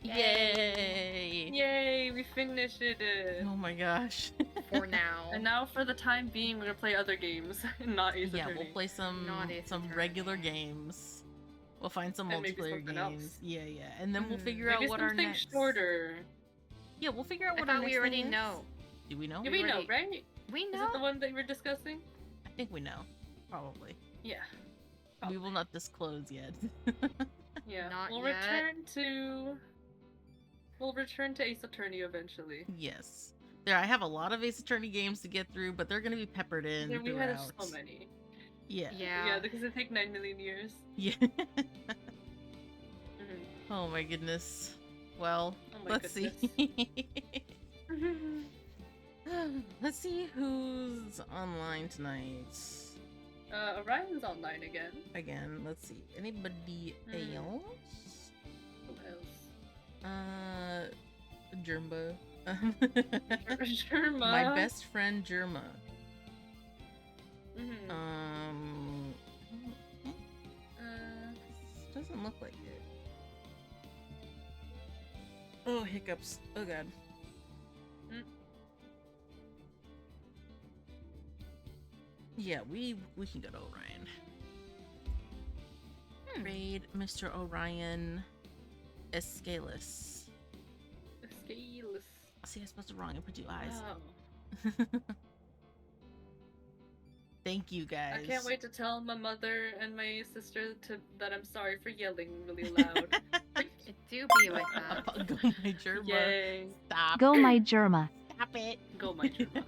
Yay! Yay, we finished it. Oh my gosh. For now. And now for the time being, we're gonna play other games, not Ace Yeah, Attorney. we'll play some Not Ace Attorney. regular games. We'll find some And maybe multiplayer something games. else. Yeah, yeah. And then we'll figure Maybe out what our something next shorter. Yeah, we'll figure out I what our thought next we already thing is. know. Do we know? Yeah, we know, already- right? We Is know. it the one that we're discussing? I think we know. Probably. Yeah. We will not disclose yet. Yeah. Not we'll yet. return to. We'll return to Ace Attorney eventually. Yes. There, I have a lot of Ace Attorney games to get through, but they're gonna be peppered in There, we had throughout. so many. Yeah. Yeah, because they take 9 million years. Yeah. Mhm. Oh my goodness. Well, Oh my let's see. goodness. Let's see who's online tonight. Orion's online again. Again, let's see. Anybody Hmm. else? Who else? Germa. Sherma. My best friend Germa. Mhm. Doesn't look like it. Oh, hiccups. Oh god. Mm. Yeah, we can go to Orion. Raid Mr. Orion Escalus. Scaleless. See, I spelled it wrong. I put two eyes. Wow. Thank you guys. I can't wait to tell my mother and my sister that I'm sorry for yelling really loud. It do be like that. Go my Germa. Yay. Stop. Go my Germa. Stop it. Go my Germa.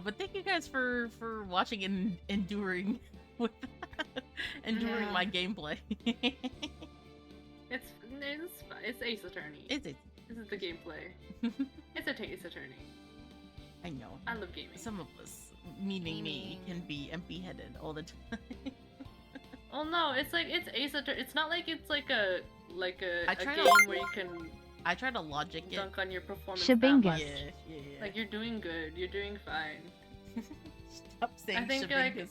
But thank you guys for watching and enduring with enduring Yeah. my gameplay. It's fine. It's Ace Attorney. Is it? This is the gameplay. It's a Ace Attorney. I know. I love gaming. Some of us, meaning me, can be empty-headed all the time. Oh no, it's like it's Ace Attorney. It's not like it's like a I a try game to- where you can I try to logic it. dunk on your performance. Shabingus. that much. Yeah. Like you're doing good. You're doing fine. Stop saying I think like Shabingus.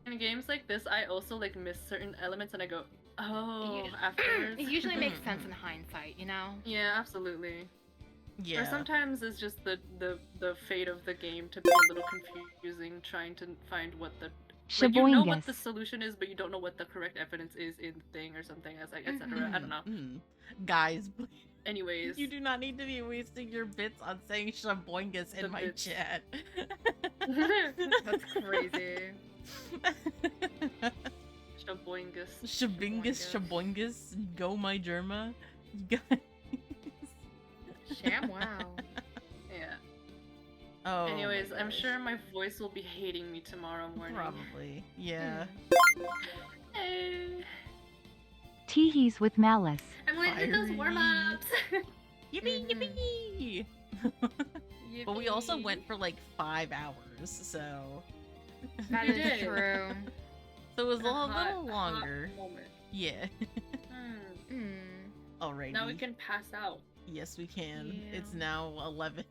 in games like this, I also like miss certain elements and I go, oh, You- afterwards. It usually makes sense in hindsight, you know? Yeah, absolutely. Yeah. Or sometimes it's just the fate of the game to be a little confusing, trying to find what the like you know what the Shaboingus. solution is, but you don't know what the correct evidence is in the thing or something, as like etc. I don't know. Guys, Anyways, you do not need to be wasting your bits on saying Shaboingus in The my bits. chat. That's crazy. Shaboingus. Shabingus, Shaboingus, go my Germa. You guys. Sham wow. Yeah. Oh. Anyways, my I'm gosh. sure my voice will be hating me tomorrow morning. Probably. Yeah. Hey. Teehees with malice. I'm waiting for those Fiery. warm-ups. Yippee, yippee! But we also Yippee. went for like 5 hours, so. That You is did. true. So it was a hot- little hot longer. moment. Yeah. Hmm. Alrighty. Now we can pass out. Yes, we can. Yeah. It's now 11.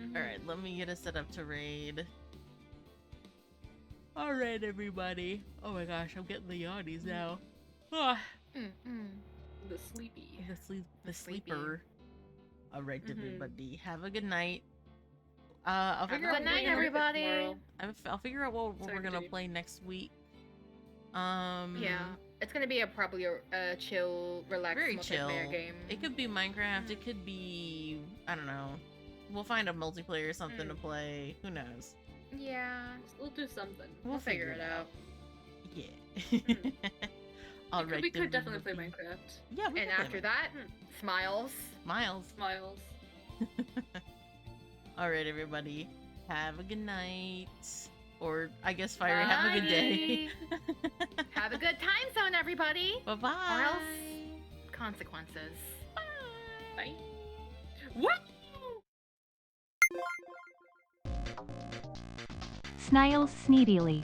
Mhm. Alright, let me get a setup to raid. Alright, everybody. Oh my gosh, I'm getting the yawnies now. Ah, The sleepy. the sleepy. sleeper. Alright, Mhm. everybody. Have a good night. I'll Have a figure out good night, everybody. I'll figure out what we're gonna Sorry. play next week. Yeah. It's gonna be probably a chill, relaxed Very multiplayer chill. game. It could be Minecraft. It could be, I don't know. We'll find a multiplayer or something to play. Who knows? Yeah. We'll do something. We'll figure it out. Yeah. All right. We could definitely play everybody. Minecraft. Yeah. We And could play after that, smiles. Miles. Miles. All right, everybody. Have a good night. Or I guess Fiery, have a good day. Have a good time zone, everybody. Bye bye. Or else consequences. Bye. What? Sniles sneedily.